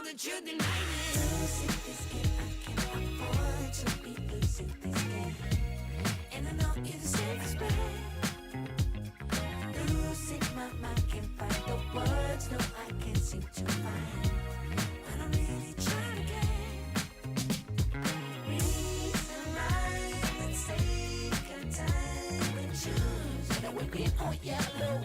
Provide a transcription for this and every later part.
that you deny me. Losing this game, I can't afford to be losing this game. And I know you're the safest bet. Losing my mind, can't find the words, no, I can't seem to find. But I'm really trying to get reason, rhyme, and take a time and choose. Whether we green or yellow,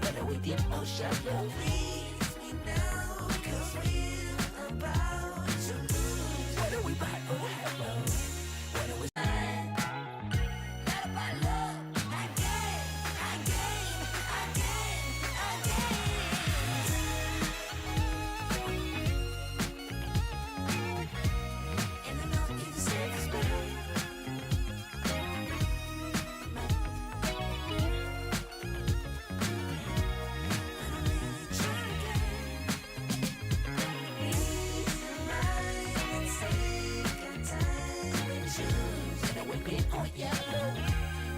whether we deep or shallow. Please me now, cause we're about to lose. Whether we buy or hello, whether we stand, not about love. Again, again, again, again. And I know you're the safest bet. Yellow,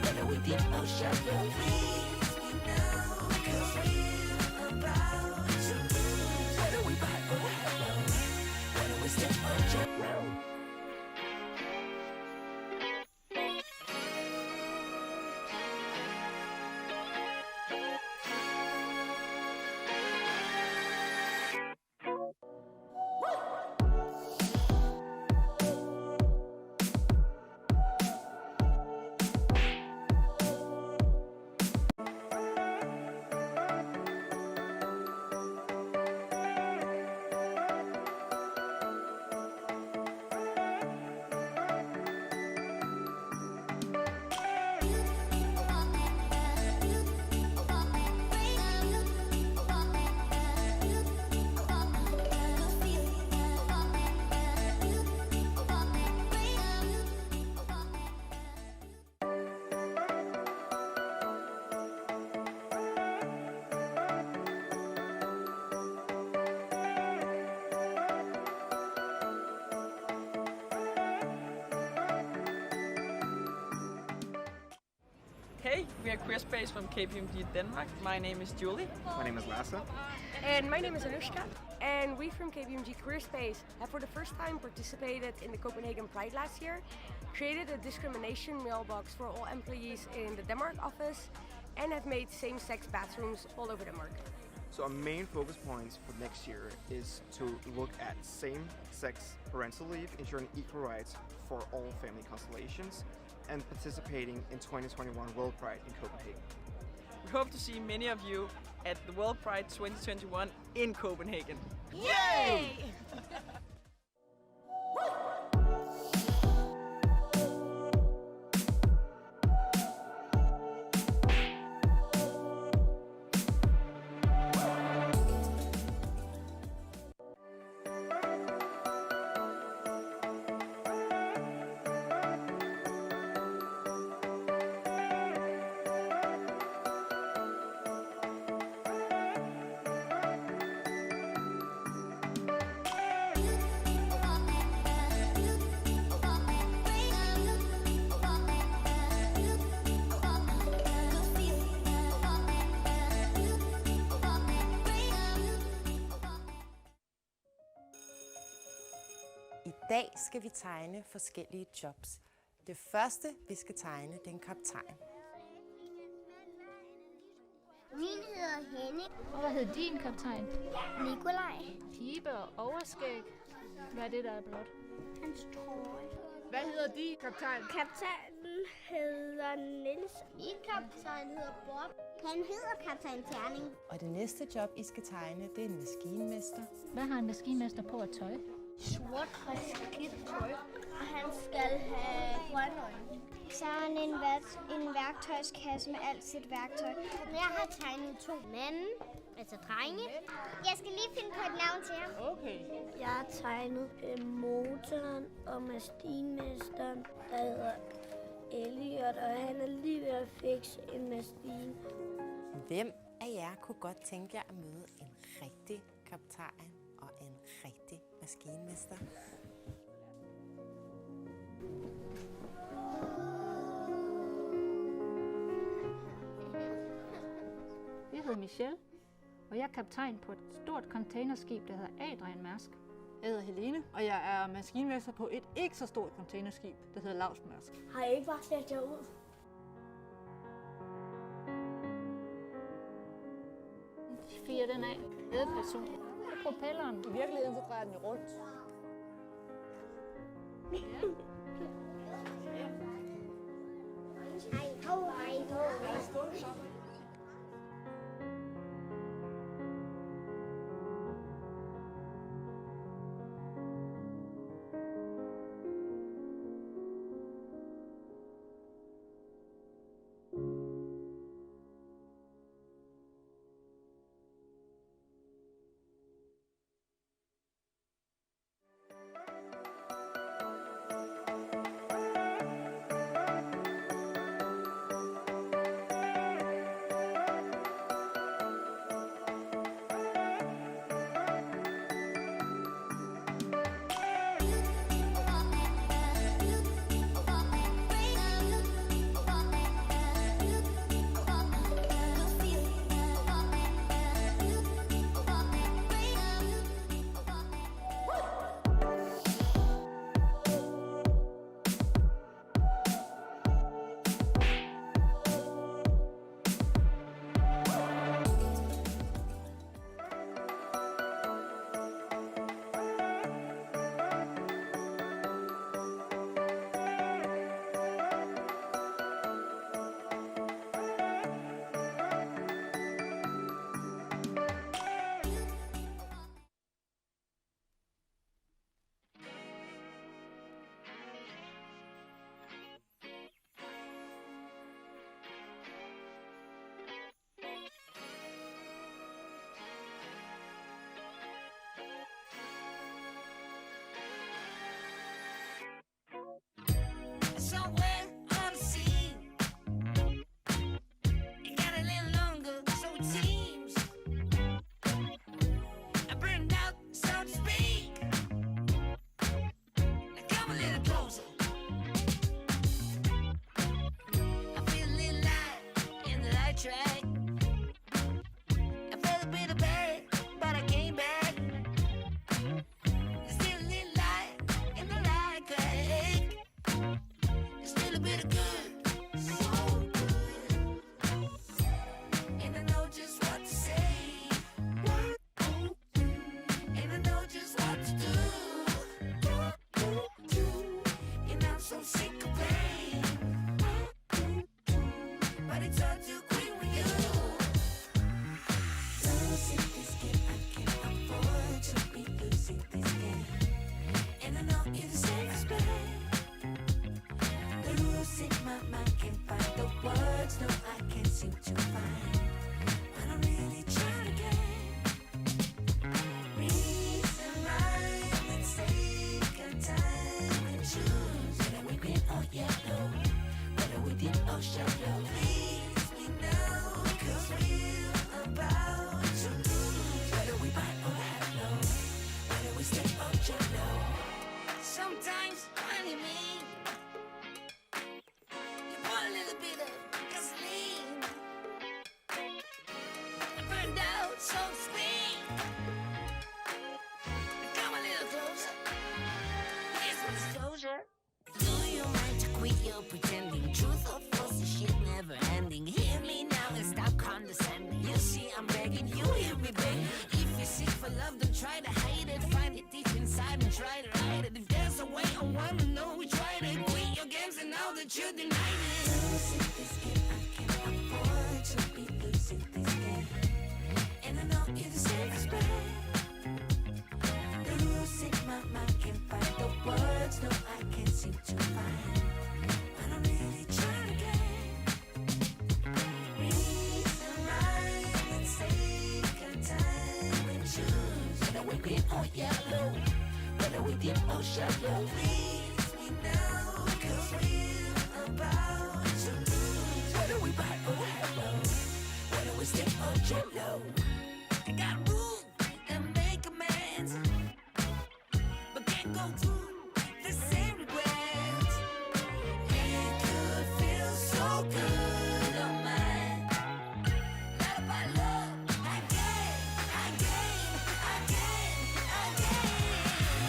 whether we deep or shallow. Please me now, cause we're about to lose. Whether we buy or hello, whether we step or jump. Hey, we are Queer Space from KPMG Denmark. My name is Julie. My name is Lasse. And my name is Anushka. And we from KPMG Queer Space have for the first time participated in the Copenhagen Pride last year, created a discrimination mailbox for all employees in the Denmark office, and have made same-sex bathrooms all over Denmark. So our main focus points for next year is to look at same-sex parental leave, ensuring equal rights for all family constellations, and participating in 2021 World Pride in Copenhagen. We hope to see many of you at the World Pride 2021 in Copenhagen. Yay! I dag skal vi tegne forskellige jobs. Det første, vi skal tegne, det er en kaptajn. Min hedder Henning. Og hvad hedder din kaptajn? Nikolaj. Pibe og overskæg. Hvad er det, der er blot? Hans trøje. Hvad hedder din kaptajn? Kaptajnen hedder Niels. Min kaptajn hedder Bob. Han hedder kaptajn Terning. Og det næste job, I skal tegne, det er en maskinmester. Hvad har en maskinmester på at tøj? Sort og skidt tøj. Og han skal have grønne øjne. Så er han en værktøjskasse med alt sit værktøj. Jeg har tegnet 2 mænd, altså drenge. Jeg skal lige finde på et navn til ham. Okay. Jeg har tegnet motoren og maskinmesteren, der hedder Elliot, og han er lige ved at fikse en maskine. Hvem af jer kunne godt tænke jer at møde en rigtig kaptajn og en rigtig maskinmester? Jeg hedder Michelle, og jeg er kaptajn på et stort containerskib, der hedder Adrian Mærsk. Jeg hedder Helene, og jeg er maskinmester på et ikke så stort containerskib, der hedder Lavsmærsk. Har I ikke bare sat jer ud? Fyrer den af. Ledperson. Propelleren. I virkeligheden så drejer den jo rundt. Hej ho, hej ho. Somewhere on the sea, it got a little longer, so it seems. I burned out, so to speak. Now come a little closer. I feel a little light in the light track. I felt a bit of bad, but I came back. There's still a little light in the light track. Still a bit of good, so good. And I know just what to say. And I know just what to do. And I'm so sick of pain. But it's hard to agree with you. Losing this game, I can't afford to be losing this game. And I know you're the safest bet. The rules in my mind can't find the words, no, I can't seem to find. But I'm really trying again. Reason, rhyme, and take our time and choose. Whether we green or yellow, whether we deep or shallow. Please me now, 'cause we're about to lose. Whether we buy or hello, whether we stay or jello. Sometimes, funny me. You want a little bit of gasoline. I burned out, so to speak. Come a little closer. Here's some disclosure. Do you mind to quit your pretending? Truth or false, this shit never ending. Hear me now and stop condescending. You see, I'm begging you, hear me beg. If you're sick for love, don't try to hide it. Find it deep inside and try to hide it. If there's a way, I wanna know we tried it. Quit your games and now that you denied it. Losing this game, I can't afford to be losing this game. And I know you're the safest bet. The rules in my mind can't find the words, no, I can't seem to find. But I'm really trying again. Reason, rhyme, and take our time and choose. Whether we green or yellow, whether we deep or shallow. Please me now, 'cause we're about to lose. Whether we buy or hello, whether we stay or jello. I got room and make amends, but can't go through the same regrets. It could feel so good on mine. Let by love again, again, again, again.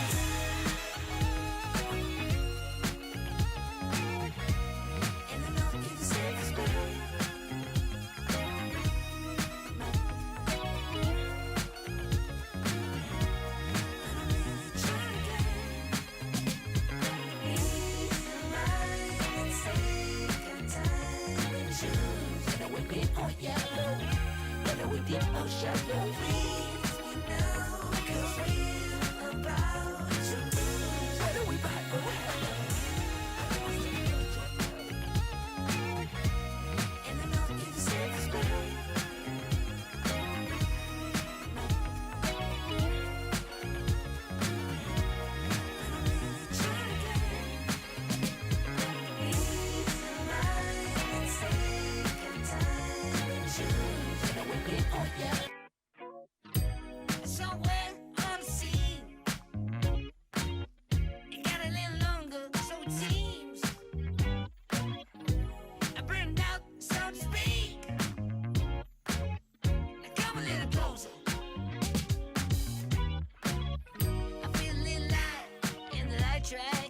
dip or shallow. Please me now, 'cause we're about to lose. Whether we buy or hello. And I know you're the safest bet. Somewhere on the sea, it got a little longer, so it seems. I burned out, so to speak. Now come a little closer. I feel a little light in the light track.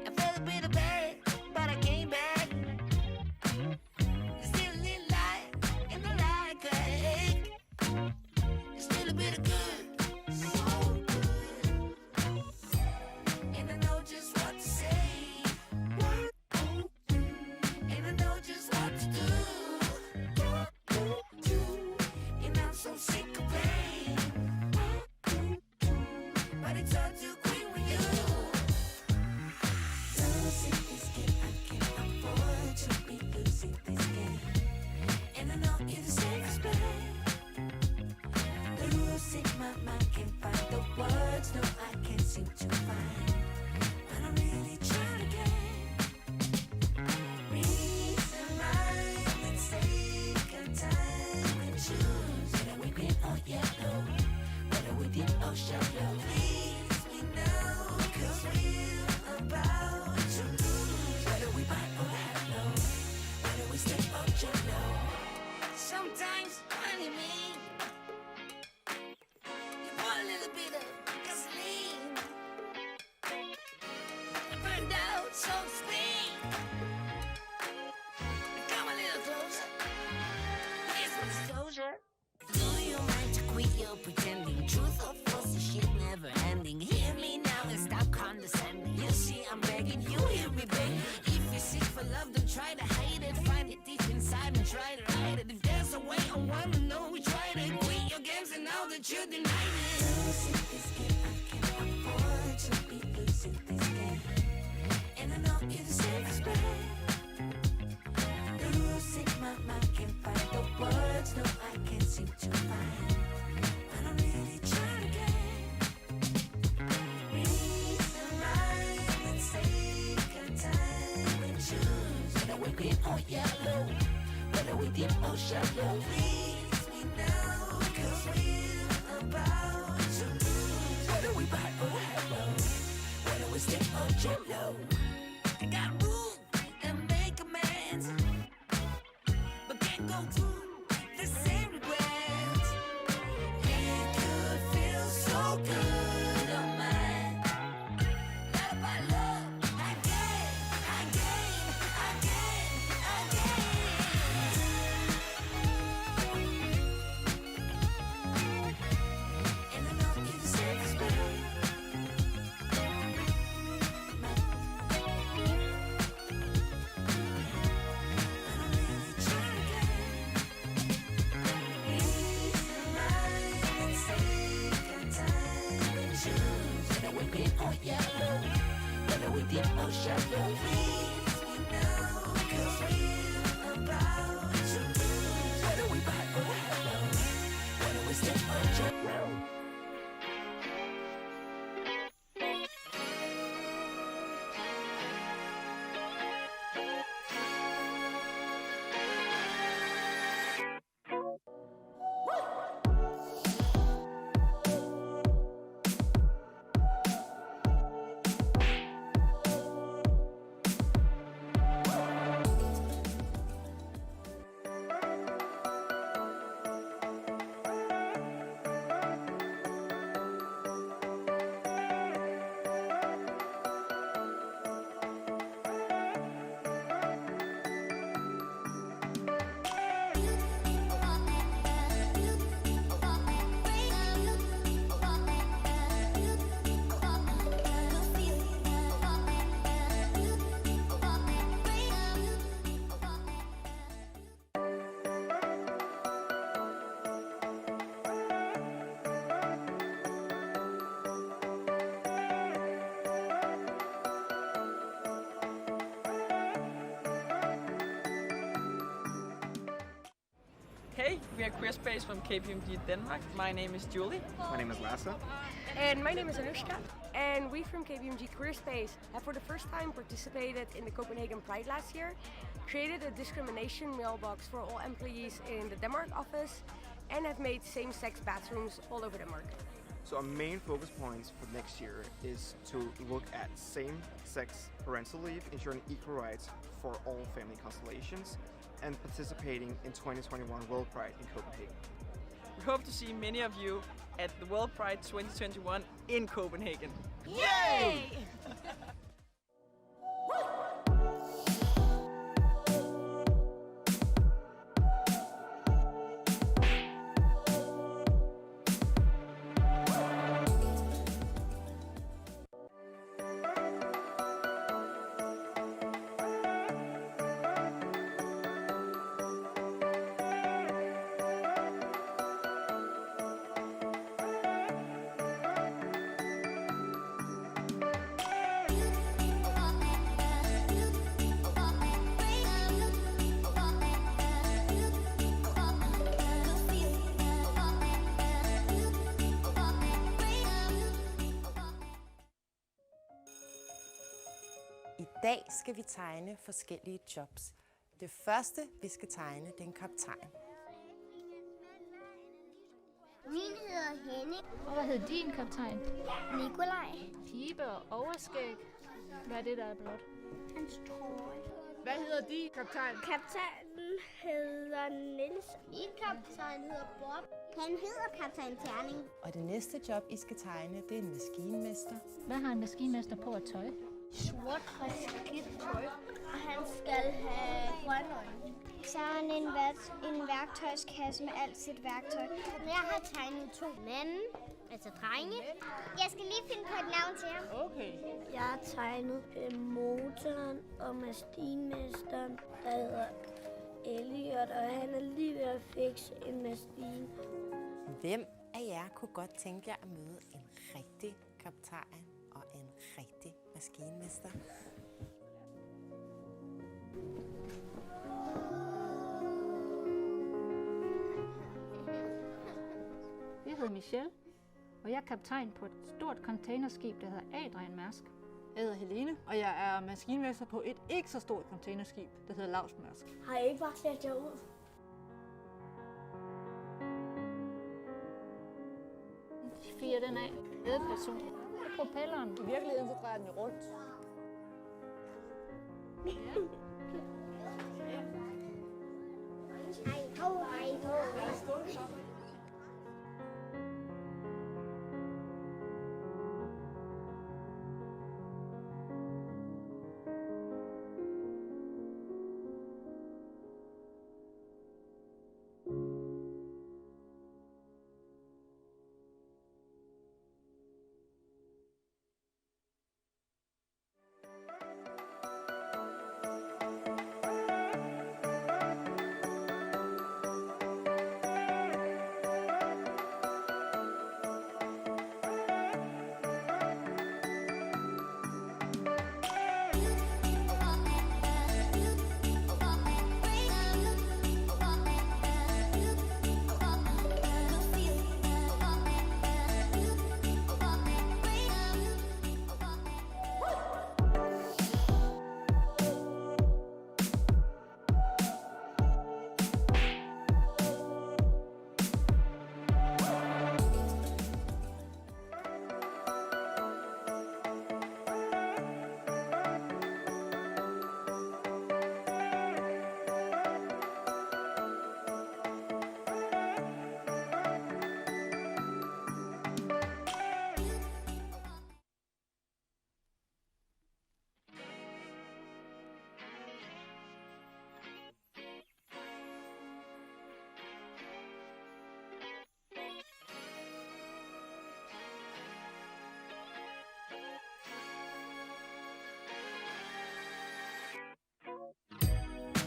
I felt a bit of bad, but I came back. There's still a little light in the light track. There's still a bit of good, so good. And I know just what to say. And I know just what to do. And I'm so sick of pain. But it's all too quick with you. Losing this game, I can't afford to be losing this game. And I know you're the safest bet. Losing my mind, can't find the words, no, I can't seem to find. But I'm really trying to get reason, rhyme, and take a time and choose. Whether we green or yellow, whether we deep or shallow. Please me now, 'cause we're about to lose. Whether we buy or hello, whether we stay or jello. Sometimes, honey, me. You pour a little bit of gasoline. I burned out, so to speak. Come a little closer. Here's some disclosure. Do you mind to quit your pretending? Truth or false, this shit never ending. Hear me now and stop condescending. You see, I'm begging, you hear me begging. If you're sick for love, don't try to hide it. Find it deep inside and try to hide it. If there's a way, I wanna know we tried it. Quit your games and now that you denied it. Losing this game, I can't afford to be losing this game. And I know you're the safest bet. Losing my mind, can't find the words, no, I can't seem to find. But I'm really trying to get reason, rhyme, and take a time and choose. Whether we're green or yellow, whether we deep or shallow. Please me now, 'cause we're about to lose. Whether we buy or hello, whether we stay or jello. I gotta move and make amends, but can't go through the same regrets. It could feel so good on mine. Not about love, again. And I know you're the safest bet. Yellow, whether we deep or shallow. Please me now, 'cause we're about to lose. Whether we buy or hello, whether we stay or jello. Hi, we are Queer Space from KPMG Denmark. My name is Julie. My name is Lasse. And my name is Anushka. And we from KPMG Career Space have for the first time participated in the Copenhagen Pride last year, created a discrimination mailbox for all employees in the Denmark office, and have made same-sex bathrooms all over Denmark. So our main focus points for next year is to look at same-sex parental leave, ensuring equal rights for all family constellations, and participating in 2021 World Pride in Copenhagen. We hope to see many of you at the World Pride 2021 in Copenhagen. Yay! I dag skal vi tegne forskellige jobs. Det første, vi skal tegne, det er en kaptajn. Min hedder Henning. Og hvad hedder din kaptajn? Nikolaj. Pibe og overskæg. Hvad er det, der er blot? Hans trøje. Hvad hedder din kaptajn? Kaptajnen hedder Niels. Min kaptajn hedder Bob. Han hedder kaptajn Terning. Og det næste job, I skal tegne, det er en maskinmester. Hvad har en maskinmester på at tøj? Sort skidt tøj. Og han skal have grønne øjne. Så er han en værktøjskasse med alt sit værktøj. Jeg har tegnet 2 mænd, altså drenge. Jeg skal lige finde på et navn til ham. Okay. Jeg har tegnet motoren og maskinmesteren, der hedder Elliot, og han er lige ved at fikse en maskine. Hvem af jer kunne godt tænke jer at møde en rigtig kaptajn og en rigtig maskinmester? Jeg hedder Michelle, og jeg er kaptajn på et stort containerskib, der hedder Adrian Mærsk. Jeg hedder Helene, og jeg er maskinmester på et ikke så stort containerskib, der hedder Laus Mærsk. Har I ikke bare klædt jer ud? Fyrer den af. Ledperson. Propelleren. I virkeligheden så drejer den jo rundt.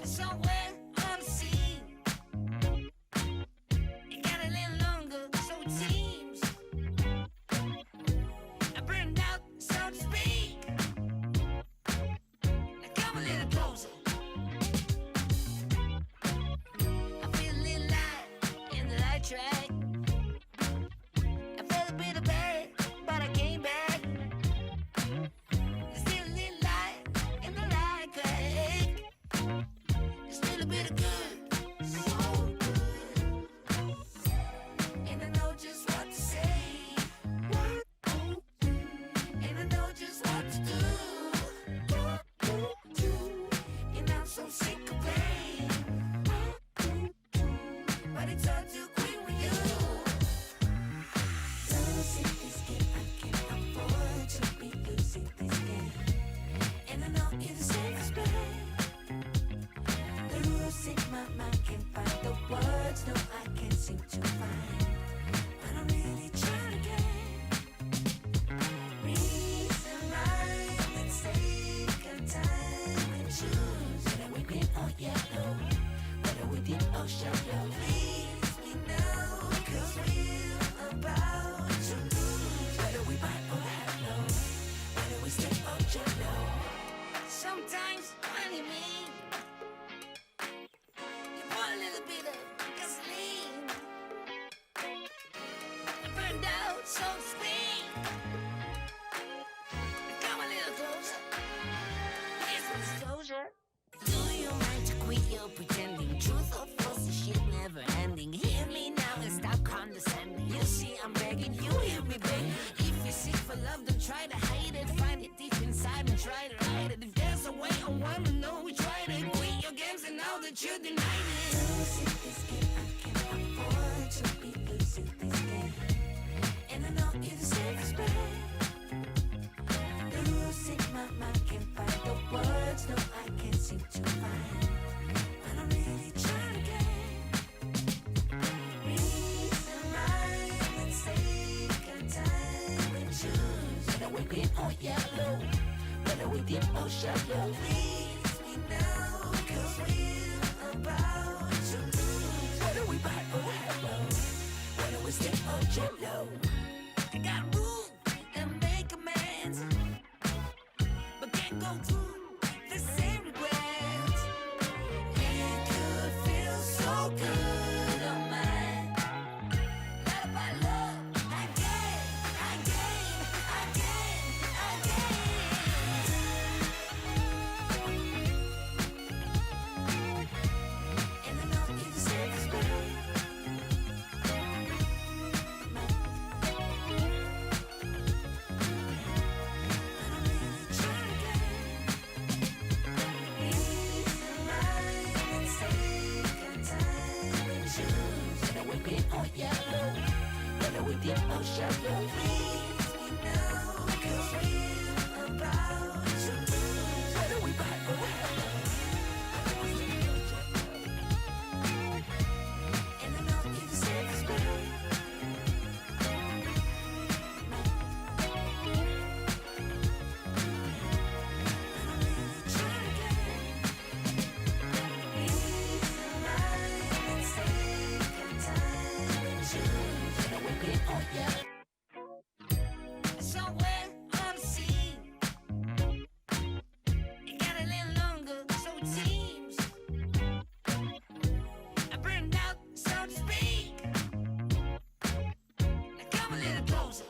Somewhere unseen. It got a little longer, so it seems. I burned out, so to speak. Now come a little closer. I feel a little light you're pretending. Truth or false, the shit never ending. Hear me now and stop condescending. You see I'm begging, you hear me begging. If you seek for love, don't try to hide it. Find it deep inside and try to hide it. If there's a way, I wanna know we tried it. Quit your games and now that you denied it. Losing this game, I can't afford to be losing this game. And I know you're the safest bet. Losing my mind, can't find the words, no I can't seem to find. But I'm really trying to get reason, right, and take our time and choose. Whether we green or yellow, whether we deep or shallow. Please me now, cause we're about to lose. Whether we buy or hello, whether we stay or jello. I got room and make amends, but can't go through the same regrets. It could feel so good on mine. Love by love, again. And I know you're the safest bet. Yellow, whether we deep or shallow. Please me now, cause we're about to lose. Whether we buy or hello, and I know you're the safest bet. Somewhere on the sea, it got a little longer, so it seems. I burned out, so to speak. Now come a little closer.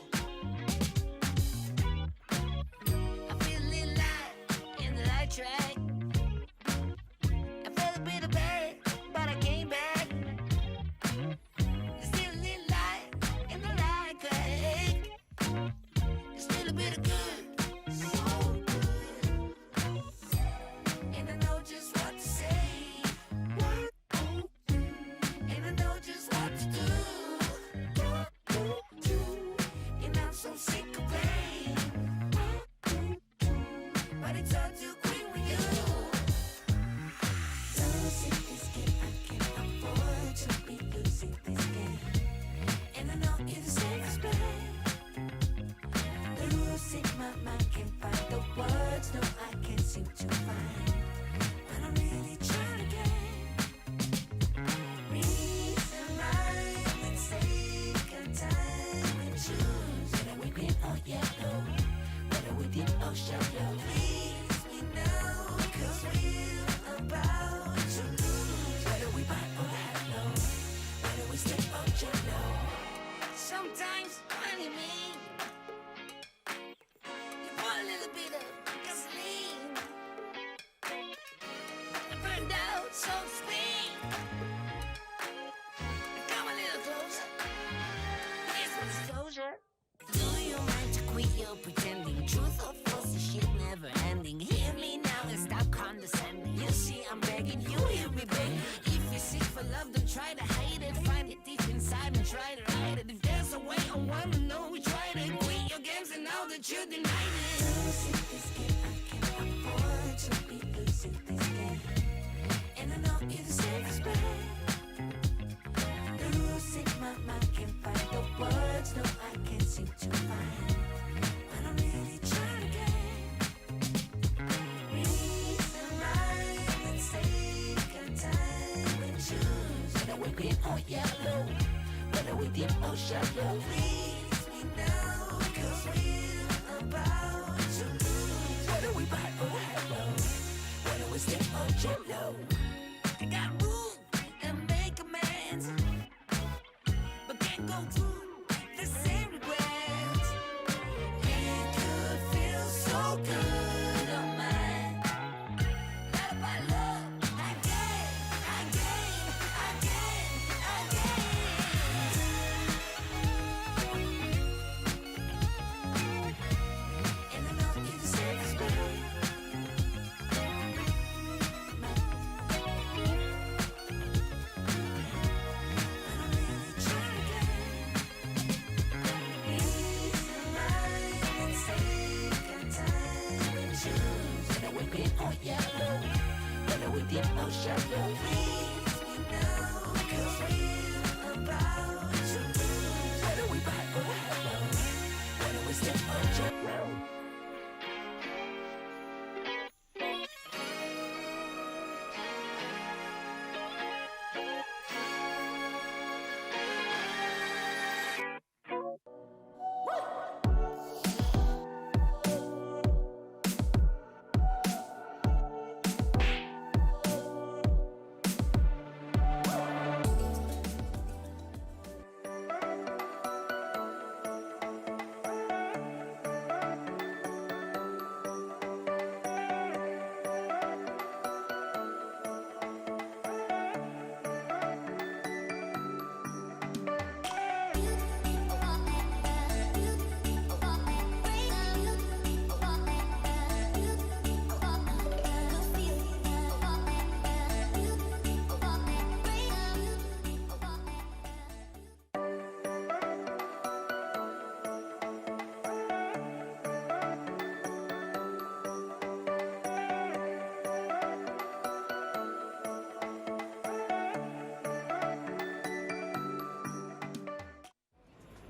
I feel a little light in the light track. I felt a bit of bad, but I came back. There's still a little light in the light crack. There's still a bit of good, so good. And I know just what to say. And I know just what to do. And I'm so sick of pain. But it's hard to agree with you. Losing this game, I can't afford to be losing this game. And I know you're the safest bet. Losing my mind, can't find the words, no I can't seem to find. But I'm really trying to get reason, right, let's take our time and choose. Whether we green or yellow, whether we deep or shallow. Please me now, cause we're about to lose. Whether we buy or hello, whether we stay or jello. Sometimes when you mean, you put a little bit of gasoline. I burned out, so to speak. Now come a little closer. Here's some disclosure. Do you mind to quit your pretending? Truth or false, the shit never ending. Hear me now and stop condescending. You see I'm begging, you hear me begging. If you seek for love, don't try to hide it. Find it deep inside and try to hide it. If there's a way, I wanna know we tried it. Quit your games and now that you denied it. Losing this game, I can't afford to be losing this game. And I know you're the safest bet. Losing my mind, can't find the words, no I can't seem to find. But I'm really trying to get reason, right, let's take our time and choose. Whether we green or yellow, whether we deep or shallow. Please me now, cause we're about to lose. Whether we buy or hello, whether we stay or jello. I got room and make amends, but can't go through the same regrets. It could feel so good on mine. Love by love, again. we've been on yellow, whether we dip or shallow. Please me now, 'cause we're about to lose. Whether we buy or hello, whether we step or jump.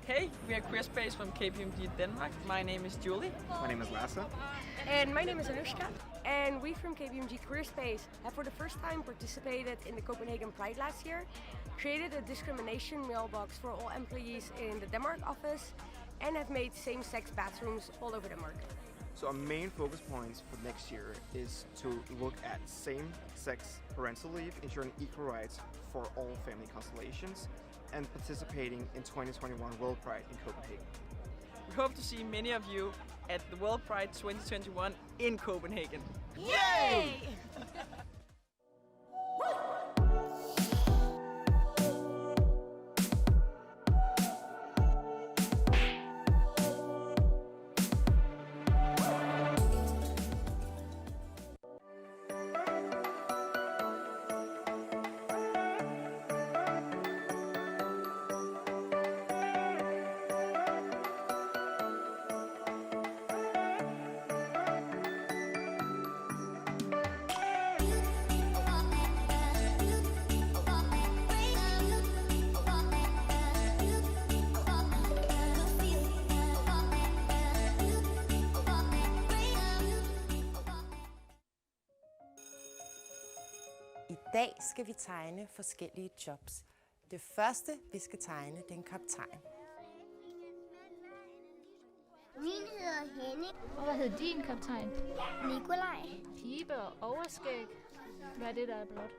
Hey, we are Queer Space from KPMG Denmark. My name is Julie. My name is Lasse. And my name is Anushka. And we from KPMG Career Space have for the first time participated in the Copenhagen Pride last year, created a discrimination mailbox for all employees in the Denmark office, and have made same-sex bathrooms all over Denmark. So our main focus points for next year is to look at same-sex parental leave, ensuring equal rights for all family constellations, and participating in 2021 World Pride in Copenhagen. We hope to see many of you at the World Pride 2021 in Copenhagen. Yay! I dag skal vi tegne forskellige jobs. Det første, vi skal tegne, det er en kaptajn. Min hedder Henning. Og hvad hedder din kaptajn? Nikolaj. Pibe og overskæg. Hvad er det, der er blot?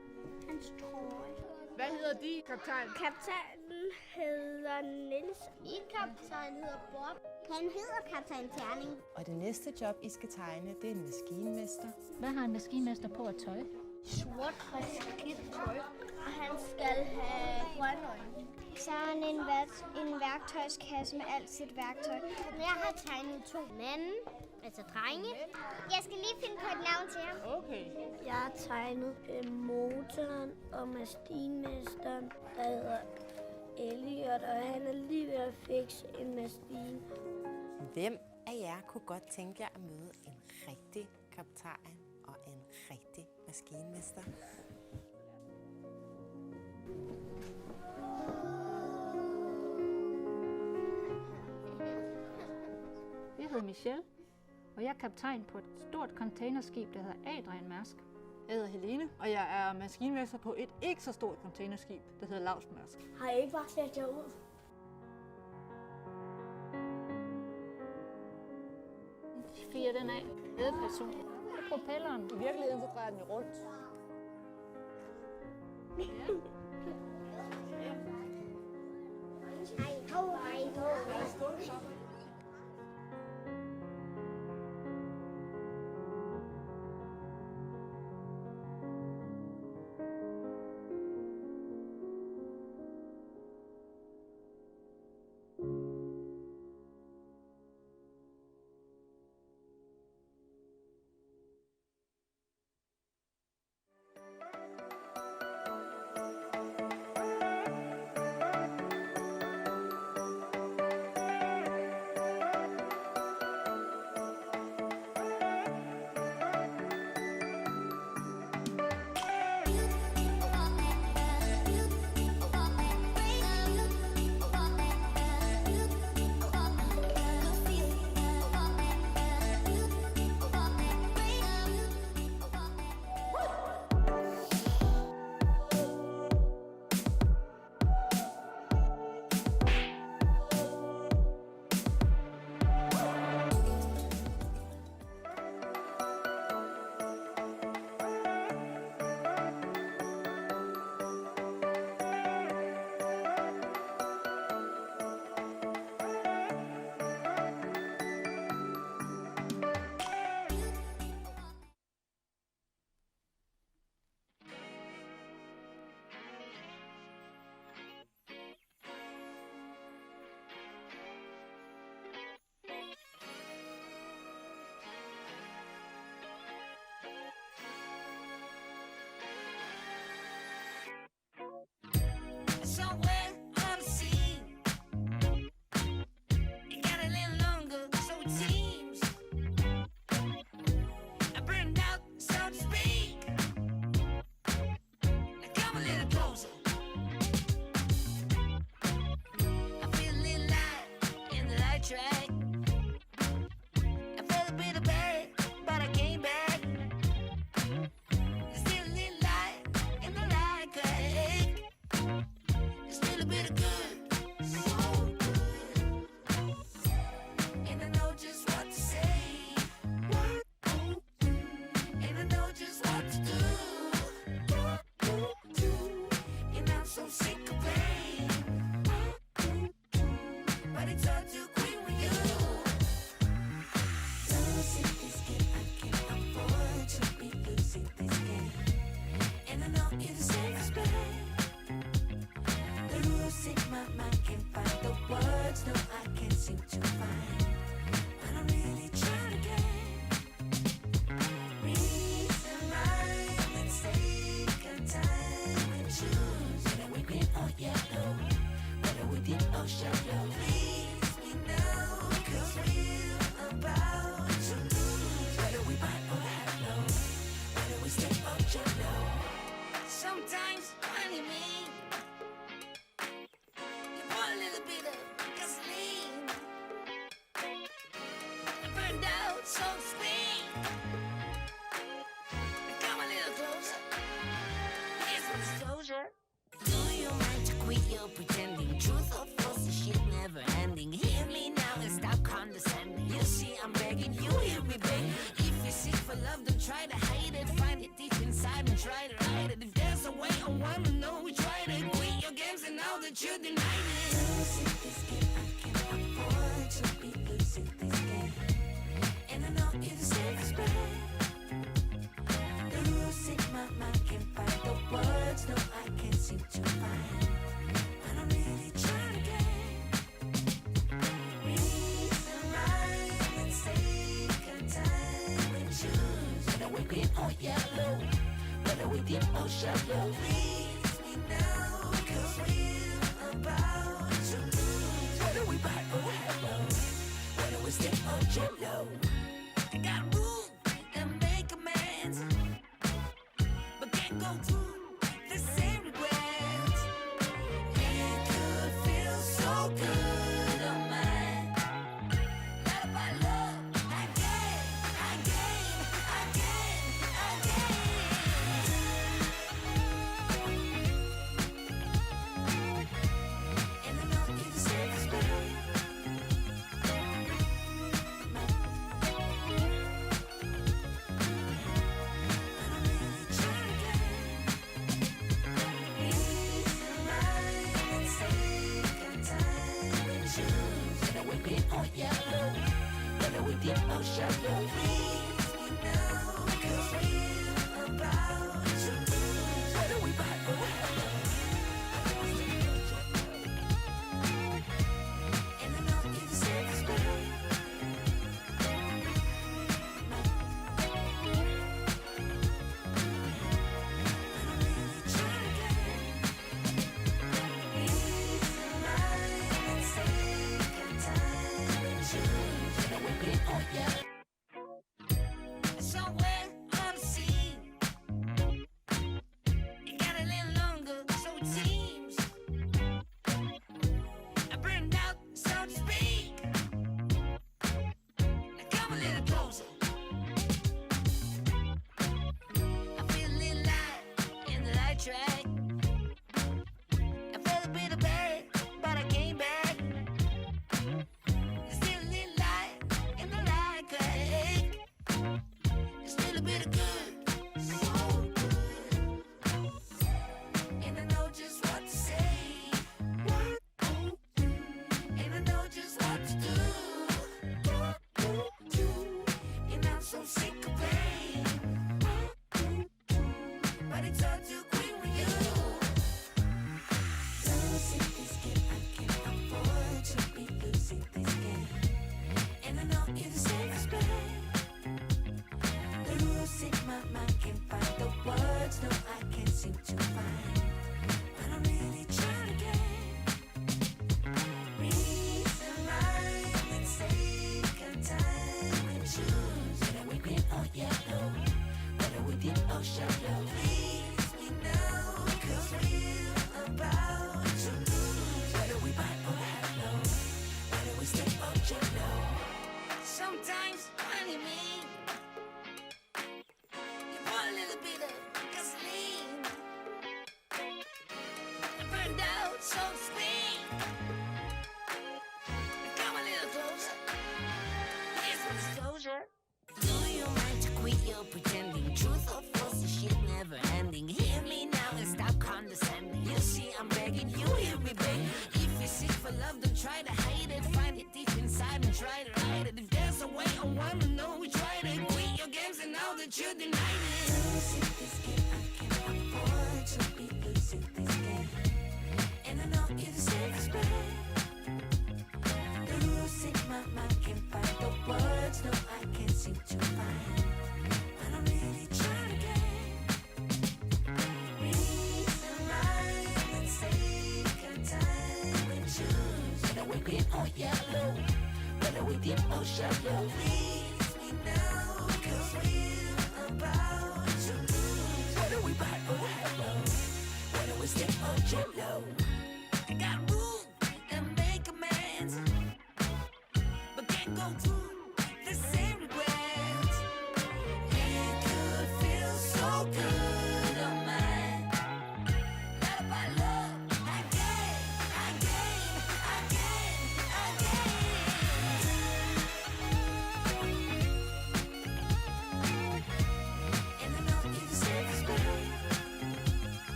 Hans trøje. Hvad hedder din kaptajn? Kaptajnen hedder Niels. Min kaptajn hedder Bob. Han hedder kaptajn Terning. Og det næste job, I skal tegne, det er en maskinmester. Hvad har en maskinmester på at tøj? Sort frisk tøj. Og han skal have grønne øjne. Så er han en værktøjskasse med alt sit værktøj. Jeg har tegnet 2 mænd, altså drenge. Jeg skal lige finde på et navn til ham. Okay. Jeg har tegnet motoren og maskinmesteren, der hedder Elliot, og han er lige ved at fikse en maskine. Hvem af jer kunne godt tænke jer at møde en rigtig kaptajn og en rigtig maskinmester? Jeg hedder Michelle, og jeg er kaptajn på et stort containerskib, der hedder Adrian Mærsk. Jeg hedder Helene, og jeg er maskinmester på et ikke så stort containerskib, der hedder Mærsk. Har I ikke bare sat jer ud? Fyrer den af. Ledperson. Propelleren. I virkeligheden så drejer den jo rundt. Hej ho. try to hide it, find it deep inside and try to hide it. If there's a way, I wanna know we tried it. Quit your games and now that you denied it. Losing this game, I can't afford to be losing this game. And I know you're the safest bet. Losing my mind, can't find the words, no, I can't seem to find. But I'm really trying again. Reason right and take our time and choose. Whether we green or yellow, whether we deep or shallow. Please me now, cause we're about to lose. Whether we buy or hello, whether we stay or jello. I got room and make amends, but can't go through the same regrets. It could feel so good on mine. Love by love, again. And I know you're the safest bet. Yellow, whether we deep or shallow. Please me now, cause we're about to lose. Whether we buy or hello. And I know you're the safest bet. Somewhere on the scene, it got a little longer, so it seems. I burned out, so to speak. Now come a little closer. I feel a little light in the light track. I felt a bit of bad, but I came back. There's still a little light in the light crack. There's still a bit of good, so good. And I know just what to say. And I know just what to do. And I'm so sick of pain. But it's all too quick with you. Losing this game, I can't afford to be losing this game. And I know you're the safest bet. Losing my mind, can't find the words, no, I can't seem to find. But I'm really trying again. Reason right and take our time and choose. Whether we green or yellow, whether we deep or shallow. Please me now, cause we're about to lose. Whether we buy or hello, whether we stay or jello. Sometimes, honey, me. You want a little bit of gasoline. I burned out, so to speak. Come a little closer. Here's some disclosure. Do you mind to quit your pretending? Truth or false, this shit never ending. Hear me now and stop condescending. You see, I'm begging you, hear me begging. If you're sick for love, don't try to hide it. Find it deep inside and try to hide it. If there's a way, I wanna know we tried it. Quit your games and now that you denied it. Losing this game, I can't afford to be losing this game. And I know you're the safest bet. Losing my mind, can't find the words, no, I can't seem to find. But I'm really trying again. Reason right and take our time and choose. Whether we green or yellow, whether we deep or shallow. Please me now, cause we're about to lose. Whether we buy or hello, whether we stay or jello. I got room and make amends, but can't go through the same regrets. It could feel so good on mine. Love by love, again.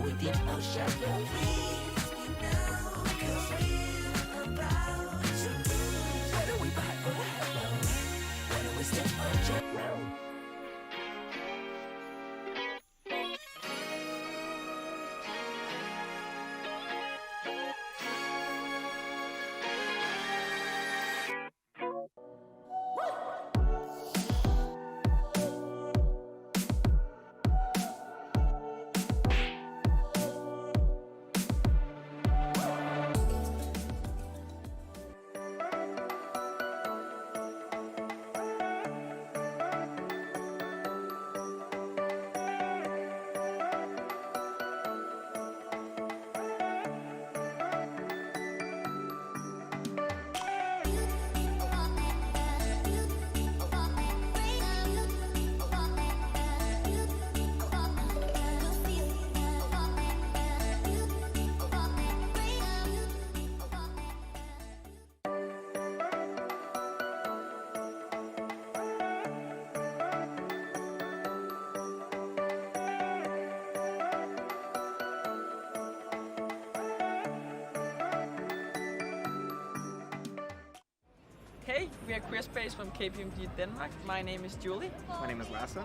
we dip or shallow. Please me now, 'cause we're about to lose. Whether we buy or hello, whether we step or jump. Hey, we are Queer Space from KPMG Denmark. My name is Julie. My name is Lasse.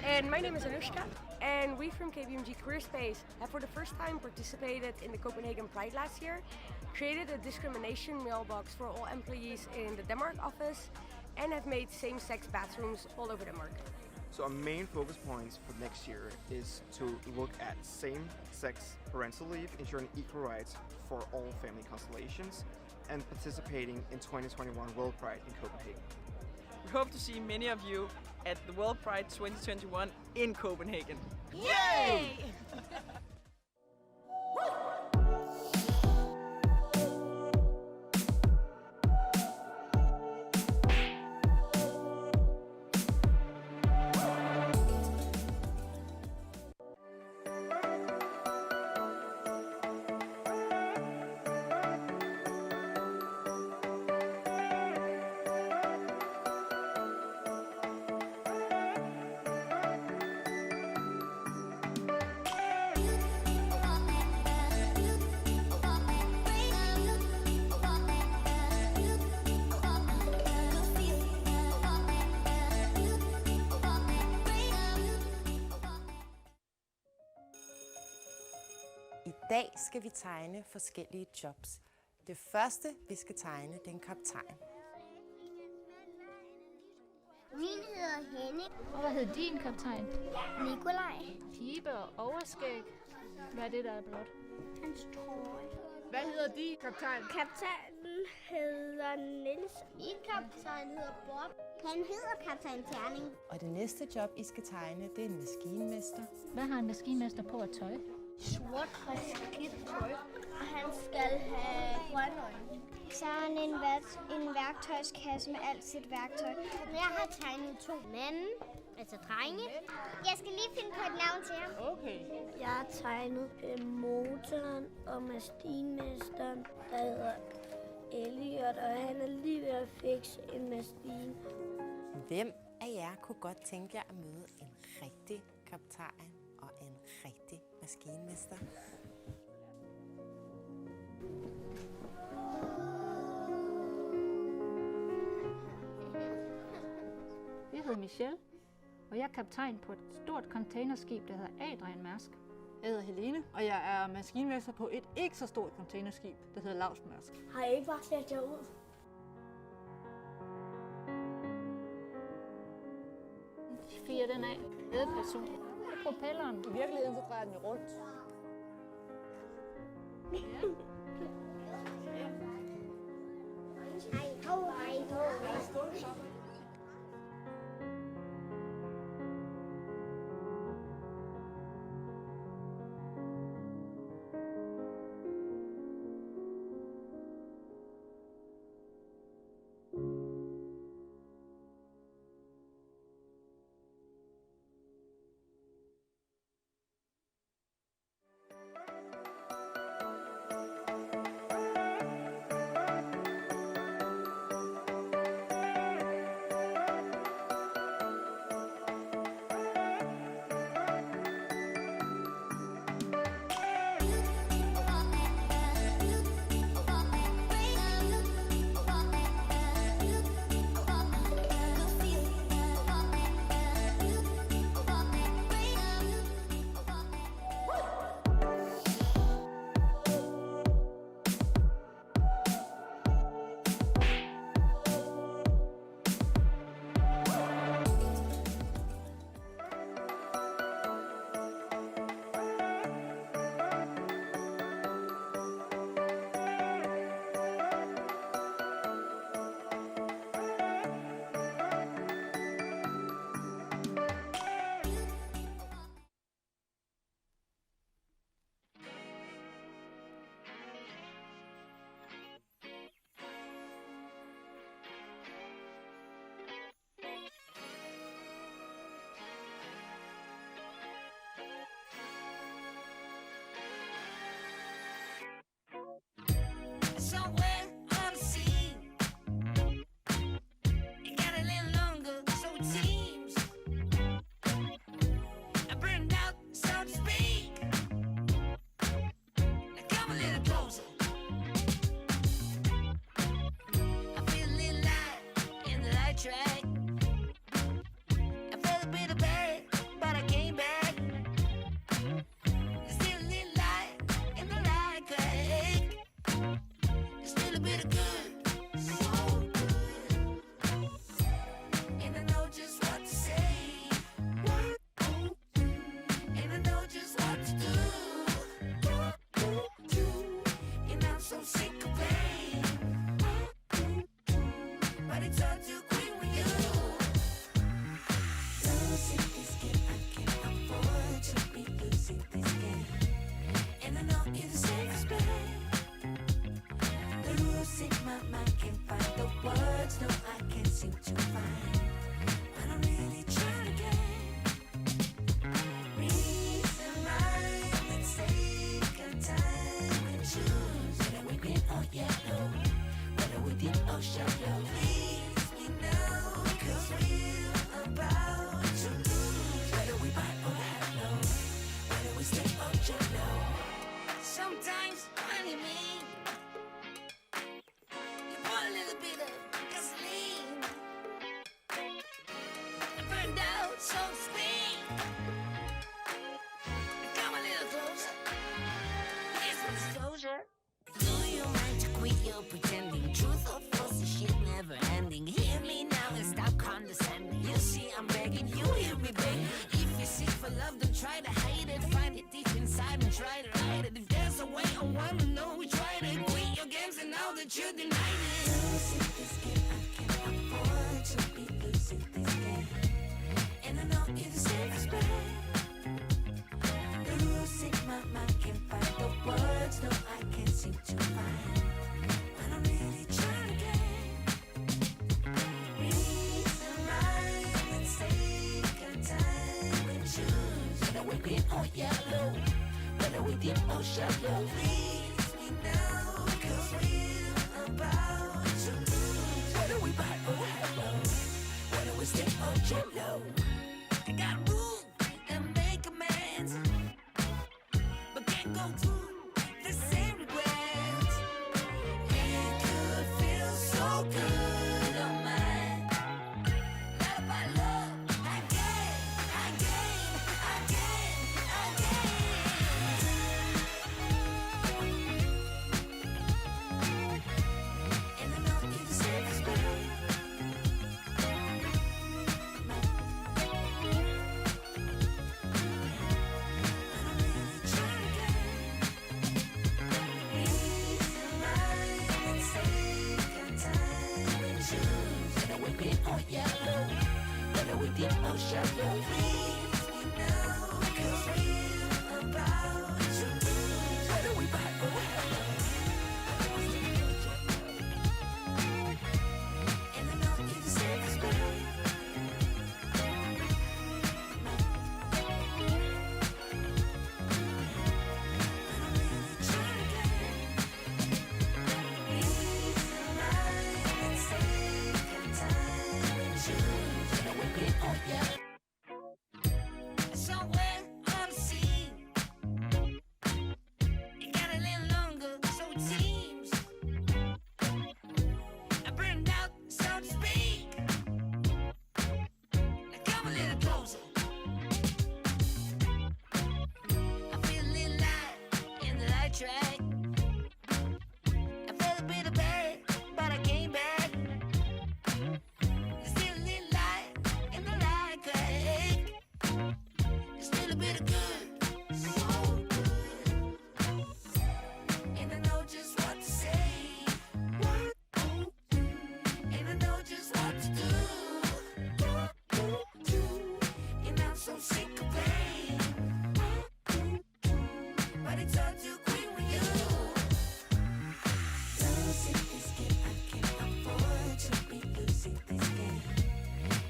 And my name is Anushka. And we from KPMG Career Space have for the first time participated in the Copenhagen Pride last year, created a discrimination mailbox for all employees in the Denmark office, and have made same-sex bathrooms all over Denmark. So our main focus points for next year is to look at same-sex parental leave, ensuring equal rights for all family constellations, and participating in 2021 World Pride in Copenhagen. We hope to see many of you at the World Pride 2021 in Copenhagen. Yay! I dag skal vi tegne forskellige jobs. Det første, vi skal tegne, det er en kaptajn. Min hedder Henning. Og hvad hed din kaptajn? Nikolaj. Pibe og overskæg. Hvad er det, der er blot? Hans trøje. Hvad hedder din kaptajn? Kaptajnen hedder Niels. Min kaptajn hedder Bob. Han hedder kaptajn Terning. Og det næste job, I skal tegne, det er en maskinmester. Hvad har en maskinmester på at tøj? Sort og skidt tøj. Og han skal have grønne øjne. Så er han en værktøjskasse med alt sit værktøj. Jeg har tegnet 2 mænd, altså drenge. Jeg skal lige finde på et navn til ham. Okay. Jeg har tegnet motoren og maskinmesteren, der hedder Elliot, og han er lige ved at fikse en maskine. Hvem af jer kunne godt tænke jer at møde en rigtig kaptajn og en rigtig maskinmester? Jeg hedder Michelle, og jeg er kaptajn på et stort containerskib, der hedder Adrian Mærsk. Jeg hedder Helene, og jeg er maskinmester på et ikke så stort containerskib, der hedder Lausmærsk. Har I ikke bare klædt jer ud? Fyrer den af. Ledperson. Propelleren. I virkeligheden så drejer den jo rundt. burned out, so to speak. Come a little closer. Here's some disclosure. Do you mind to quit your pretending? Truth or false, this shit never ending. Hear me now and stop condescending. You see, I'm begging, you hear me beg. If you seek for love, don't try to hide it. Find it deep inside and try to hide it. If there's a way, I wanna know we tried it. Quit your games and now that you denied it. Losing this game, I can't afford to be losing this game. And I know it is self-respect. Losing my mind, can't find the words, no, I can't seem to find. When I'm really trying to get reason, right, let's take our time and choose. Whether we're green or yellow, whether we deep or shallow. Please me now, cause we're about to lose. Whether we buy or hello, whether we stay or jello. I gotta move and make amends, but can't go through the same regrets. It could feel so good on mine. Love by love, again. And I know it's self-respect. Yellow, whether we deep or shallow. Please me now, cause we're about to lose. Whether we buy or hello, and I know it's self-respect. Somewhere on the sea, it got a little longer, so it seems. I burned out, so to speak. Now come a little closer. I feel a little light in the light track. I felt a bit of bad, but I came back. There's still a little light in the light crack. There's still a bit of good, so good. And I know just what to say. And I know just what to do. And I'm so sick of pain. But it's all too quick with you. Losing this game, I can't afford to be losing this game.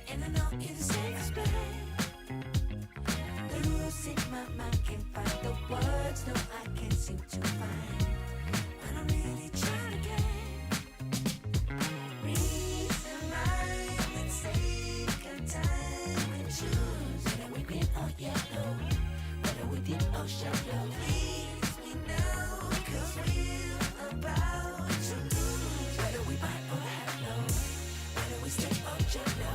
And I know it's self-respect. Losing my mind, can't find the words, no, I can't seem to find. When I'm really trying to get reason, right, let's take our time and choose. Whether we're green or yellow, whether we deep or shallow. Please me now, cause we're about to lose. Whether we buy or hello, whether we stay or jello.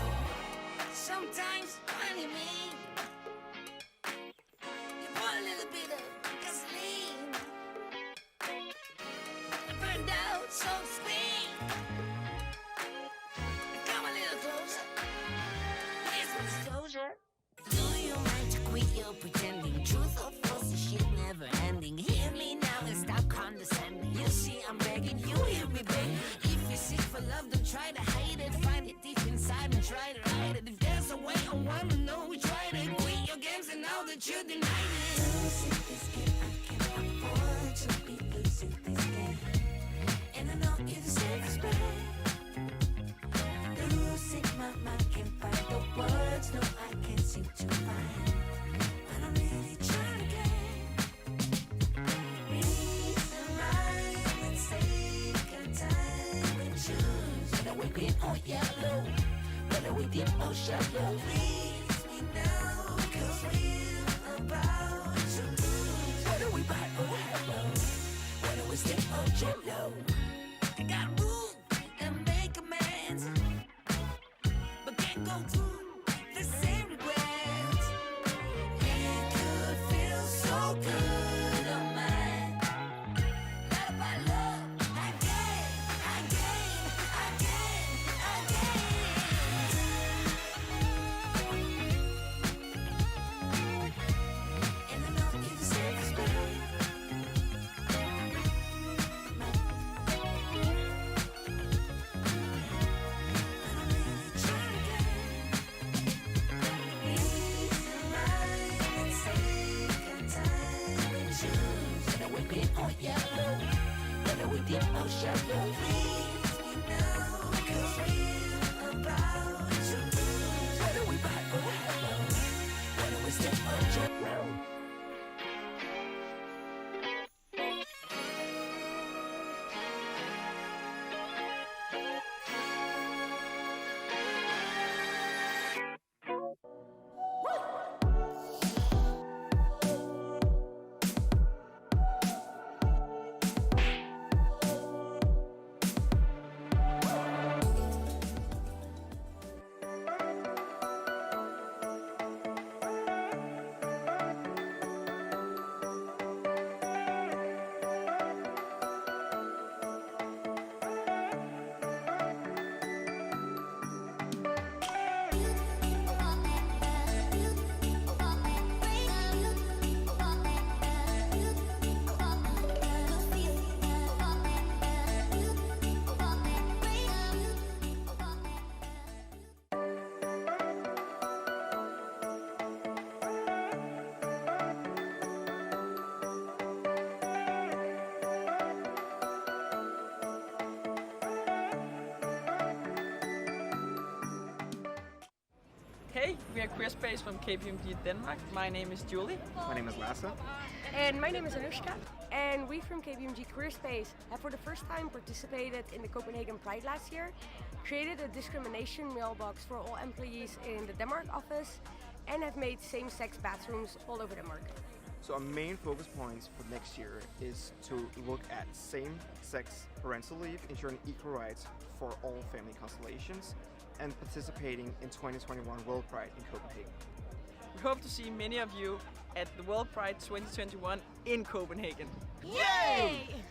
Sometimes when you mean, you put a little bit of gasoline. I burned out, so to speak. Come a little closer. Here's some disclosure. Do you mind to quit your pretending? Truth or false, this shit never ending. Hear me now and stop condescending. You see, I'm begging, you hear me beg. If you seek for love, don't try to hide it. Find it deep inside and try to hide it. If there's a way, I wanna know we tried it. Quit your games and now that you denied it. Losing this game, I can't afford to be losing this game. And I know it's self-respect. Losing my mind, can't find the words, no, I can't seem to find. When I'm really trying to get reason, right, let's take our time and choose. Whether we're green or yellow, whether we deep or shallow. Please me now, cause we're about to lose. Whether we buy or hello, whether we stay or jello. I gotta move and make amends, but can't go through the same dip or shallow. Please me now, 'cause we're about to lose. Whether we buy or hello, whether we step or jump. Hey, we are Queer Space from KPMG Denmark. My name is Julie. My name is Lasse. And my name is Anushka. And we from KPMG Queer Space have for the first time participated in the Copenhagen Pride last year, created a discrimination mailbox for all employees in the Denmark office, and have made same-sex bathrooms all over Denmark. So our main focus points for next year is to look at same-sex parental leave, ensuring equal rights for all family constellations, and participating in 2021 World Pride in Copenhagen. We hope to see many of you at the World Pride 2021 in Copenhagen. Yay!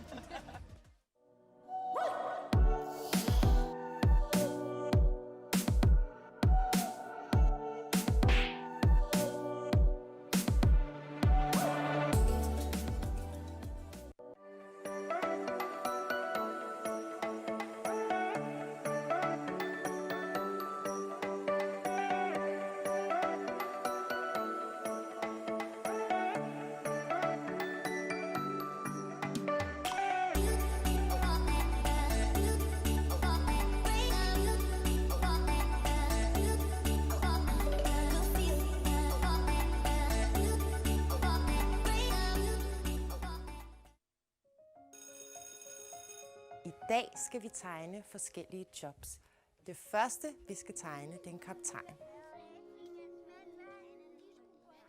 I dag skal vi tegne forskellige jobs. Det første, vi skal tegne, det er en kaptajn.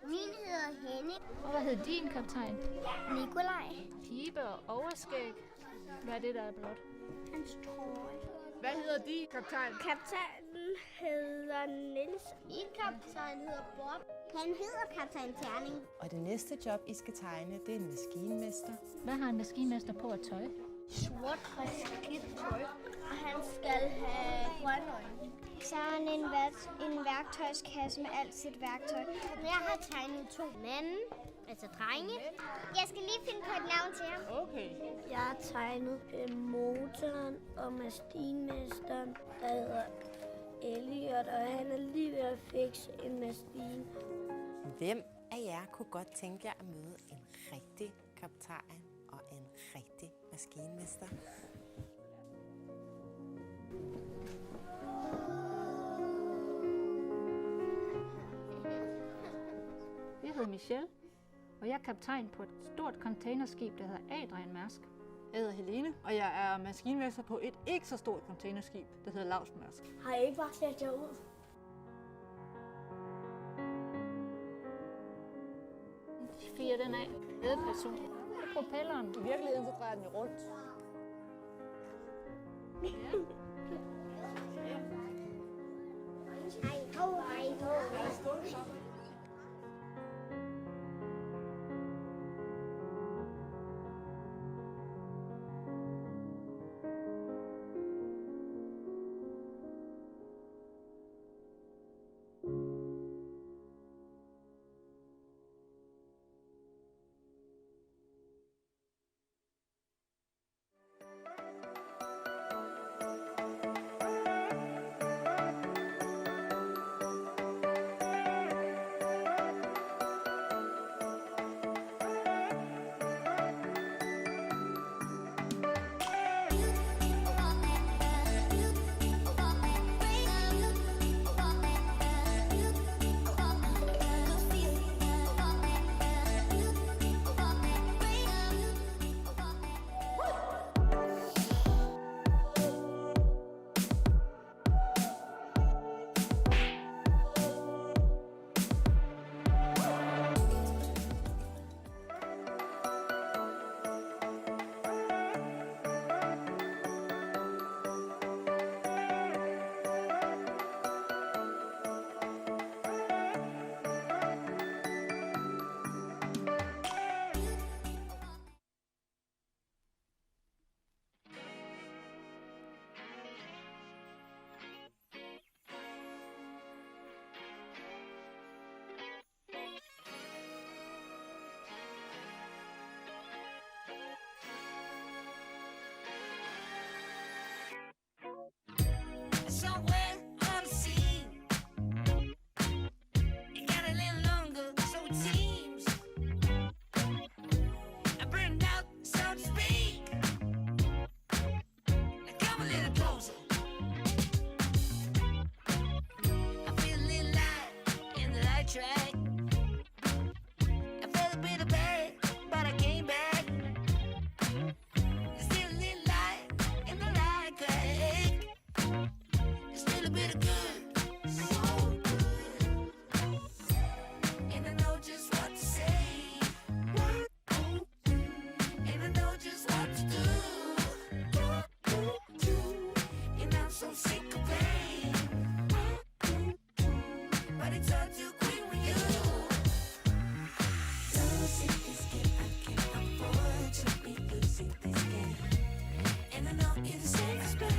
Min hedder Henning. Og hvad hedder din kaptajn? Nikolaj. Pibe og overskæg. Hvad er det, der er blot? Hans trøje. Hvad hedder din kaptajn? Kaptajnen hedder Niels. Min kaptajn hedder Bob. Han hedder kaptajn Terning. Og det næste job, I skal tegne, det er en maskinmester. Hvad har en maskinmester på at tøj? Sort skidt tøj. Og han skal have grønne øjne. Så har han en værktøjskasse med alt sit værktøj. Jeg har tegnet 2 mænd, altså drenge. Jeg skal lige finde på et navn til ham. Okay. Jeg har tegnet motoren og maskinmesteren, der hedder Elliot, og han er lige ved at fikse en maskine. Hvem af jer kunne godt tænke jer at møde en rigtig kaptajn og en rigtig maskinmester? Jeg hedder Michelle, og jeg er kaptajn på et stort containerskib, der hedder Adrian Mærsk. Jeg hedder Helene, og jeg er maskinmester på et ikke så stort containerskib, der hedder Mærsk. Har I ikke bare sat jer ud? Fyrer den af. Ledperson. Propelleren. I virkeligheden så drejer den jo rundt. Hej ho, hej ho. track. I felt a bit of bad, but I came back. There's still a little light in the light crack. There's still a bit of good, so good. And I know just what to say. And I know just what to do. And I'm so sick of pain. But it's all too quick with you. Losing this game, I can't afford to be losing this game. And I know you're the safest bet.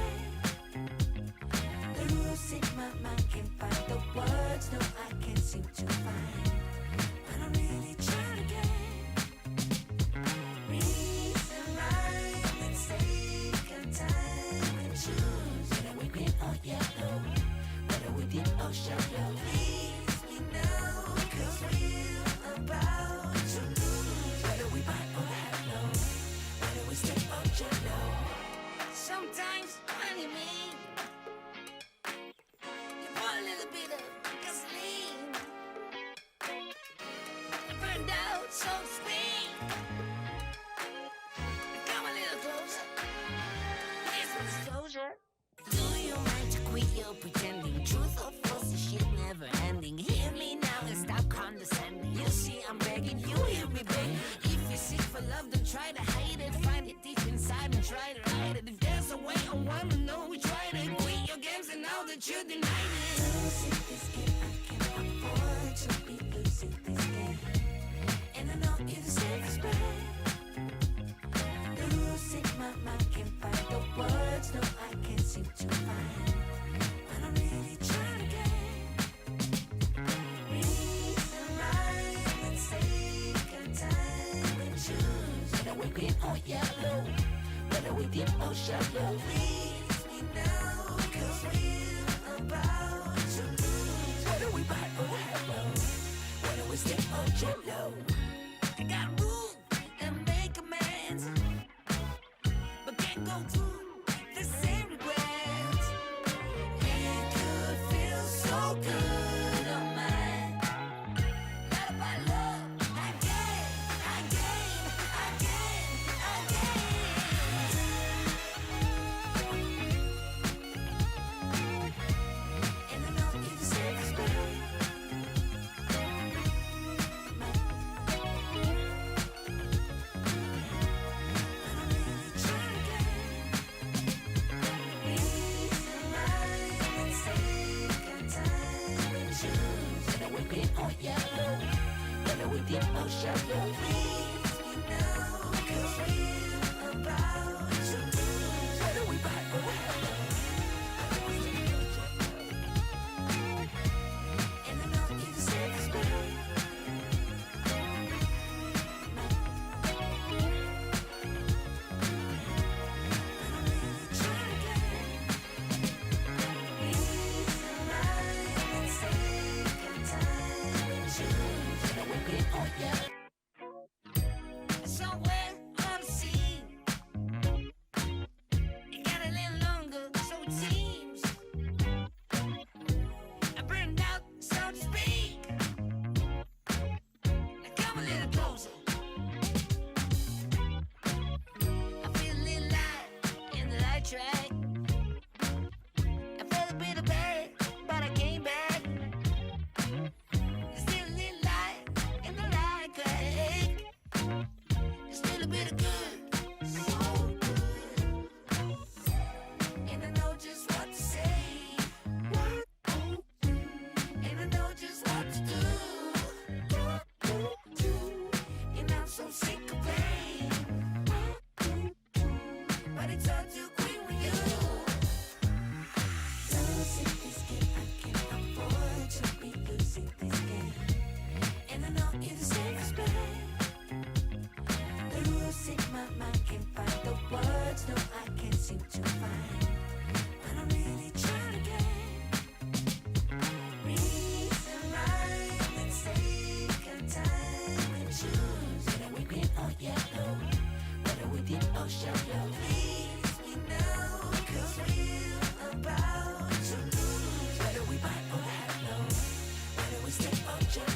The rules in my mind can't find the words, no, I can't seem to find. But I'm really trying to get reason, rhyme, and take a time and choose. Whether we win or yellow, whether we deep or shallow. Please me now, 'cause we're about to lose. Whether we buy or hello, whether we stay or jello. Sometimes when you mean, you put a little bit of gasoline. I burned out, so to speak. Come a little closer, please for disclosure. Do you mind to quit your pretending? Truth or false, this shit never ending. Hear me now and stop condescending. You see I'm begging, you hear me begging. If you seek for love, don't try to hide it. Find it deep inside and try to hide it. If there's a way, I wanna know we tried it. Quit your games and now that you denied it. Losing this game, I can't afford to be losing this game. And I know you're the safest bet. The rules in my mind can't find the words, no, I can't seem to find. But I'm really trying to get reason, rhyme, and take a time and choose. Whether we green or yellow, whether we deep or shallow. Please me now, 'cause we're about to lose. Whether we buy or hello, whether we stay or jello. I got room and make amends, but can't go through the same regrets. It could feel so good on mine. Not about love, again. And I know you're the safest bet. Whether we deep or shallow. Please me now, 'cause we're about to lose. Whether we buy or hello, and I know you're the safest bet. Somewhere on the scene, it got a little longer, so it seems. I burned out, so to speak. Now come a little closer. I feel a little light in the light track. I felt a bit of bad, but I came back. There's still a little light in the light crack. There's still a bit of good, so good. And I know just what to say. And I know just what to do. And I'm so sick of pain. But it's all too quick with you. Losing this game, I can't afford to be losing this game. And I know you're the safest bet. The rules in my mind can't find the words, no, I can't seem to find. But I'm really trying to get reason, rhyme, and take a time and choose. Whether we green or yellow, whether we deep or shallow. Please me now, 'cause we're about to lose. Whether we buy or hello, whether we stay or jello.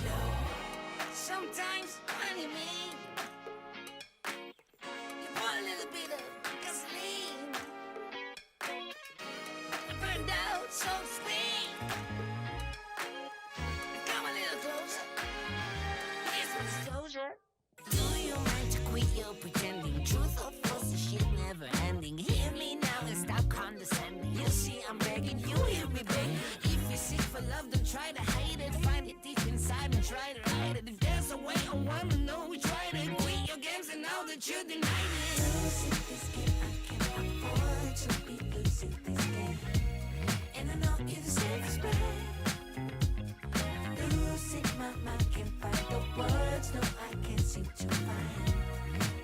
pretending. Truth or false, the shit never ending. Hear me now and stop condescending. You see I'm begging, you hear me begging. If you seek for love, don't try to hide it. Find it deep inside and try to hide it. If there's a way, I wanna know we tried it. Quit your games and now that you denied it. Losing this game, I can't afford to be losing this game. And I know you're the safest bet. Losing my mind, can't find the words, no I can't seem to find.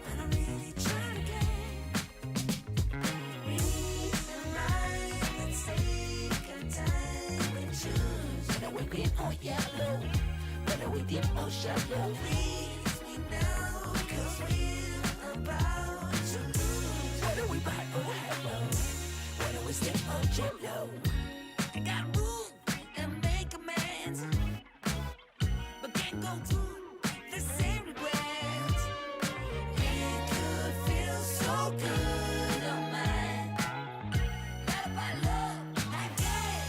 But I'm really trying to get reason right. Let's take our time and choose whether we're green or yellow, whether we deep or shallow. Please me now, cause we're about to lose. Whether we buy or hello, whether we step or jello. I got room and make amends, but can't go through the same regrets. It could feel so good on mine. Let up our love again,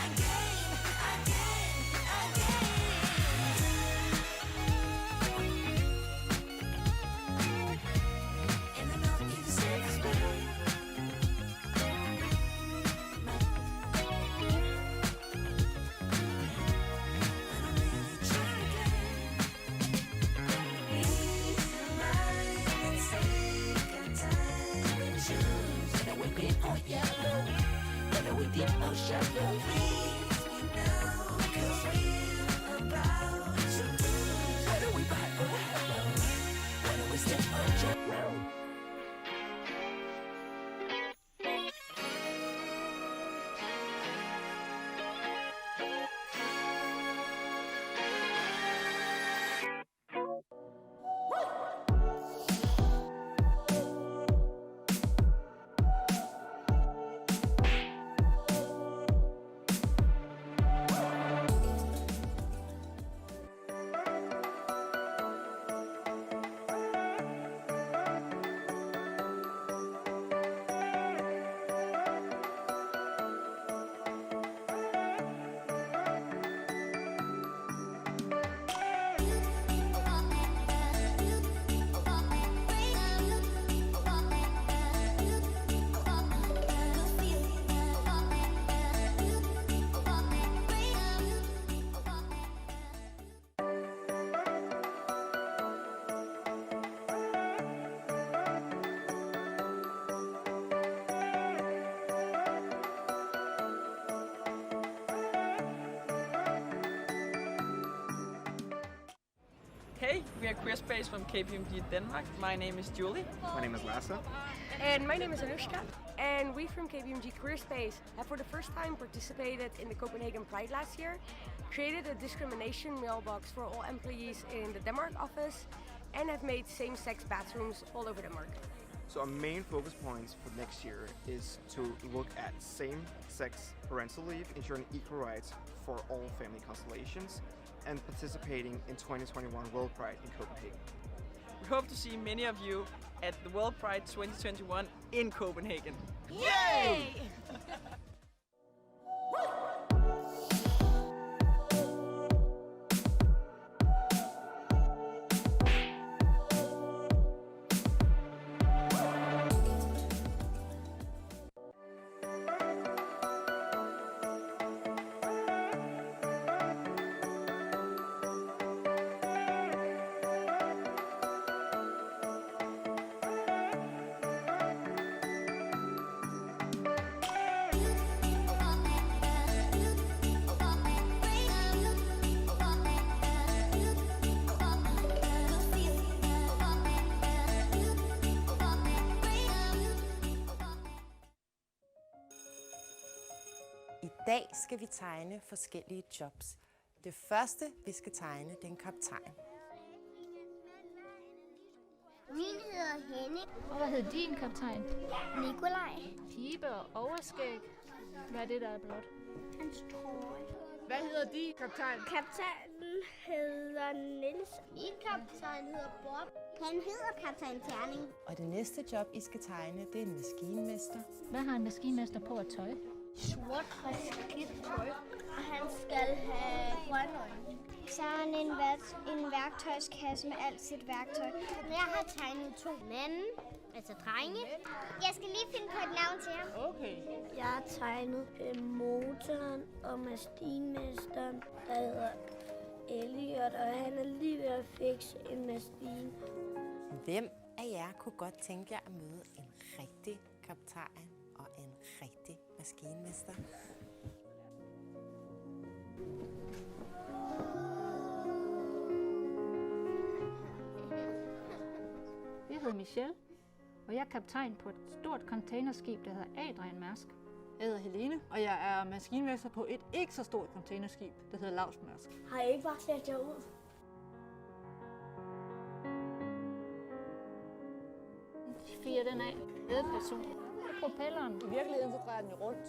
again, again, again. And I know you're the safest bet. Yellow, whether we deep or shallow. Please me now, cause we're about to lose. Whether we buy or hello, whether we step or jello. Hey, we are Queer Space from KPMG Denmark. My name is Julie. My name is Lasse. And my name is Anushka. And we from KPMG Career Space have for the first time participated in the Copenhagen Pride last year, created a discrimination mailbox for all employees in the Denmark office, and have made same-sex bathrooms all over Denmark. So our main focus points for next year is to look at same-sex parental leave, ensuring equal rights for all family constellations, and participating in 2021 World Pride in Copenhagen. We hope to see many of you at the World Pride 2021 in Copenhagen. Yay! I dag skal vi tegne forskellige jobs. Det første, vi skal tegne, det er en kaptajn. Min hedder Henning. Og hvad hed din kaptajn? Nikolaj. Pibe og overskæg. Hvad er det, der er blot? Hans trøje. Hvad hedder din kaptajn? Kaptajnen hedder Niels. Min kaptajn hedder Bob. Han hedder kaptajn Terning. Og det næste job, I skal tegne, det er en maskinmester. Hvad har en maskinmester på at tøj? sort skidt tøj, og han skal have grønne øjne. Så har han en værktøjskasse med alt sit værktøj. Jeg har tegnet 2 mænd, altså drenge. Jeg skal lige finde på et navn til ham. Okay. Jeg har tegnet motoren og maskinmesteren, der hedder Elliot, og han er lige ved at fikse en maskine. Hvem af jer kunne godt tænke jer at møde en rigtig kaptajn og en rigtig maskinmester? Jeg hedder Michelle, og jeg er kaptajn på et stort containerskib, der hedder Adrian Mærsk. Jeg hedder Helene, og jeg er maskinmester på et ikke så stort containerskib, der hedder Mærsk. Har I ikke bare klædt jer ud? Fyrer den af. Ædeperson. Propelleren. I virkeligheden så drejer den jo rundt.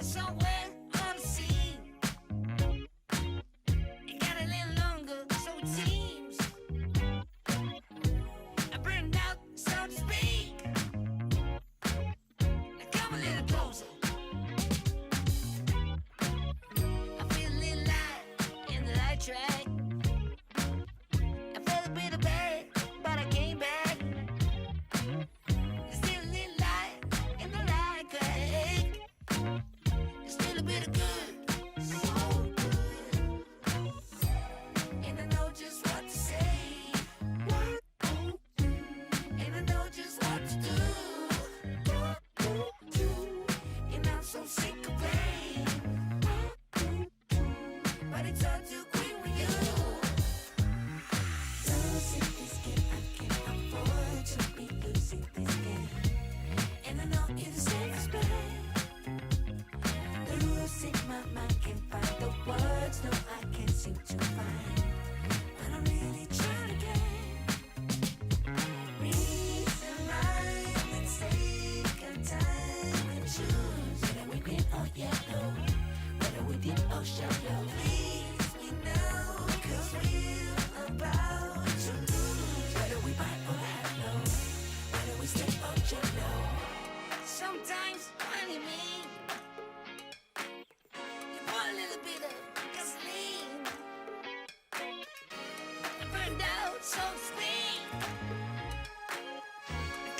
Somewhere unseen, it got a little longer, so it seems. I burned out, so to speak. Now come a little closer. I feel a little light in the light track. I felt a bit of bad, but I came back. There's still a little light in the light track. Still a bit of good, so good. And I know just what to say. And I know just what to do. And I'm so sick of pain. But it's all too quick with you. Losing this game, I can't afford to be losing this game. And I know you're the same as me. Losing my mind, can't find the words, no I can't seem to find. But I'm really trying again. Reason right, let's take our time and choose whether we green or yellow, whether we deep or shallow. Please me now, 'cause we're about to lose. Whether we buy or hello, whether we stay or jello. Sometimes when you mean you want a little bit of gasoline. I burned out, so to speak.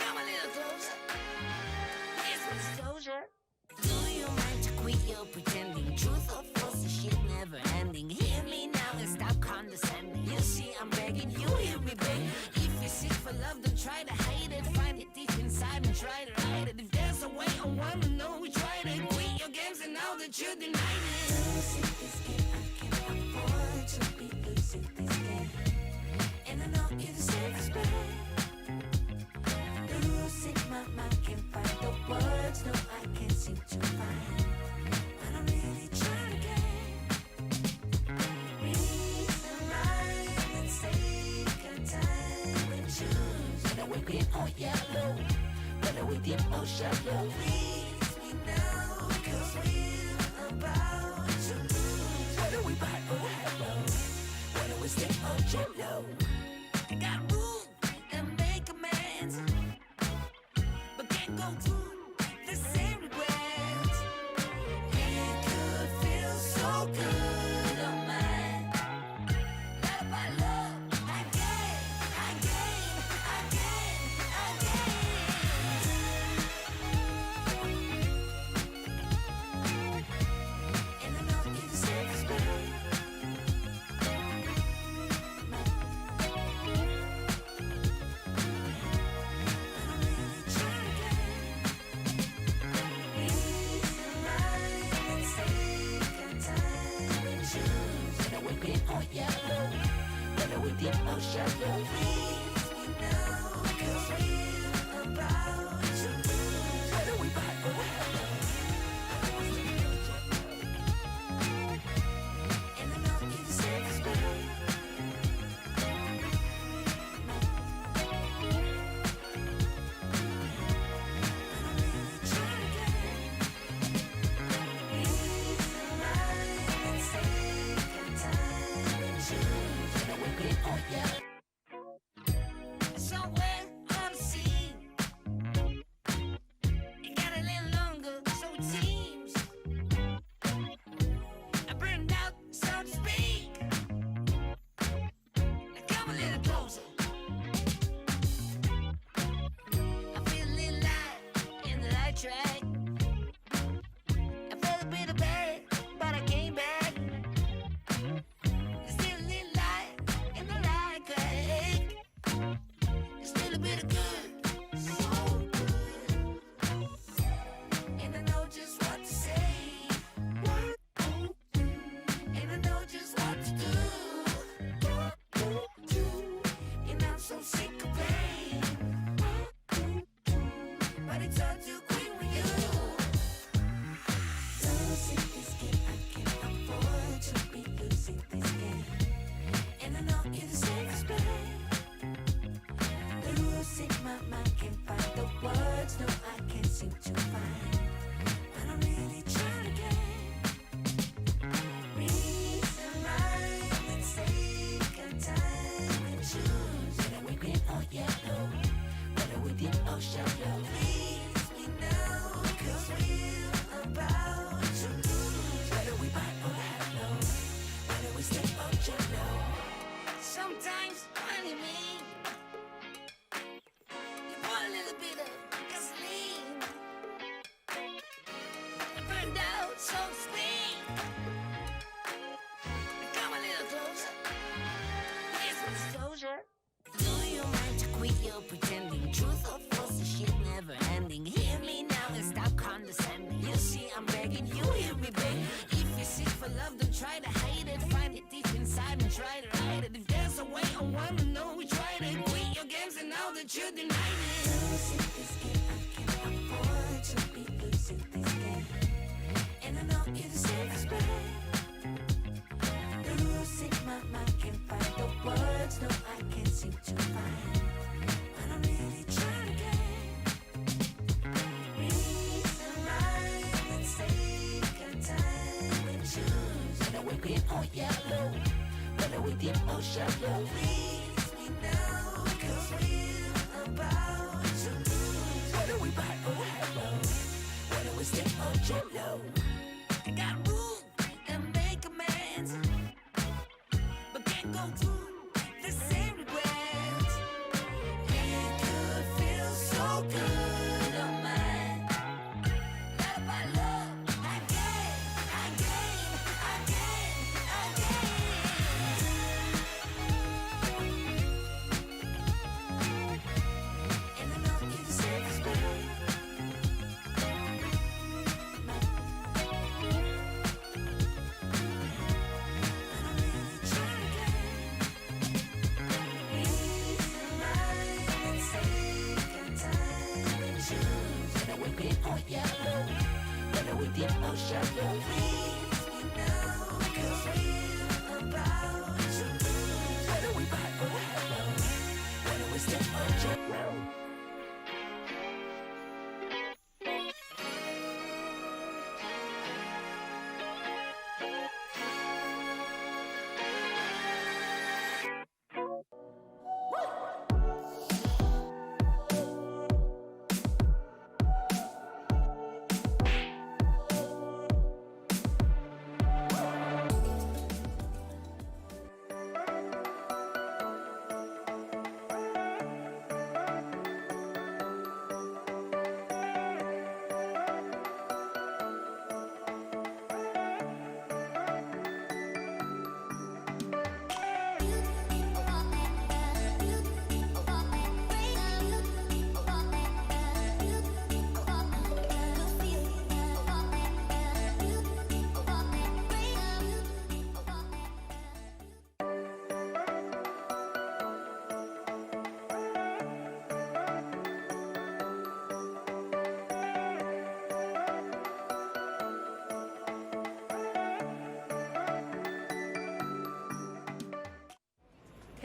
Come a little closer. Here's my disclosure. Do you mind to quit your pretending? Truth or false, this shit never ending. Hear me now and stop condescending. You see, I'm begging you, hear me begging. If you're sick for love, don't try to hide it. Find it deep inside and try to hide it. If there's a way, I wanna know we tried it. Quit your games and now that you denied it. Losing this game, I can't afford to be losing this game. And I know you're the same as me. Losing my mind, whether we deep or shallow. Please me now, 'cause we're about to lose. Whether we buy or hello, whether we stay or jello. I got room and make amends, but can't go through the same regrets. It could feel so good on mine. Love by love, again, again, again, again. And I know you're the safest way. Yellow, whether we deep or shallow. Please me now, 'cause we're about to lose. Whether we buy or hello, and I know you're the safest way. Somewhere on the sea, it got a little longer, so it seems. I burned out, so to speak. Now come a little closer. I feel a little light in the light track. I felt a bit of bad, but I came back. There's still a little light in the light track. There's still a bit of good, so good. And I know just what to say. And I know just what to do. And I'm so sick of pain, but it's all too quick with you. Losing this game, I can't afford to be losing this game. And I know you're the safest bet. Losing my mind, can't find the words, no I can't seem to find. But I'm really trying again. Reason, rhyme, and take our time and choose. Whether we green or yellow, whether we deep or shallow. Please me now, 'cause we're about to lose. Whether we buy or hello, whether we stay or jello. Sometimes funny me, you pour a little bit of gasoline. I burned out, so to speak. Now come a little closer. Here's some disclosure. Do you mind to quit your pretending? Truth or false, the shit never ending. Hear me now and stop condescending. You see I'm begging, you hear me begging. If you're sick for love, don't try to hide it. Find it deep inside and try to hide it. If there's a way, I wanna know we tried it. Quit your games and now that you denied it. Losing this game, I can't afford to be losing this game. And I know you're the safest bet. Losing my mind, can't find the words, no I can't seem to find. But I'm really trying again. Reason, rhyme, and take our time and choose. Whether we green or yellow, whether we deep or shallow. Please me now, 'cause we're about to lose. Whether we buy or hello, whether we stay or jello. I got room and make amends, but can't go through the same regrets. It could feel so good on mine. Love by love, again, again, again, again. And I know you're the safest bet. But I'm really trying again.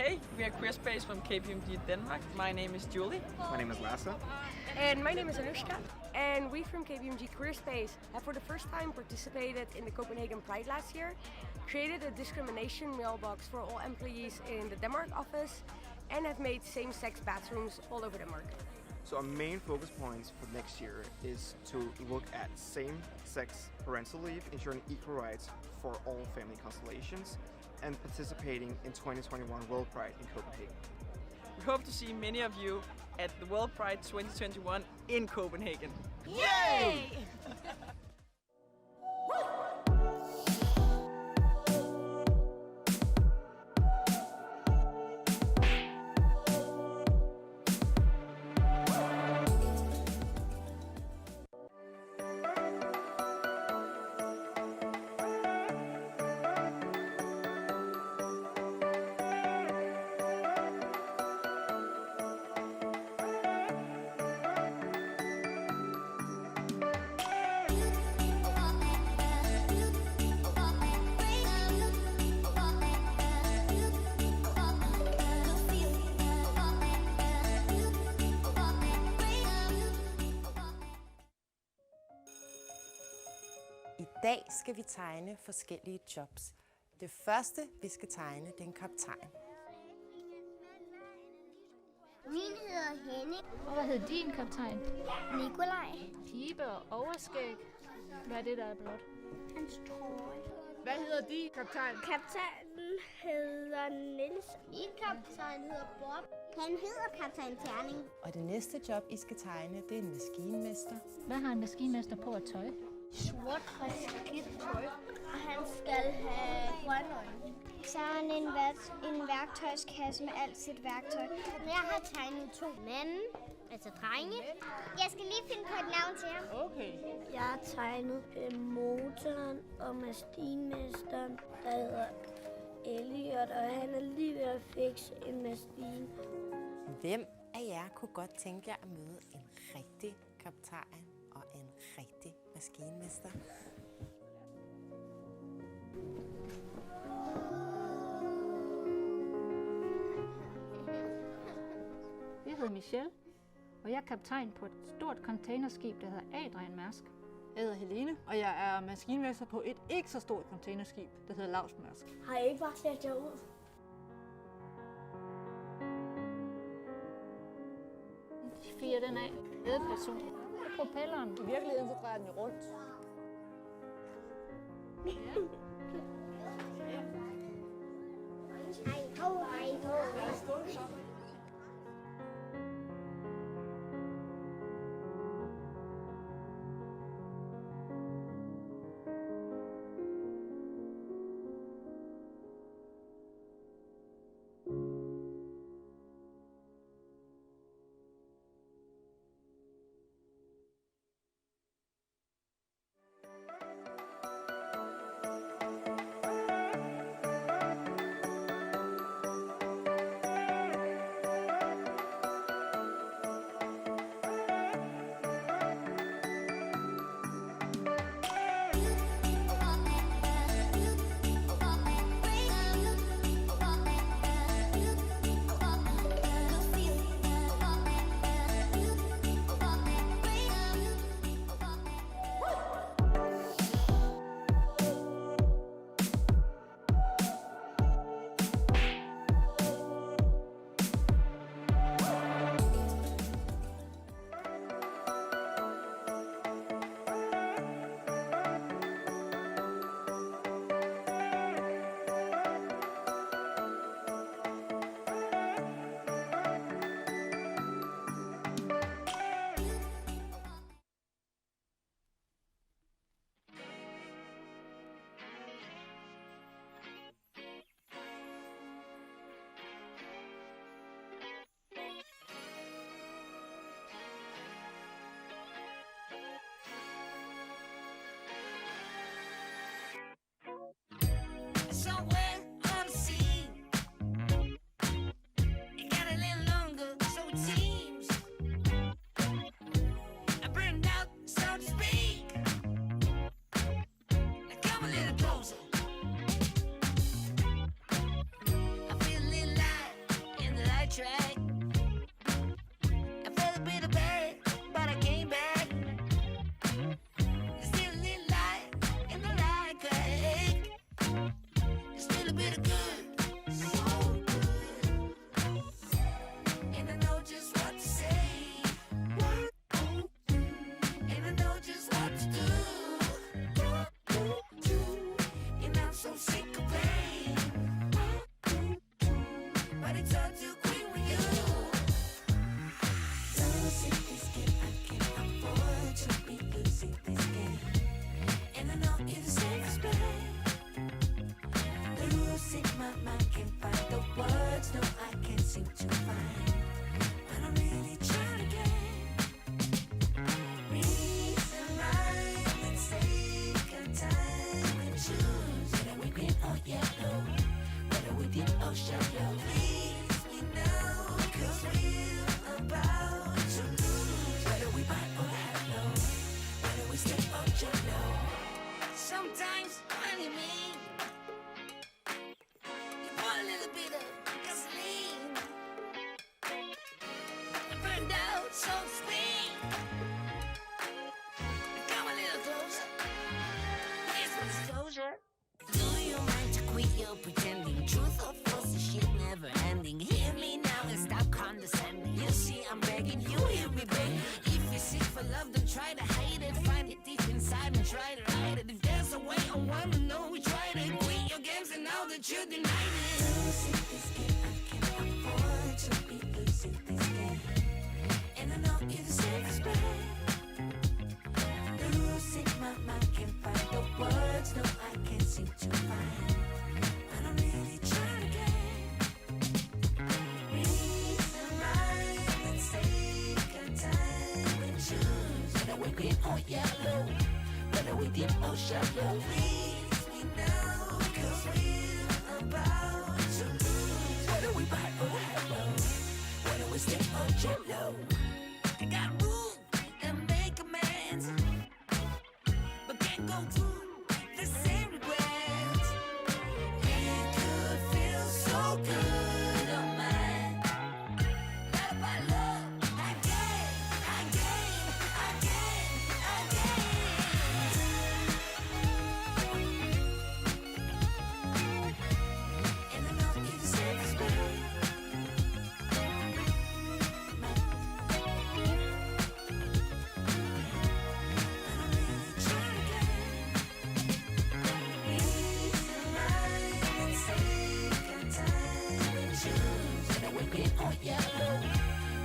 Hey, we are Queer Space from KPMG Denmark. My name is Julie. My name is Lasse. And my name is Anushka. And we from KPMG Queer Space have for the first time participated in the Copenhagen Pride last year, created a discrimination mailbox for all employees in the Denmark office, and have made same-sex bathrooms all over Denmark. So our main focus points for next year is to look at same-sex parental leave, ensuring equal rights for all family constellations, and participating in 2021 World Pride in Copenhagen. We hope to see many of you at the World Pride 2021 in Copenhagen. Yay! I dag skal vi tegne forskellige jobs. Det første, vi skal tegne, det er en kaptajn. Min hedder Henning. Og hvad hedder din kaptajn? Nikolaj. Pibe og overskæg. Hvad er det, der er blot? Hans trøje. Hvad hedder din kaptajn? Kaptajnen hedder Niels. Min kaptajn hedder Bob. Han hedder kaptajn Terning. Og det næste job, I skal tegne, det er en maskinmester. Hvad har en maskinmester på at tøj? Sort skidt tøj. Og han skal have grønne øjne. Så har han en værktøjskasse med alt sit værktøj. Jeg har tegnet 2 mænd, altså drenge. Jeg skal lige finde på et navn til ham. Okay. Jeg har tegnet motoren og maskinmesteren, der hedder Elliot, og han er lige ved at fikse en maskine. Hvem af jer kunne godt tænke jer at møde en rigtig kaptajn og en rigtig maskinmester? Jeg hedder Michelle, og jeg er kaptajn på et stort containerskib, der hedder Adrian Mærsk. Jeg hedder Helene, og jeg er maskinmester på et ikke så stort containerskib, der hedder Mærsk. Har I ikke bare sat jer ud? Fyrer den af. Ledperson. Propelleren. I virkeligheden så drejer den jo rundt. Hej ho, hej ho. little bit of good, so good. And I know just what to say, and I know just what to do. And I'm so sick of pain, but it's all too quick with you. Losing this game, I can't afford to be losing this game. And I know you're the safest bet. Losing my mind, can't find the words, no, I can't seem to find. But I'm really trying to get reason, rhyme, and take a time and choose. Whether we green or yellow, whether we deep or shallow. Please me now, 'cause we're about to lose. Whether we bite or hello, whether we stay or jello. Sometimes, honey, me, you put a little bit of gasoline. I burned out so to speak. Come a little closer. Here's some disclosure. Do you mind to quit your pretending? Truth or false, this shit never ending. Hear me now and stop condescending. You see, I'm begging, you hear me begging. If you're sick for love, don't try to hide it. Find it deep inside and try to hide it. If there's a way, I wanna know we tried it. Quit your games and now that you denied it. Losing this game, I can't afford to be losing this game. And I know you're the safest bet. Losing my mind, can't find the words, no, I can't seem to find. But I'm really trying to get reason, rhyme, and take a time and choose. Whether we're green or yellow, whether we deep or shallow. Please me now, 'cause we're about to lose. Whether we bite or hello, whether we stay or jello. I got room and make amends, but can't go through the same regrets. It could feel so good on mine. Love by love, again, again, again, again. And I know you're the safest bet.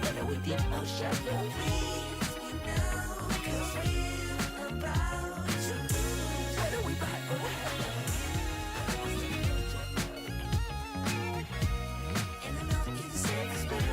Whether we deep or shallow, please me now, 'cause we're about to lose. Whether we bite or hello, and I know you're the safest bet.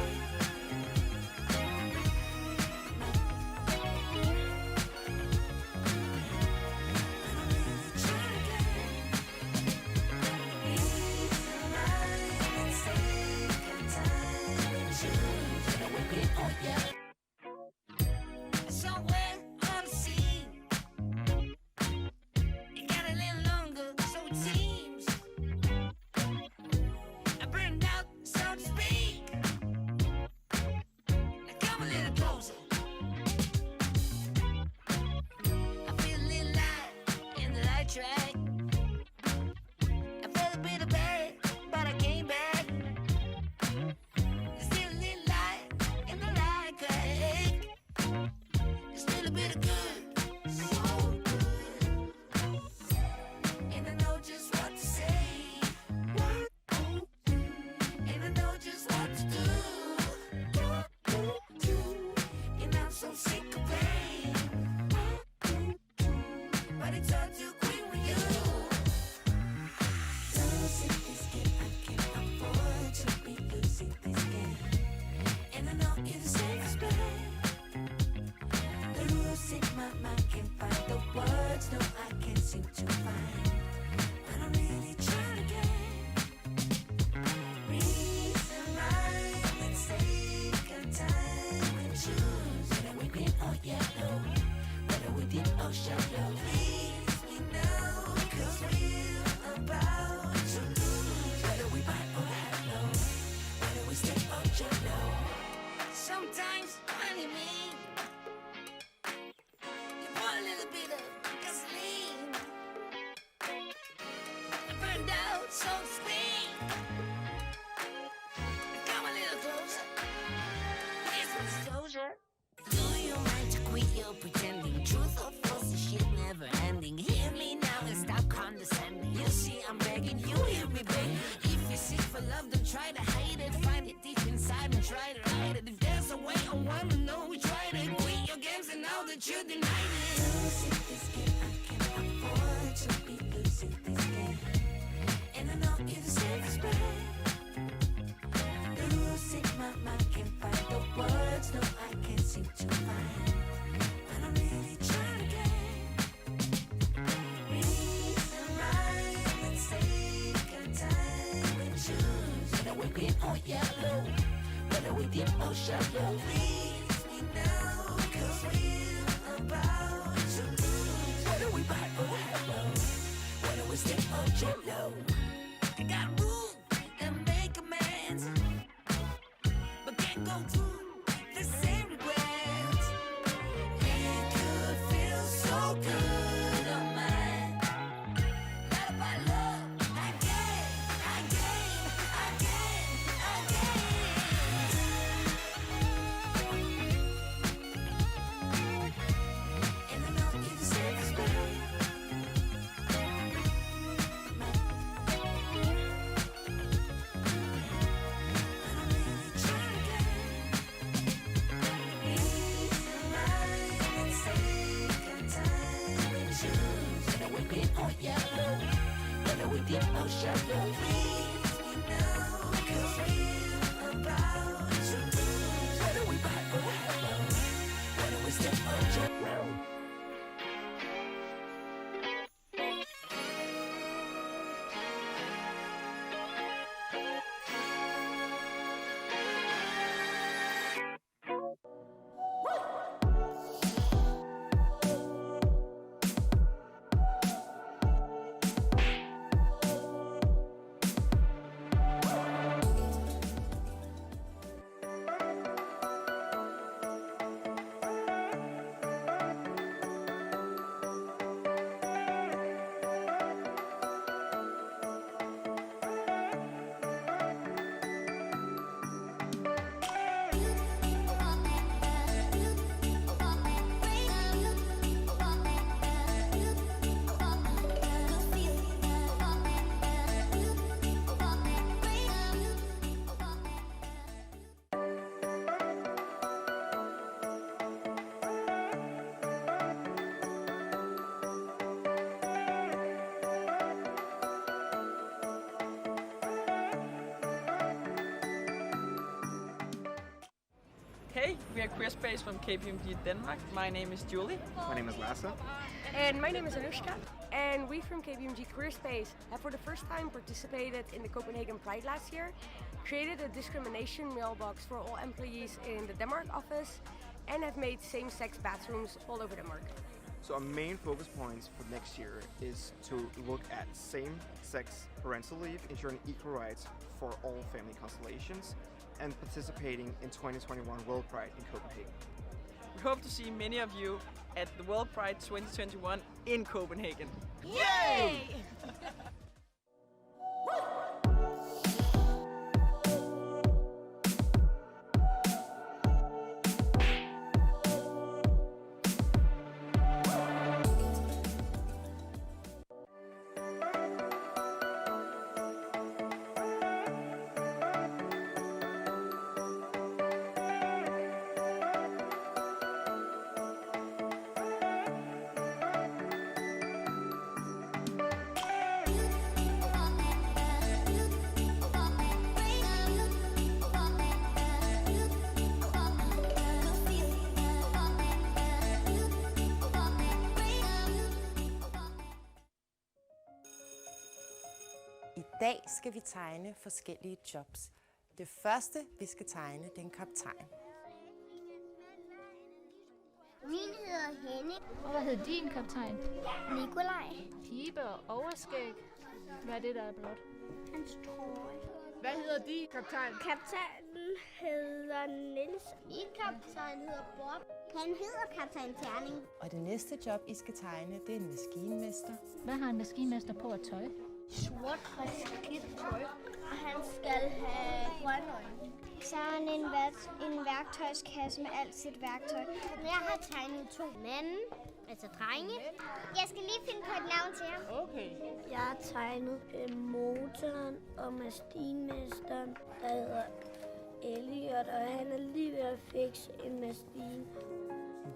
but you deny it. Losing this game, I can't afford to be losing this game. And I know you deserve respect. Losing my mind, can't find the words, no, I can't seem to find. But I'm really trying again. Read and write and take our time and choose. Whether we're green or yellow, whether we deep or shallow. Please me now, cause we're about to lose. Whether we buy or hello, whether we stick or jello. I got room and make amends, but can't go through the same regrets. It could feel so good on mine. Not about love, again. And I know you deserve respect. Whether we deep or shallow, please me now, cause we're about to lose. Whether we buy or hello, whether we step or jello. Hey, we are Queer Space from KPMG Denmark. My name is Julie. My name is Lasse. And my name is Anushka. And we from KPMG Career Space have for the first time participated in the Copenhagen Pride last year, created a discrimination mailbox for all employees in the Denmark office, and have made same-sex bathrooms all over Denmark. So our main focus points for next year is to look at same-sex parental leave, ensuring equal rights for all family constellations, and participating in 2021 World Pride in Copenhagen. We hope to see many of you at the World Pride 2021 in Copenhagen. Yay! I dag skal vi tegne forskellige jobs. Det første, vi skal tegne, det er en kaptajn. Min hedder Henning. Og hvad hed din kaptajn? Nikolaj. Pibe og overskæg. Hvad er det, der er blot? Hans trøje. Hvad hedder din kaptajn? Kaptajnen hedder Niels. Min kaptajn hedder Bob. Han hedder kaptajn Terning. Og det næste job, I skal tegne, det er en maskinmester. Hvad har en maskinmester på at tøj? Sort frisk tøj. Og han skal have grønne øjne. Så er han en værktøjskasse med alt sit værktøj. Jeg har tegnet 2 mænd, altså drenge. Jeg skal lige finde på et navn til ham. Okay. Jeg har tegnet motoren og maskinmesteren, der hedder Elliot, og han er lige ved at fikse en maskine.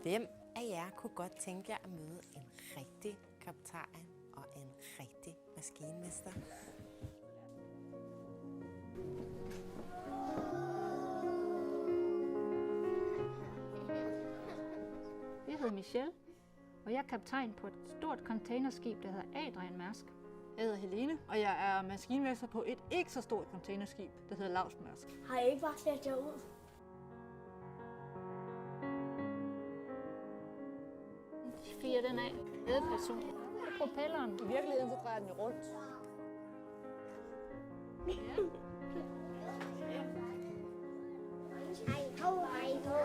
Hvem af jer kunne godt tænke jer at møde en rigtig kaptajn og en rigtig maskinmester? Jeg hedder Michelle, og jeg er kaptajn på et stort containerskib, der hedder Adrian Mærsk. Jeg hedder Helene, og jeg er maskinmester på et ikke så stort containerskib, der hedder Mærsk. Har I ikke bare sat jer ud? Fyrer den af. Ledperson. Propelleren. I virkeligheden så drejer den jo rundt. Hej ho, hej ho.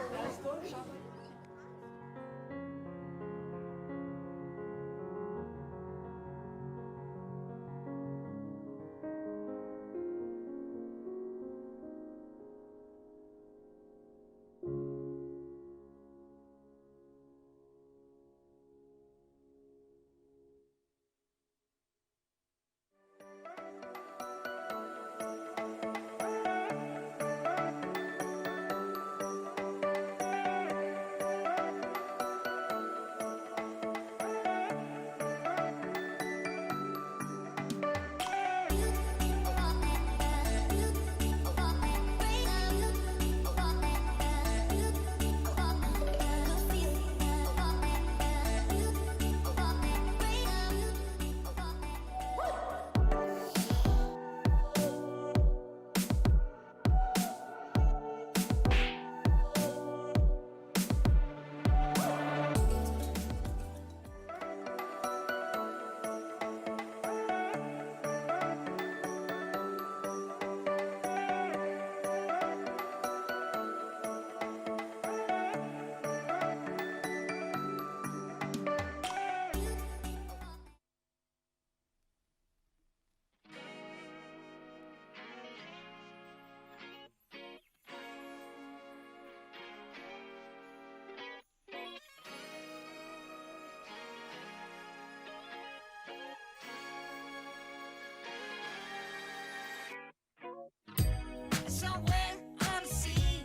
Somewhere on the sea,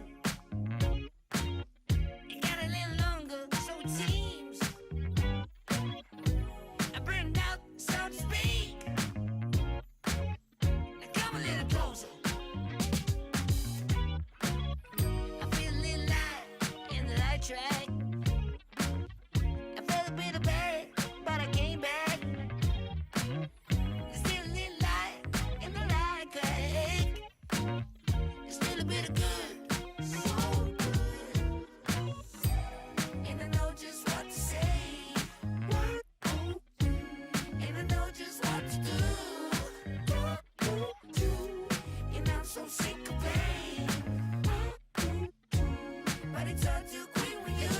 it got a little longer, so it seems. I burned out, so to speak. Now come a little closer. I feel a little light in the light track. I felt a bit of bad, but I came back. There's still a little light in the light track. Still a bit of good, so good. And I know just what to say. And I know just what to do. And I'm so sick of pain. But it's all too quick with you.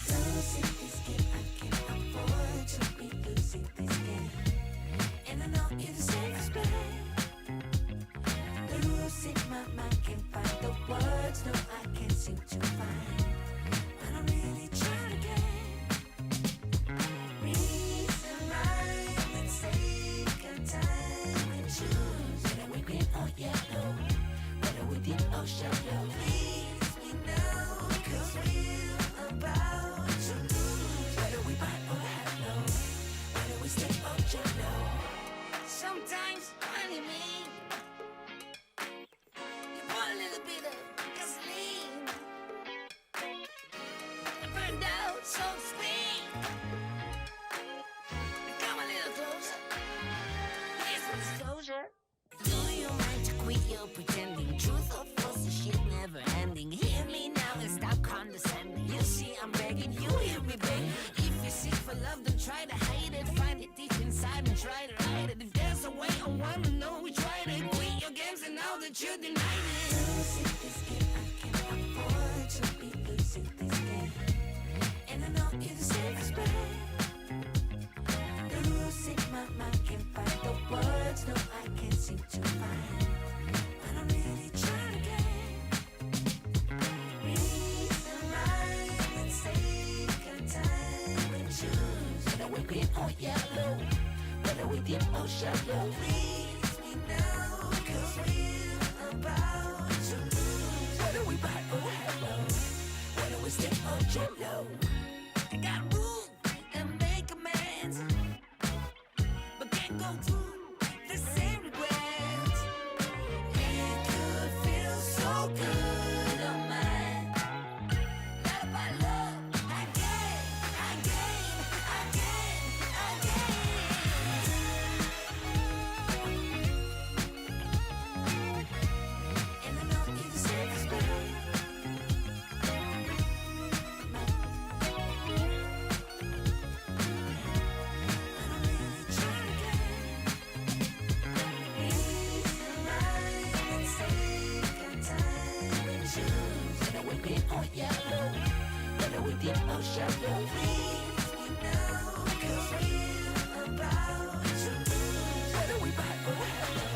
Losing this game, I can't afford to be losing this game. And I know it's the safest bet. Losing my mind, can't find the words, no I can't seem to find. But I'm really trying again. Reason, rhyme, and take a time and choose. Whether we green or yellow, whether we deep or shallow. Please me now, cause we're about to lose. Whether we buy or hello, whether we stay or jello. Sometimes, honey, me. You want a little bit of gasoline. I burned out, so to speak. Come a little closer. Here's some disclosure. Do you mind to quit your pretending? Truth or false, the shit never ending. Hear me now and stop condescending. You see, I'm begging, you hear me begging. If you're sick for love, don't try to hide it. Find it deep inside and try to hide it. If there's a way, I wanna know we tried it. Quit your games and now that you denied it. Losing this game, I can't afford to be losing this game. And I know it's the safest bet. Losing my mind, can't find the words, no I can't seem to find. But I'm really trying again. Reason, rhyme, and take a time and choose. Whether we're green or yellow, whether we deep or shallow. Please me now, cause we're about to lose. Whether we buy or hello, whether we we step on jello? I got room and make amends, but can't go through the same regrets. It could feel so good on mine. Not about love, again. And I know you're the safest way. Yellow, whether we dip or shallow, please me now, 'cause we're about to lose. Whether we buy or hello,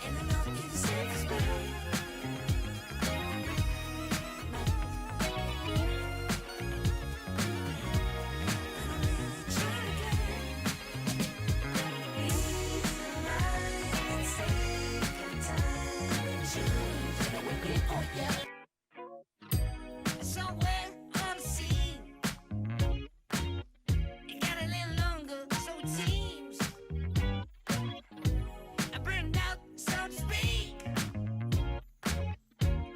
and I know you're the safest way. Somewhere on the sea, it got a little longer, so it seems. I burned out, so to speak.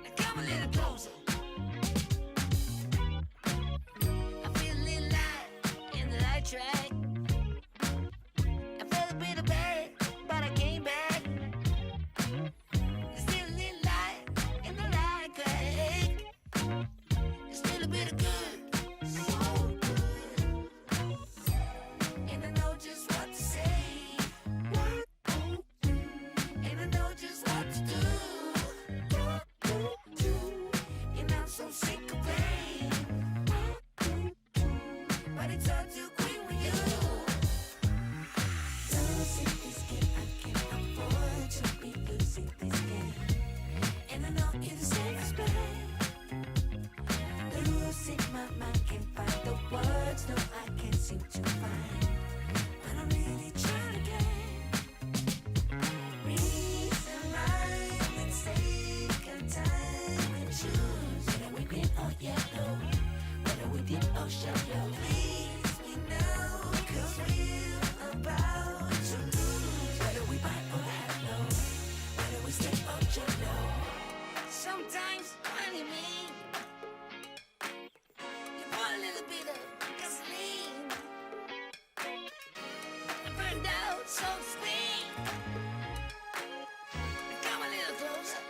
Now come a little closer. I feel a little light in the light track. I felt a bit of bad, but I came back. There's still a little light in the light crack. Still a bit of good, so good. And I know just what to say. And I know just what to do. And I'm so sick of pain. But it's all too quick with you. Losing this game, I can't afford to be losing this game. And I know you're the safest bet. Losing my mind, can't find the words, no, I can't seem to find. But I'm really trying again. Reason, rhyme, and take a time and choose. Whether we green or yellow, whether we deep or shallow. Please me now, 'cause we're about to lose. Whether we buy or hello, whether we stay or jello. Sometimes, honey, me. You put a little bit of gasoline. I burned out, so to speak. Now come a little closer.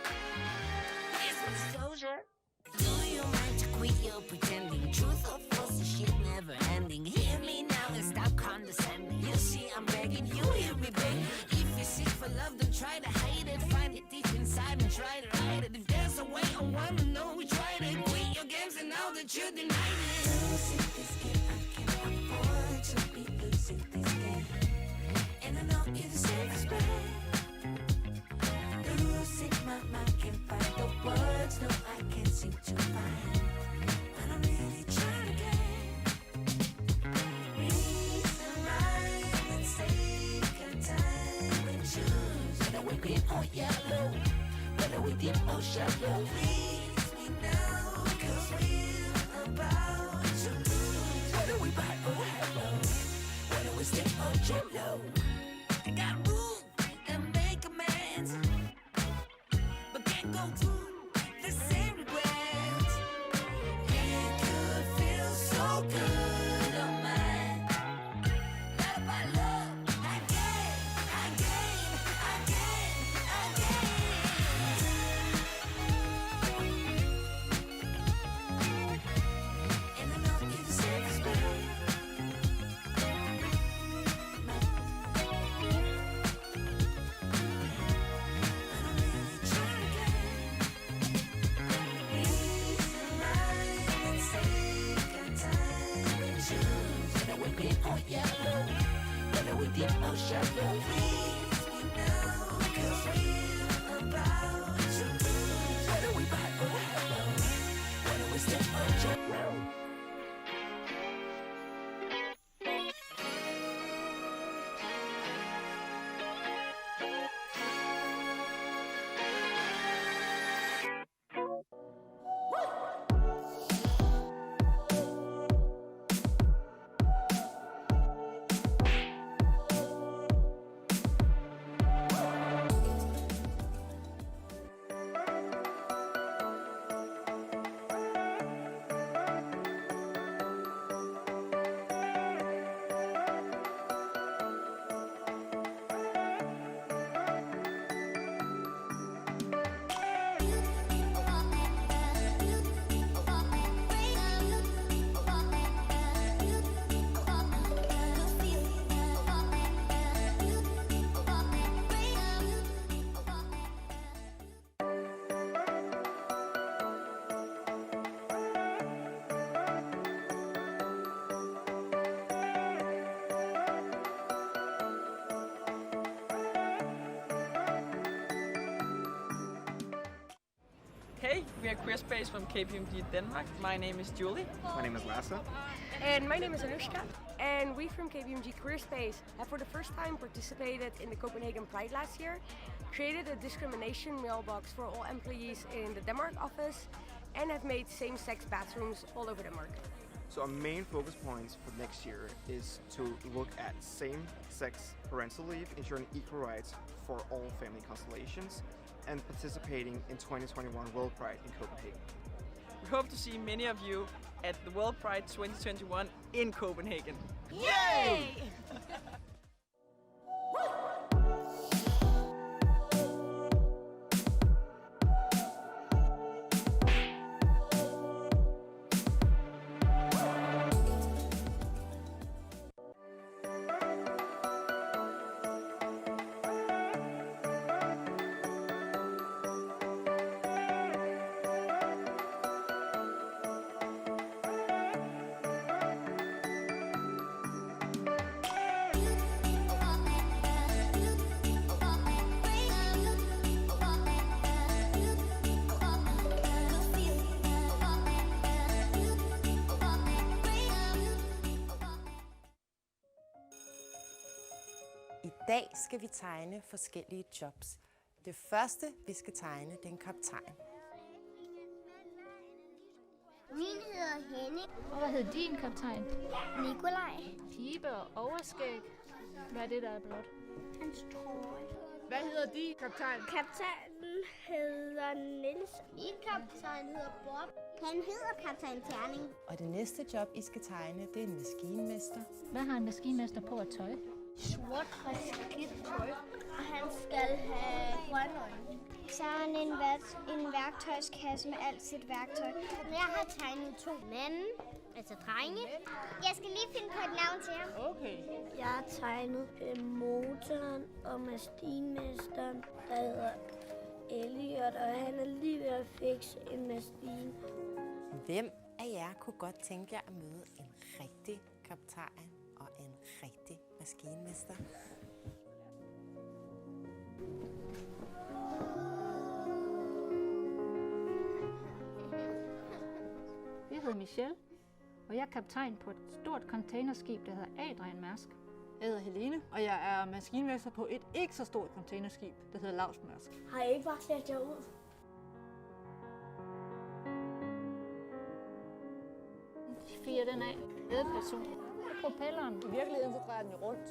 Here's some disclosure. Do you mind to quit your pretending? Truth or false, the shit never ending. Hear me now and stop condescending. You see, I'm begging, you hear me begging. If you're sick for love, then try to hide it. Find it deep inside and try to hide it. If there's a way, I wanna know which way to quit your games and now that you denied it. Losing this game, I can't afford to be losing this game. And I know you're the safest bet. Losing my mind, can't find the words, no, I can't seem to find. But I'm really trying again. Reason, rhyme, and take a time and choose. Whether we green or yellow, whether we deep or shallow. Please me now, 'cause we're about to lose. Whether we buy or hello, whether we stay or jello. I got room and make amends, but can't go through the same regrets. It could feel so good on mine. Not about love, again. And I know you're the safest bet. Deep or shallow, please me now, 'cause we're about to lose. Whether we buy or hello, whether we step or jello. Hey, we are Queer Space from KPMG Denmark. My name is Julie. My name is Lasse. And my name is Anushka. And we from KPMG Queer Space have for the first time participated in the Copenhagen Pride last year, created a discrimination mailbox for all employees in the Denmark office, and have made same-sex bathrooms all over Denmark. So our main focus points for next year is to look at same-sex parental leave, ensuring equal rights for all family constellations, and participating in 2021 World Pride in Copenhagen. We hope to see many of you at the World Pride 2021 in Copenhagen. Yay! I dag skal vi tegne forskellige jobs. Det første, vi skal tegne, det er en kaptajn. Min hedder Henning. Og hvad hedder din kaptajn? Nikolaj. Pibe og overskæg. Hvad er det, der er blot? Hans trøje. Hvad hedder din kaptajn? Kaptajnen hedder Niels. Min kaptajn hedder Bob. Han hedder kaptajn Terning. Og det næste job, I skal tegne, det er en maskinmester. Hvad har en maskinmester på at tøj? Sort skidt tøj. Og han skal have grønne øjne. Så har han en værktøjskasse med alt sit værktøj. Jeg har tegnet 2 mænd, altså drenge. Jeg skal lige finde på et navn til ham. Okay. Jeg har tegnet motoren og maskinmesteren, der hedder Elliot, og han er lige ved at fikse en maskine. Hvem af jer kunne godt tænke jer at møde en rigtig kaptajn og en rigtig maskinmester? Jeg hedder Michelle, og jeg er kaptajn på et stort containerskib, der hedder Adrian Mærsk. Jeg hedder Helene, og jeg er maskinmester på et ikke så stort containerskib, der hedder Mærsk. Har I ikke bare sat jer ud? Fyrer den af. Ledperson. Propelleren. I virkeligheden så drejer den jo rundt.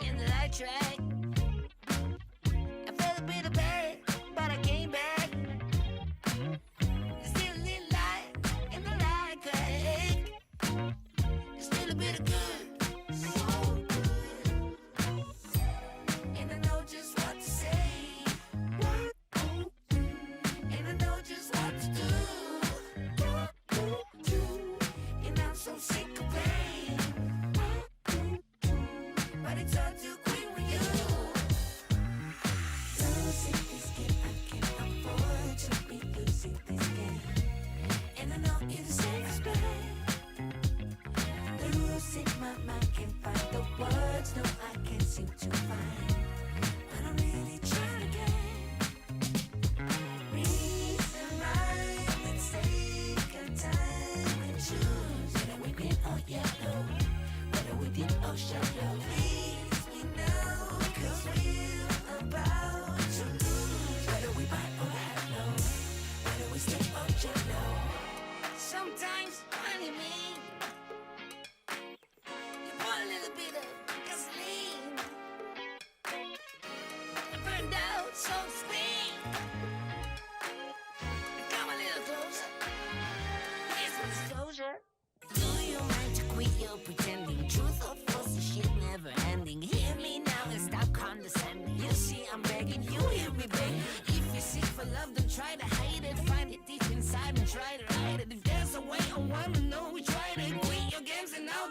In the light track, I felt a bit of bad, but I came back. There's still a little light in the light track. There's still a bit of good, so good. And I know just what to say. And I know just what to do. And I'm so sick of pain.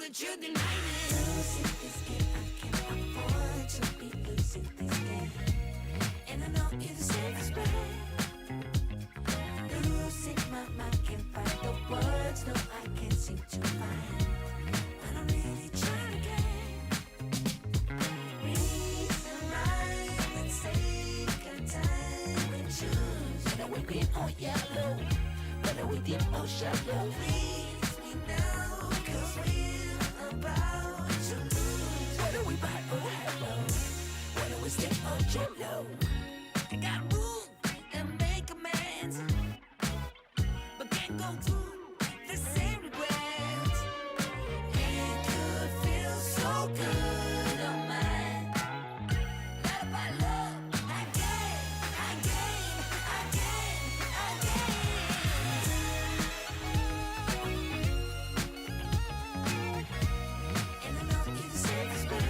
that you're denied. Losing this game, I can't afford to be losing this game. And I know you're the safest bet. Losing my mind, can't find the words, no, I can't seem to find. But I'm really trying to get reason right. Let's take our time and choose. Whether we're green or yellow, whether we deep or shallow. Please me now, cause we're about to lose. Whether we buy or hello, whether we stick or jello. I got room and make amends, but can't go through the same regrets. It could feel so good on mine. Love by love, again. And I know you're the safest bet.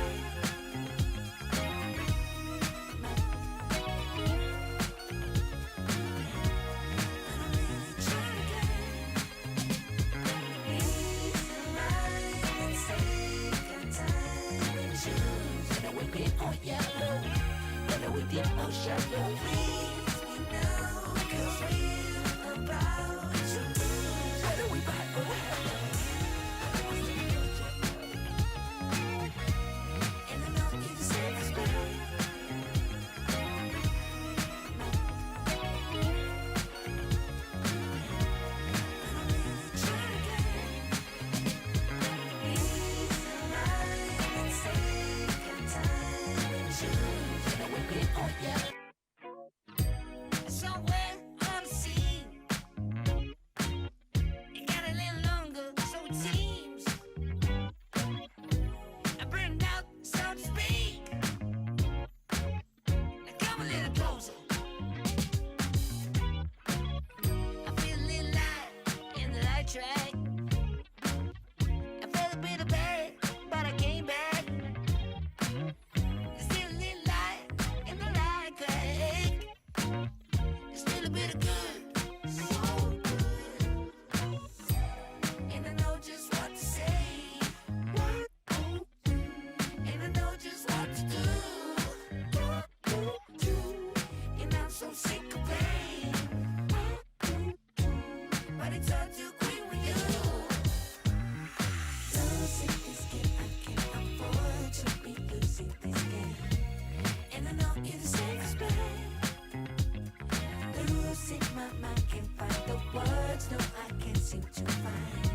Yellow, whether we deep or shallow. Please me now, cause we're about to lose. Whether we buy or hello, and I know you're the safest bet. Somewhere on the sea, it got a little longer, so it seems. I burned out, so to speak. Now come a little closer. I feel a little light in the light track. I felt a bit of bad, but I came back. There's still a little light in the light crack. There's still a bit of good, so good. And I know just what to say. And I know just what to do. And I'm so sick of pain. But it's all too quick with you. Losing this game, I can't afford to be losing this game. And I know you're the safest bet. Losing my mind, can't find the words, no, I can't seem to find.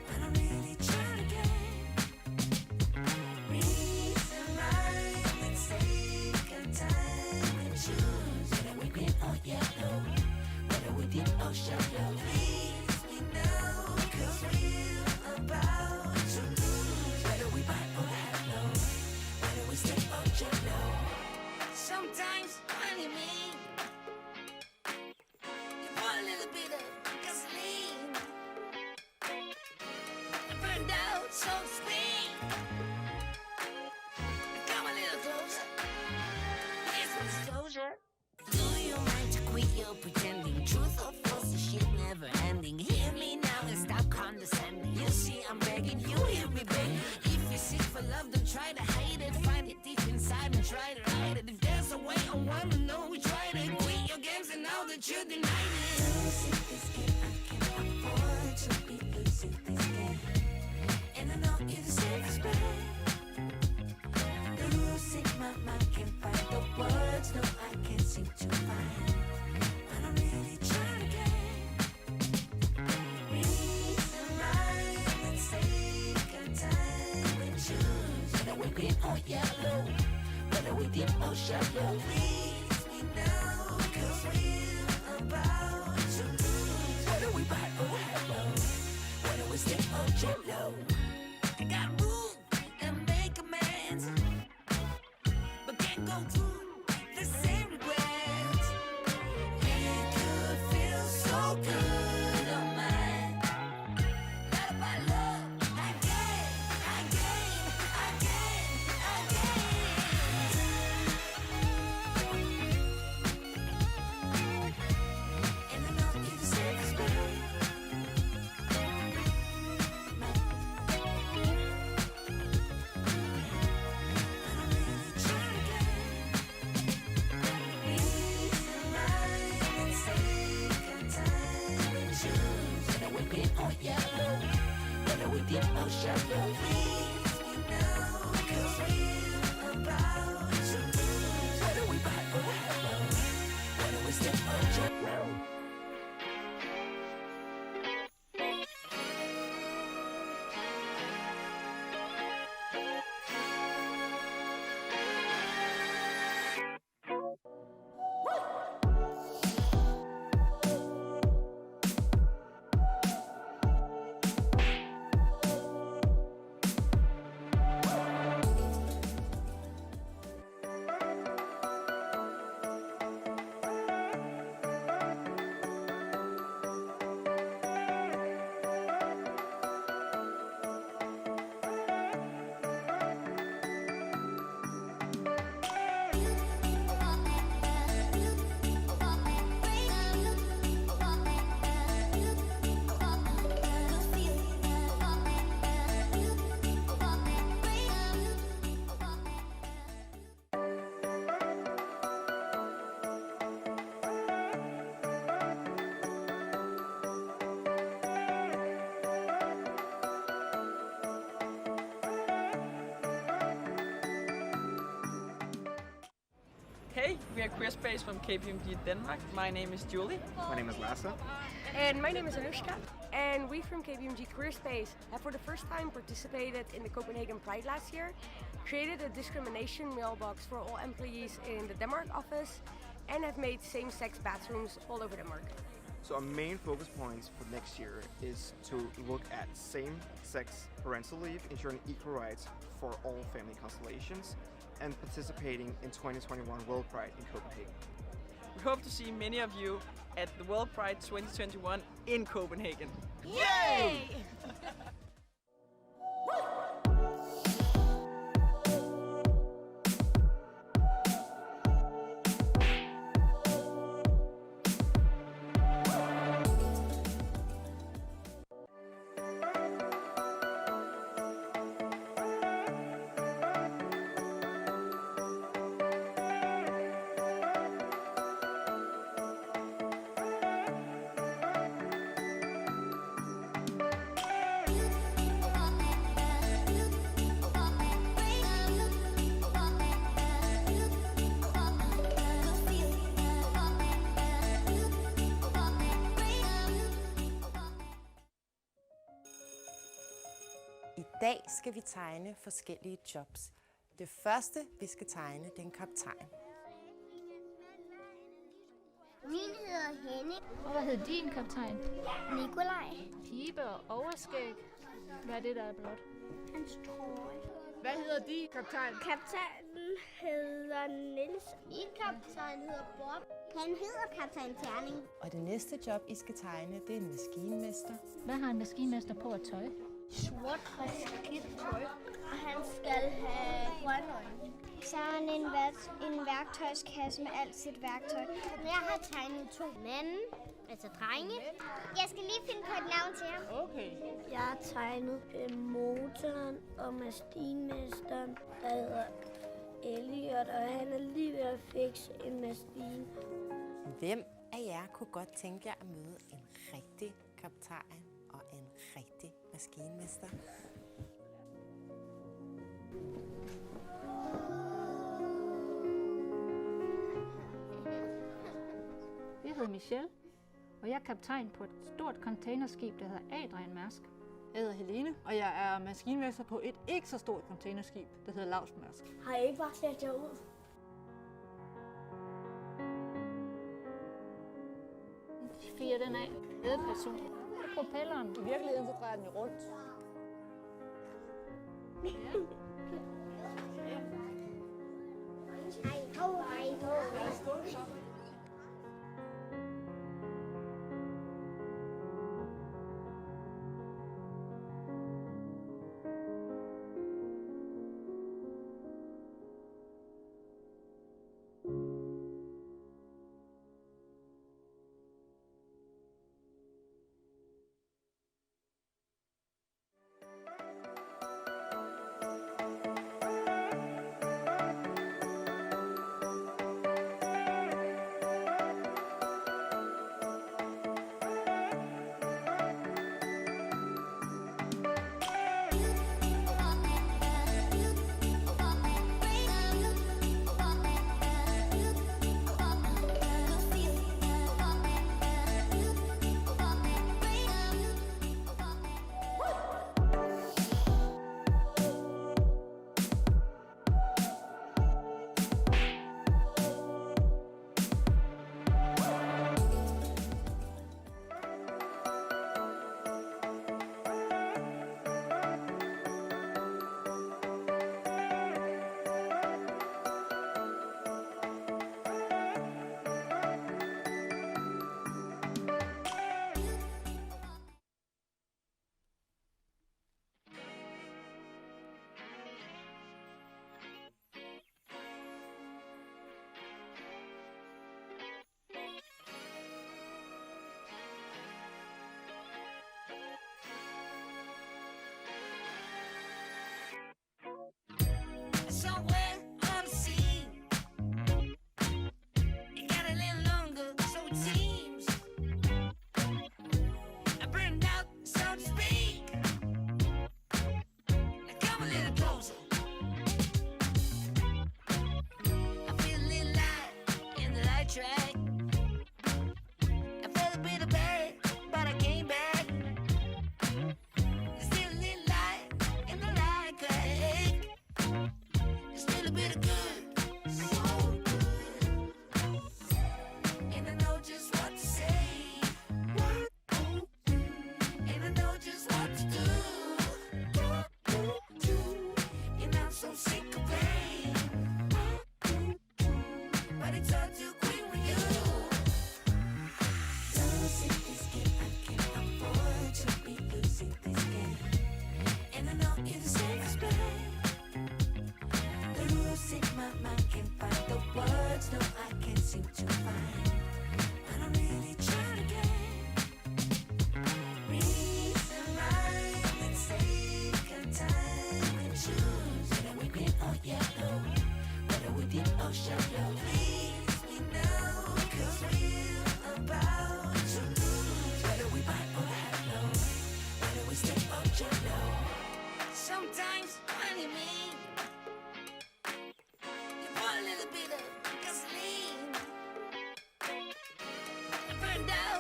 But I'm really trying to get reason right. Let's take our time and choose. Whether we green or yellow, whether we deep or shallow. Please me now, cause we're about to lose. Whether we buy or hello, whether we stick or jello. Sometimes, honey, me, you put a little bit of gasoline. I burned out, so to speak. Come a little closer. Here's some disclosure. Do you mind to quit your pretending? Truth or false, the shit never ending. Hear me now and stop condescending. You see, I'm begging, you hear me begging. If you're sick for love, don't try to hide it. Find it deep inside and try to hide it. If there's a way, I wanna know we tried it. Quit your games and now that you're denied it. Losing this game, I can't afford to be losing this game. And I know you're the safest bet. Losing my mind, can't find the words, no, I can't seem to find. But I'm really trying to get reason right. Let's take our time and choose. Whether we're green or yellow, whether we deep or shallow. Please me now, cause we're about to lose. Whether we buy or hello, whether we stick or jello. I got room and make amends, but can't go through the same regrets. It could feel so good on mine. Love by love, again. And I know you're the safest bet. whether we deep or shallow. Please me now, 'cause we're about to lose. Whether we buy or hello, whether we step or jump low. Hey, we are Queer Space from KPMG Denmark. My name is Julie. My name is Lasse. And my name is Anushka. And we from KPMG Career Space have for the first time participated in the Copenhagen Pride last year, created a discrimination mailbox for all employees in the Denmark office, and have made same-sex bathrooms all over Denmark. So our main focus points for next year is to look at same-sex parental leave, ensuring equal rights for all family constellations, and participating in 2021 World Pride in Copenhagen. We hope to see many of you at the World Pride 2021 in Copenhagen. Yay! I dag skal vi tegne forskellige jobs. Det første, vi skal tegne, det er en kaptajn. Min hedder Henning. Og hvad hedder din kaptajn? Nikolaj. Pibe og overskæg. Hvad er det, der er blot? Hans trøje. Hvad hedder din kaptajn? Kaptajnen hedder Niels. Min kaptajn hedder Bob. Han hedder kaptajn Terning. Og det næste job, I skal tegne, det er en maskinmester. Hvad har en maskinmester på at tøj? Sort skidt tøj. Og han skal have grønne øjne. Så har han en værktøjskasse med alt sit værktøj. Jeg har tegnet 2 mænd, altså drenge. Jeg skal lige finde på et navn til ham. Okay. Jeg har tegnet motoren og maskinmesteren, der hedder Elliot, og han er lige ved at fikse en maskine. Hvem af jer kunne godt tænke jer at møde en rigtig kaptajn og en rigtig maskinmester? Jeg hedder Michelle, og jeg er kaptajn på et stort containerskib, der hedder Adrian Mærsk. Jeg hedder Helene, og jeg er maskinmester på et ikke så stort containerskib, der hedder Mærsk. Har I ikke bare sat jer ud? Fyrer den af. Ledperson. Propelleren. I virkeligheden så drejer den jo rundt. Hej ho, hej ho.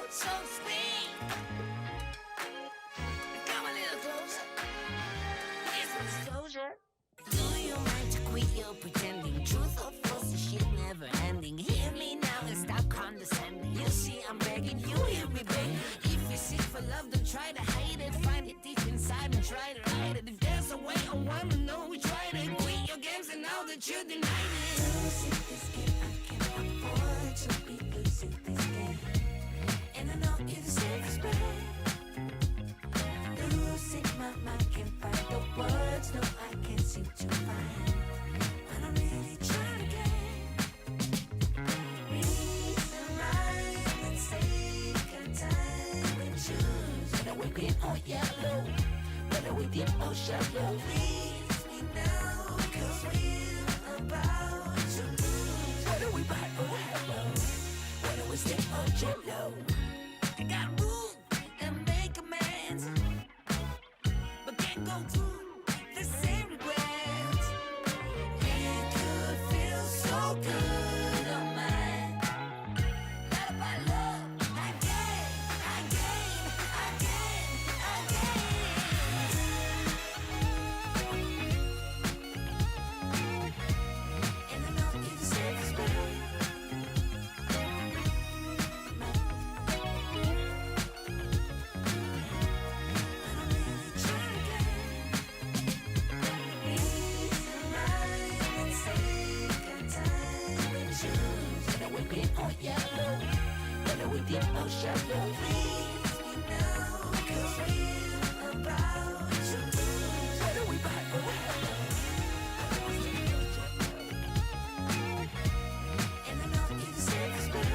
out, so to speak. Come a little closer. Here's some disclosure. Do you mind to quit your pretending? Truth or false, the shit never ending. Hear me now and stop condescending. You see, I'm begging you, hear me beg. If you seek for love, don't try to hide it. Find it deep inside and try to hide it. If there's a way, I wanna know we tried it. Quit your games and now that you denied it. Losing this game, I can't afford to be losing this game. And I know you deserve respect. Losing my mind, can't find the words, no, I can't seem to find. But I'm really trying again. Reason right and take our time and choose. Whether we're green or yellow, whether we're deep or shallow. Reach me now, cause we're about to lose. Whether we buy or hello, whether we stay or jello. I got room and make amends, but can't go through the same regrets. It could feel so good on mine. Not about love, I gain. And I know you deserve respect. Yellow, whether we deep or shallow. Please me now, cause we're about to lose. Whether we buy or hello, and I know you deserve respect.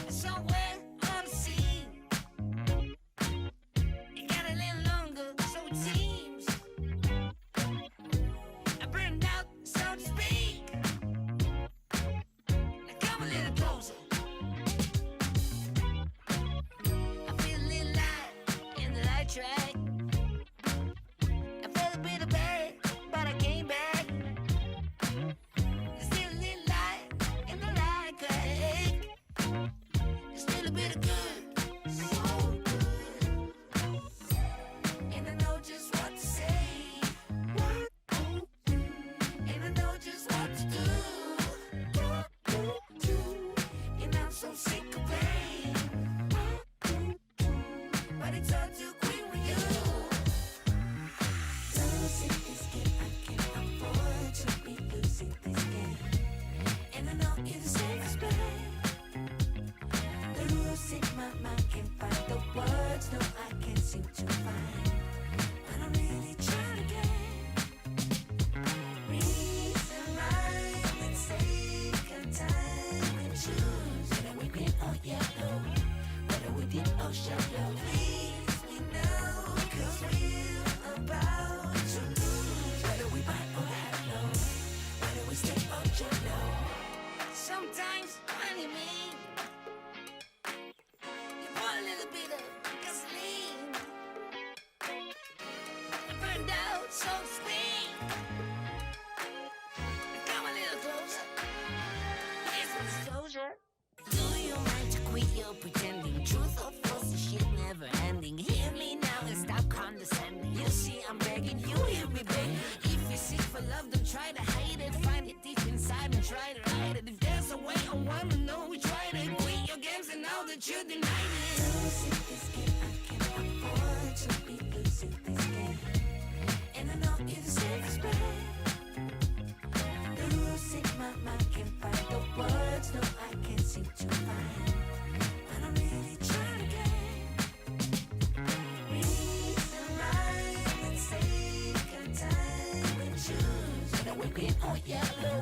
Somewhere on the sea, it got a little longer, so it seems. I burned out, so to speak. Now come a little closer. I feel a little light in the light track. I felt a bit of bad, but I came back. There's still a little light in the light track. There's still a bit of good, so good. And I know just what to say. And I know just what to do. And I'm so sick of pain. But it's hard to quit with you. Losing this game, I can't afford to be losing this game. And I know you deserve respect. Losing my mind, can't find the words, no, I can't seem to find. But I'm really trying again. Reason right, let's take our time and choose. Whether we're green or yellow, whether we're deep or shallow. Please me now, cause we're about to lose. Whether we buy or hello, whether we stay or jello. Sometimes, honey, me. A little bit of gasoline. I burned out, so to speak. Come a little closer. Here's some disclosure. Do you mind to quit your pretending? Truth or false, the shit never ending. Hear me now and stop condescending. You see, I'm begging you, hear me beg. If you seek for love, don't try to hide it. Find it deep inside and try to hide it. If there's a way, I wanna know we tried it. Quit your games and now that you denied it. Losing this game, I can't afford to be losing this game. And I know you deserve respect. Losing my mind, can't find the words, no, I can't seem to find. But I'm really trying again. Reason right, let's take our time and choose. Whether we're green or yellow,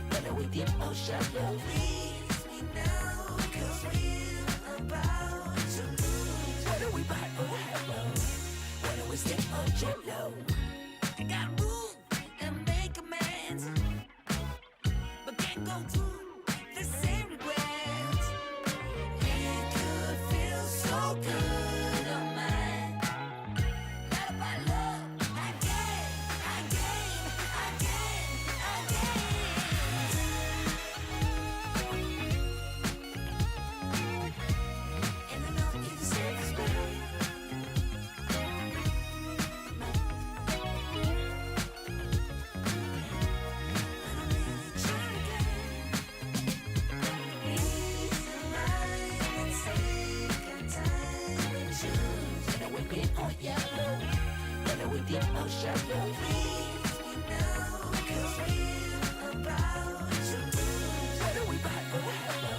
whether we're deep or shallow. Please me now, cause we're about to lose. Whether we buy or hello, whether we stay or jello. I got room and make amends, but can't go through the same regrets. shallow. Freeze me now, 'cause we're about to lose. Whether we buy or hello,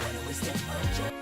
whether we step or jump.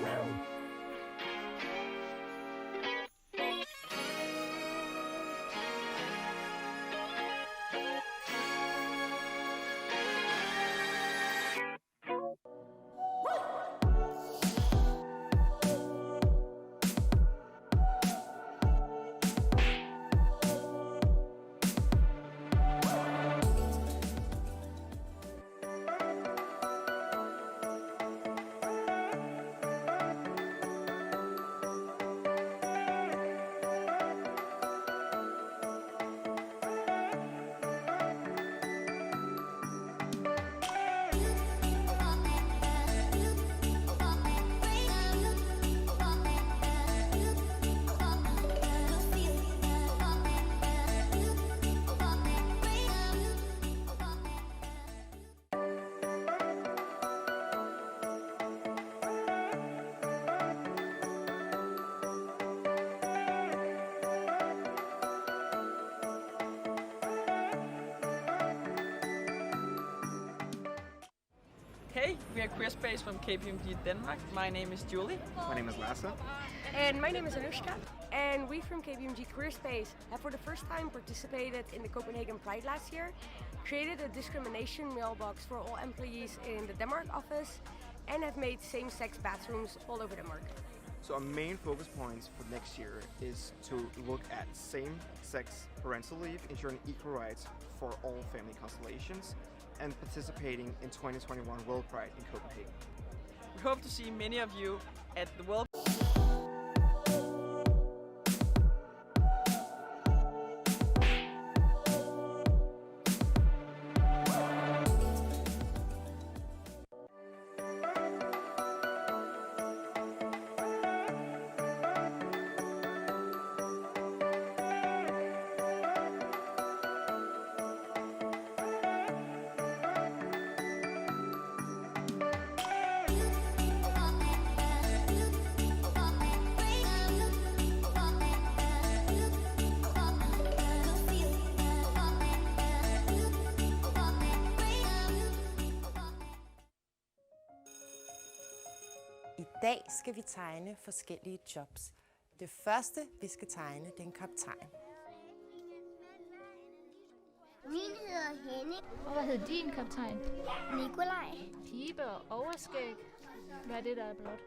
Hey, we are Queer Space from KPMG Denmark. My name is Julie. My name is Lasse. And my name is Anushka. And we from KPMG Career Space have for the first time participated in the Copenhagen Pride last year, created a discrimination mailbox for all employees in the Denmark office, and have made same-sex bathrooms all over Denmark. So our main focus points for next year is to look at same-sex parental leave, ensuring equal rights for all family constellations, and participating in 2021 World Pride in Copenhagen. We hope to see many of you at the World I dag skal vi tegne forskellige jobs. Det første, vi skal tegne, det er en kaptajn. Min hedder Henning. Og hvad hedder din kaptajn? Nikolaj. Pibe og overskæg. Hvad er det, der er blot?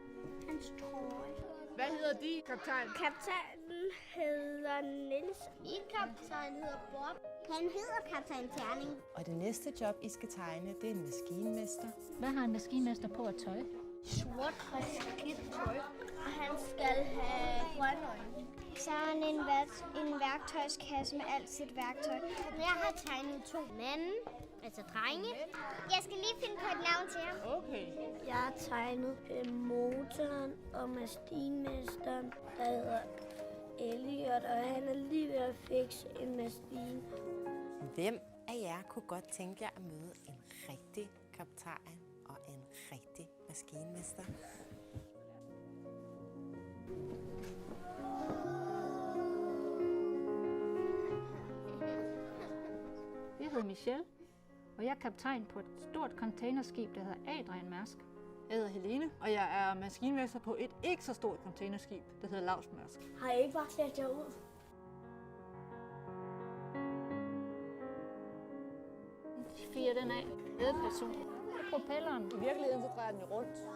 Hans trøje. Hvad hedder din kaptajn? Kaptajnen hedder Niels. Min kaptajn hedder Bob. Han hedder kaptajn Terning. Og det næste job, I skal tegne, det er en maskinmester. Hvad har en maskinmester på at tøj? Sort skidt tøj. Og han skal have grønne øjne. Så er han en værktøjskasse med alt sit værktøj. Jeg har tegnet 2 mænd, altså drenge. Jeg skal lige finde på et navn til ham. Okay. Jeg har tegnet motoren og maskinmesteren, der hedder Elliot, og han er lige ved at fikse en maskine. Hvem af jer kunne godt tænke jer at møde en rigtig kaptajn og en rigtig maskinmester? Jeg hedder Michelle, og jeg er kaptajn på et stort containerskib, der hedder Adrian Mærsk. Jeg hedder Helene, og jeg er maskinmester på et ikke så stort containerskib, der hedder Mærsk. Har I ikke bare sat jer ud? Fyrer den af. Ledperson. Propelleren. I virkeligheden så drejer den jo rundt.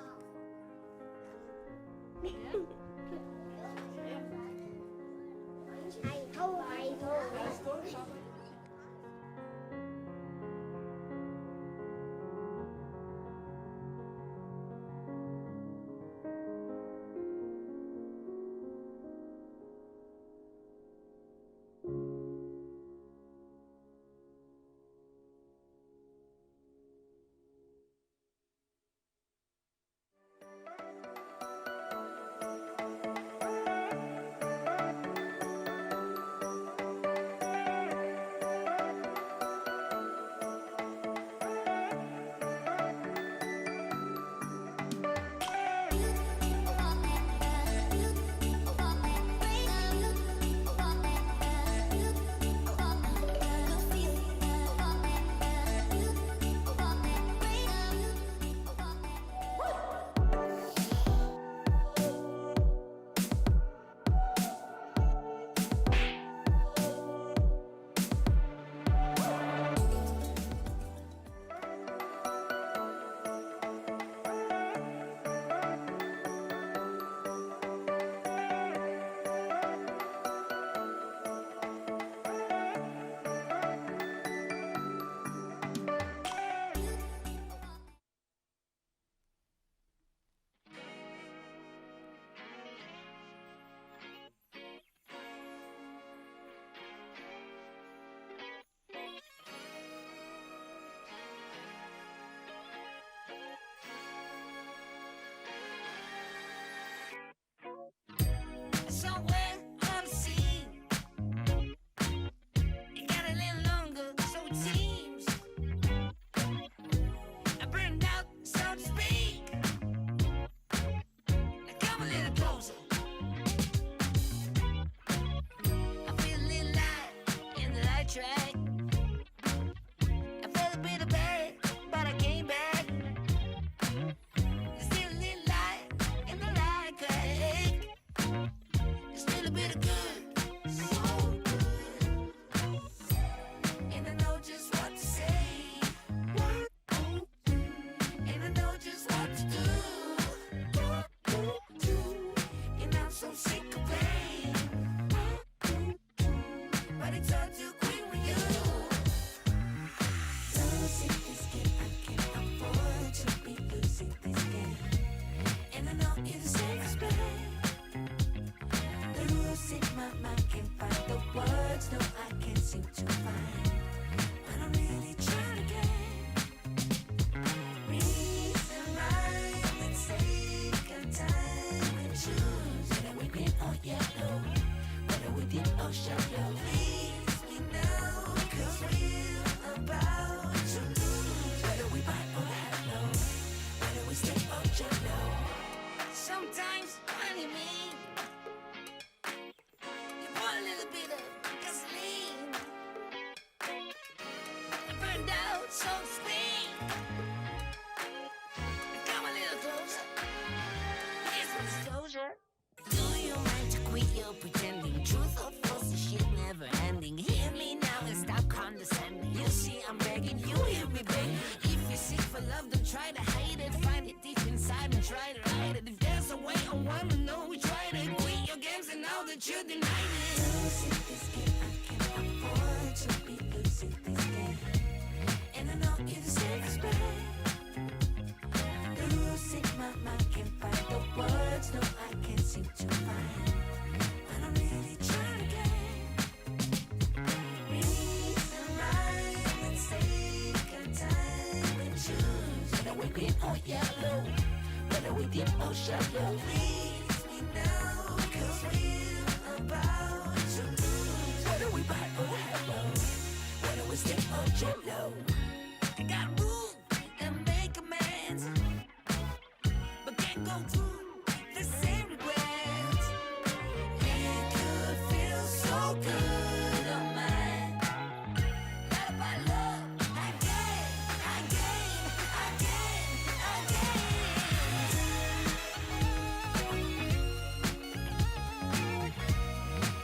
Get deep inside and try to ride it. If there's a way, I wanna know we tried it. Quit your games and now that you denied it. Losing this game, I can't afford to be losing this game. And I know you deserve respect. Losing my mind, can't find the words. No, I can't seem to find. But I'm really trying again. Reason, rhyme, and take our time and choose. Whether we green or yellow, whether we deep or shallow. Please me now, 'cause we're about to lose. Whether we buy or hello, whether we stay or jello. I got room and make amends, but can't go through the same regrets. It could feel so good on mine. Not by love, again.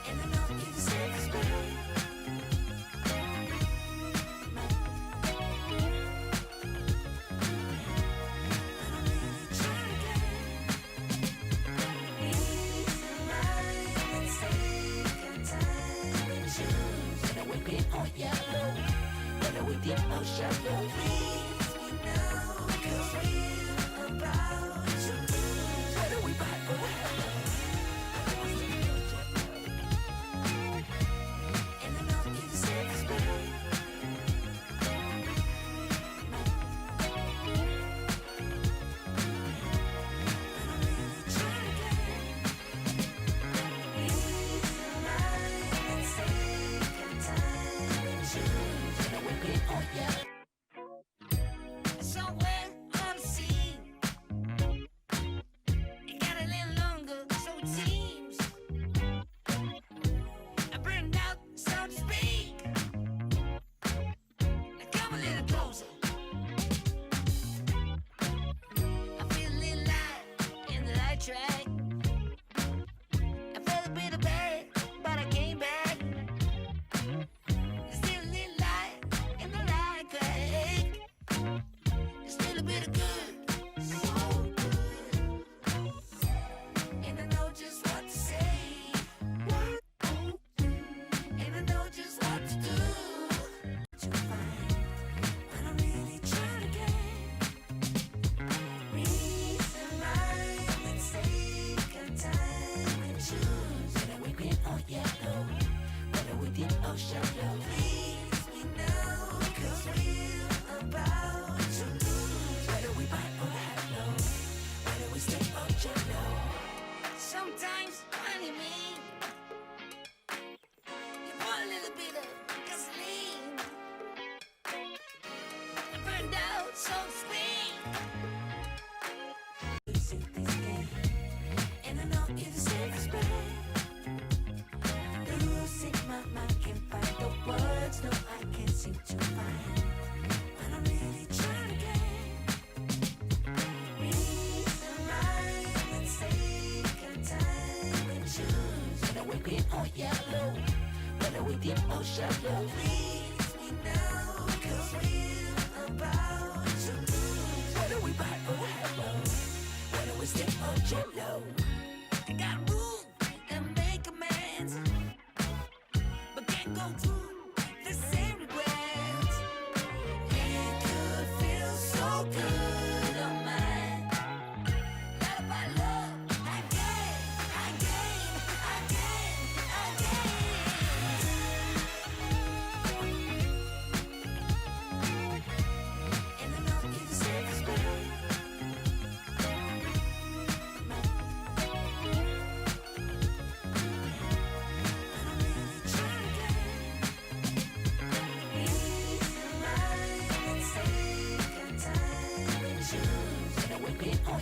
And I know you deserve respect. Yellow, whether we deep or shallow. Please me now, 'cause we're about to lose. Whether we buy or hello, and I know you deserve respect. Somewhere unseen, it got a little longer, so it seems. I burned out, so to speak. Now come a little closer. I feel a little light in the light track. I felt a bit of bad, but I came back. There's still a little light in the light crack. There's still a bit of good, so good. And I know just what to say. And I know just what to do. To find, but I'm really trying again. Reason, rhyme, and take our time and choose. Whether we green or yellow, whether we deep or shallow. Please me now, 'cause we're about to lose. Whether we buy or hello, whether we stay or jello. Sometimes funny me, you put a little bit of gasoline. I burned out, so to speak. Losing this game, and I know you deserve respect. Losing my mind, can't find the words. No, I can't seem to find. But I'm really trying again. Reason, rhyme, and take our time and choose. Whether we green or yellow, whether we deep or shallow. Please me now, 'cause we're about to lose. Whether we buy or hello, whether we stay or jello. I got room and make amends, but can't go through the same regrets. It could feel so good on mine. Not by love, again. And I know you deserve respect.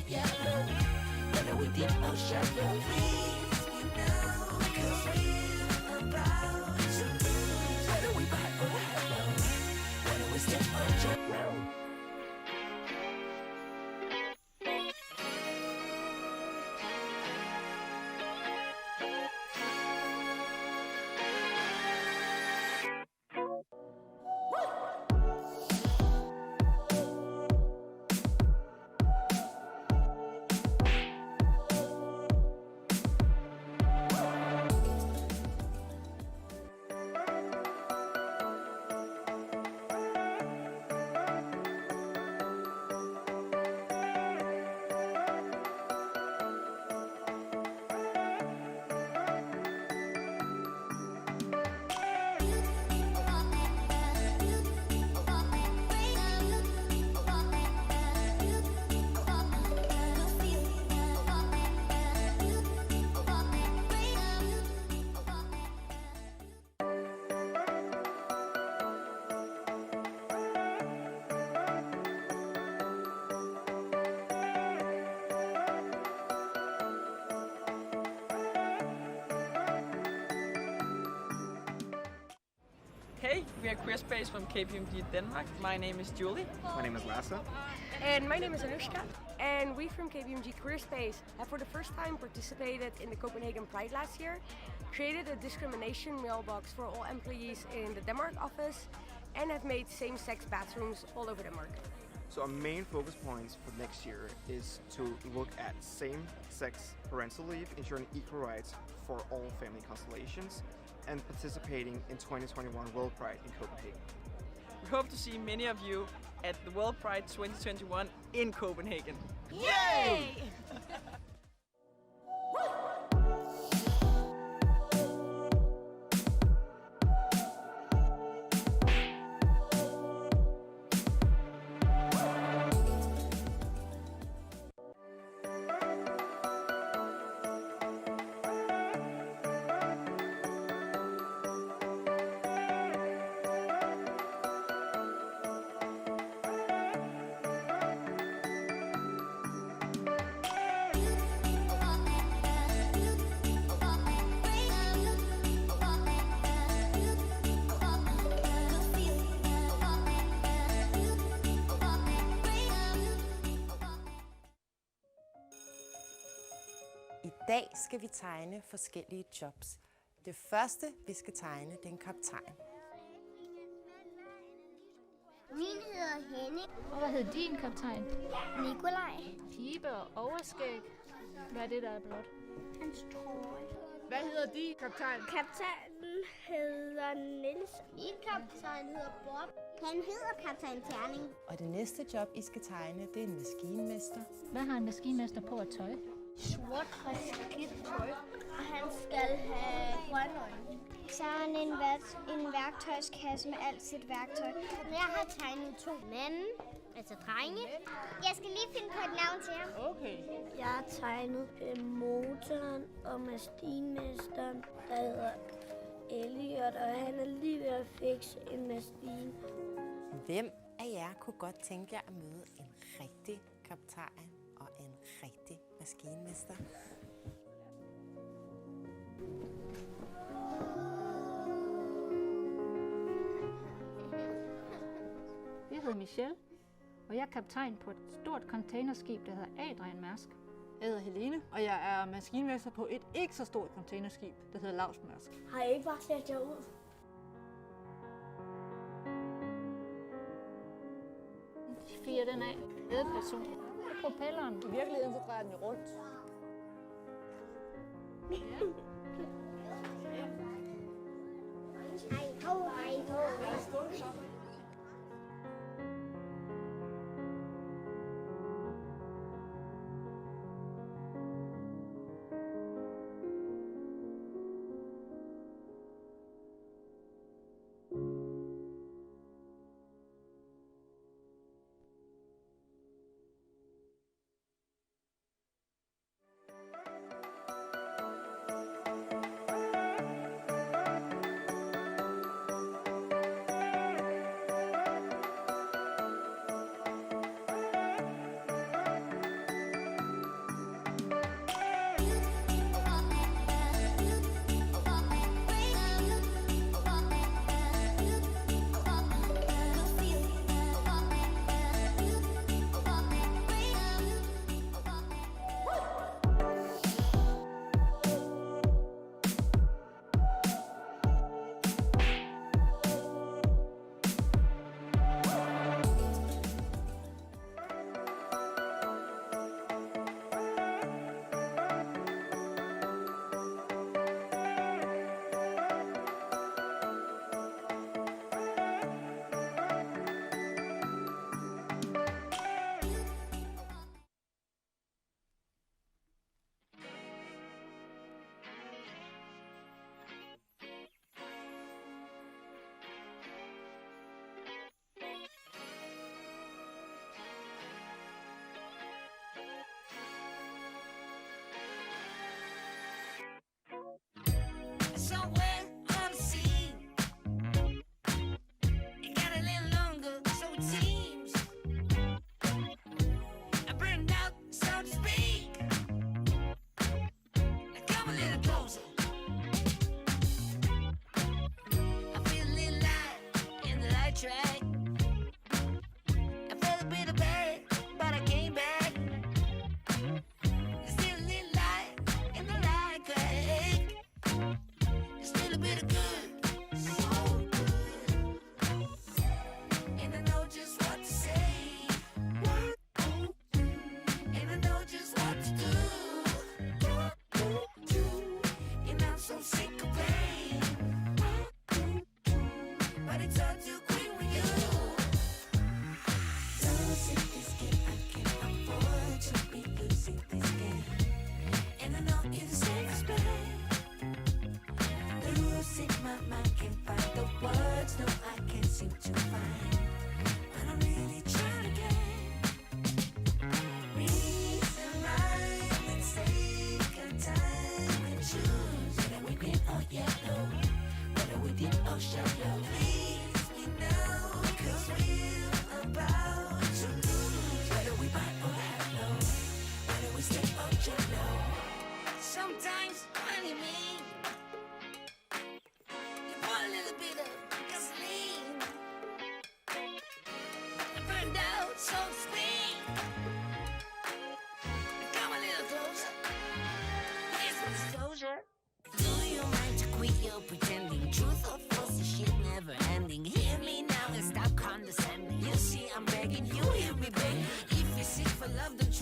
Yellow, whether we deep or shallow. Please me now, 'cause we're about to lose. Whether we buy or hello, whether we stay or jello. Today we are Queer Space from KPMG Denmark. My name is Julie. My name is Lasse. And my name is Anushka. And we from KPMG Career Space have for the first time participated in the Copenhagen Pride last year, created a discrimination mailbox for all employees in the Denmark office, and have made same-sex bathrooms all over Denmark. So our main focus points for next year is to look at same-sex parental leave, ensuring equal rights for all family constellations, and participating in 2021 World Pride in Copenhagen. We hope to see many of you at the World Pride 2021 in Copenhagen. Yay! I dag skal vi tegne forskellige jobs. Det første, vi skal tegne, det er en kaptajn. Min hedder Henning. Og hvad hedder din kaptajn? Nikolaj. Pibe og overskæg. Hvad er det, der er blot? Hans trøje. Hvad hedder din kaptajn? Kaptajnen hedder Niels. Min kaptajn hedder Bob. Han hedder kaptajn Terning. Og det næste job, I skal tegne, det er en maskinmester. Hvad har en maskinmester på at tøj? Sort skidt tøj. Og han skal have grønne øjne. Så har han en værktøjskasse med alt sit værktøj. Jeg har tegnet 2 mænd, altså drenge. Jeg skal lige finde på et navn til ham. Okay. Jeg har tegnet motoren og maskinmesteren, der hedder Elliot, og han er lige ved at fikse en maskine. Hvem af jer kunne godt tænke jer at møde en rigtig kaptajn og en rigtig maskinmester? Jeg hedder Michelle, og jeg er kaptajn på et stort containerskib, der hedder Adrian Mærsk. Jeg hedder Helene, og jeg er maskinmester på et ikke så stort containerskib, der hedder Mærsk. Har I ikke bare sat jer ud? Fyrer den af. Ledperson. Propelleren. I virkeligheden så drejer den jo rundt. Hej ho.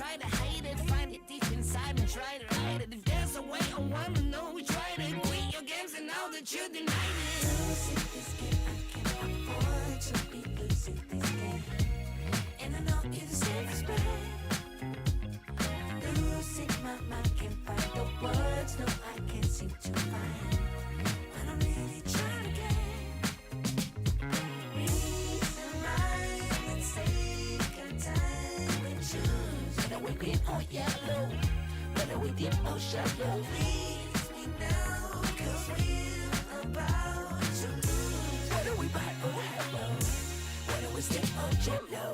try to hide it. Find it deep inside and try to hide it. If there's a way, I wanna know which way to quit your games and now that you denied it. Losing this game, I can't afford to be losing this game. And I know you're the safest bet. Losing my mind, can't find the words, no, I can't seem to find. But I'm really trying to get reason right. Let's take our time and choose whether we green or yellow, whether we deep or shallow. Please me now, cause we're about to lose. Whether we buy or hello, whether we stick or jello.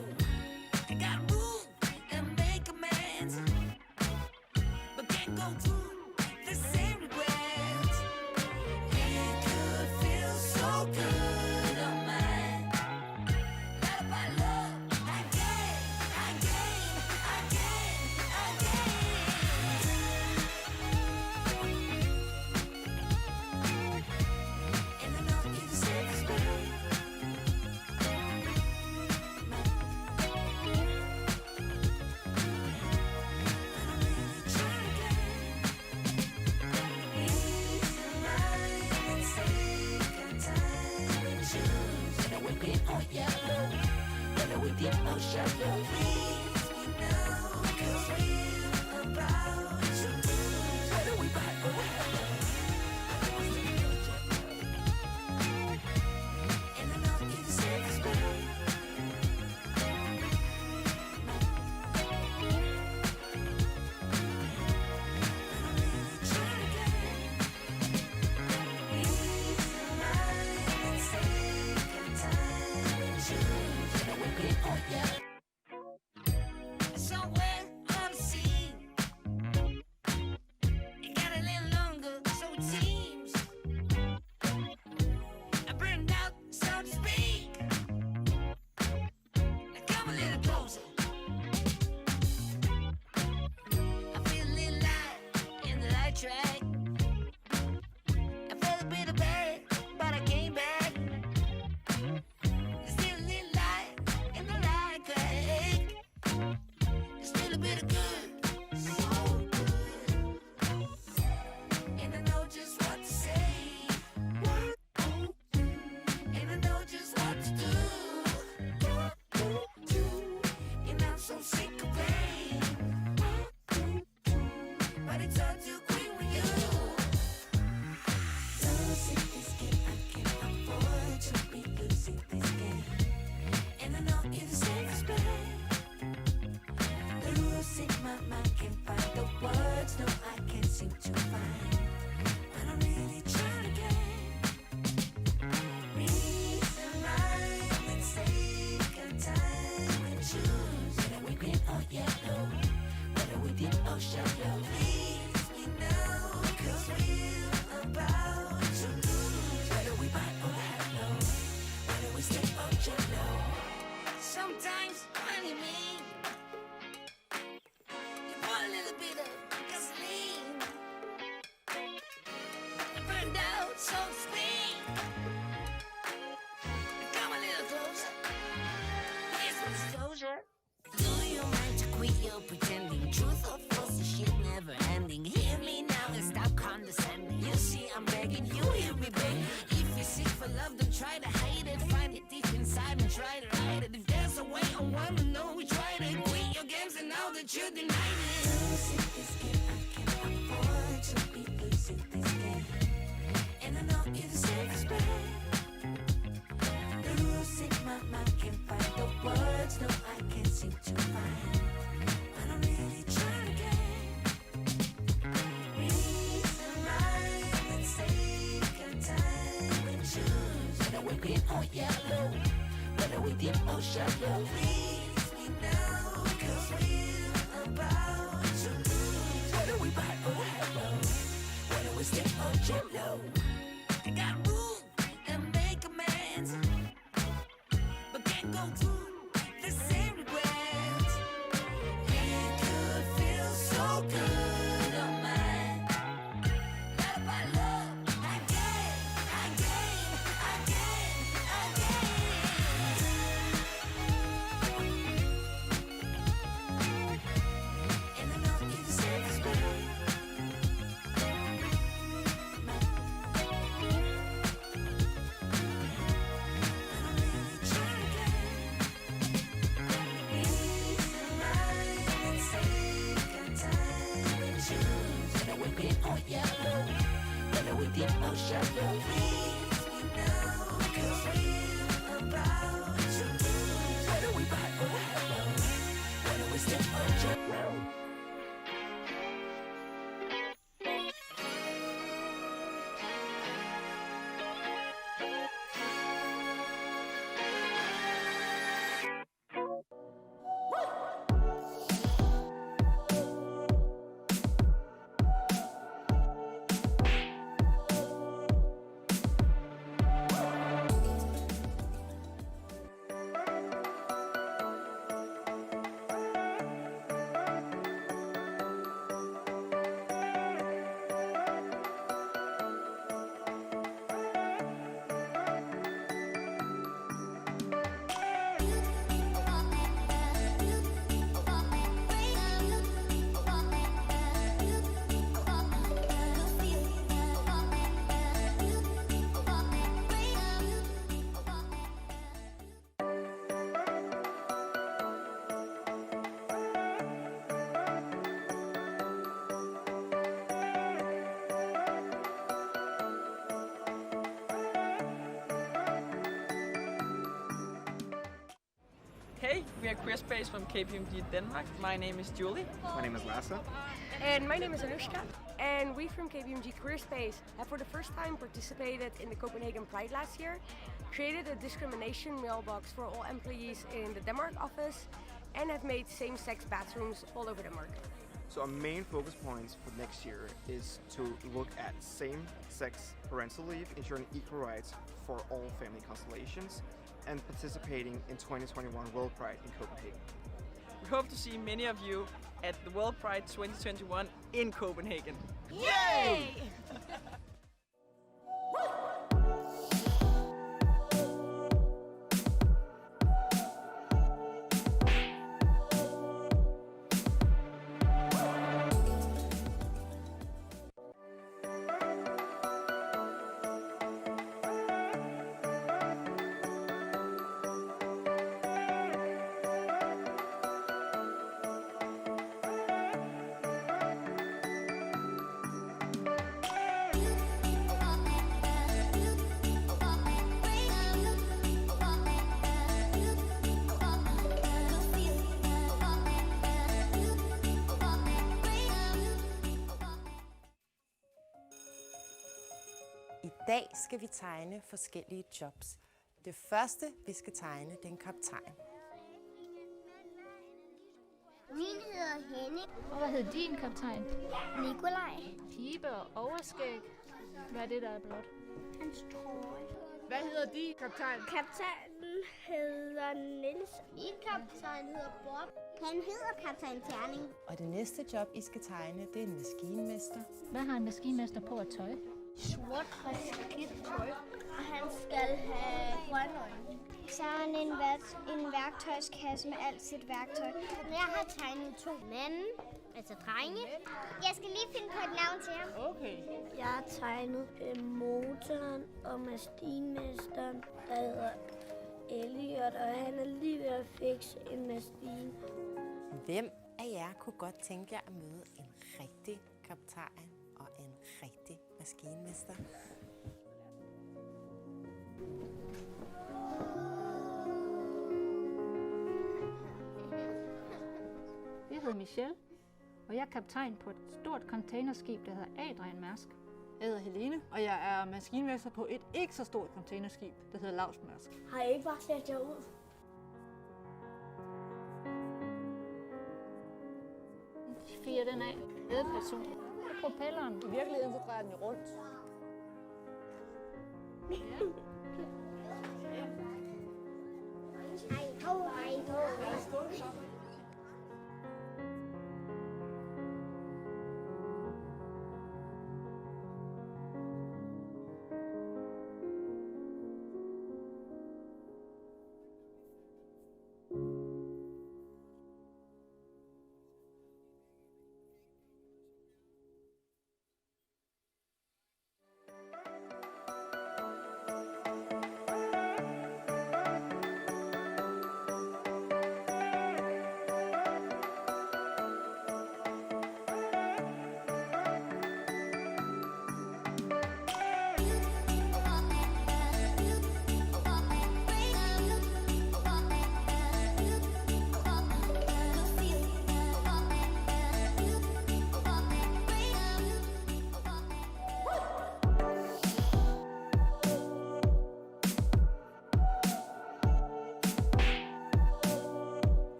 I gotta move and make amends, but can't go through the same regrets. It could feel so good on mine. Love by love, again. And I know you're the safest bet. Or yellow, whether we deep or shallow. Please me now, cause we're about to lose. Whether we buy or hello, and I know you're the safest bet. Somewhere on the sea, it got a little longer, so it seems. I burned out, so to speak. Now come a little closer. I feel a little light in the light track. I felt a bit of bad, but I came back. There's still a little light in the light crack. There's still a bit of good, so good. And I know just what to say. And I know just what to do. And I'm so sick of pain, but it's hard to agree with you. Losing this game, I can't afford to be losing this game. And I know you're the safest bet. Losing my mind, can't find the words, no, I can't seem to find. But I'm really trying to get reason right. Let's take our time and choose whether we green or yellow, whether we deep or shallow. Please me now, cause we're about to lose. Whether we buy or hello, whether we stick or jello. Sometimes when you mean, you want a little bit of gasoline. I burned out, so to speak. Come a little closer. Here's some disclosure. Do you mind to quit your pretending? Truth or false, this shit never ending. Hear me now and stop condescending. You see, I'm begging, you hear me begging. If you're sick for love, don't try to hide it. Find it deep inside and try to hide it. If there's a way, I wanna know which way to quit your games and now that you denied it. Losing this game, I can't afford to be losing this game. And I know you're the safest bet. Losing my mind, can't find the words, no, I can't seem to find. But I'm really trying to get reason right. Let's take our time and choose whether we green or yellow, whether we deep or shallow. Please me now, cause we're about to lose. Whether we buy or hello, whether we stick or jello. I gotta move and make amends, but can't go through the same regrets. It could feel so good on mine. Love by love, again. we dip or shallow. Freeze me now, 'cause we're about to lose. Whether we buy or hello, whether we step or jump. Hey, we are Queer Space from KPMG Denmark. My name is Julie. My name is Lasse. And my name is Anushka. And we from KPMG Career Space have for the first time participated in the Copenhagen Pride last year, created a discrimination mailbox for all employees in the Denmark office, and have made same-sex bathrooms all over Denmark. So our main focus points for next year is to look at same-sex parental leave, ensuring equal rights for all family constellations, and participating in 2021 World Pride in Copenhagen. We hope to see many of you at the World Pride 2021 in Copenhagen. Yay! I dag skal vi tegne forskellige jobs. Det første, vi skal tegne, det er en kaptajn. Min hedder Henning. Og hvad hedder din kaptajn? Nikolaj. Pibe og overskæg. Hvad er det, der er blot? Hans trøje. Hvad hedder din kaptajn? Kaptajnen hedder Niels. Min kaptajn hedder Bob. Han hedder kaptajn Terning. Og det næste job, I skal tegne, det er en maskinmester. Hvad har en maskinmester på at tøj? Sort skidt tøj. Og han skal have grønne øjne. Så er han en værktøjskasse med alt sit værktøj. Jeg har tegnet 2 mænd, altså drenge. Jeg skal lige finde på et navn til ham. Okay. Jeg har tegnet motoren og maskinmesteren, der hedder Elliot, og han er lige ved at fikse en maskine. Hvem af jer kunne godt tænke jer at møde en rigtig kaptajn og en rigtig maskinmester? Jeg hedder Michelle, og jeg er kaptajn på et stort containerskib, der hedder Adrian Mærsk. Jeg hedder Helene, og jeg er maskinmester på et ikke så stort containerskib, der hedder Mærsk. Har I ikke bare sat jer ud? Fyrer den af. Ledperson. Propelleren. I virkeligheden så drejer den jo rundt.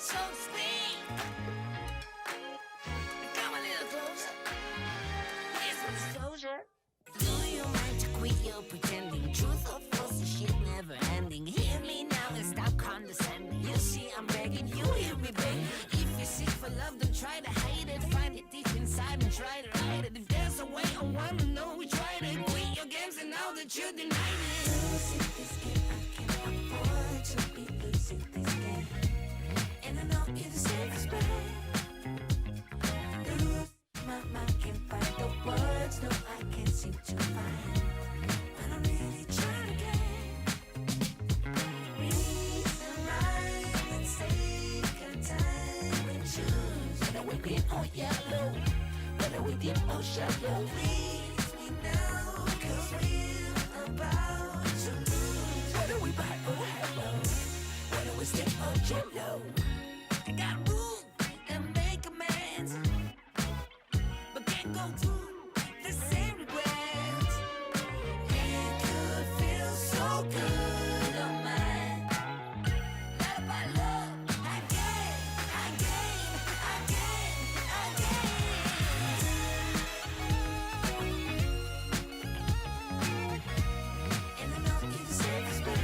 so to speak. Come a little closer. Here's some disclosure. Do you mind to quit your pretending? Truth or false, this shit never ending. Hear me now and stop condescending. You see, I'm begging you, hear me beg. If you're sick for love, don't try to hide it. Find it deep inside and try to hide it. If there's a way, I wanna know we tried it. Quit your games and now that you denied it. Losing this game, I can't afford to be losing this game. And I know you're the safest bet. The rules, my mind can't find the words. No, I can't seem to find. But I'm really trying to get reason, rhyme, and take our time and choose. Whether we green or yellow, whether we deep or shallow. Please me now, 'cause we're about to lose. Whether we buy or hello, whether we step or jello. I got room and make amends, but can't go through the same regrets. It could feel so good on mine. Let my love again, again, again, again. And I know you're the safest bet.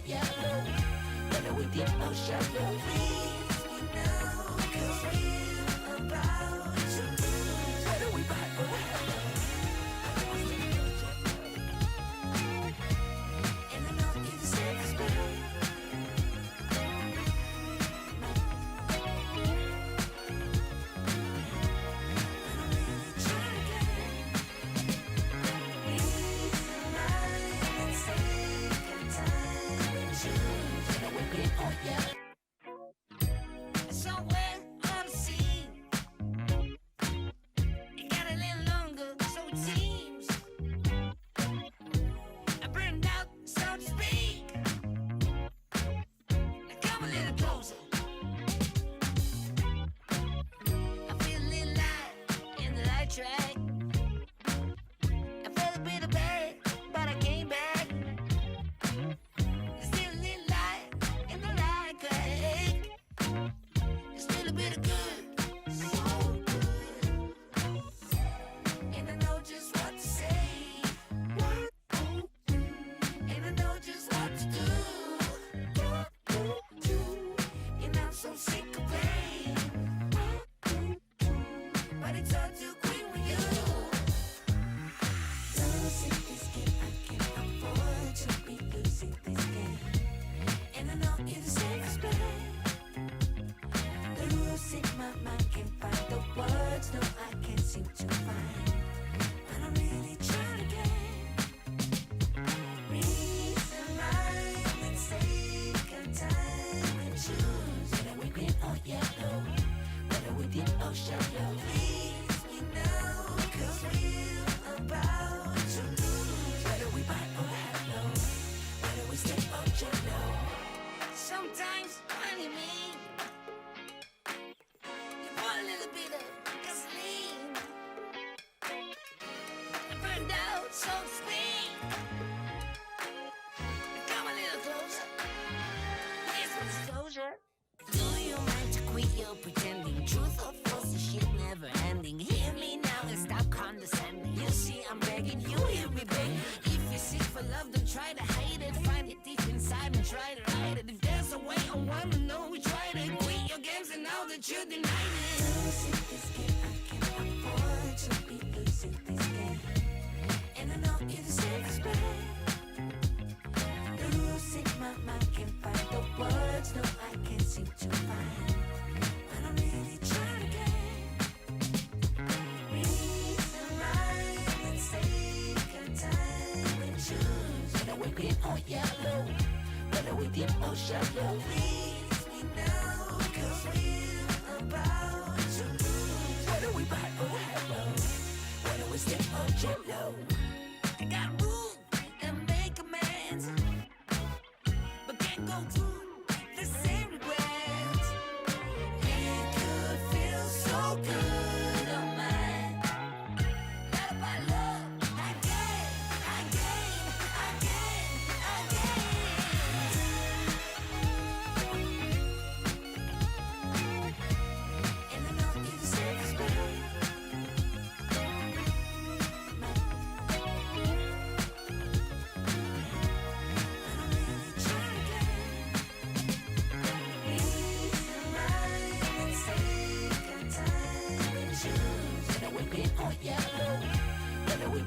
Yellow, whether we deep or shallow. Please me now, 'cause we're about to lose. Whether we buy or hello. And I know you're the safest bet. Somewhere on the sea, it got a little longer, so it seems. I burned out, so to speak. Now come a little closer. I feel a little light in the light track. I felt a bit of bad, but I came back. There's still a little light in the light crack. There's still a bit of good, so good. And I know just what to say. And I know just what to do. And I'm so sick of pain. But it's all too quick with you. Losing this game, I can't afford to be losing this game. And I know you're the safest bet. The rules in my mind can't find the words. No, I can't seem to find. But I'm really trying to get reason, rhyme, and take our time and choose. Whether we green or yellow, whether we deep or shallow. Please me now, 'cause we're about to lose. Whether we buy or hello, whether we step or jello. Sometimes, honey, me, you pour a little bit of gasoline. I burned out, so to speak. Come a little closer. Here's some disclosure. Do you mind to quit your pretending? Truth or false, this shit never ending. Hear me now and stop condescending. You see, I'm begging you, hear me beg. If you're sick for love, don't try to hide it. Find it deep inside and try to hide it. If there's a way, I wanna know we tried it. Quit your games and now that you denied it. Losing this game, I can't afford to be losing this game. And I know you're the safest bet. The rules in my mind can't find the words. No, I can't seem to find. But I'm really trying to get reason, rhyme, and take our time and choose. Whether we green or yellow, whether we deep or shallow. Please me now, 'cause we're about to lose. Whether we buy or hello, whether we step or jello. I got room and make amends, but can't go through the same regrets.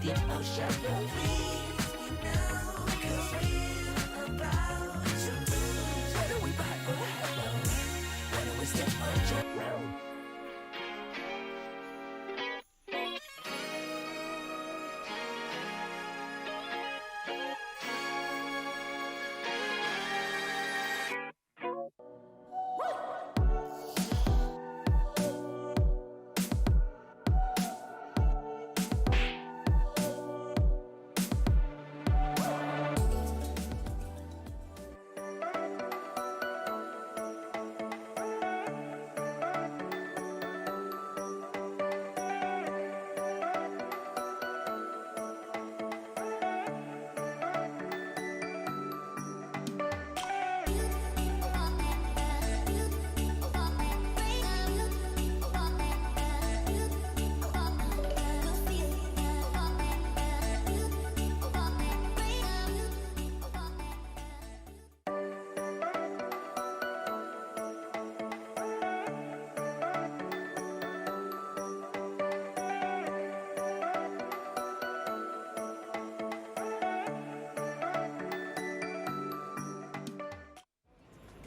we dip or shallow. Please me now, 'cause we're about to lose. Whether we buy or hello, whether we step or jump.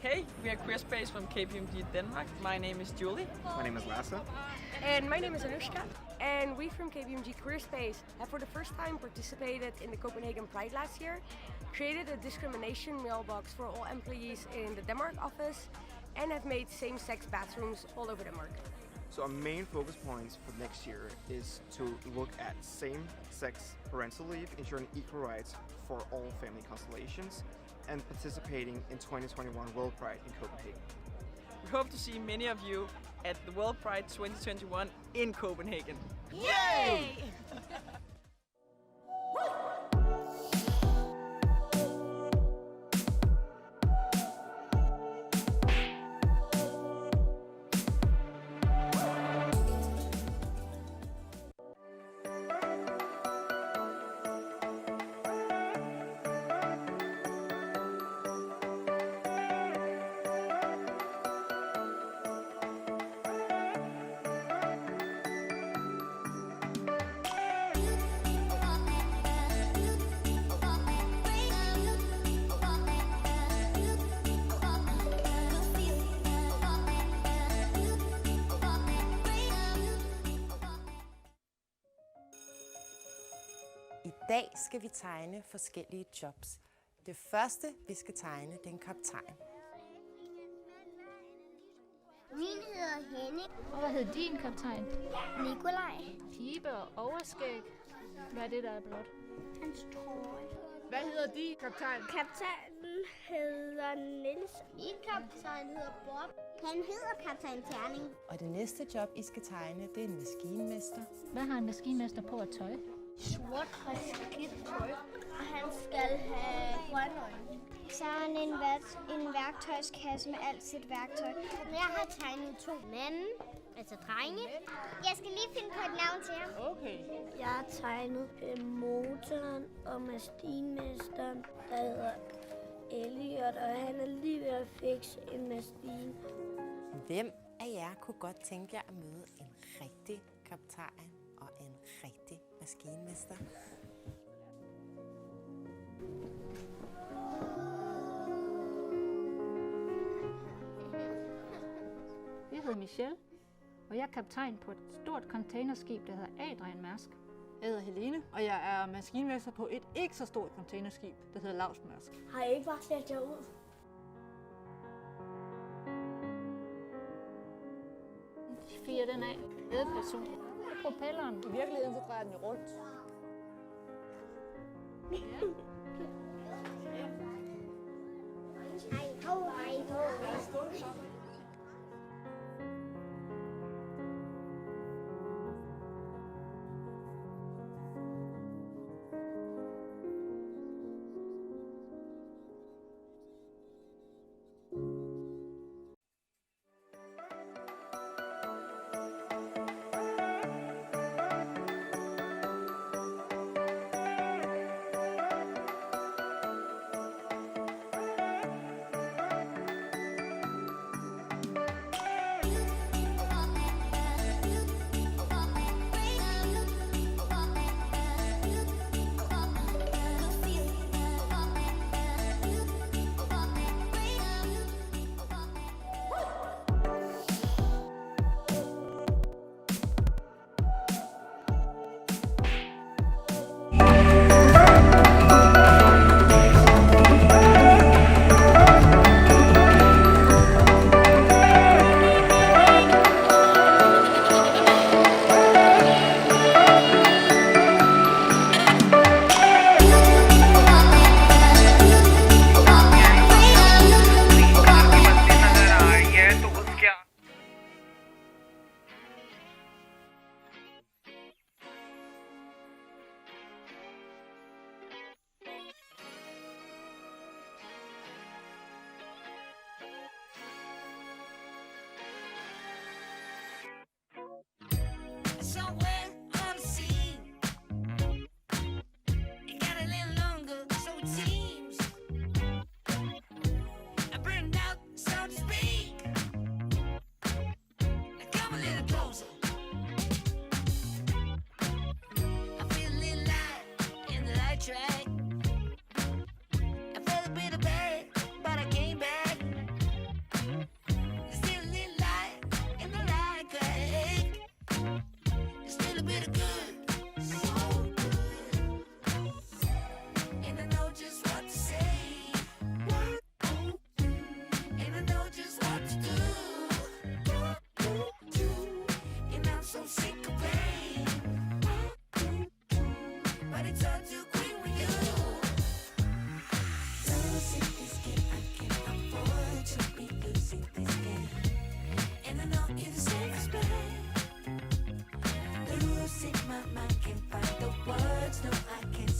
Hey, we are Queer Space from KPMG Denmark. My name is Julie. My name is Lasse. And my name is Anushka. And we from KPMG Career Space have for the first time participated in the Copenhagen Pride last year, created a discrimination mailbox for all employees in the Denmark office, and have made same-sex bathrooms all over Denmark. So our main focus points for next year is to look at same-sex parental leave, ensuring equal rights for all family constellations, and participating in 2021 World Pride in Copenhagen. We hope to see many of you at the World Pride 2021 in Copenhagen. Yay! I dag skal vi tegne forskellige jobs. Det første, vi skal tegne, det er en kaptajn. Min hedder Henning. Og hvad hed din kaptajn? Nikolaj. Pibe og overskæg. Hvad er det, der er blot? Hans trøje. Hvad hedder din kaptajn? Kaptajnen hedder Niels. Min kaptajn hedder Bob. Han hedder kaptajn Terning. Og det næste job, I skal tegne, det er en maskinmester. Hvad har en maskinmester på at tøj? Sort og skidt tøj. Og han skal have grønne øjne. Så har han en værktøjskasse med alt sit værktøj. Jeg har tegnet 2 mænd, altså drenge. Jeg skal lige finde på et navn til ham. Okay. Jeg har tegnet motoren og maskinmesteren, der hedder Elliot, og han er lige ved at fikse en maskine. Hvem af jer kunne godt tænke jer at møde en rigtig kaptajn og en rigtig maskinmester? Jeg hedder Michelle, og jeg er kaptajn på et stort containerskib, der hedder Adrian Mærsk. Jeg hedder Helene, og jeg er maskinmester på et ikke så stort containerskib, der hedder Mærsk. Har I ikke bare klædt jer ud? Fyrer den af. Ledperson. Propelleren. I virkeligheden så drejer den jo rundt. Hej ho, hej ho.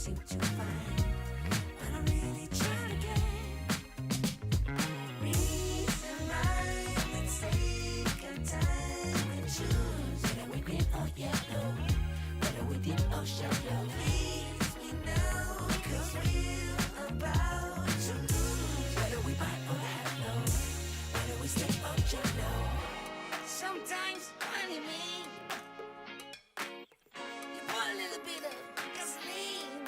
seem to find what I'm really trying to get. Reason right, let's take our time and choose whether we green or yellow, whether we deep or shallow. Please me now, 'cause we're about to lose, whether we buy or hello, whether we stay or jello. Sometimes funny me, you want a little bit of gasoline,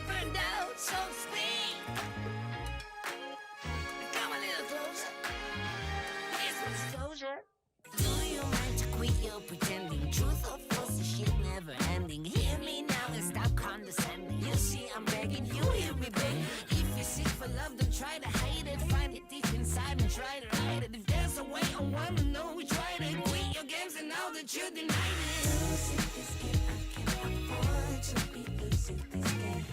burned out so to speak. Come a little closer, here's some disclosure. Do you mind to quit your pretending? Truth or false, the shit never ending. Hear me now and stop condescending. You see I'm begging, you hear me begging. If you're sick for love, don't try to hide it. Find it deep inside and try to hide it. If there's a way, I wanna know we tried it. Quit your games and now that you denied it. Losing this game, I can't afford to be losing this game.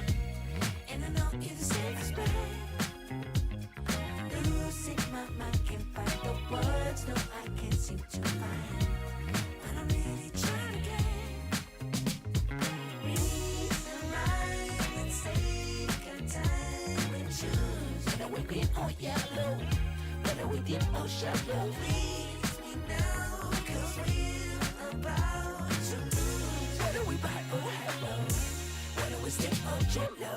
And I know you're the safest bet. Losing my mind, can't find the words. No, I can't seem to find what I'm really trying to get. Reason right, let's take our time and choose whether we're green or yellow, whether we deep or shallow. Please me now, 'cause we're about to lose, whether we buy or hello, whether we stay or jello.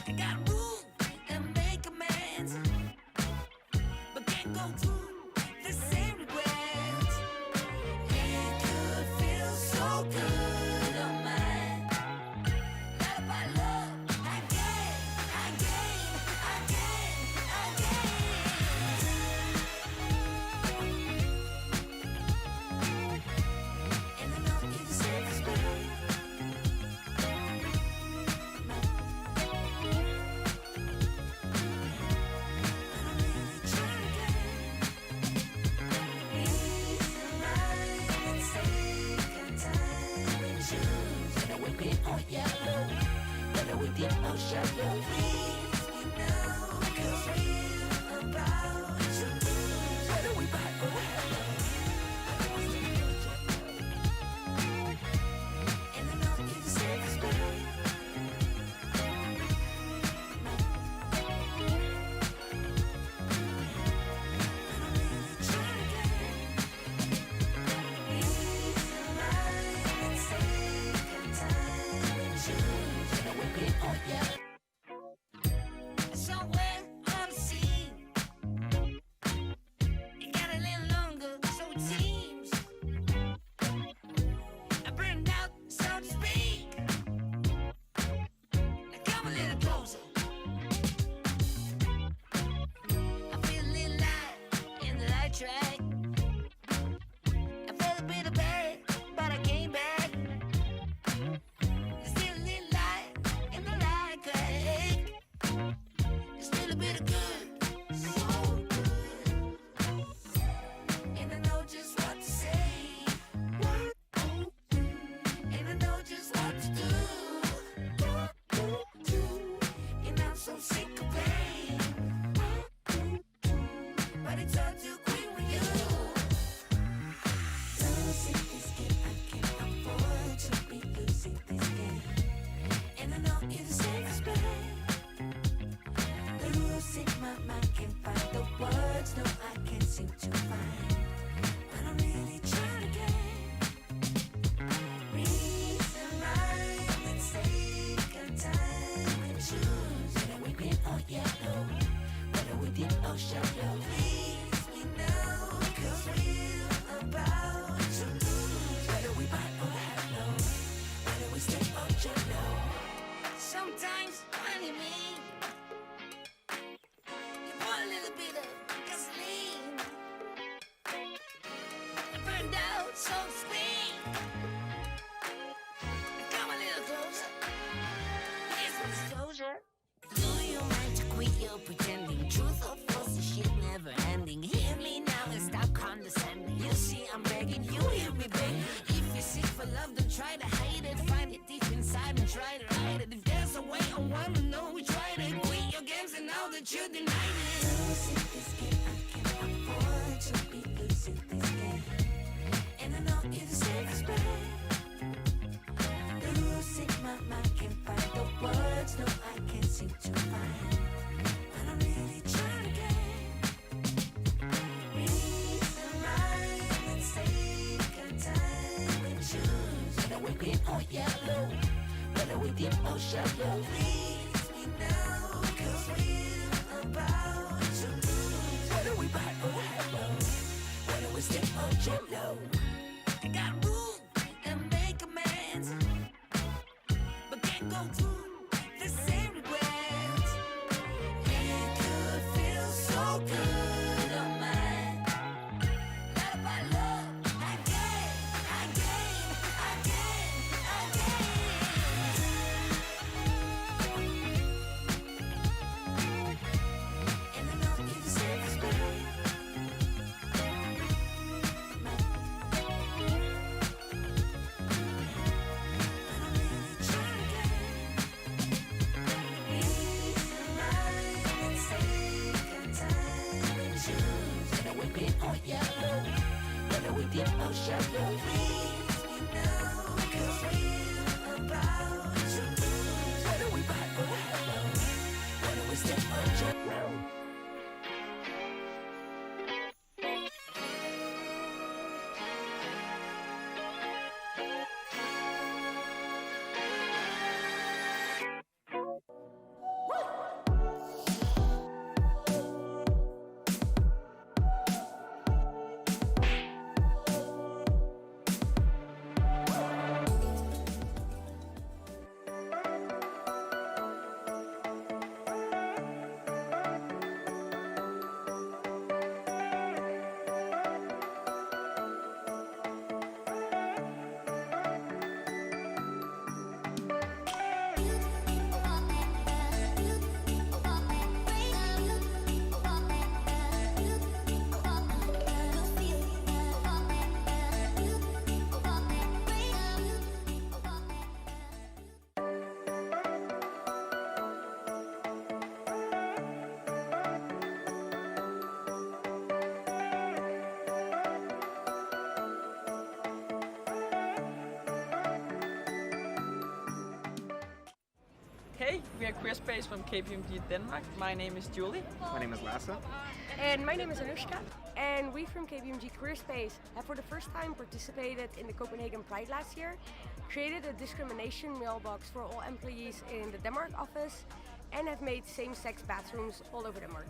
I got room and make amends, but can't go through the same regrets. It could feel so good on mine. Not about love, again. And I know you're the safest bet. Yellow, whether we deep or shallow. Please me now, 'cause we're about to lose, whether we buy or hello, and I know you're the safest bet. Somewhere on the sea, it got a little longer, so it seems. I burned out, so to speak. Now come a little closer. I feel a little light in the light track. I felt a bit of bad, but I came back. There's still a little light in the light track. There's still a bit of good, so good. And I know just what to say, and I know just what to do. And I'm so sick of pain, but it's all too quick with you. Losing this game, I can't afford to be losing this game. And I know you're the safest bet. Losing my mind, can't find the words. No, I can't seem to find what I'm really trying to get. Reason right, let's take our time and choose whether we green or yellow, whether we deep or shallow. Please me now, 'cause we're about to lose, whether we buy or hello, whether we stay or jello. Sometimes funny me, you want a little bit of gasoline, burned out so to speak. Come a little closer, here's some disclosure. Do you mind to quit your pretending? Truth or false, the shit never ending. Hear me now and stop condescending. You see I'm begging, you hear me begging. If you're sick for love, don't try to hide it. Find it deep inside and try to hide it. If there's a way, I wanna know we tried it. Quit your games and now that you denied it. Losing this game, I can't afford to be losing this game. And I know you're the safest bet. Losing we dip or shallow. Please me now, 'cause we're about to lose. Whether we buy or hello, whether we step or jello. I got room and make amends, but can't go through the same regrets. It could feel so good on mine. Love by love, again. And I know you deserve this better. We dip or shallow. Please me now, 'cause we're about to lose. Whether we buy or hello, whether we step or jello. Hey, we are Queer Space from KPMG Denmark. My name is Julie. My name is Lasse. And my name is Anushka. And we from KPMG Career Space have for the first time participated in the Copenhagen Pride last year, created a discrimination mailbox for all employees in the Denmark office, and have made same-sex bathrooms all over Denmark.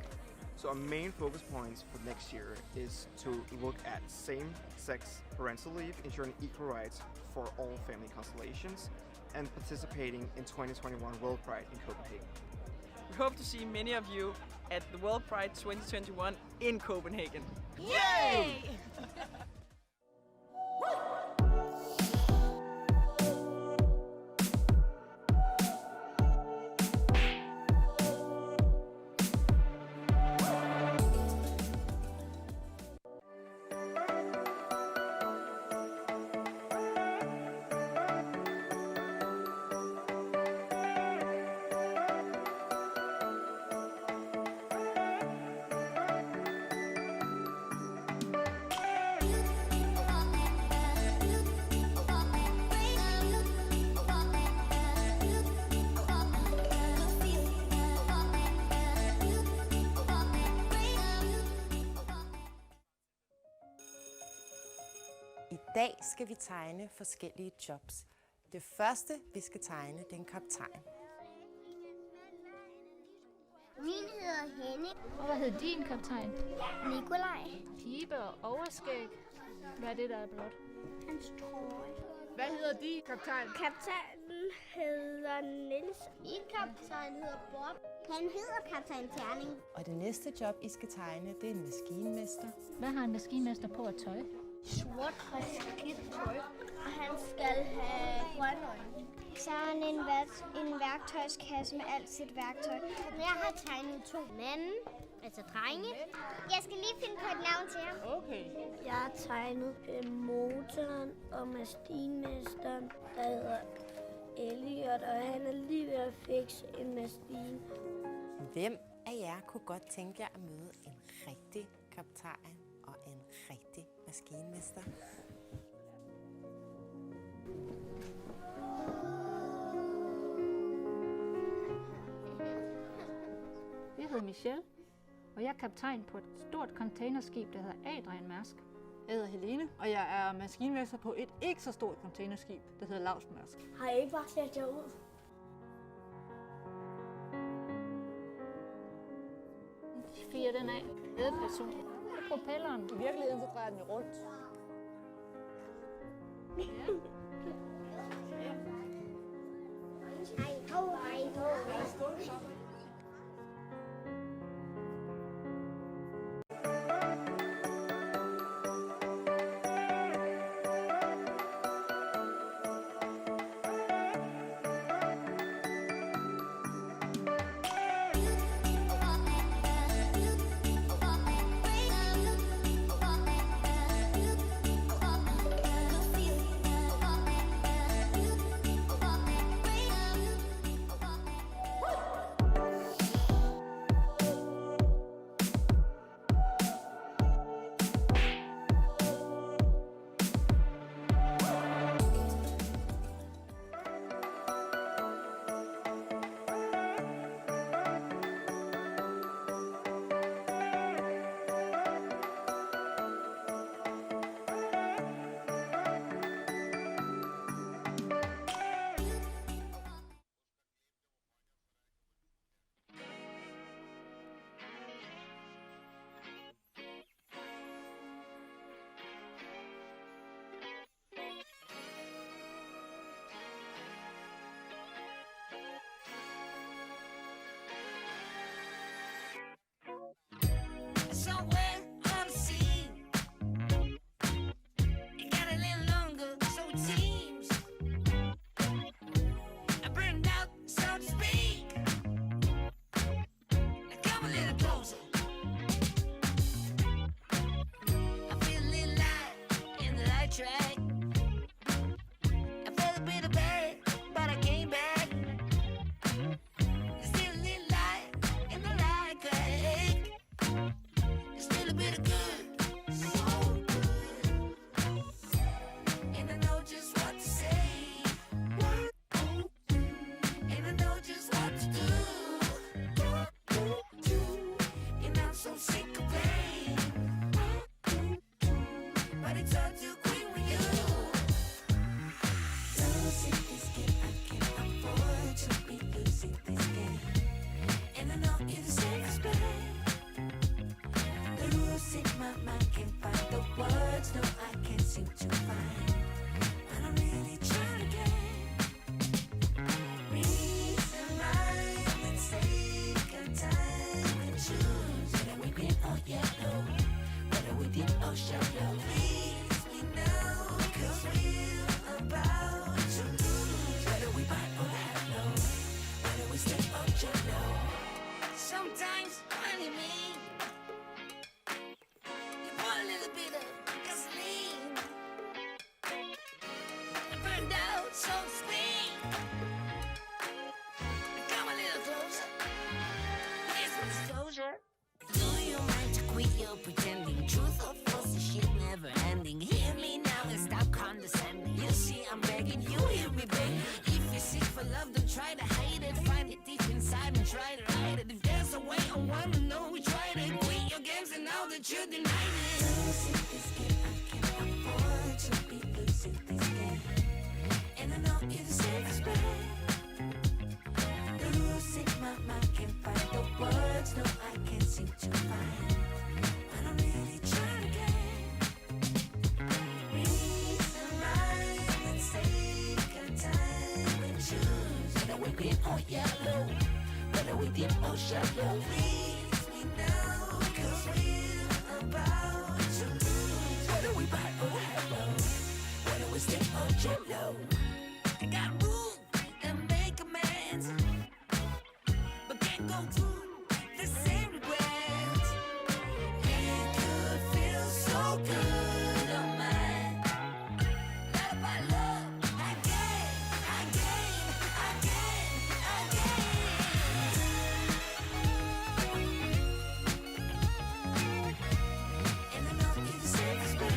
So our main focus points for next year is to look at same-sex parental leave, ensuring equal rights for all family constellations, and participating in 2021 World Pride in Copenhagen. We hope to see many of you at the World Pride 2021 in Copenhagen. Yay! I dag skal vi tegne forskellige jobs. Det første, vi skal tegne, det er en kaptajn. Min hedder Henning. Og hvad hedder din kaptajn? Nikolaj. Pibe og overskæg. Hvad er det, der er blot? Hans trøje. Hvad hedder din kaptajn? Kaptajnen hedder Niels. Min kaptajn hedder Bob. Han hedder kaptajn Terning. Og det næste job, I skal tegne, det er en maskinmester. Hvad har en maskinmester på at tøj? Sort og skidt tøj. Og han skal have grønne øjne. Så har han en værktøjskasse med alt sit værktøj. Jeg har tegnet 2 mænd, altså drenge. Jeg skal lige finde på et navn til ham. Okay. Jeg har tegnet motoren og maskinmesteren, der hedder Elliot, og han er lige ved at fikse en maskine. Hvem af jer kunne godt tænke jer at møde en rigtig kaptajn og en rigtig maskinmester? Jeg hedder Michelle, og jeg er kaptajn på et stort containerskib, der hedder Adrian Mærsk. Jeg hedder Helene, og jeg er maskinmester på et ikke så stort containerskib, der hedder Mærsk. Har I ikke bare sat jer ud? den af. Ledeperson. Propelleren. I virkeligheden så drejer den jo rundt. Somewhere on the sea, it got a little longer, so it seems. I burned out, so to speak. Now come a little closer. I feel a little light in the light track. I felt a bit of bad, but I came back. There's still a little light in the light track. Still a bit of good, so good. And I know just what to say. And I know just what to do. And I'm so sick of pain. But it's all too quick with you. Losing this game, I can't afford to be losing this game. And I know you're the safest bet. The rules in my mind can't find the words, no, I can't seem to find. But I'm really trying again. Reason, rhyme, and take our time and choose. Whether we green or yellow, whether we deep or shallow. Please me now, 'cause we're about to lose. Whether we bite or hello, whether we stay or jello. Sometimes when you mean you put a little bit of gasoline. I burned out, so to speak. Now come a little closer. Here's some disclosure. Do you mind to quit your pretending? Truth or false, the shit never ending. Hear me now and stop condescending. You see, I'm begging, you hear me begging. If you seek for love, don't try to hide it. Find it deep inside and try to hide it. If there's a way, I wanna know we tried it. Quit your games and now that you denied it. Losing this game, I can't afford to be losing this game. And I know you're the safest bet. The rules in my mind can't find the words, no, I can't seem to find. But I'm really trying again. Reason, rhyme, and take our time and choose. Whether we green or yellow, whether we deep or shallow. Please me now, 'cause we're about to lose. Whether we bite or hello, whether we stick or jello. I got room and make amends, but can't go through the same regrets. It could feel so good on mine. Not about love, again, again, again, again. And I know you're the safest bet.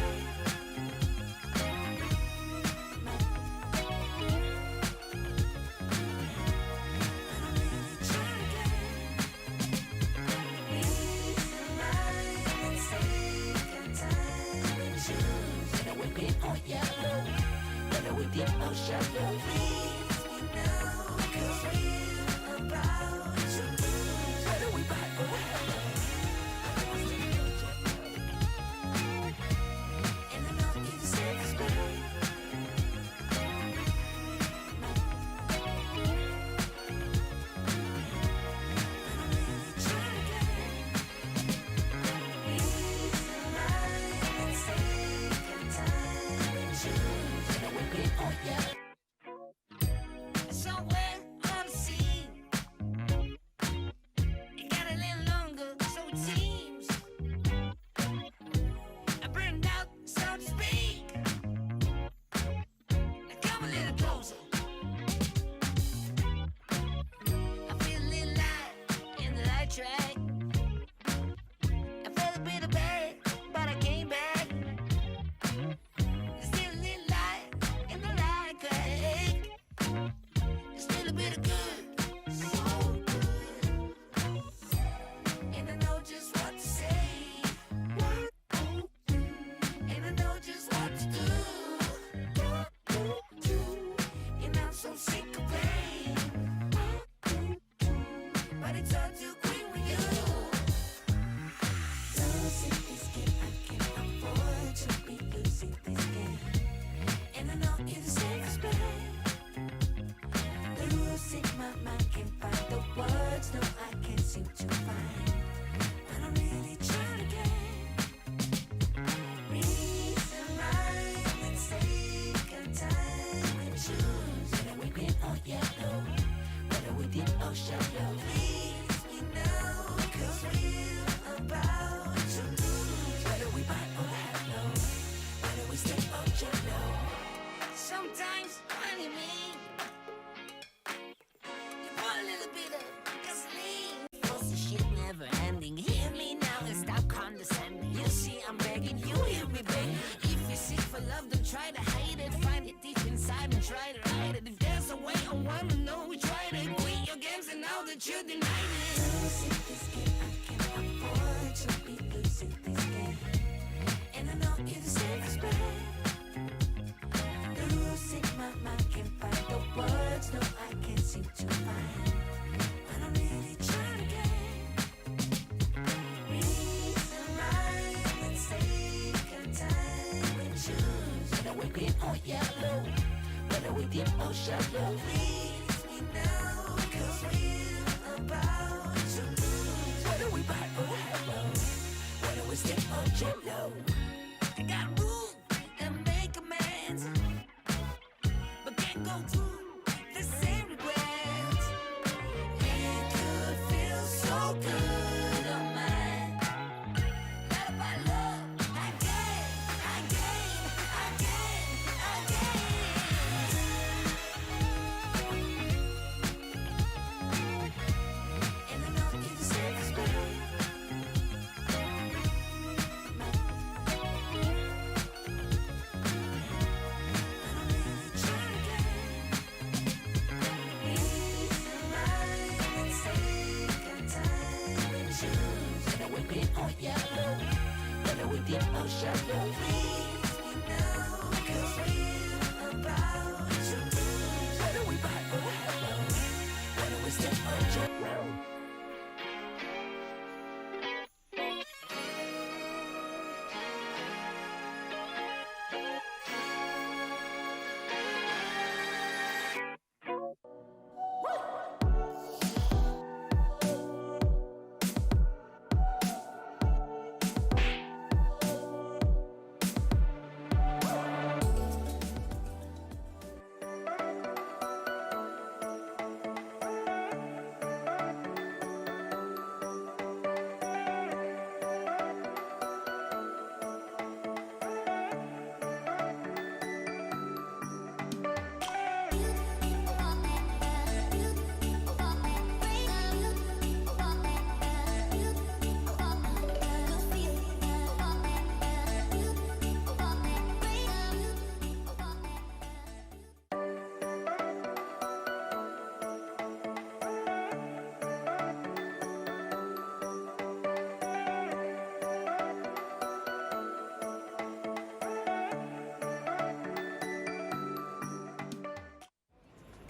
Deep or shallow, please me now, 'cause we're about to lose. Whether we bite or hello, that you're denying. Losing this game, I can't afford to be losing this game. And I know you're the safest bet. Losing my mind, can't find the words, no, I can't seem to find what I'm really trying to get. Reason right, let's take our time and choose. Whether we're green or yellow, whether we deep or shallow. Please me now, cause we're about to lose. Whether we buy or hello, whether we stick or jello. I gotta move and make amends, but can't go through the same regrets. It could feel so good on mine. Not if I love again, again, again, again. And I know you're the safest bet. Yellow, whether we deep or shallow. Please me now, cause we're about to lose. Whether we buy or hello, whether we step or jello.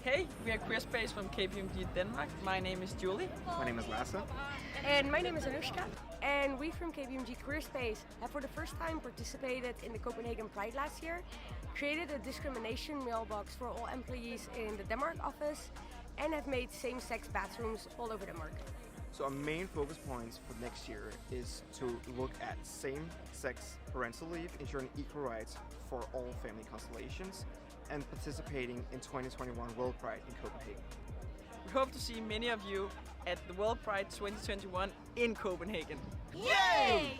Hey, we are Queer Space from KPMG Denmark. My name is Julie. My name is Lasse. And my name is Anushka. And we from KPMG Career Space have for the first time participated in the Copenhagen Pride last year, created a discrimination mailbox for all employees in the Denmark office, and have made same-sex bathrooms all over Denmark. So our main focus points for next year is to look at same-sex parental leave, ensuring equal rights for all family constellations, and participating in 2021 World Pride in Copenhagen. We hope to see many of you at the World Pride 2021 in Copenhagen. Yay!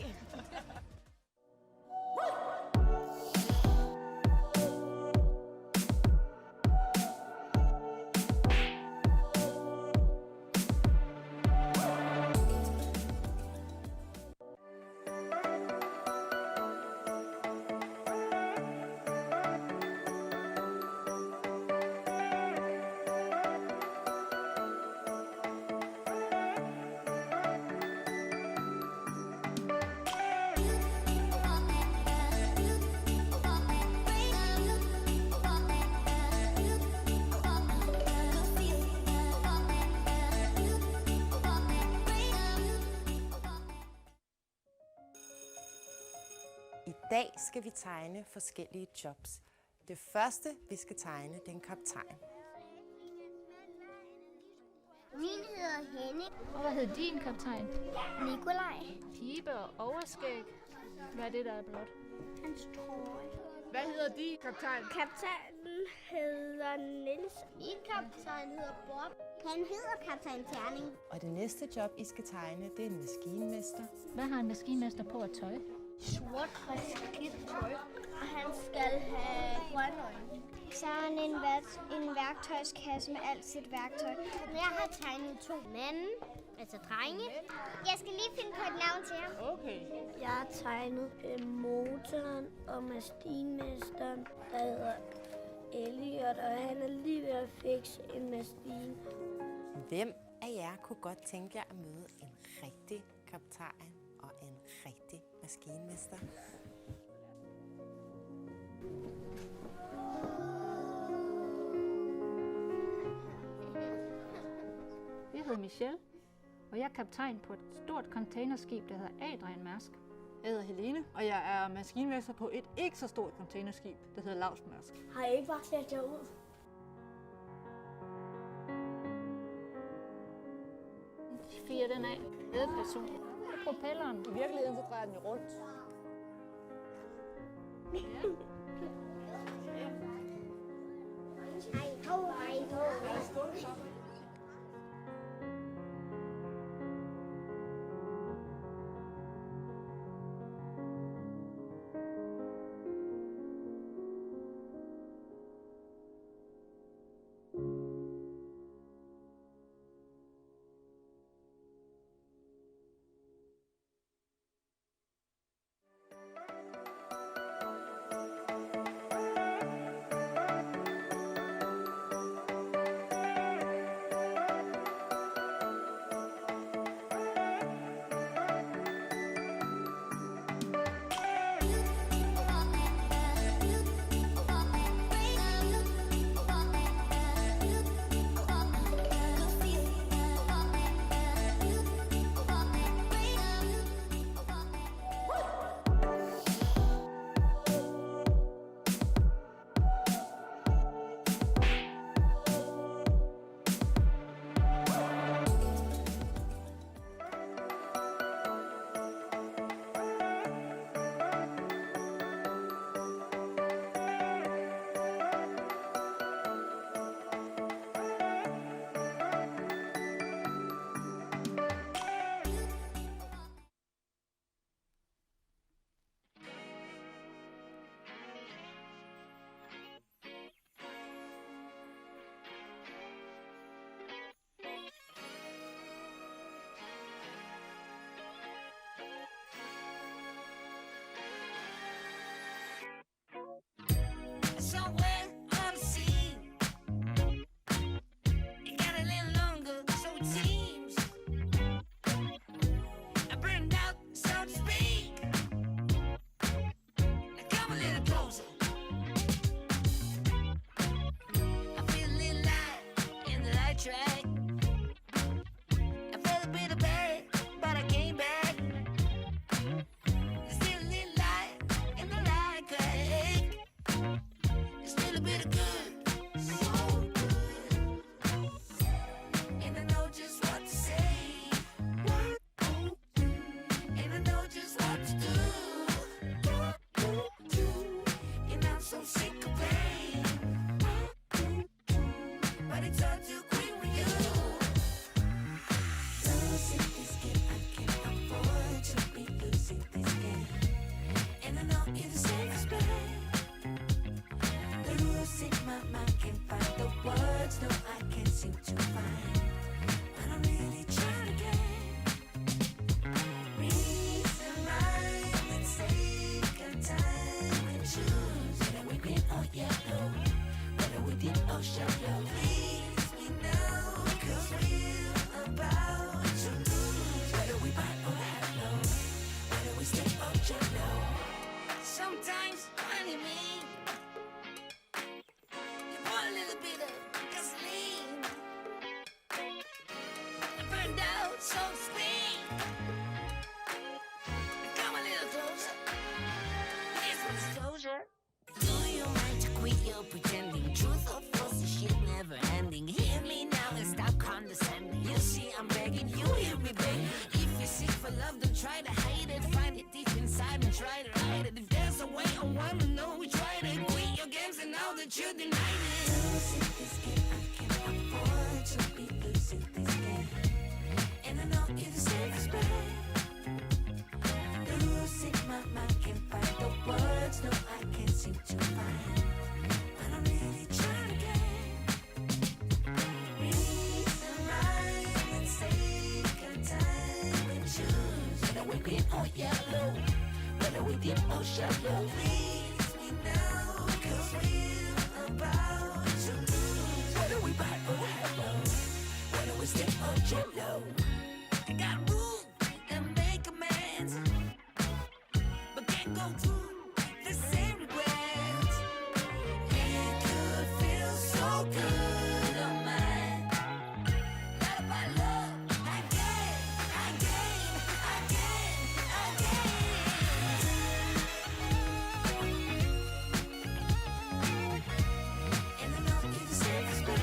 I dag skal vi tegne forskellige jobs. Det første, vi skal tegne, det er en kaptajn. Min hedder Henning. Og hvad hedder din kaptajn? Nikolaj. Pibe og overskæg. Hvad er det, der er blot? Hans trøje. Hvad hedder din kaptajn? Kaptajnen hedder Niels. Min kaptajn hedder Bob. Han hedder kaptajn Terning. Og det næste job, I skal tegne, det er en maskinmester. Hvad har en maskinmester på at tøj? Sort frisk tøj. Og han skal have grønne øjne. Så er han en værktøjskasse med alt sit værktøj. Jeg har tegnet 2 mænd, altså drenge. Jeg skal lige finde på et navn til ham. Okay. Jeg har tegnet motoren og maskinmesteren, der hedder Elliot, og han er lige ved at fikse en maskine. Hvem af jer kunne godt tænke jer at møde en rigtig kaptajn og en rigtig maskinmester? Jeg hedder Michelle, og jeg er kaptajn på et stort containerskib, der hedder Adrian Mærsk. Jeg hedder Helene, og jeg er maskinmester på et ikke så stort containerskib, der hedder Lausmærsk. Har I ikke bare klædt jer ud? Fyrer den af. Ledperson. Propelleren. I virkeligheden så drejer den jo rundt. Somewhere on the sea, it got a little longer, so it seems. I burned out, so to speak. Now come a little closer. I feel a little light in the light track. I felt a bit of bad, but I came back. There's still a little light in the light crack. Still a bit of good, so good. And I know just what to say. And I know just what to do. And I'm so sick of pain. But it's all too quick with you. Losing this game, I can't afford to be losing this game. And I know you're the same as me. Losing my mind, can't find the words, no, I can't seem to find. But I'm really trying again. Reason, rhyme, and take a time and choose. Whether we green or yellow, whether we deep or shallow. Please me now, 'cause we're about to lose. Whether we buy or hello, whether we stay or jello. Sometimes, honey, me. You pour a little bit of gasoline. I burned out, so to speak. Come a little closer. Here's some disclosure. Do you mind to quit your pretending? Truth or false, this shit never ending. Hear me now and stop condescending. You see, I'm begging you, hear me beg. If you're sick for love, don't try to hide it. Find it deep inside and try to hide it. If there's a way, I wanna know we tried it. Quit your games and now that you denied it. Losing this game, I can't afford to be losing this game. And I know you're the same as me. Losing my mind, can't find the words, no, I can't seem to find. But I'm really trying again. Reason, rhyme, and take a time and choose. Whether we green or yellow, whether we deep or shallow. Please me now, 'cause we're about to lose. Whether we buy or hello, whether we step on jello. I got room and make amends, but can't go through the same regrets. It could feel so good on mine. Not about love, I gain. And I know you're the safest way.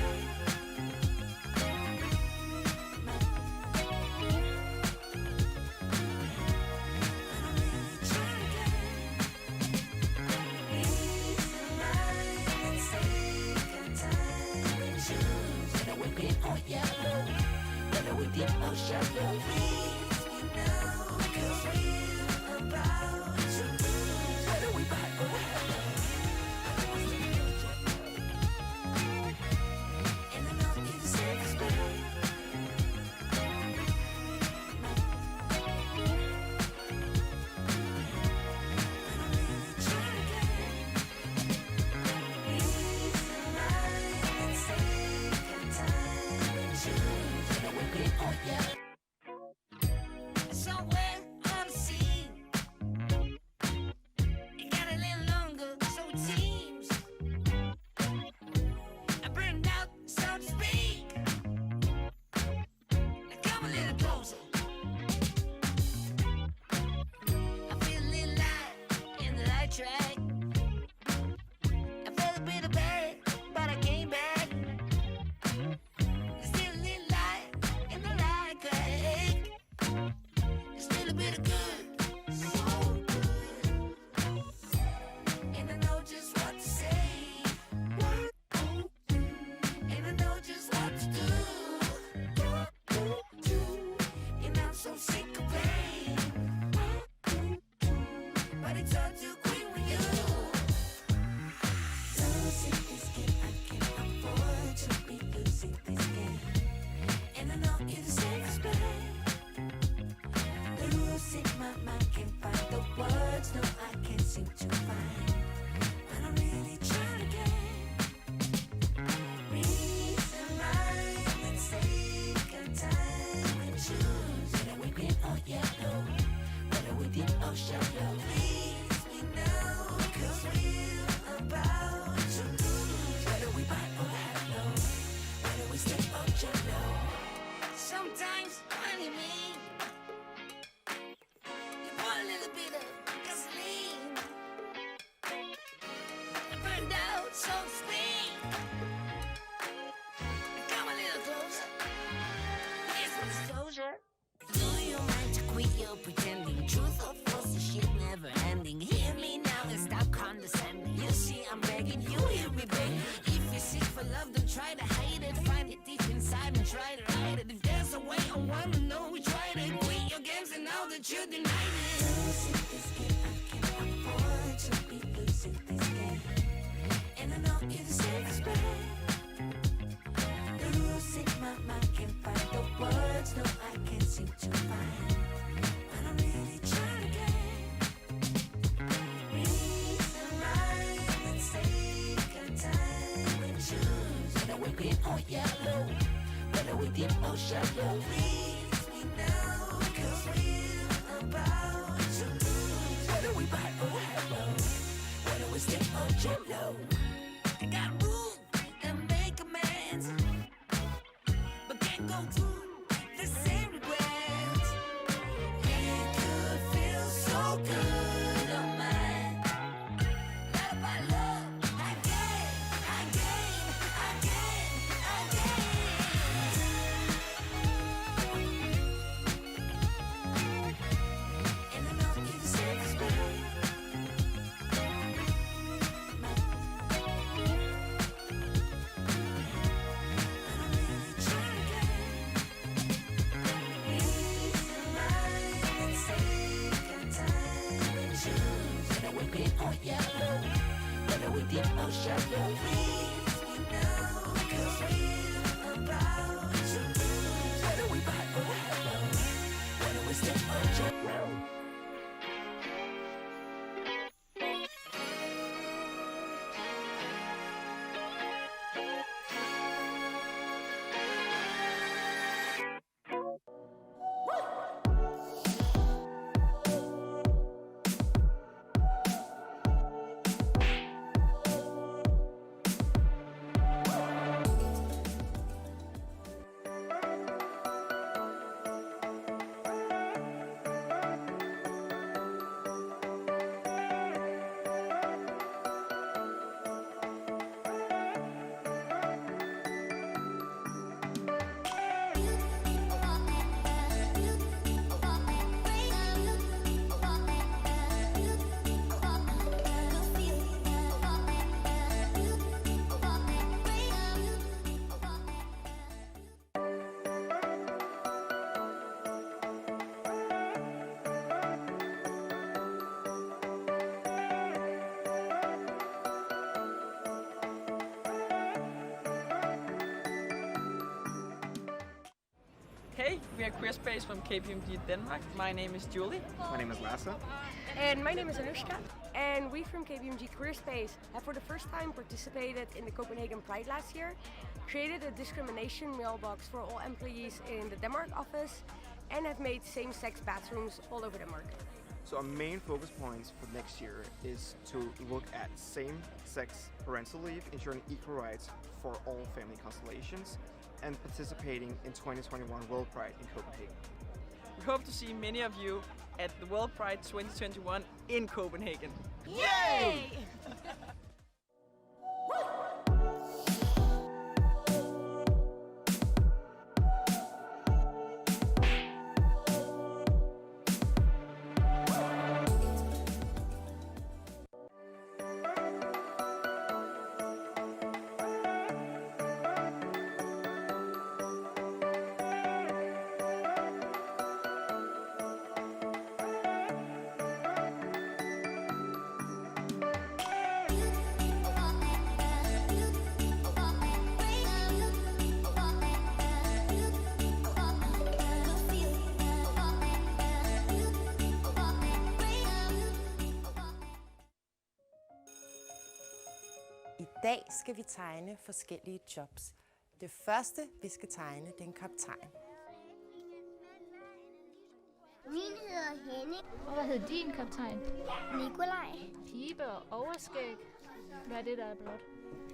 Yellow, whether we dip or shallow, please me now, 'cause we're about to lose. Whether we bite or hello, and I know you're the safest way. Somewhere on the sea, it got a little longer, so it seems. I burned out, so to speak. Now come a little closer. I feel a little light in the light track. I felt a bit of bad, but I came back. There's still a little light in the light track. There's still a bit of good, so good. And I know just what to say. And I know just what to do. And I'm so sick of pain, but it's all too quick with you. Losing this game, I can't afford to be losing this game. And I know you're the safest bet. Losing my mind, can't find the words, no I can't seem to find. But I'm really trying to get reason, rhyme, and take our time and choose. Whether we green or yellow, whether we deep or shallow, please me now, 'cause we're about to lose. Whether we bite or hello, whether we step or jello. Sometimes when you mean, you put a little bit of gasoline. I burned out, so to speak. Come a little closer. Here's some disclosure. Do you mind to quit your pretending? Truth or false, the shit never ending. Hear me now and stop condescending. You see, I'm begging, you hear me begging. If you seek for love, don't try to hide it. Find it deep inside and try to hide it. If there's a way, I wanna know we tried it. Quit your games and now that you denied it. Losing this game, I can't afford to be losing this game. And I know you're the safest bet. Losing my mind, can't find the words, no I can't seem to find. But I'm really trying to get reason, rhyme, and take our time and choose. Whether we green or yellow, whether we deep or shallow, please me now, 'cause we're about to lose. Whether we bite or hello, whether we step or jello. I got room and make amends, but can't go through the same regrets. It could feel so good on mine. Not about love, I gain. And I know you're the safest bet. shallow. Please me now, 'cause we're about to lose. Whether we buy or hello, whether we step or jello. We are Queer Space from KPMG Denmark. My name is Julie. My name is Lasse. And my name is Anushka. And we from KPMG Queer Space have for the first time participated in the Copenhagen Pride last year, created a discrimination mailbox for all employees in the Denmark office, and have made same-sex bathrooms all over Denmark. So our main focus points for next year is to look at same-sex parental leave, ensuring equal rights for all family constellations, and participating in 2021 World Pride in Copenhagen. We hope to see many of you at the World Pride 2021 in Copenhagen. Yay! I dag skal vi tegne forskellige jobs. Det første, vi skal tegne, det er en kaptajn. Min hedder Henning. Og hvad hedder din kaptajn? Nikolaj. Pibe og overskæg. Hvad er det, der er blot?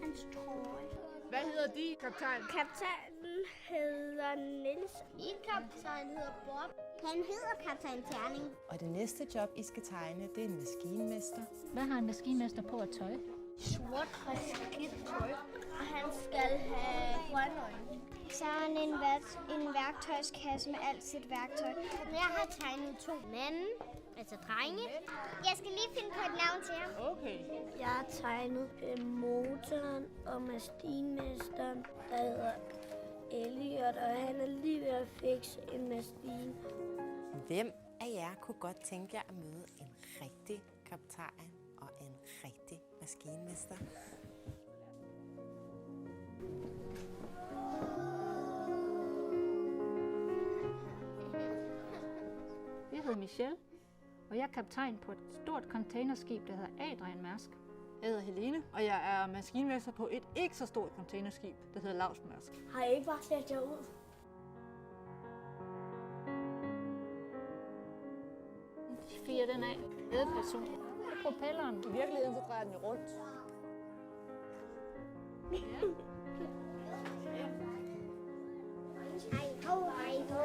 Hans trøje. Hvad hedder din kaptajn? Kaptajnen hedder Niels. Min kaptajn hedder Bob. Han hedder kaptajn Terning. Og det næste job, I skal tegne, det er en maskinmester. Hvad har en maskinmester på at tøj? Sort skidt tøj. Og han skal have grønne øjne. Så har han en værktøjskasse med alt sit værktøj. Jeg har tegnet 2 mænd, altså drenge. Jeg skal lige finde på et navn til ham. Okay. Jeg har tegnet motoren og maskinmesteren, der hedder Elliot, og han er lige ved at fikse en maskine. Hvem af jer kunne godt tænke jer at møde en rigtig kaptajn og en rigtig maskinmester? Jeg hedder Michelle, og jeg er kaptajn på et stort containerskib, der hedder Adrian Mærsk. Jeg hedder Helene, og jeg er maskinmester på et ikke så stort containerskib, der hedder Rigsfællesskabet. Har I ikke bare sat jer ud? Fire den af. Ledperson. Propelleren. I virkeligheden så drejer den jo rundt. Hej ho, hej ho.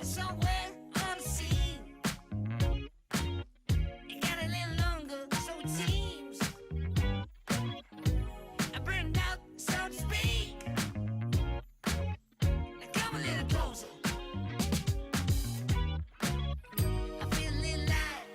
Somewhere unseen. It got a little longer, so it seems. I burned out, so to speak. Now come a little closer. I feel a little light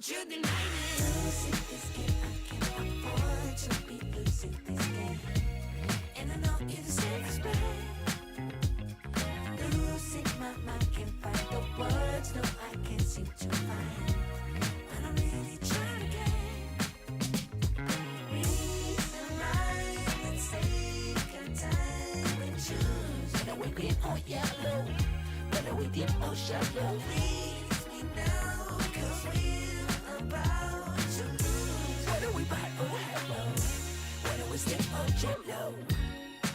but you deny me. Losing this game, I can't afford to be losing this game. And I know you deserve respect. Losing my mind, can't find the words, no, I can't seem to find. But I'm really trying to get reason right and take our time and choose. Whether we green or yellow, whether we deep or shallow. Please me now, cause we're about to lose. Whether we buy or hello, whether we step or jello.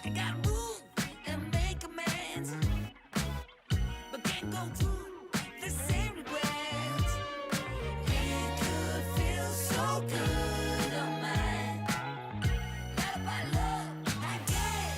I got room and make amends, but can't go through the same regrets. It could feel so good on mine. Not about love, I gain.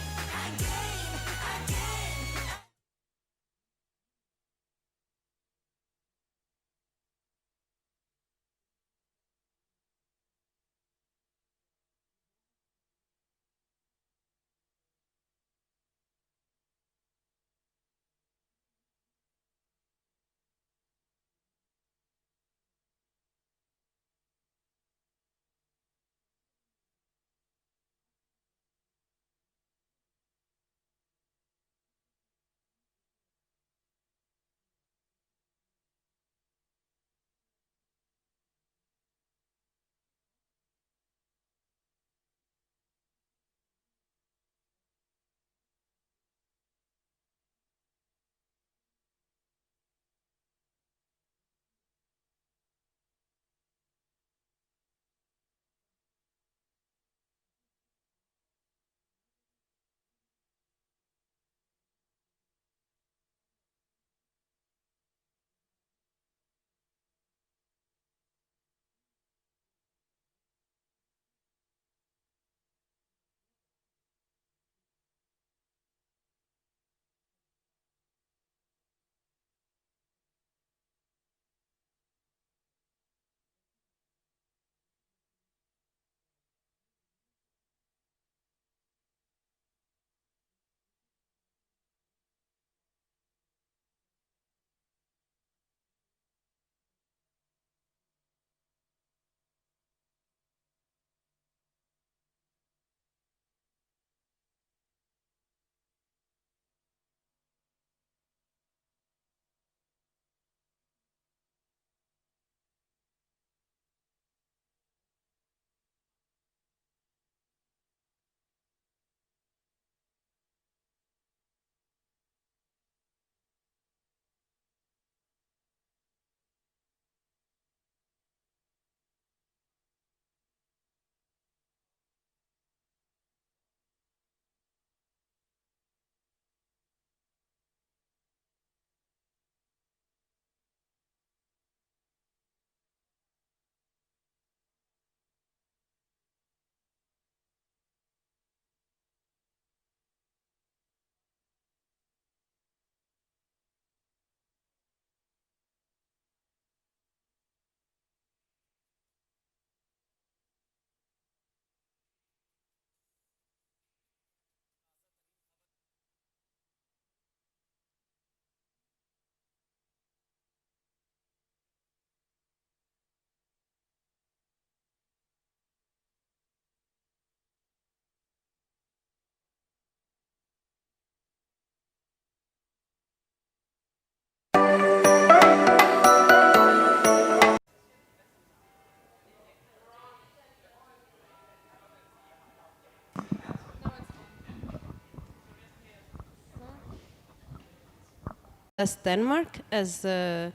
As Denmark as a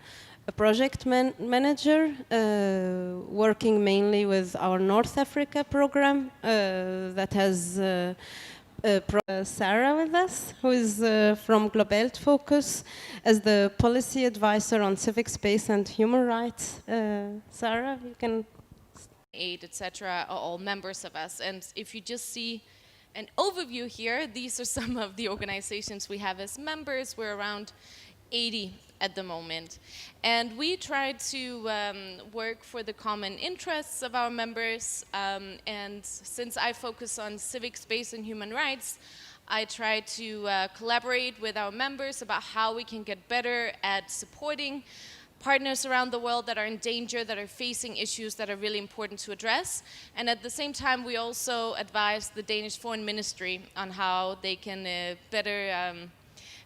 project manager, working mainly with our North Africa program that has Sarah with us, who is from Globale Focus, as the policy advisor on civic space and human rights. Sarah, you can. Aid, etc., are all members of us. And if you just see an overview here, these are some of the organizations we have as members. We're around 80 at the moment. And we try to work for the common interests of our members. And since I focus on civic space and human rights, I try to collaborate with our members about how we can get better at supporting partners around the world that are in danger, that are facing issues that are really important to address. And at the same time, we also advise the Danish Foreign Ministry on how they can better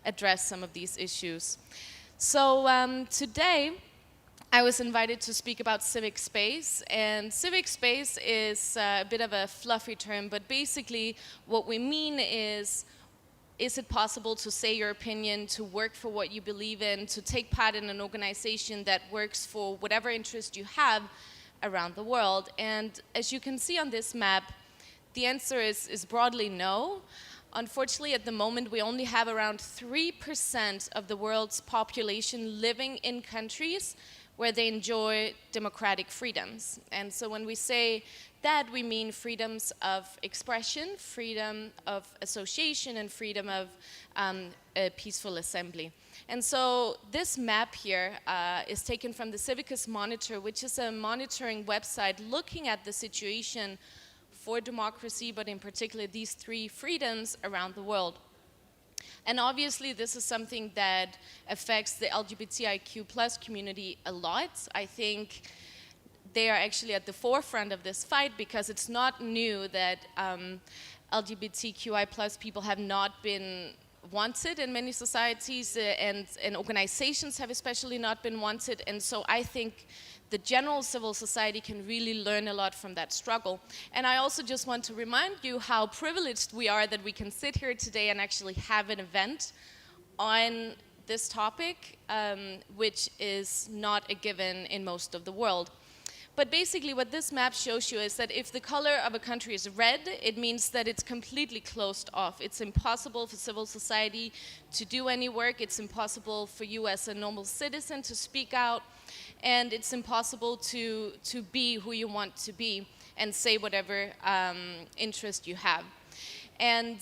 address some of these issues. So today, I was invited to speak about civic space, and civic space is a bit of a fluffy term, but basically what we mean is it possible to say your opinion, to work for what you believe in, to take part in an organization that works for whatever interest you have around the world? And as you can see on this map, the answer is broadly no. Unfortunately, at the moment, we only have around 3% of the world's population living in countries where they enjoy democratic freedoms. And so when we say that, we mean freedoms of expression, freedom of association, and freedom of a peaceful assembly. And so this map here is taken from the Civicus Monitor, which is a monitoring website looking at the situation for democracy, but in particular these 3 freedoms around the world. And obviously this is something that affects the LGBTIQ+ community a lot. I think they are actually at the forefront of this fight, because it's not new that LGBTQI+ people have not been wanted in many societies, and organizations have especially not been wanted. And so I think the general civil society can really learn a lot from that struggle. And I also just want to remind you how privileged we are that we can sit here today and actually have an event on this topic, which is not a given in most of the world. But basically what this map shows you is that if the color of a country is red, it means that it's completely closed off. It's impossible for civil society to do any work. It's impossible for you as a normal citizen to speak out. And it's impossible to be who you want to be and say whatever interest you have. And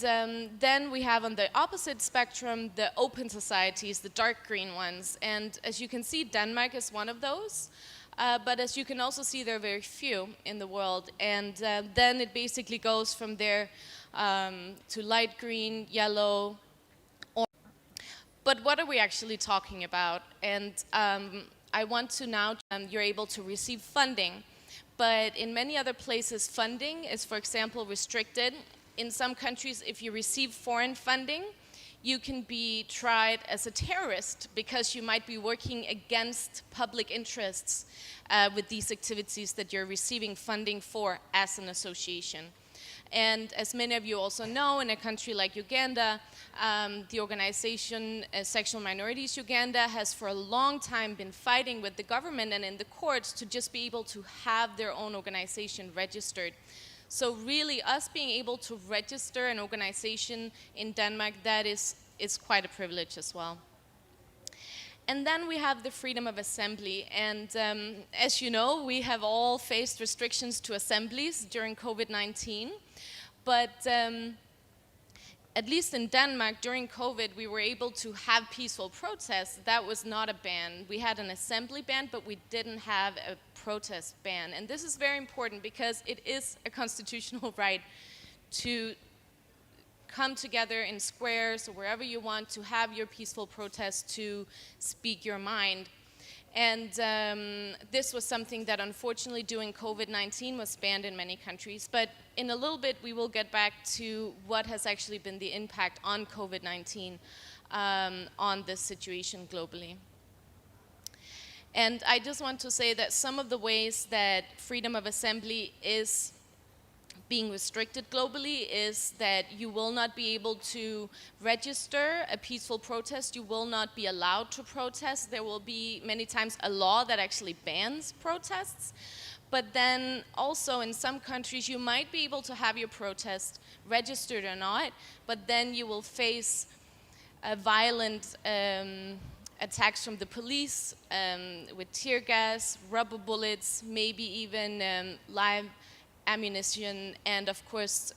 then we have on the opposite spectrum the open societies, the dark green ones. And as you can see, Denmark is one of those. But as you can also see, there are very few in the world. And then it basically goes from there to light green, yellow, orange. But what are we actually talking about? And I want to now, you're able to receive funding. But in many other places, funding is, for example, restricted. In some countries, if you receive foreign funding, you can be tried as a terrorist because you might be working against public interests with these activities that you're receiving funding for as an association. And as many of you also know, in a country like Uganda, the organization Sexual Minorities Uganda has for a long time been fighting with the government and in the courts to just be able to have their own organization registered. So really, us being able to register an organization in Denmark, that is quite a privilege as well. And then we have the freedom of assembly. And as you know, we have all faced restrictions to assemblies during COVID-19. But at least in Denmark, during COVID, we were able to have peaceful protests. That was not a ban. We had an assembly ban, but we didn't have a protest ban. And this is very important because it is a constitutional right to come together in squares or wherever you want to have your peaceful protest, to speak your mind. And this was something that unfortunately during COVID-19 was banned in many countries. But in a little bit we will get back to what has actually been the impact on COVID-19 on this situation globally. And I just want to say that some of the ways that freedom of assembly is being restricted globally is that you will not be able to register a peaceful protest. You will not be allowed to protest. There will be many times a law that actually bans protests. But then also in some countries you might be able to have your protest registered or not, but then you will face violent attacks from the police with tear gas, rubber bullets, maybe even live ammunition, and of course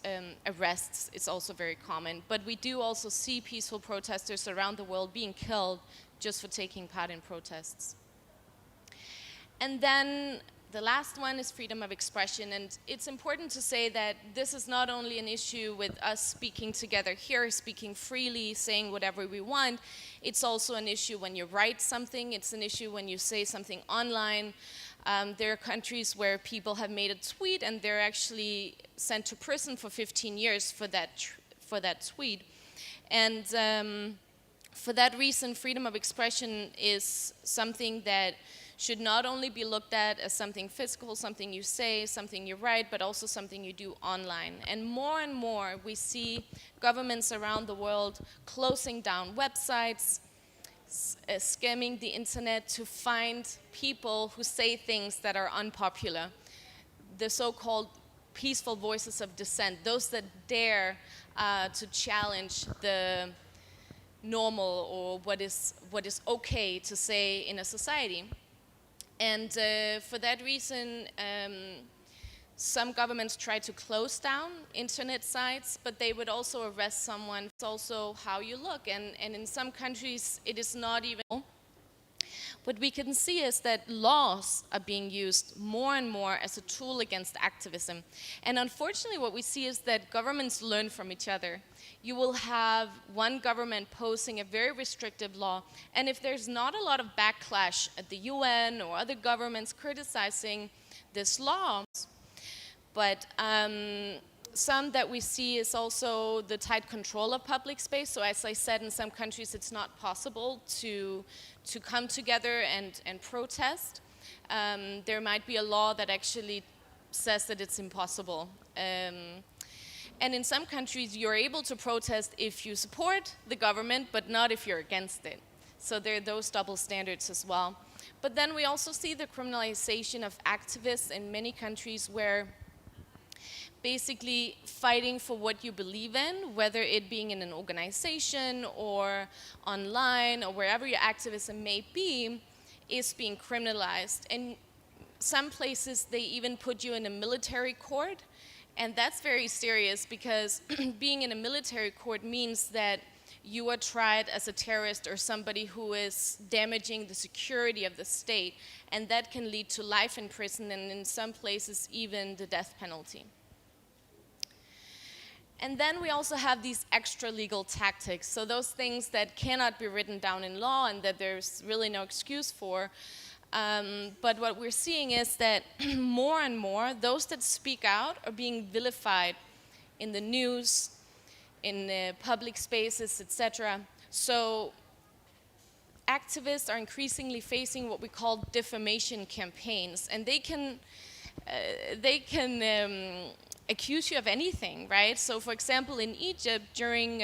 arrests is also very common. But we do also see peaceful protesters around the world being killed just for taking part in protests. And then The last one is freedom of expression, and it's important to say that this is not only an issue with us speaking together here, speaking freely, saying whatever we want. It's also an issue when you write something. It's an issue when you say something online. There are countries where people have made a tweet and they're actually sent to prison for 15 years for that tweet. And for that reason, freedom of expression is something that should not only be looked at as something physical, something you say, something you write, but also something you do online. And more we see governments around the world closing down websites, skimming the internet to find people who say things that are unpopular. The so-called peaceful voices of dissent, those that dare to challenge the normal or what is okay to say in a society. And for that reason, some governments try to close down internet sites, but they would also arrest someone. It's also how you look, and in some countries it is not even. What we can see is that laws are being used more and more as a tool against activism. And unfortunately what we see is that governments learn from each other. You will have one government posing a very restrictive law, and if there's not a lot of backlash at the UN or other governments criticizing this law, but some that we see is also the tight control of public space. So as I said, in some countries it's not possible to come together and protest. There might be a law that actually says that it's impossible. And in some countries you're able to protest if you support the government, but not if you're against it. So there are those double standards as well. But then we also see the criminalization of activists in many countries where basically fighting for what you believe in, whether it being in an organization or online or wherever your activism may be, is being criminalized. And some places they even put you in a military court, and that's very serious because being in a military court means that you are tried as a terrorist or somebody who is damaging the security of the state, and that can lead to life in prison and in some places even the death penalty. And then we also have these extra legal tactics, so those things that cannot be written down in law and that there's really no excuse for. But what we're seeing is that more and more, those that speak out are being vilified in the news, in public spaces, etc. So activists are increasingly facing what we call defamation campaigns, and they can accuse you of anything, right? So for example, in Egypt, during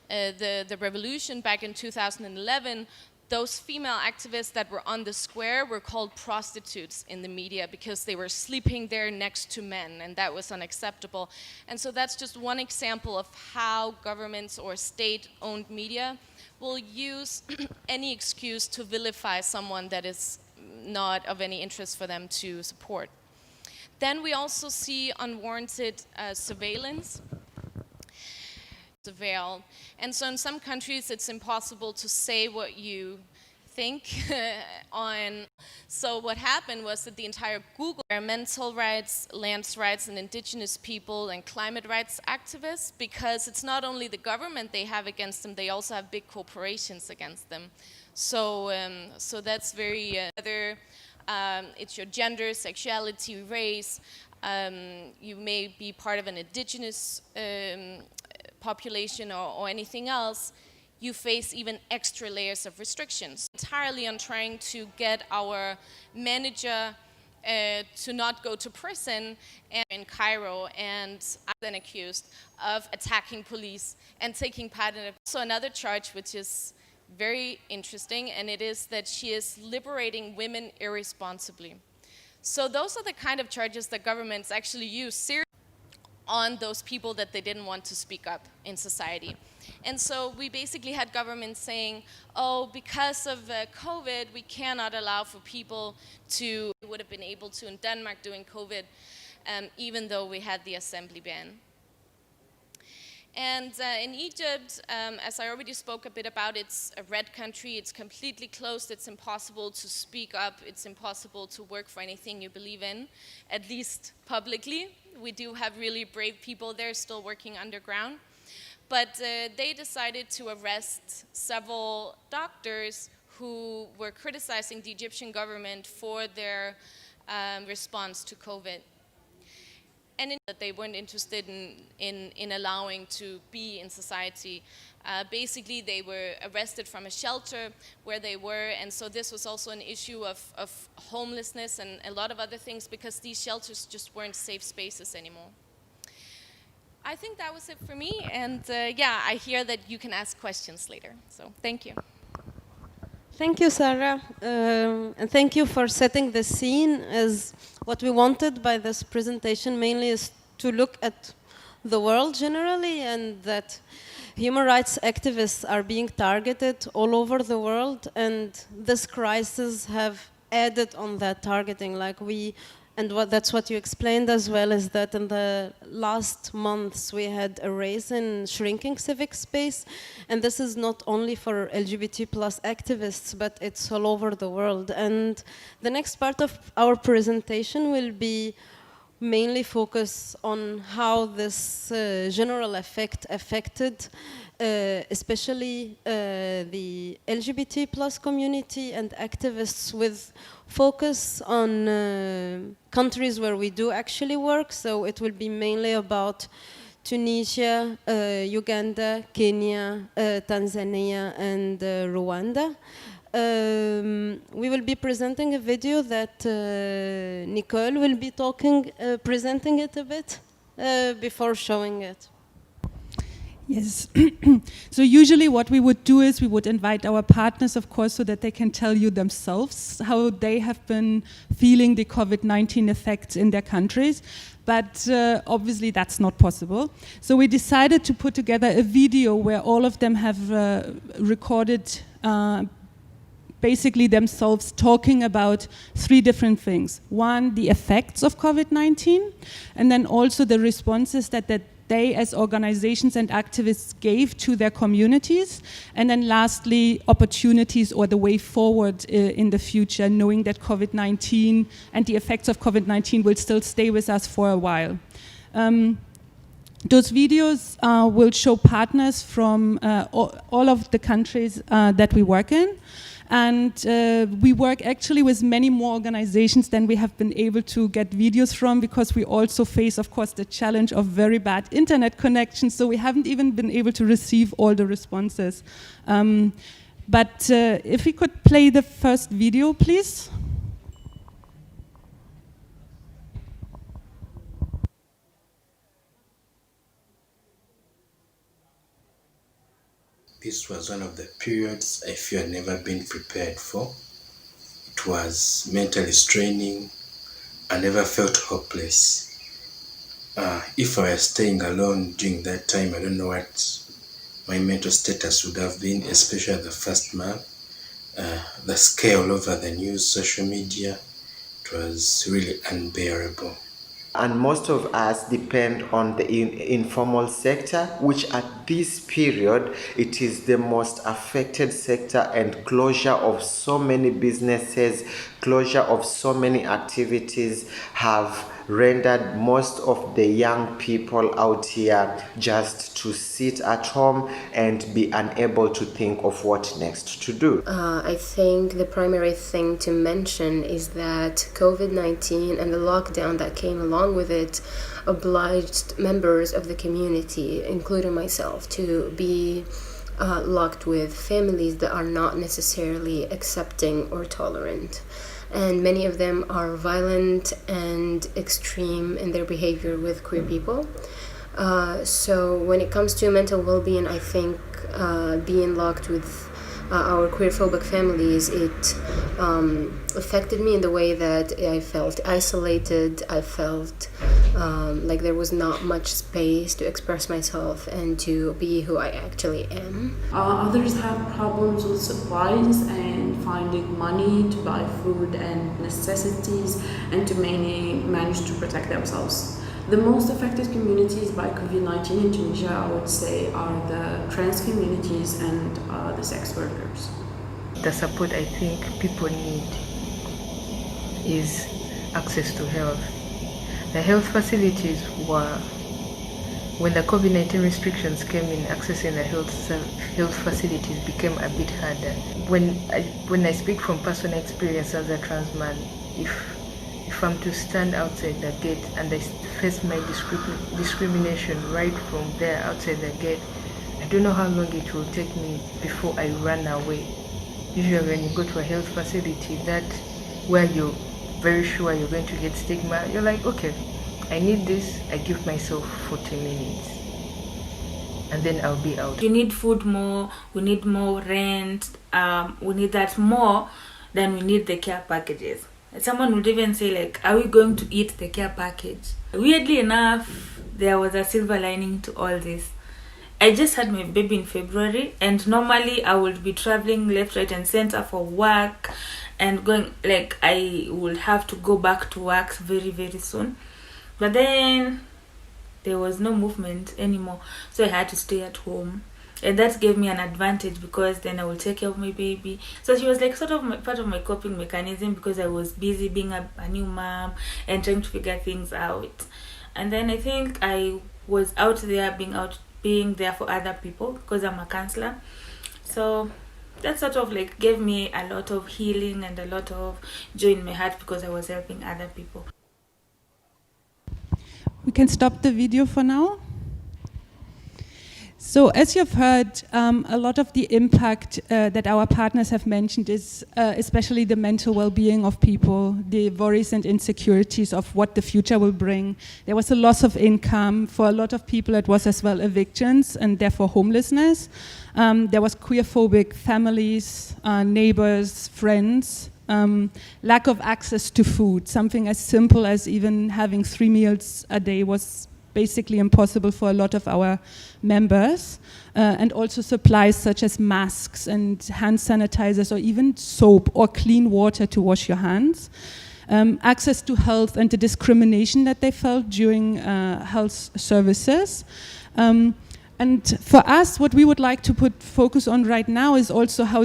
the revolution back in 2011, those female activists that were on the square were called prostitutes in the media because they were sleeping there next to men, and that was unacceptable. And so that's just one example of how governments or state-owned media will use any excuse to vilify someone that is not of any interest for them to support. Then we also see unwarranted surveillance. And so in some countries it's impossible to say what you think on. So what happened was that the entire Google, environmental rights, land rights, and indigenous people and climate rights activists, because it's not only the government they have against them, they also have big corporations against them. So that's very it's your gender, sexuality, race. You may be part of an indigenous population or anything else. You face even extra layers of restrictions. Entirely on trying to get our manager to not go to prison in Cairo, and I've been accused of attacking police and taking part in it. So another charge which is very interesting, and it is that she is liberating women irresponsibly. So those are the kind of charges that governments actually use seriously on those people that they didn't want to speak up in society. And so we basically had governments saying, oh, because of COVID, we cannot allow for people to, would have been able to in Denmark during COVID, even though we had the assembly ban. And in Egypt, as I already spoke a bit about, it's a red country, it's completely closed, it's impossible to speak up, it's impossible to work for anything you believe in, at least publicly. We do have really brave people there still working underground. But they decided to arrest several doctors who were criticizing the Egyptian government for their response to COVID. And that they weren't interested in allowing to be in society. Basically, they were arrested from a shelter where they were, and so this was also an issue of homelessness and a lot of other things, because these shelters just weren't safe spaces anymore. I think that was it for me, and yeah, I hear that you can ask questions later, so thank you. Thank you, Sarah, and thank you for setting the scene. As what we wanted by this presentation mainly is to look at the world generally, and that human rights activists are being targeted all over the world, and this crisis have added on that targeting. That's what you explained as well, is that in the last months we had a rise in shrinking civic space, and this is not only for LGBT plus activists, but it's all over the world. And the next part of our presentation will be mainly focus on how this general effect affected especially the LGBT plus community and activists, with focus on countries where we do actually work. So it will be mainly about Tunisia, Uganda, Kenya, Tanzania, and Rwanda. We will be presenting a video that Nicole will be presenting it a bit before showing it. Yes. So usually what we would do is we would invite our partners, of course, so that they can tell you themselves how they have been feeling the COVID-19 effects in their countries. But obviously that's not possible. So we decided to put together a video where all of them have recorded basically themselves talking about 3 different things. One, the effects of COVID-19, and then also the responses that they as organizations and activists gave to their communities, and then lastly, opportunities or the way forward in the future, knowing that COVID-19 and the effects of COVID-19 will still stay with us for a while. Those videos will show partners from all of the countries that we work in. And we work actually with many more organizations than we have been able to get videos from, because we also face, of course, the challenge of very bad internet connection. So we haven't even been able to receive all the responses. But if we could play the first video, please. This was one of the periods I feel I'd never been prepared for. It was mentally straining. I never felt hopeless. If I were staying alone during that time, I don't know what my mental status would have been, especially the first month. The scale all over the news, social media, it was really unbearable. And most of us depend on the informal sector, which at this period, it is the most affected sector, and closure of so many businesses, closure of so many activities have rendered most of the young people out here just to sit at home and be unable to think of what next to do. I think the primary thing to mention is that COVID-19 and the lockdown that came along with it obliged members of the community, including myself, to be locked with families that are not necessarily accepting or tolerant. And many of them are violent and extreme in their behavior with queer people. So when it comes to mental well-being, I think being locked with our queerphobic families, it affected me in the way that I felt isolated. I felt like there was not much space to express myself and to be who I actually am. Others have problems with supplies and finding money to buy food and necessities, and to mainly manage to protect themselves. The most affected communities by COVID-19 in Tunisia, I would say, are the trans communities and the sex workers. The support I think people need is access to health. The health facilities were, when the COVID-19 restrictions came in, accessing the health facilities became a bit harder. When I speak from personal experience as a trans man, if I'm to stand outside the gate and I face my discrimination right from there outside the gate, I don't know how long it will take me before I run away. Usually when you go to a health facility that where you're very sure you're going to get stigma, you're like, okay, I need this, I give myself 40 minutes and then I'll be out. We need food more, we need more rent, we need that more than we need the care packages. Someone would even say like, are we going to eat the care package? Weirdly enough, there was a silver lining to all this. I just had my baby in February, and normally I would be traveling left, right and center for work and going, like I would have to go back to work very, very soon. But then there was no movement anymore, so I had to stay at home, and that gave me an advantage because then I will take care of my baby. So she was like sort of part of my coping mechanism because I was busy being a new mom and trying to figure things out. And then I think I was out there being there for other people because I'm a counselor. So that sort of like gave me a lot of healing and a lot of joy in my heart because I was helping other people. We can stop the video for now. So as you've heard, a lot of the impact that our partners have mentioned is especially the mental well-being of people, the worries and insecurities of what the future will bring. There was a loss of income. For a lot of people, it was as well evictions and therefore homelessness. There was queerphobic families, neighbors, friends. Lack of access to food. Something as simple as even having 3 meals a day was basically impossible for a lot of our members. And also supplies such as masks and hand sanitizers or even soap or clean water to wash your hands. Access to health and the discrimination that they felt during health services. And for us, what we would like to put focus on right now is also how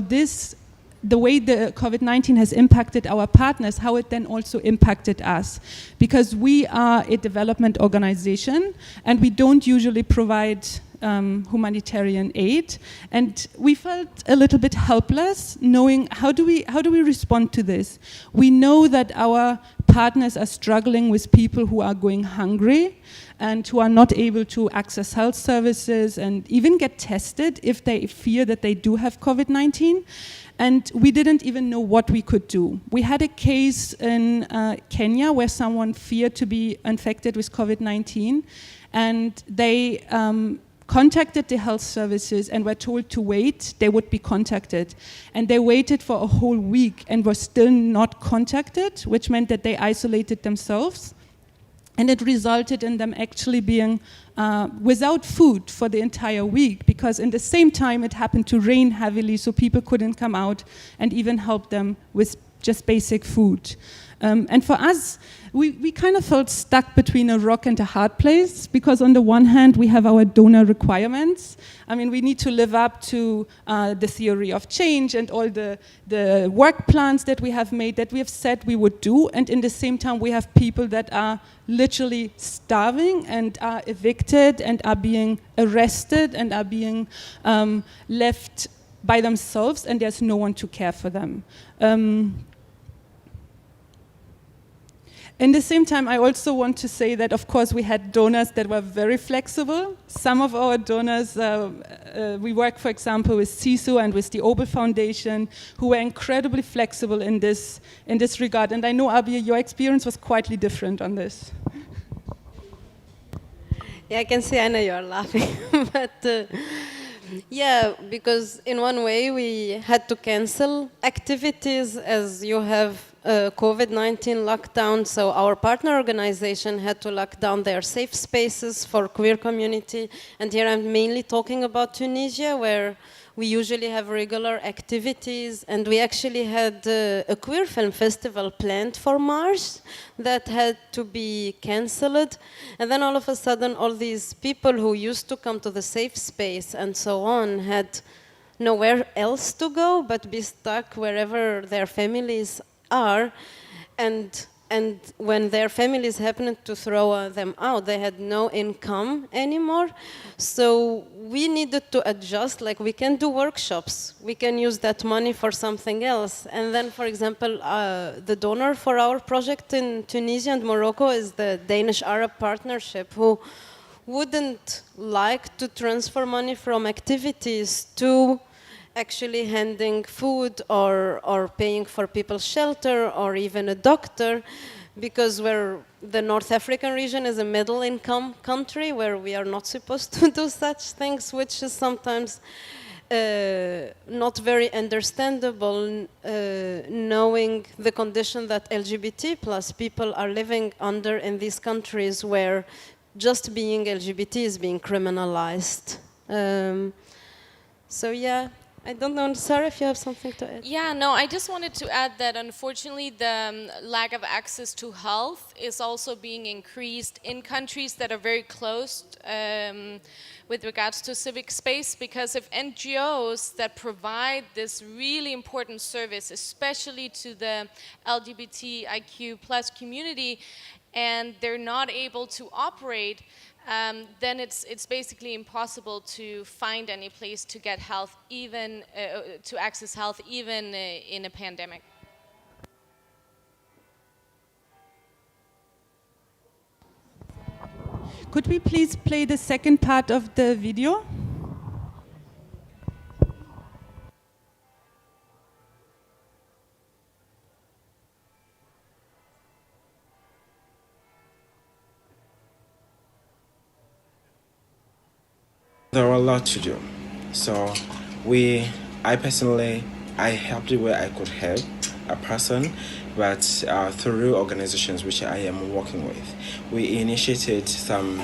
the way the COVID-19 has impacted our partners, how it then also impacted us. Because we are a development organization and we don't usually provide humanitarian aid. And we felt a little bit helpless knowing how do we respond to this? We know that our partners are struggling with people who are going hungry and who are not able to access health services and even get tested if they fear that they do have COVID-19. And we didn't even know what we could do. We had a case in Kenya where someone feared to be infected with COVID-19, and they contacted the health services and were told to wait, they would be contacted. And they waited for a whole week and were still not contacted, which meant that they isolated themselves. And it resulted in them actually being without food for the entire week, because in the same time it happened to rain heavily, so people couldn't come out and even help them with just basic food. And for us, we kind of felt stuck between a rock and a hard place, because on the one hand we have our donor requirements. I mean, we need to live up to the theory of change and all the work plans that we have made, that we have said we would do, and in the same time we have people that are literally starving and are evicted and are being arrested and are being left by themselves, and there's no one to care for them. In the same time, I also want to say that, of course, we had donors that were very flexible. Some of our donors, we work, for example, with CISO and with the Obel Foundation, who were incredibly flexible in this regard. And I know, Abia, your experience was quite different on this. Yeah, I can see, Anna, you're laughing. But yeah, because in one way we had to cancel activities as you have COVID-19 lockdown, so our partner organization had to lock down their safe spaces for queer community. And here I'm mainly talking about Tunisia, where we usually have regular activities, and we actually had a queer film festival planned for March that had to be cancelled. And then all of a sudden, all these people who used to come to the safe space and so on had nowhere else to go but be stuck wherever their families are. And when their families happened to throw them out, they had no income anymore. So we needed to adjust, like we can do workshops. We can use that money for something else. And then, for example, the donor for our project in Tunisia and Morocco is the Danish-Arab Partnership, who wouldn't like to transfer money from activities to actually handing food or paying for people's shelter or even a doctor, because the North African region is a middle income country where we are not supposed to do such things, which is sometimes not very understandable, knowing the condition that LGBT plus people are living under in these countries where just being LGBT is being criminalized. So yeah, I don't know, Sarah, if you have something to add. Yeah, no, I just wanted to add that unfortunately the lack of access to health is also being increased in countries that are very closed with regards to civic space, because of NGOs that provide this really important service, especially to the LGBTIQ plus community, and they're not able to operate, then it's basically impossible to find any place to get health, even to access health, even in a pandemic. Could we please play the second part of the video? There were a lot to do. So I personally helped where I could help a person, but through organizations which I am working with, we initiated some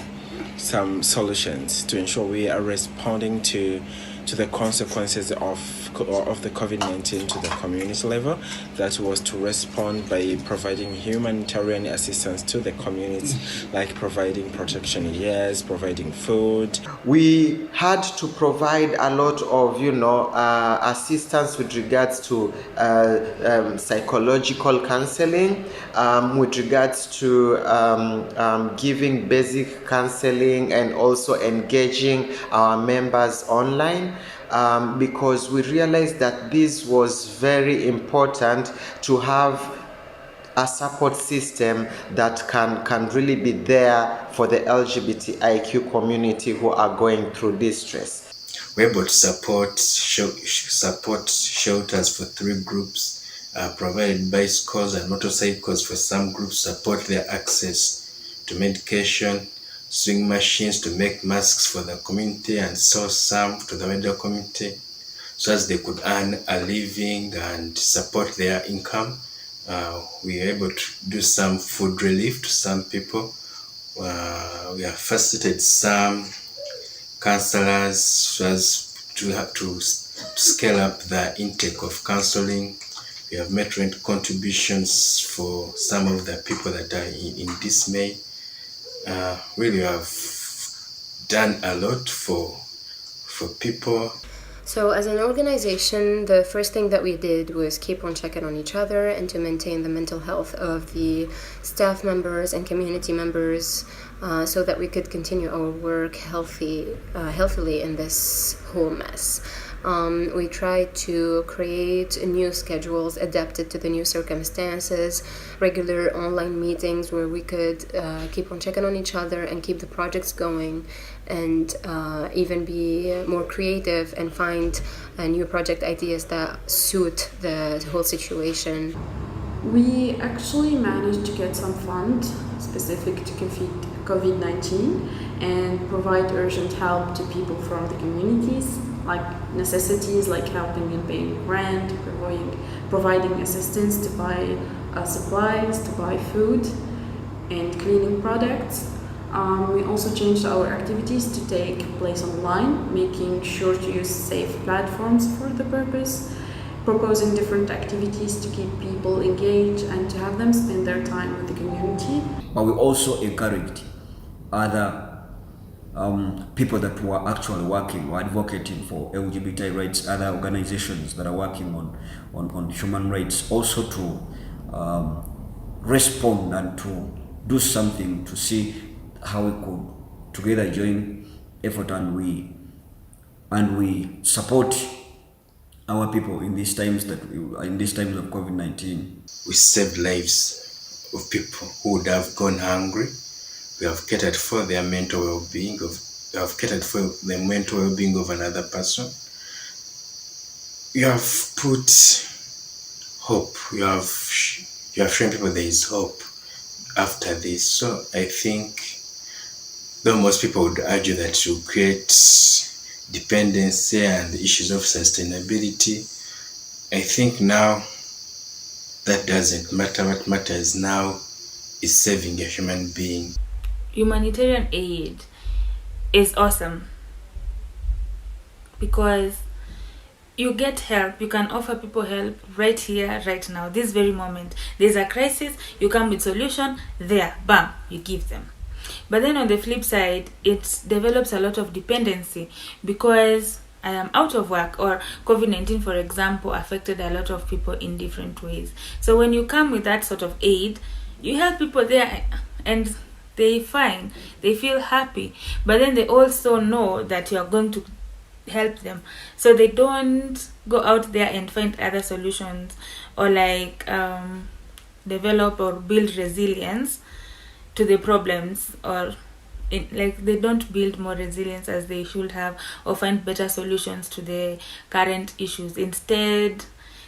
solutions to ensure we are responding to the consequences of the COVID-19 to the community level. That was to respond by providing humanitarian assistance to the community, like providing protection gears, providing food. We had to provide a lot of, assistance with regards to psychological counseling, with regards to giving basic counseling and also engaging our members online. Because we realized that this was very important to have a support system that can really be there for the LGBTIQ community who are going through this stress. We're able to support shelters for 3 groups, provided bicycles and motorcycles for some groups, support their access to medication, sewing machines to make masks for the community and sell some to the medical community so as they could earn a living and support their income. We were able to do some food relief to some people. We have facilitated some counselors so as to have to scale up the intake of counseling. We have met rent contributions for some of the people that are in dismay. Really have done a lot for people. So as an organization, the first thing that we did was keep on checking on each other and to maintain the mental health of the staff members and community members, so that we could continue our work healthily in this whole mess. We tried to create new schedules adapted to the new circumstances, regular online meetings where we could keep on checking on each other and keep the projects going, and even be more creative and find new project ideas that suit the whole situation. We actually managed to get some funds specific to COVID-19 and provide urgent help to people from the communities, like necessities like helping in paying rent, providing assistance to buy supplies, to buy food and cleaning products. We also changed our activities to take place online, making sure to use safe platforms for the purpose, proposing different activities to keep people engaged and to have them spend their time with the community. But we also encouraged other people that were actually working or advocating for LGBTI rights, other organizations that are working on human rights, also to respond and to do something to see how we could together join effort and we support our people in these times of COVID-19. We saved lives of people who would have gone hungry. We have catered for their mental well-being. We have catered for the mental well-being of another person. You have put hope. You have shown people there is hope after this. So I think, though most people would argue that to create dependency and issues of sustainability, I think now that doesn't matter. What matters now is saving a human being. Humanitarian aid is awesome because you get help. You can offer people help right here, right now, this very moment. There's a crisis, you come with solution, there, bam, you give them. But then on the flip side, it develops a lot of dependency because I am out of work, or COVID-19, for example, affected a lot of people in different ways. So when you come with that sort of aid, you help people there and they fine, they feel happy, but then they also know that you are going to help them, so they don't go out there and find other solutions or like develop or build resilience to the problems, or like they don't build more resilience as they should have, or find better solutions to the current issues. Instead,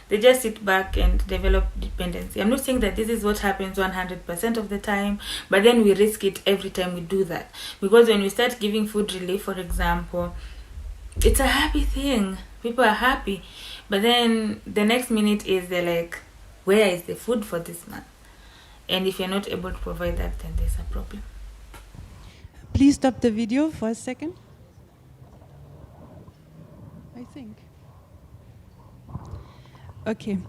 they just sit back and develop dependency. I'm not saying that this is what happens 100% of the time, but then we risk it every time we do that. Because when we start giving food relief, for example, it's a happy thing. People are happy. But then the next minute is they're like, where is the food for this month? And if you're not able to provide that, then there's a problem. Please stop the video for a second. I think. Okay.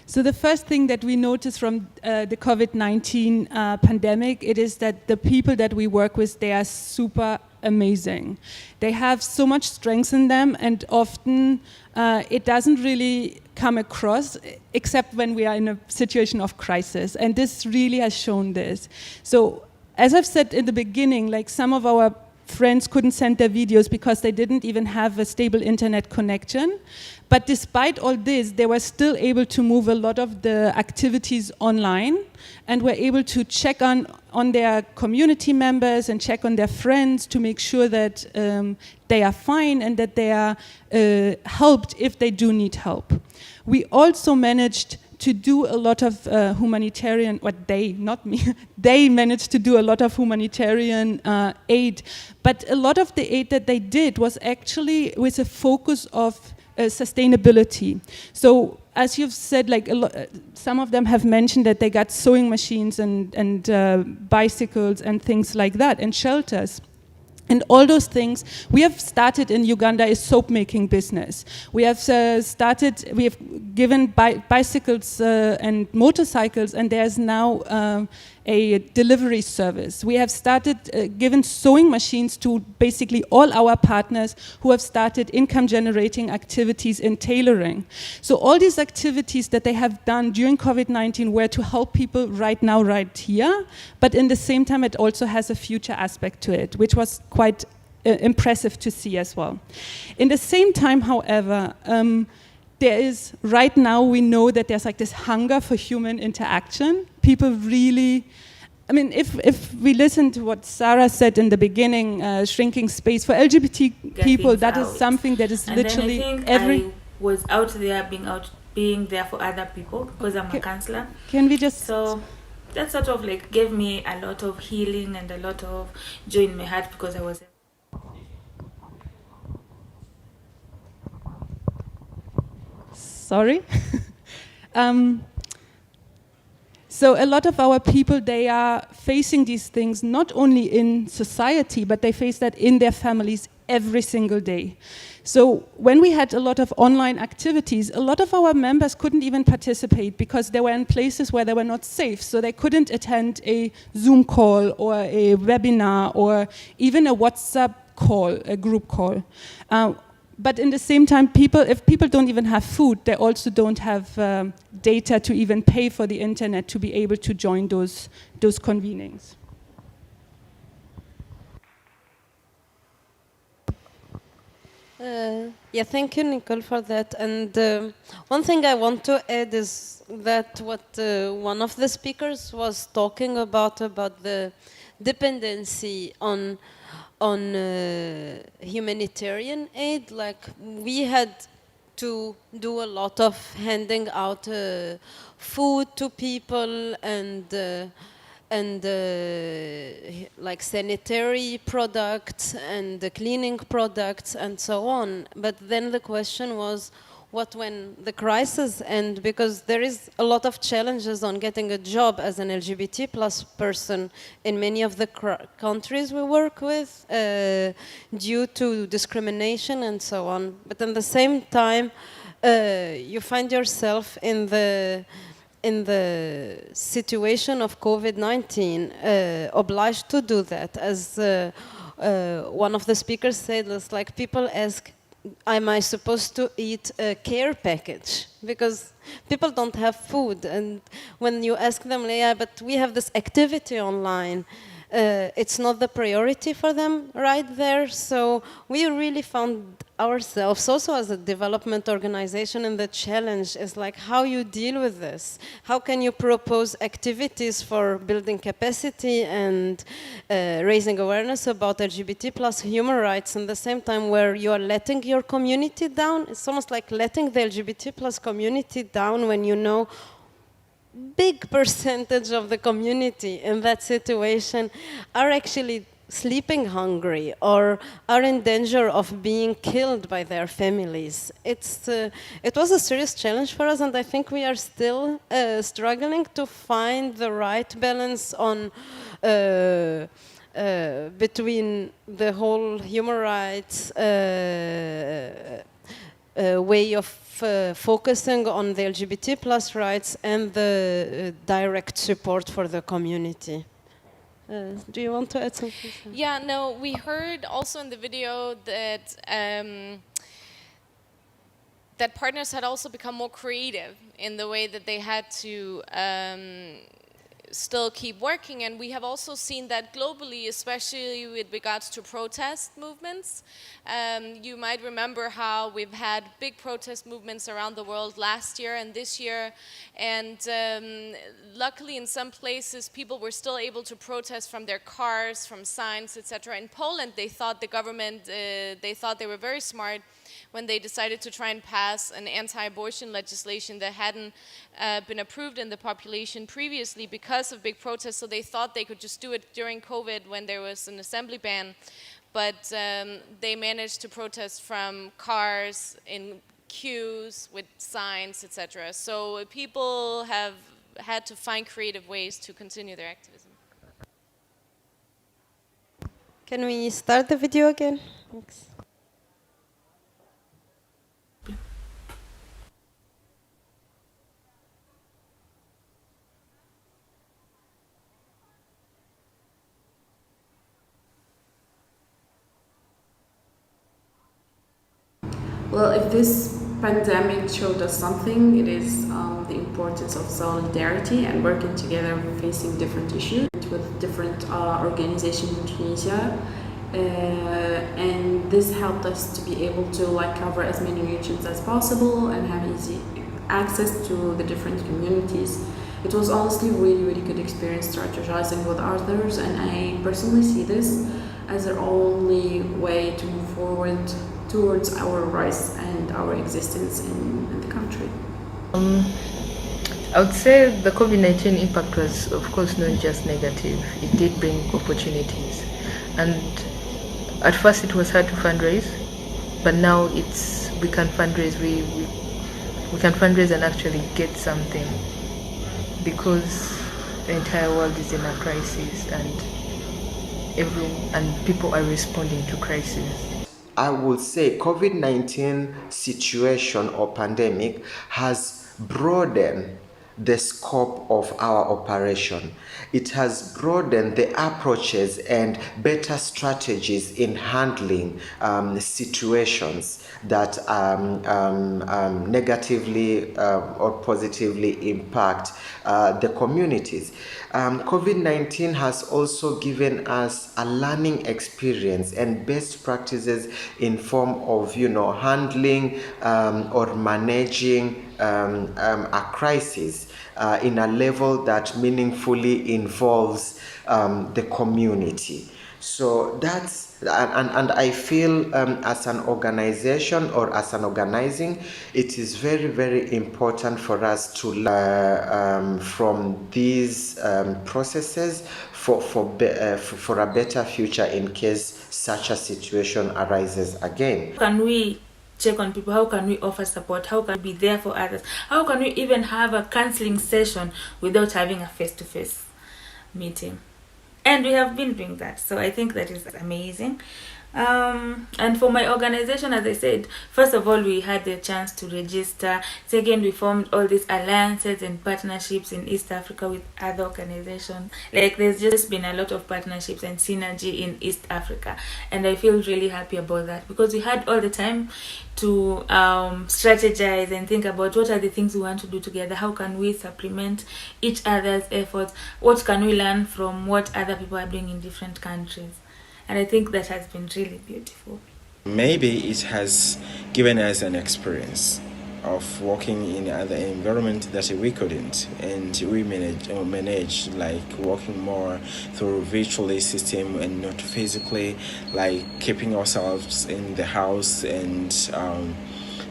So the first thing that we notice from the COVID-19 pandemic, it is that the people that we work with, they are super amazing. They have so much strength in them, and often it doesn't really come across except when we are in a situation of crisis. And this really has shown this. So as I've said in the beginning, like some of our friends couldn't send their videos because they didn't even have a stable internet connection. But despite all this, they were still able to move a lot of the activities online and were able to check on their community members and check on their friends to make sure that they are fine and that they are helped if they do need help. We also managed to do a lot of humanitarian, not me, they managed to do a lot of humanitarian aid. But a lot of the aid that they did was actually with a focus of sustainability. So as you've said, like some of them have mentioned that they got sewing machines and bicycles and things like that, and shelters. And all those things, we have started in Uganda a soap making business. We have we have given bicycles and motorcycles, and there's now a delivery service. We have started given sewing machines to basically all our partners who have started income generating activities in tailoring. So all these activities that they have done during COVID-19 were to help people right now, right here, but in the same time it also has a future aspect to it, which was quite impressive to see as well. In the same time, however, there is, right now we know that there's like this hunger for human interaction. People really, I mean, if we listen to what Sarah said in the beginning, shrinking space for LGBT people, that is something that is literally I was out there being there for other people because I'm a counselor. Can we just... So that sort of like gave me a lot of healing and a lot of joy in my heart because I was... Sorry. So a lot of our people, they are facing these things not only in society, but they face that in their families every single day. So when we had a lot of online activities, a lot of our members couldn't even participate because they were in places where they were not safe. So they couldn't attend a Zoom call or a webinar or even a WhatsApp call, a group call. But in the same time, if people don't even have food, they also don't have data to even pay for the internet to be able to join those convenings. Yeah, thank you, Nicole, for that. And one thing I want to add is that what one of the speakers was talking about the dependency on humanitarian aid. Like, we had to do a lot of handing out food to people and like sanitary products and the cleaning products and so on. But then the question was, what when the crisis end? Because there is a lot of challenges on getting a job as an LGBT plus person in many of the countries we work with due to discrimination and so on. But at the same time, you find yourself in the situation of COVID-19, obliged to do that. As one of the speakers said, it's like people ask, am I supposed to eat a care package? Because people don't have food. And when you ask them, yeah, but we have this activity online, it's not the priority for them right there. So we really found ourselves also as a development organization, and the challenge is like how you deal with this. How can you propose activities for building capacity and raising awareness about LGBT plus human rights, and at the same time where you are letting your community down? It's almost like letting the LGBT plus community down when you know big percentage of the community in that situation are actually sleeping hungry or are in danger of being killed by their families. It was a serious challenge for us, and I think we are still struggling to find the right balance on between the whole human rights way of focusing on the LGBT plus rights and the direct support for the community. Do you want to add something? Yeah, no, we heard also in the video that that partners had also become more creative in the way that they had to still keep working, and we have also seen that globally, especially with regards to protest movements. You might remember how we've had big protest movements around the world last year and this year, and luckily in some places people were still able to protest from their cars, from signs, etc. In Poland, they thought the government, they thought they were very smart when they decided to try and pass an anti-abortion legislation that hadn't been approved in the population previously because of big protests. So they thought they could just do it during COVID when there was an assembly ban. But they managed to protest from cars, in queues, with signs, etc. So people have had to find creative ways to continue their activism. Can we start the video again? Thanks. Well, if this pandemic showed us something, it is the importance of solidarity and working together facing different issues with different organizations in Tunisia. And this helped us to be able to cover as many regions as possible and have easy access to the different communities. It was honestly really, really good experience strategizing with others, and I personally see this as the only way to move forward towards our rights and our existence in the country. I would say the COVID-19 impact was, of course, not just negative. It did bring opportunities. And at first it was hard to fundraise, but now we can fundraise. We can fundraise and actually get something, because the entire world is in a crisis, and people are responding to crisis. I would say COVID-19 situation or pandemic has broadened the scope of our operation. It has broadened the approaches and better strategies in handling situations that negatively or positively impact the communities. COVID-19 has also given us a learning experience and best practices in form of, handling or managing a crisis in a level that meaningfully involves the community. So that's, and I feel as an organization or as an organizing, it is very, very important for us to learn from these processes for a better future in case such a situation arises again. Can we check on people? How can we offer support? How can we be there for others? How can we even have a counseling session without having a face-to-face meeting? And we have been doing that, so I think that is amazing. And for my organization, as I said, first of all, we had the chance to register. Second, we formed all these alliances and partnerships in East Africa with other organizations. Like, there's just been a lot of partnerships and synergy in East Africa, and I feel really happy about that, because we had all the time to strategize and think about what are the things we want to do together. How can we supplement each other's efforts? What can we learn from what other people are doing in different countries? And I think that has been really beautiful. Maybe it has given us an experience of working in other environment that we couldn't, and we manage like working more through virtually system and not physically, like keeping ourselves in the house and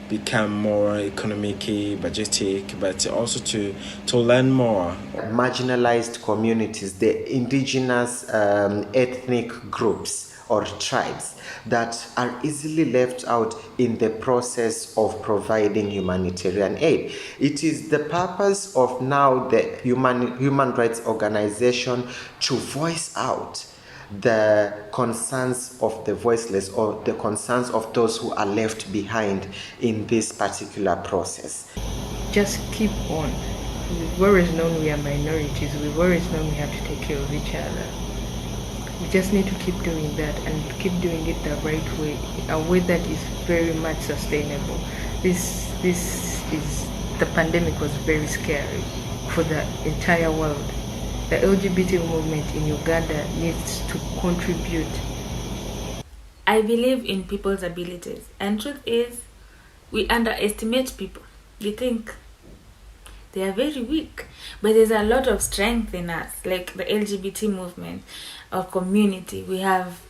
become more economically budgetic, but also to learn more. Marginalized communities, the indigenous ethnic groups or tribes that are easily left out in the process of providing humanitarian aid. It is the purpose of now the human rights organization to voice out the concerns of the voiceless or the concerns of those who are left behind in this particular process. Just keep on. We've always known we are minorities. We've always known we have to take care of each other. We just need to keep doing that and keep doing it the right way, a way that is very much sustainable. The pandemic was very scary for the entire world. The LGBT movement in Uganda needs to contribute. I believe in people's abilities, and truth is, we underestimate people. We think they are very weak, but there's a lot of strength in us, like the LGBT movement or community. We have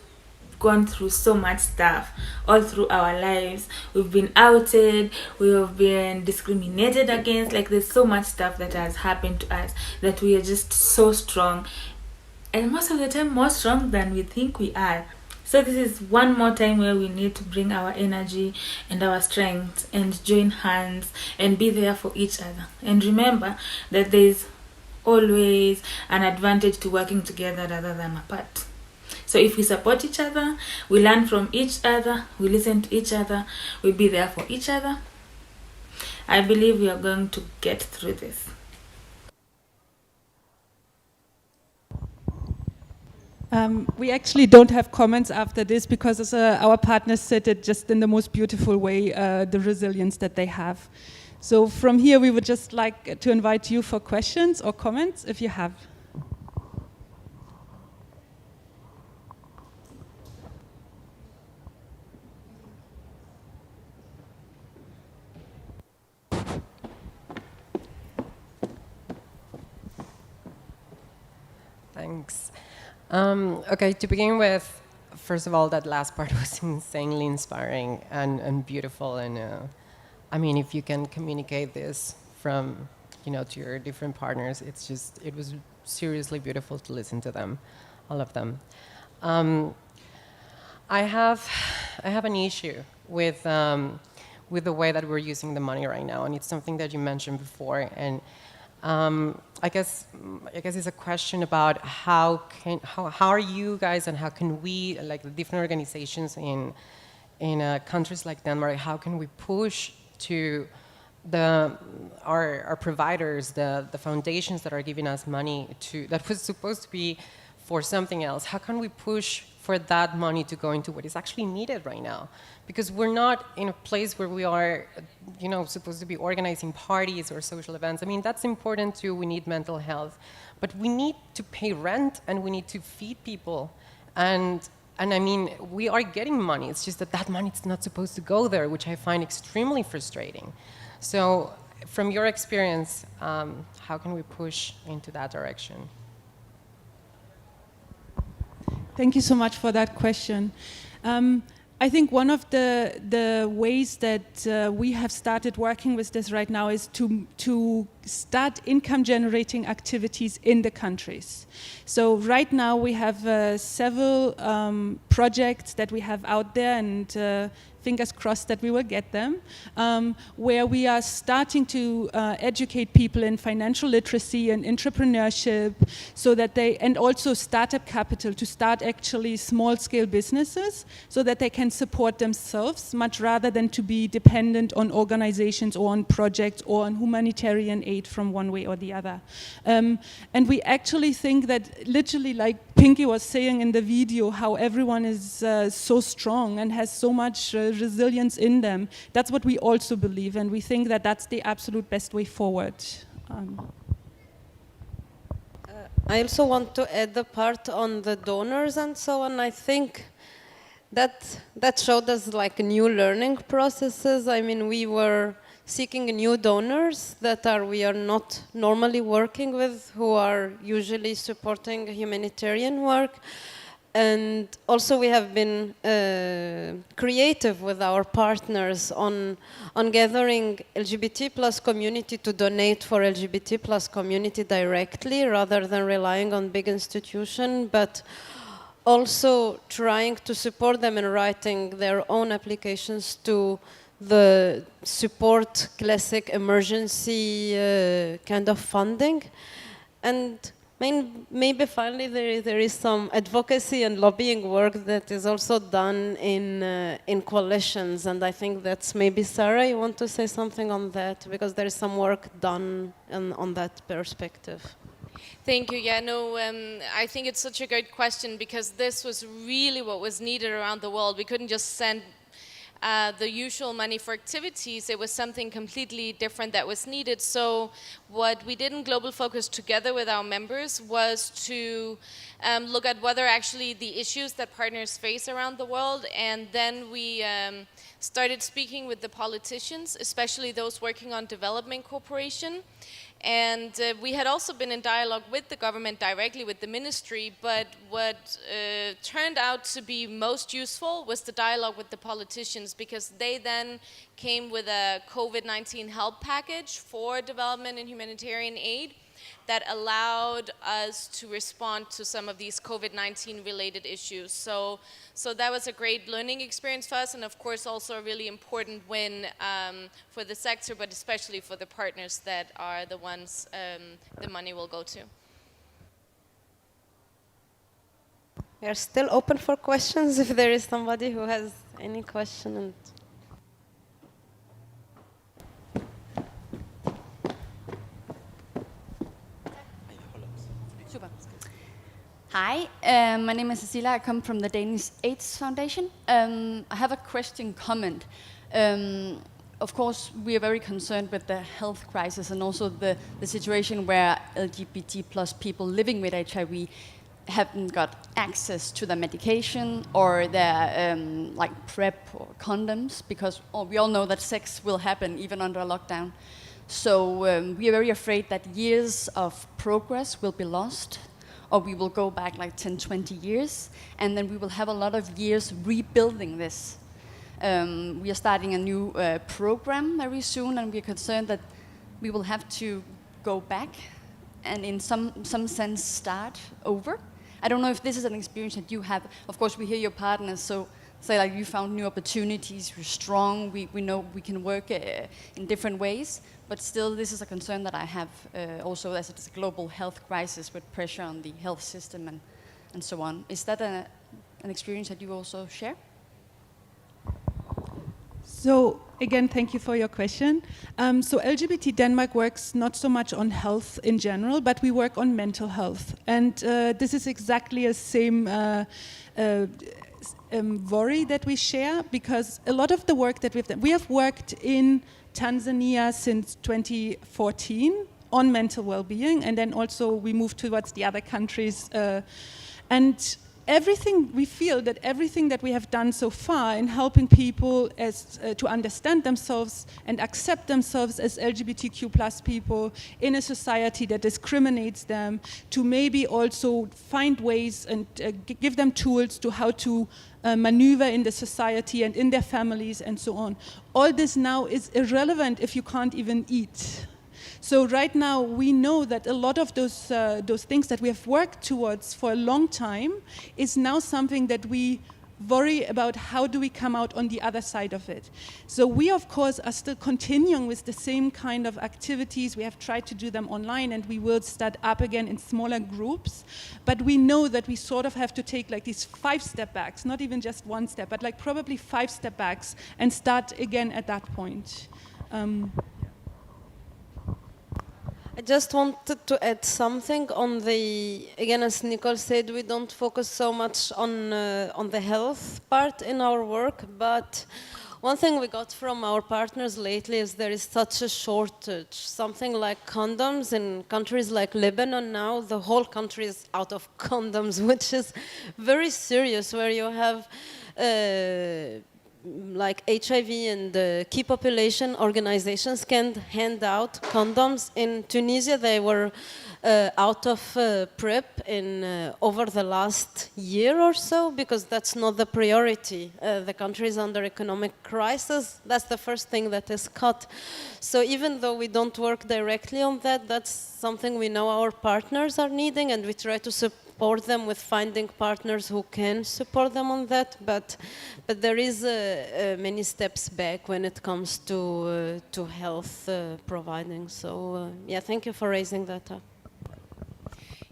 gone through so much stuff all through our lives. We've been outed, we have been discriminated against. Like, there's so much stuff that has happened to us that we are just so strong, and most of the time more strong than we think we are. So this is one more time where we need to bring our energy and our strength and join hands and be there for each other. And remember that there's always an advantage to working together rather than apart. So if we support each other, we learn from each other, we listen to each other, we be there for each other, I believe we are going to get through this. We actually don't have comments after this because our partners said it just in the most beautiful way, the resilience that they have. So from here, we would just like to invite you for questions or comments if you have. Thanks. Okay, to begin with, first of all, that last part was insanely inspiring and beautiful. And I mean, if you can communicate this from, to your different partners, it was seriously beautiful to listen to them, all of them. I have an issue with the way that we're using the money right now, and it's something that you mentioned before. And I guess it's a question about how are you guys and how can we, like the different organizations in countries like Denmark, how can we push to our providers, the foundations that are giving us money that was supposed to be for something else? How can we push for that money to go into what is actually needed right now? Because we're not in a place where we are, supposed to be organizing parties or social events. I mean, that's important too. We need mental health, but we need to pay rent and we need to feed people. And I mean, we are getting money. It's just that money is not supposed to go there, which I find extremely frustrating. So from your experience, how can we push into that direction? Thank you so much for that question. I think one of the ways that we have started working with this right now is to start income generating activities in the countries. So right now we have several projects that we have out there, and fingers crossed that we will get them, where we are starting to educate people in financial literacy and entrepreneurship, so that and also startup capital to start actually small-scale businesses, so that they can support themselves much rather than to be dependent on organizations or on projects or on humanitarian aid from one way or the other. And we actually think that literally, like Pinky was saying in the video, how everyone is so strong and has so much resilience in them. That's what we also believe, and we think that that's the absolute best way forward. I also want to add the part on the donors and so on. I think that showed us like new learning processes. I mean, we were seeking new donors that we are not normally working with, who are usually supporting humanitarian work. And also we have been creative with our partners on gathering LGBT plus community to donate for LGBT plus community directly, rather than relying on big institutions, but also trying to support them in writing their own applications to the support classic emergency kind of funding. And maybe finally there is some advocacy and lobbying work that is also done in coalitions, and I think that's maybe Sarah, you want to say something on that, because there is some work done on that perspective. Thank you. Yeah, no, I think it's such a great question, because this was really what was needed around the world. We couldn't just send the usual money for activities. It was something completely different that was needed. So what we did in Global Focus together with our members was to look at what are actually the issues that partners face around the world, and then we started speaking with the politicians, especially those working on development cooperation. And we had also been in dialogue with the government directly, with the ministry, but what turned out to be most useful was the dialogue with the politicians, because they then came with a COVID-19 help package for development and humanitarian aid that allowed us to respond to some of these COVID-19 related issues. So that was a great learning experience for us, and of course also a really important win for the sector, but especially for the partners that are the ones the money will go to. We are still open for questions if there is somebody who has any question. Hi, my name is Cecilia. I come from the Danish AIDS Foundation. I have a question, comment. Of course, we are very concerned with the health crisis and also the situation where LGBT plus people living with HIV haven't got access to the medication or their like PrEP or condoms, because we all know that sex will happen even under a lockdown. So we are very afraid that years of progress will be lost, or we will go back like 10, 20 years, and then we will have a lot of years rebuilding this. We are starting a new program very soon, and we are concerned that we will have to go back and in some sense start over. I don't know if this is an experience that you have. Of course, we hear your partners, so say like you found new opportunities, you're strong, we know we can work in different ways, but still this is a concern that I have also as it's a global health crisis with pressure on the health system and so on. Is that an experience that you also share? So again, thank you for your question. So LGBT Denmark works not so much on health in general, but we work on mental health. And this is exactly the same worry that we share, because a lot of the work that we've done, we have worked in Tanzania since 2014 on mental well-being, and then also we moved towards the other countries. And we feel that everything that we have done so far in helping people to understand themselves and accept themselves as LGBTQ plus people in a society that discriminates them, to maybe also find ways and give them tools to how to maneuver in the society and in their families and so on. All this now is irrelevant if you can't even eat. So right now we know that a lot of those things that we have worked towards for a long time is now something that we worry about. How do we come out on the other side of it? So we of course are still continuing with the same kind of activities. We have tried to do them online, and we will start up again in smaller groups. But we know that we sort of have to take like these 5 step backs, not even just 1 step, but like probably 5 step backs and start again at that point. I just wanted to add something on again, as Nicole said, we don't focus so much on the health part in our work, but one thing we got from our partners lately is there is such a shortage. Something like condoms in countries like Lebanon now, the whole country is out of condoms, which is very serious, where you have like HIV and key population organizations can hand out condoms. In Tunisia, they were out of PrEP in over the last year or so, because that's not the priority. The country is under economic crisis. That's the first thing that is cut. So even though we don't work directly on that, that's something we know our partners are needing, and we try to support them with finding partners who can support them on that. But there is many steps back when it comes to health providing. So yeah, thank you for raising that up.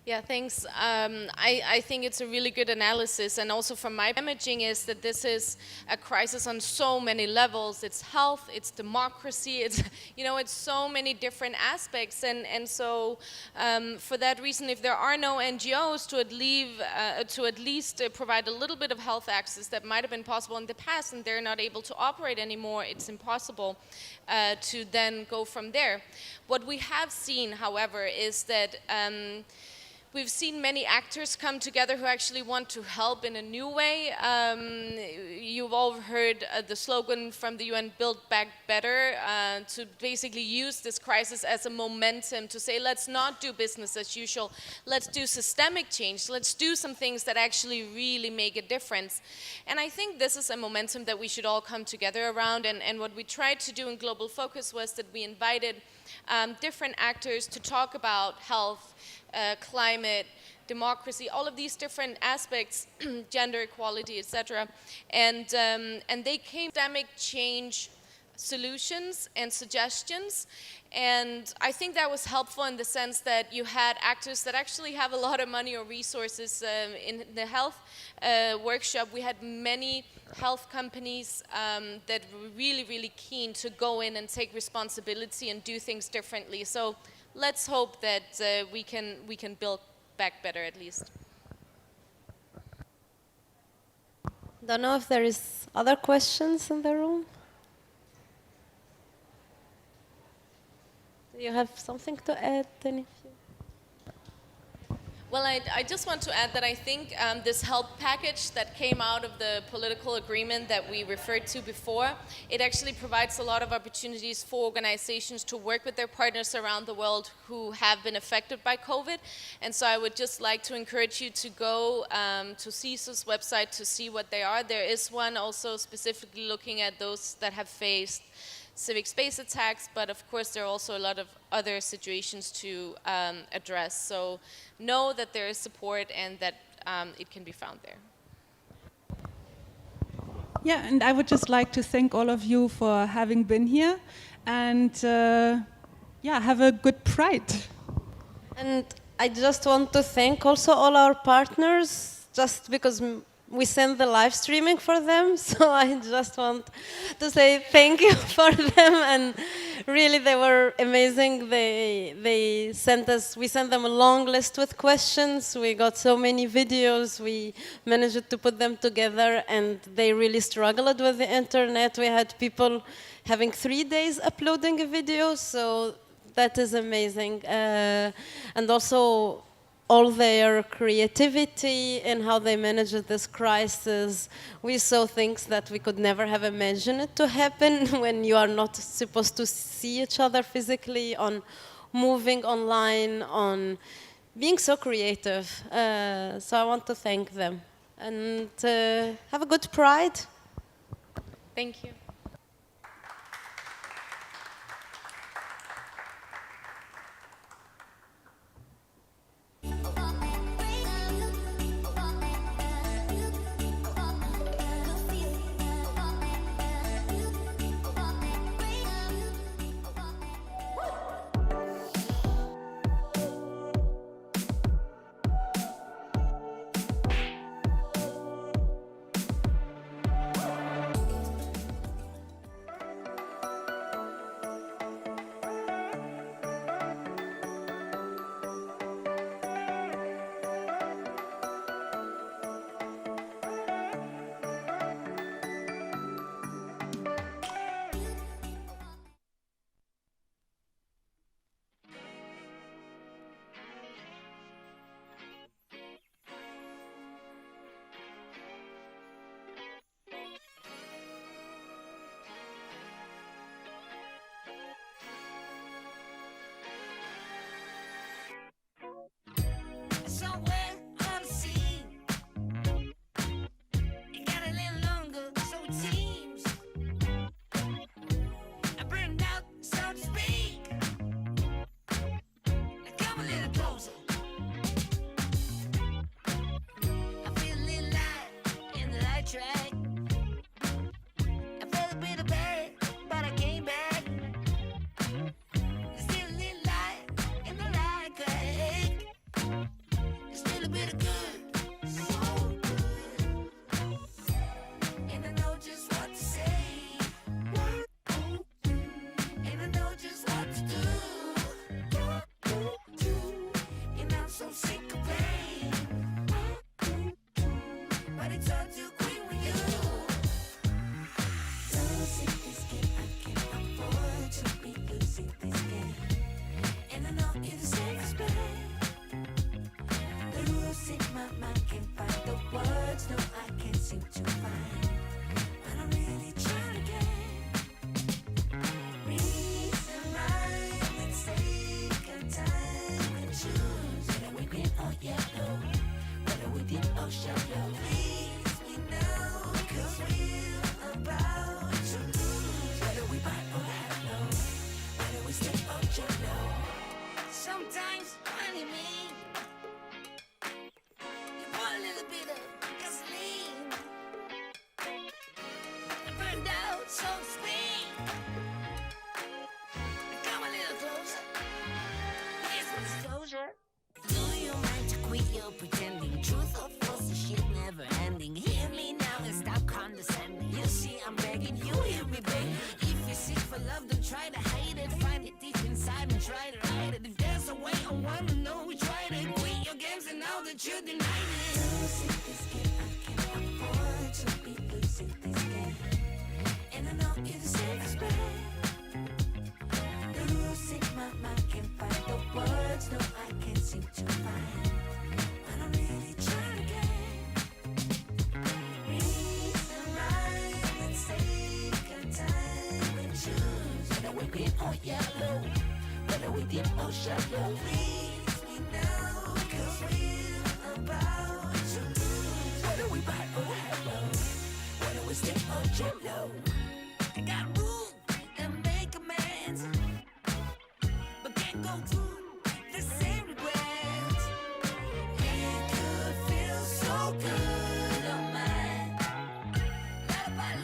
Yeah, thanks. I think it's a really good analysis, and also from my imaging is that this is a crisis on so many levels. It's health, it's democracy, it's it's so many different aspects, and so for that reason, if there are no NGOs to at least provide a little bit of health access that might have been possible in the past, and they're not able to operate anymore, it's impossible to then go from there. What we have seen, however, is that we've seen many actors come together who actually want to help in a new way. You've all heard the slogan from the UN, Build Back Better, to basically use this crisis as a momentum to say, let's not do business as usual, let's do systemic change, let's do some things that actually really make a difference. And I think this is a momentum that we should all come together around, and what we tried to do in Global Focus was that we invited different actors to talk about health, climate, democracy, all of these different aspects, gender equality, etc. And they came with systemic change solutions and suggestions. And I think that was helpful in the sense that you had actors that actually have a lot of money or resources. In the health workshop, we had many health companies that were really, really keen to go in and take responsibility and do things differently. So let's hope that we can build back better, at least. Don't know if there is other questions in the room. Do you have something to add, any of you? Well, I just want to add that I think this help package that came out of the political agreement that we referred to before, it actually provides a lot of opportunities for organizations to work with their partners around the world who have been affected by COVID. And so I would just like to encourage you to go to CISO's website to see what they are. There is one also specifically looking at those that have faced civic space attacks, but of course there are also a lot of other situations to address. So know that there is support and that it can be found there. Yeah, and I would just like to thank all of you for having been here, and have a good Pride. And I just want to thank also all our partners, just because we send the live streaming for them. So I just want to say thank you for them, and really they were amazing. We sent them a long list with questions. We got so many videos. We managed to put them together, and they really struggled with the internet. We had people having 3 days uploading a video, so that is amazing. And also all their creativity and how they managed this crisis. We saw things that we could never have imagined to happen when you are not supposed to see each other physically, on moving online, on being so creative. So I want to thank them. And have a good Pride. Thank you. Somewhere on the sea, it got a little longer, so it seems. I burned out, so to speak. Now come a little closer. I feel a little light in the light track. I felt a bit of bad, but I came back. There's still a little light in the light track. Still a bit of good, so good. And I know just what to say. And I know just what to do. And I'm so sick of pain. But it's all too quick with you. Losing this game, I can't afford to be losing this game. And I know it's the safest bet. The rules in my mind can't find the words, no, I can't seem to find. But I'm really trying again. Reason, rhyme, and take a time and choose. Whether we green or yellow, whether we deep or shallow. Please me now, 'cause we're about to lose. Whether we bite or hello, whether we stay or jello. Sometimes, funny me. You pour a little bit of gasoline. I burned out, so to speak. Now come a little closer. Here's some disclosure. Do you mind to quit your pretending? Truth or false, the shit never ending. Hear me now and stop condescending. You see, I'm begging, you hear me beg. If you seek for love, don't try to hide it. Find it deep inside and try to hide it. If there's a way, I wanna know which way to quit your games and now that you denied it. Losing this game, I can't afford to be losing this game. And I know it's the safest bet. The rules in my mind can't find the words, no, I can't seem to find. But I'm really trying again. Reason, rhyme, and take a time and choose. Whether we green or yellow, whether we deep or shallow. Please me now, 'cause we're about to lose. Whether we bite or hello, whether we stay or jello. I got room and make amends, but can't go through the same regrets. It could feel so good on mine. Not about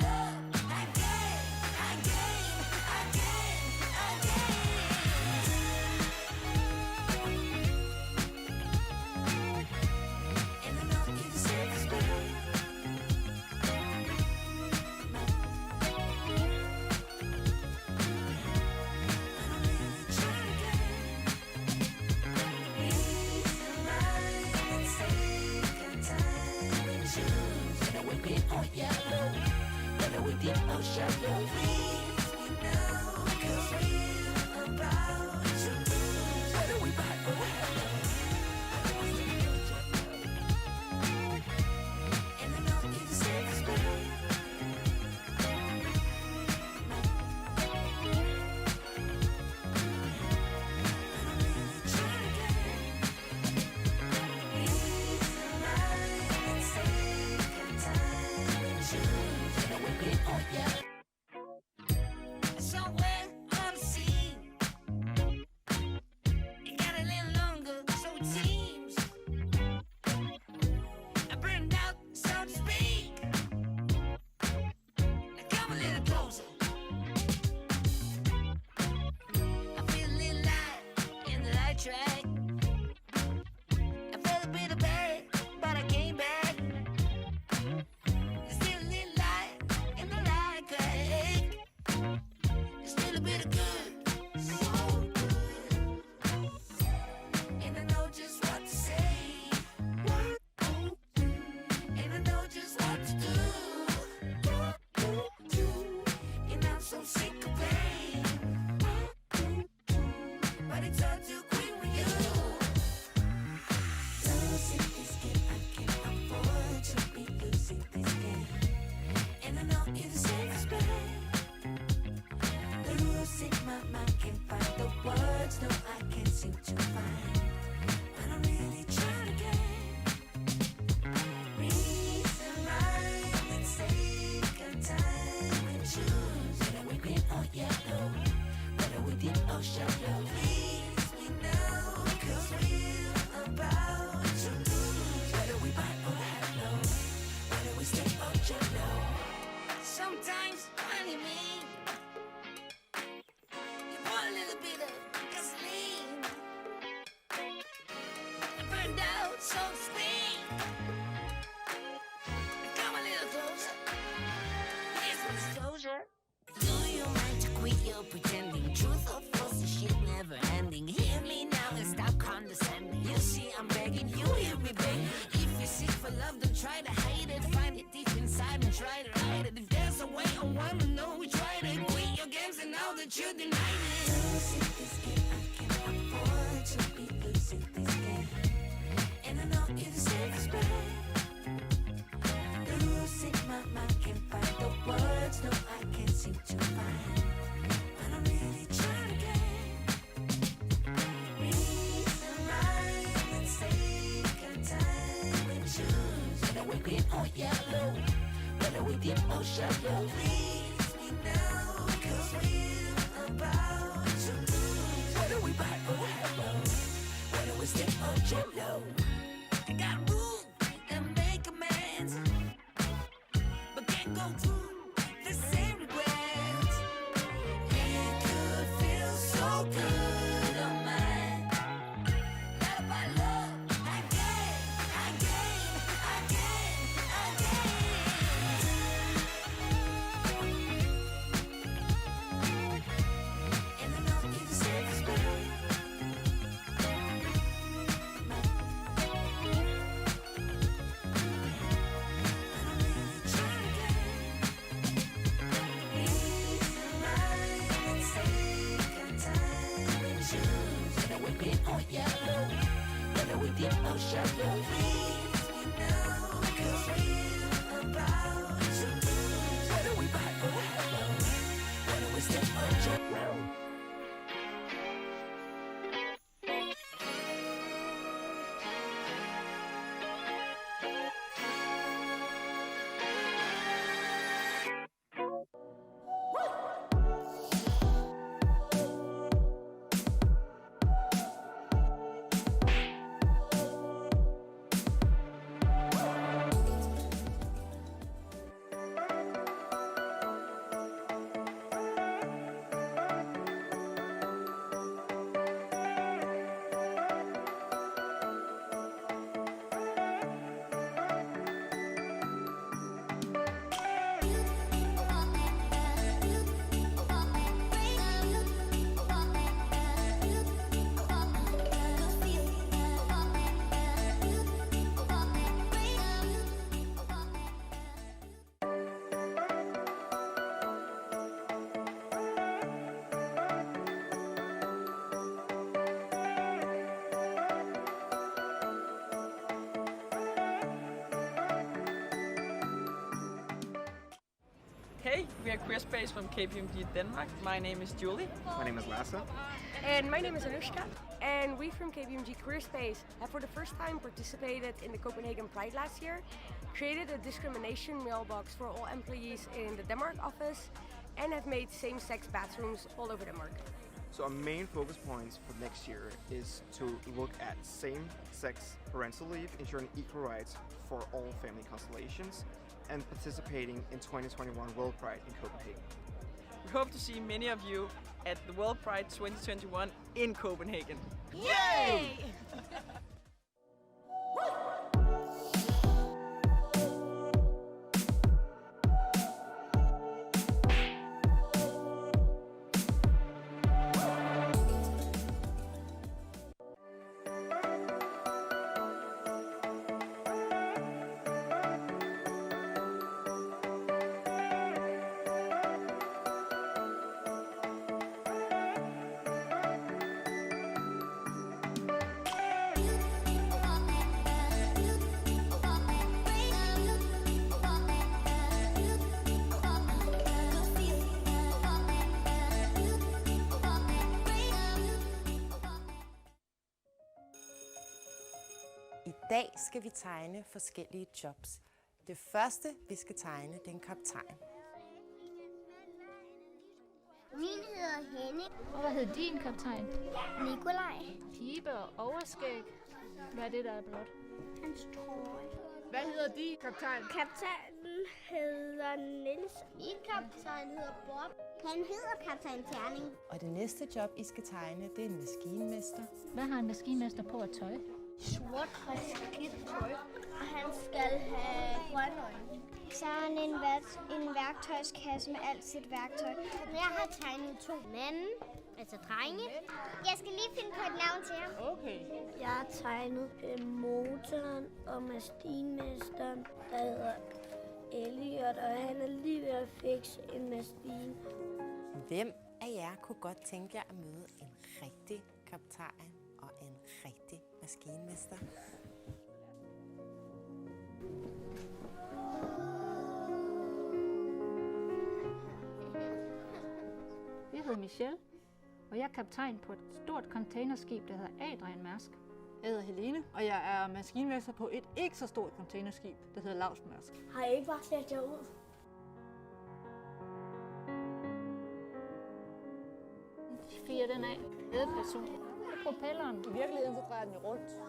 right track. I felt a bit of bad, but I came back. There's still a little light in the light crack. There's still a bit of good, so good. And I know just what to say. And I know just what to do. And I'm so sick of pain. But it's all too quick with you. Losing this game, I can't afford to be losing this game. And I know it's the safest bet. Losing my mind, can't find the words, no, I can't seem to find. But I'm really trying to get reason, rhyme, and take our time and choose. Whether we green or yellow, whether we deep or shallow. Please me now, 'cause we're about to lose. Whether we buy or hello, whether we stay or jello. Sometimes, funny me, you want a little bit of gasoline. I burned out, so to speak. Come a little closer. Here's some disclosure. Do you mind to quit your pretending? Truth or false, this shit never ending. Hear me now and stop condescending. You see, I'm begging, you hear me begging. If you're sick for love, don't try to hide it. Find it deep inside and try to hide it. If there's a way, I wanna know we tried it. Quit your games and now that you denied it. Losing this game, I can't afford to be losing this game. And I know it's the safest bet. Losing my mind, can't find the words, no, I can't seem to find. But I'm really trying to get reason, rhyme, and take our time and choose. Whether we're green or yellow, whether we deep or shallow. Please me now, 'cause we're about to lose. Whether we buy or hello, whether we stay or jello. I got room and make amends, but can't go through the same regrets. It could feel so good on mine. Not about love, again. And I know it's the safest bet. Yellow, whether we deep or shallow. Please me now, 'cause we're about to lose. Whether we buy or hello, whether we stay or jello. Hey, we are Queer Space from KPMG Denmark. My name is Julie. My name is Lasse. And my name is Anushka. And we from KPMG Career Space have for the first time participated in the Copenhagen Pride last year, created a discrimination mailbox for all employees in the Denmark office, and have made same-sex bathrooms all over Denmark. So our main focus points for next year is to look at same-sex parental leave, ensuring equal rights for all family constellations, and participating in 2021 World Pride in Copenhagen. We hope to see many of you at the World Pride 2021 in Copenhagen. Yay! I dag skal vi tegne forskellige jobs. Det første, vi skal tegne, det er en kaptajn. Min hedder Henning. Og hvad hed din kaptajn? Nikolaj. Pibe og overskæg. Hvad er det, der er blot? Hans trøje. Hvad hedder din kaptajn? Kaptajnen hedder Niels. Min kaptajn hedder Bob. Han hedder kaptajn Terning. Og det næste job, I skal tegne, det er en maskinmester. Hvad har en maskinmester på at tøj? Sort og skidt tøj. Og han skal have grønne øjne. Så er han en værktøjskasse med alt sit værktøj. Jeg har tegnet 2 mænd, altså drenge. Jeg skal lige finde på et navn til ham. Okay. Jeg har tegnet motoren og maskinmesteren, der hedder Elliot, og han er lige ved at fikse en maskine. Hvem af jer kunne godt tænke jer at møde en rigtig kaptajn og en rigtig maskinmester? Jeg hedder Michelle, og jeg er kaptajn på et stort containerskib, der hedder Adrian Mærsk. Jeg hedder Helene, og jeg er maskinmester på et ikke så stort containerskib, der hedder Lausmærsk. Har I ikke bare klædt jer ud? Fyrer den af. Ledperson. Det er propelleren. I virkeligheden så drejer den jo rundt.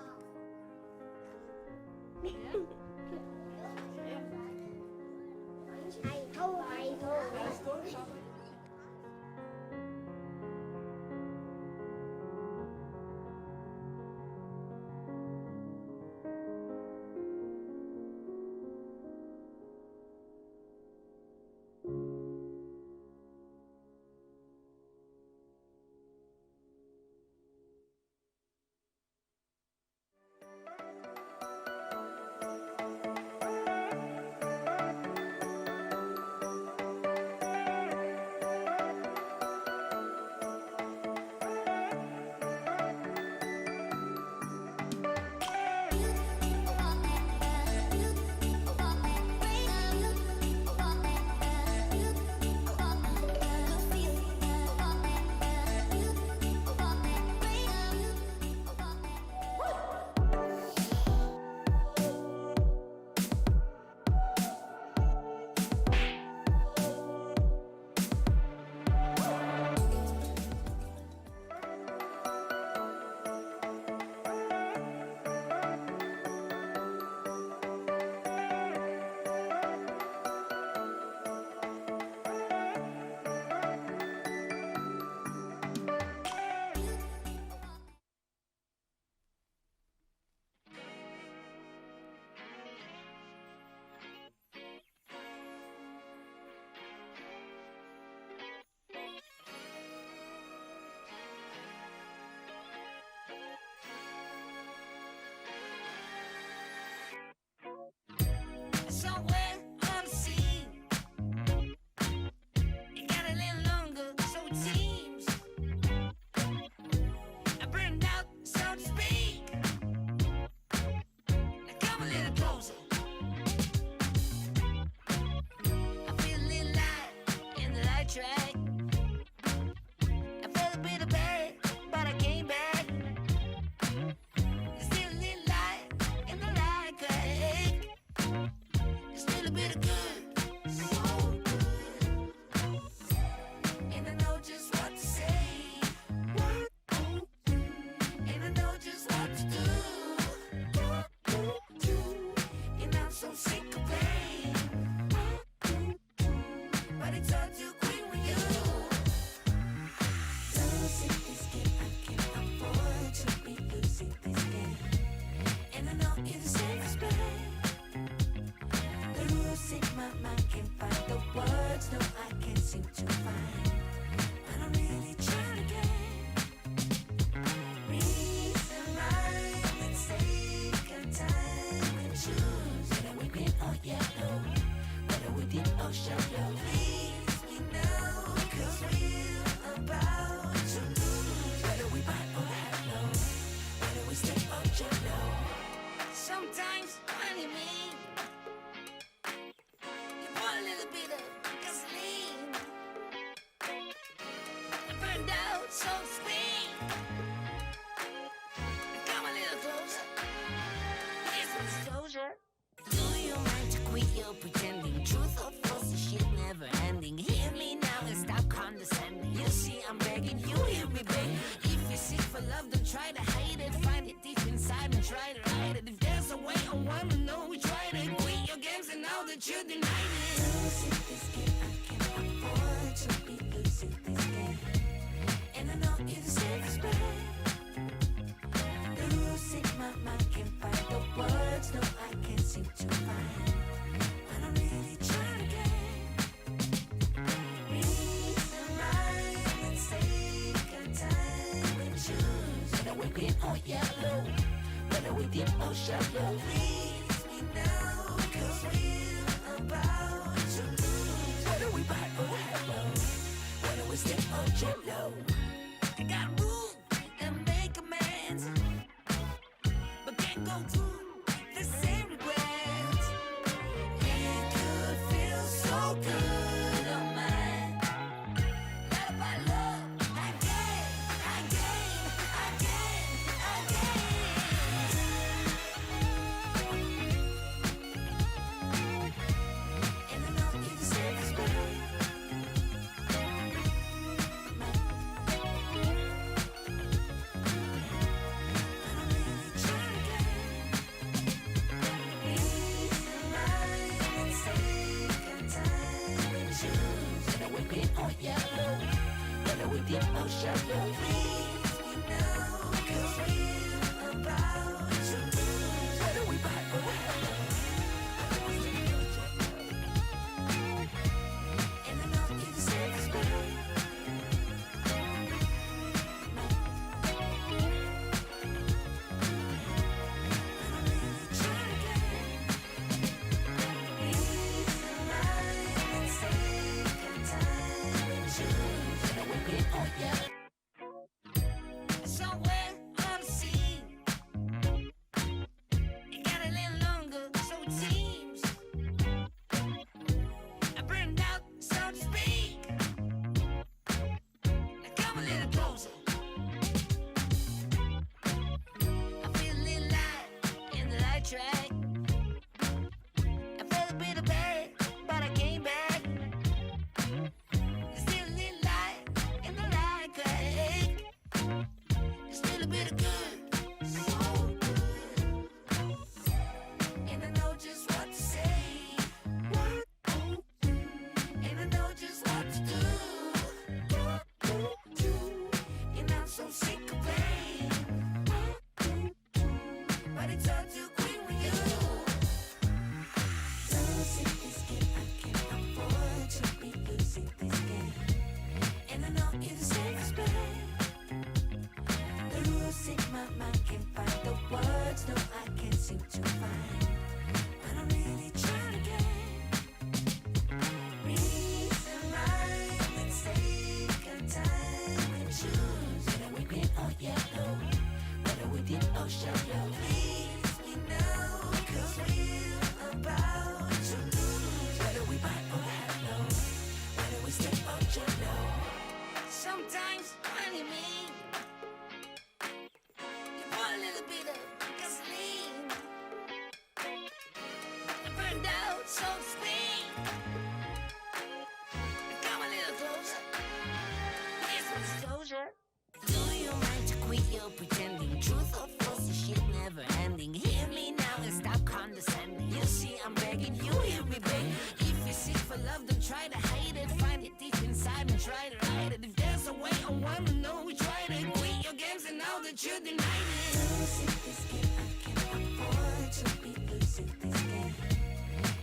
then try to hide it. Find it deep inside and try to hide it. If there's a way, I wanna know we tried it. Quit your games and now that you denied it. Losing this game, I can't afford to be losing this game. And I know it's safe bet. Losing my mind, can't find the words. No, I can't seem to find. But I'm really trying to get reason right. Let's take our time and choose whether we're green or yellow, whether we deep or shallow. Please me now, 'cause we're about to lose. Whether we buy or hello, whether we step or jello. I got room and make amends, but can't go through the same regrets. It could feel so good on mine. Love by love, again, again, again, again. And I know you're the safest way. Yellow, whether we deep or shallow. Please me now, 'cause we're about to lose. Whether we buy or hello, and I know you're the safest way. Somewhere on the sea, it got a little longer, so it seems. I burned out, so to speak. Now come a little closer. I feel a little light in the light track. I felt a bit of bad, but I came back. There's still a little light in the light track. There's still a bit of good, so good. And I know just what to say. And I know just what to do. And I'm so sick of pain. But it's all too quick with you. Losing this game, I can't afford to be losing this game. And I know you're the safest bet. Losing my mind, can't find the words. No, I can't seem to find. But I'm really trying to get reason right. Let's take our time and choose whether we green or yellow, whether we deep or shallow. Please me now, 'cause we're about to lose. Whether we buy or hello, whether we step or jello. Sometimes when you mean, you put a little bit of gasoline. I burned out, so to speak. Come a little closer. Here's some disclosure. Do you mind to quit your pretending? Truth or false, the shit never ending. Hear me now and stop condescending. You see, I'm begging, you hear me begging. If you're sick for love, then try to hide it. Find it deep inside and try to hide it. If there's a way, I wanna know we tried it. Quit your games and now that you denied it. Losing this game, I can't afford to be losing this game.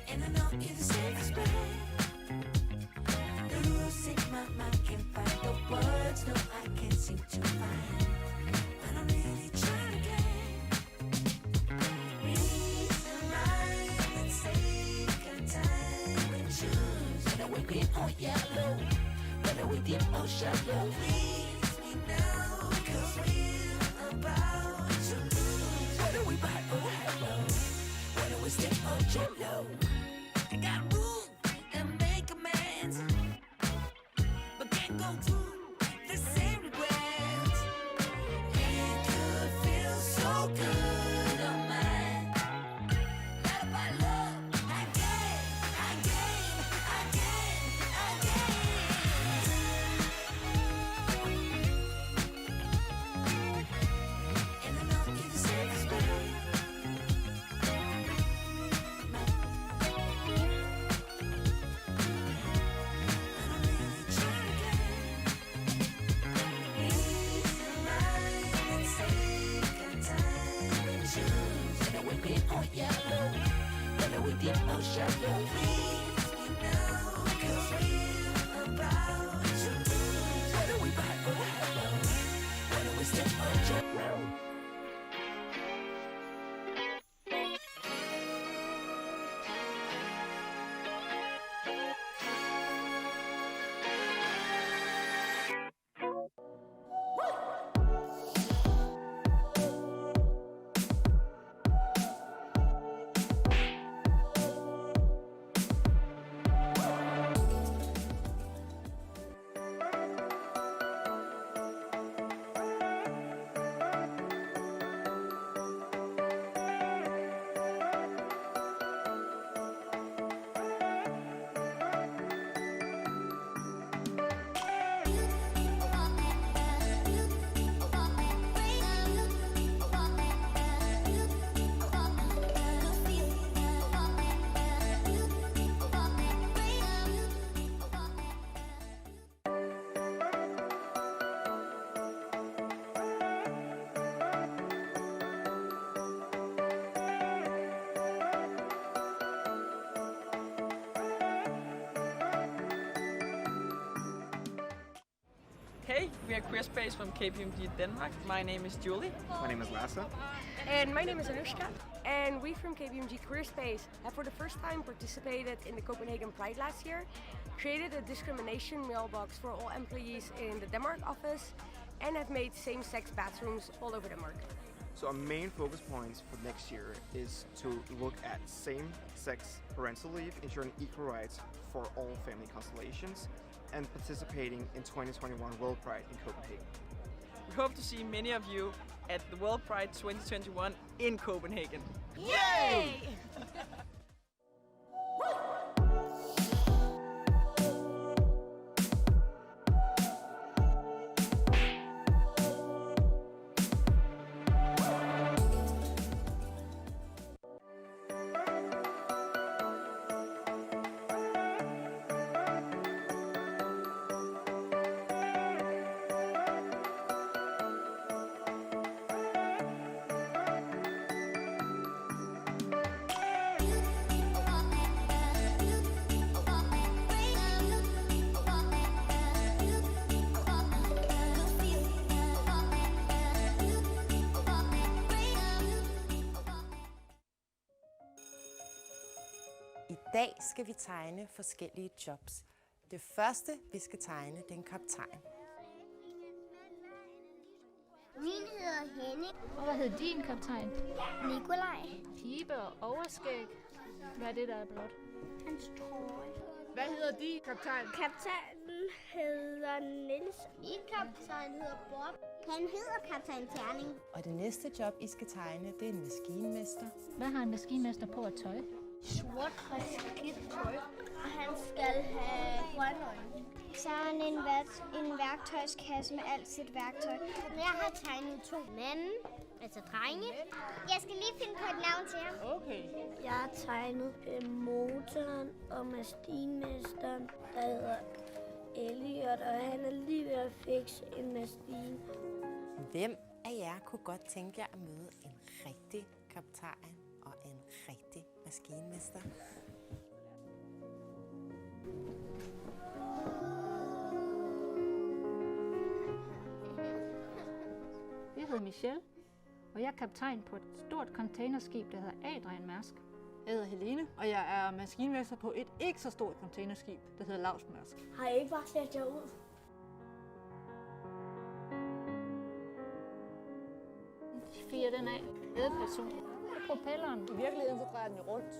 And I know you're the safest bet. Losing my mind, can't find the words. No, I can't seem to find. But I'm really trying to get reason right. Let's take our time and choose whether we're green or yellow, whether we deep or shallow. Please me now, 'cause we're about to lose. Whether we buy or hello, whether we step or jello. I got room and make amends, but can't go through the same regrets. It could feel so good on mine. Love by love, again, again, again, again. whether we deep or shallow. Reach me now, 'cause we're about to lose. Whether we buy or hello, whether we step or jump. Hey, we are Queer Space from KPMG Denmark. My name is Julie. My name is Lasse. And my name is Anushka. And we from KPMG Career Space have for the first time participated in the Copenhagen Pride last year, created a discrimination mailbox for all employees in the Denmark office, and have made same-sex bathrooms all over Denmark. So our main focus points for next year is to look at same-sex parental leave, ensuring equal rights for all family constellations, and participating in 2021 World Pride in Copenhagen. We hope to see many of you at the World Pride 2021 in Copenhagen. Yay! I dag skal vi tegne forskellige jobs. Det første, vi skal tegne, det er en kaptajn. Min hedder Henning. Og hvad hedder din kaptajn? Nikolaj. Pibe og overskæg. Hvad er det, der er blot? Hans trøje. Hvad hedder din kaptajn? Kaptajnen hedder Niels. Min kaptajn hedder Bob. Han hedder kaptajn Terning. Og det næste job, I skal tegne, det er en maskinmester. Hvad har en maskinmester på at tøj? Sort skidt tøj. Og han skal have grønne øjne. Så har han en værktøjskasse med alt sit værktøj. Jeg har tegnet 2 mænd, altså drenge. Jeg skal lige finde på et navn til ham. Okay. Jeg har tegnet motoren og maskinmesteren, der hedder Elliot, og han er lige ved at fikse en maskine. Hvem af jer kunne godt tænke jer at møde en rigtig kaptajn og en rigtig maskinmester? Jeg hedder Michelle, og jeg er kaptajn på et stort containerskib, der hedder Adrian Mærsk. Jeg hedder Helene, og jeg er maskinmester på et ikke så stort containerskib, der hedder Mærsk. Har I ikke bare sat jer ud? Fire den af. Ædeperson. Propelleren. I virkeligheden så drejer den jo rundt.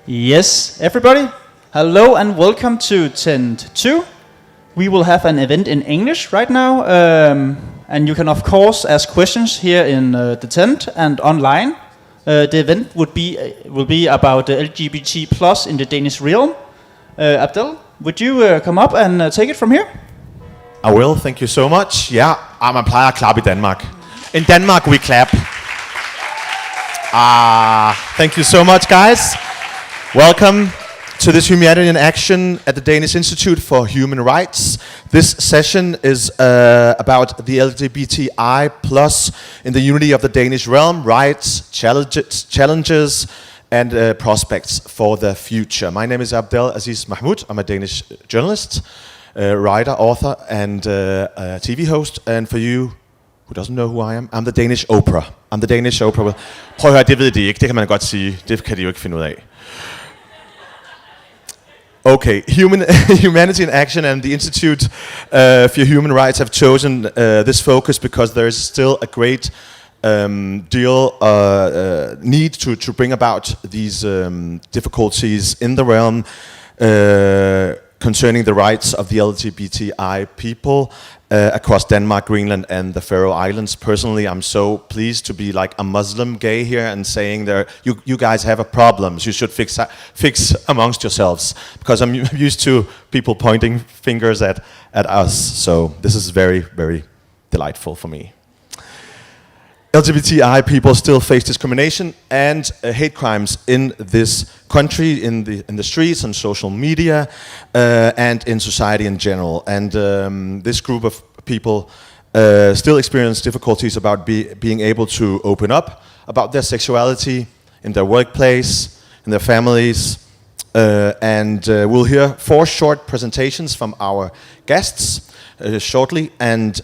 Yes, everybody. Hello and welcome to Tent 2. We will have an event in English right now, and you can of course ask questions here in the tent and online. The event will be about the LGBT plus in the Danish realm. Abdel, would you come up and take it from here? I will, thank you so much. Ja, man plejer at klappe i Danmark. In Denmark we clap. Thank you so much, guys. Welcome to this Humanity in Action at the Danish Institute for Human Rights. This session is about the LGBTI plus in the unity of the Danish realm, rights, challenges and prospects for the future. My name is Abdel Aziz Mahmoud. I'm a Danish journalist, writer, author and TV host. And for you who doesn't know who I am, I'm the Danish Oprah. I'm the Danish Oprah. Prøv at høre, det ved de ikke. Det kan man godt sige. Det kan de jo ikke finde ud af. Okay, Humanity in Action and the Institute for Human Rights have chosen this focus because there is still a great need to bring about these difficulties in the realm concerning the rights of the LGBTI people across Denmark, Greenland and the Faroe Islands. Personally, I'm so pleased to be like a Muslim gay here and saying there, you guys have a problem, you should fix amongst yourselves, because I'm used to people pointing fingers at us, so this is very, very delightful for me. LGBTI people still face discrimination and hate crimes in this country, in the streets, on social media, and in society in general. And this group of people still experience difficulties about being able to open up about their sexuality in their workplace, in their families. And we'll hear 4 short presentations from our guests shortly, and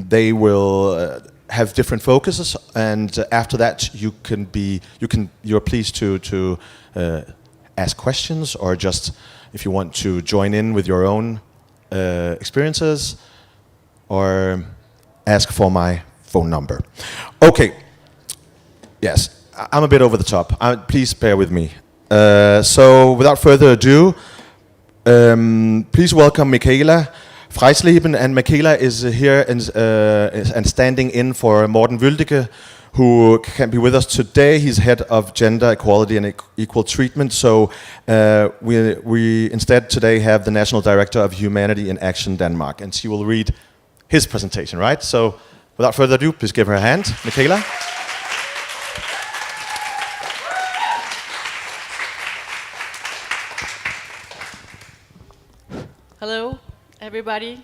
they will have different focuses, and after that you're pleased to ask questions, or just if you want to join in with your own experiences, or ask for my phone number. Okay, yes, I'm a bit over the top, please bear with me. So without further ado, please welcome Michaela Freisleben, and Michaela is here and standing in for Morten Wüldige, who can be with us today. He's head of gender equality and equal treatment. So we instead today have the National Director of Humanity in Action Denmark, and she will read his presentation, right? So without further ado, please give her a hand, Michaela. Hello, everybody.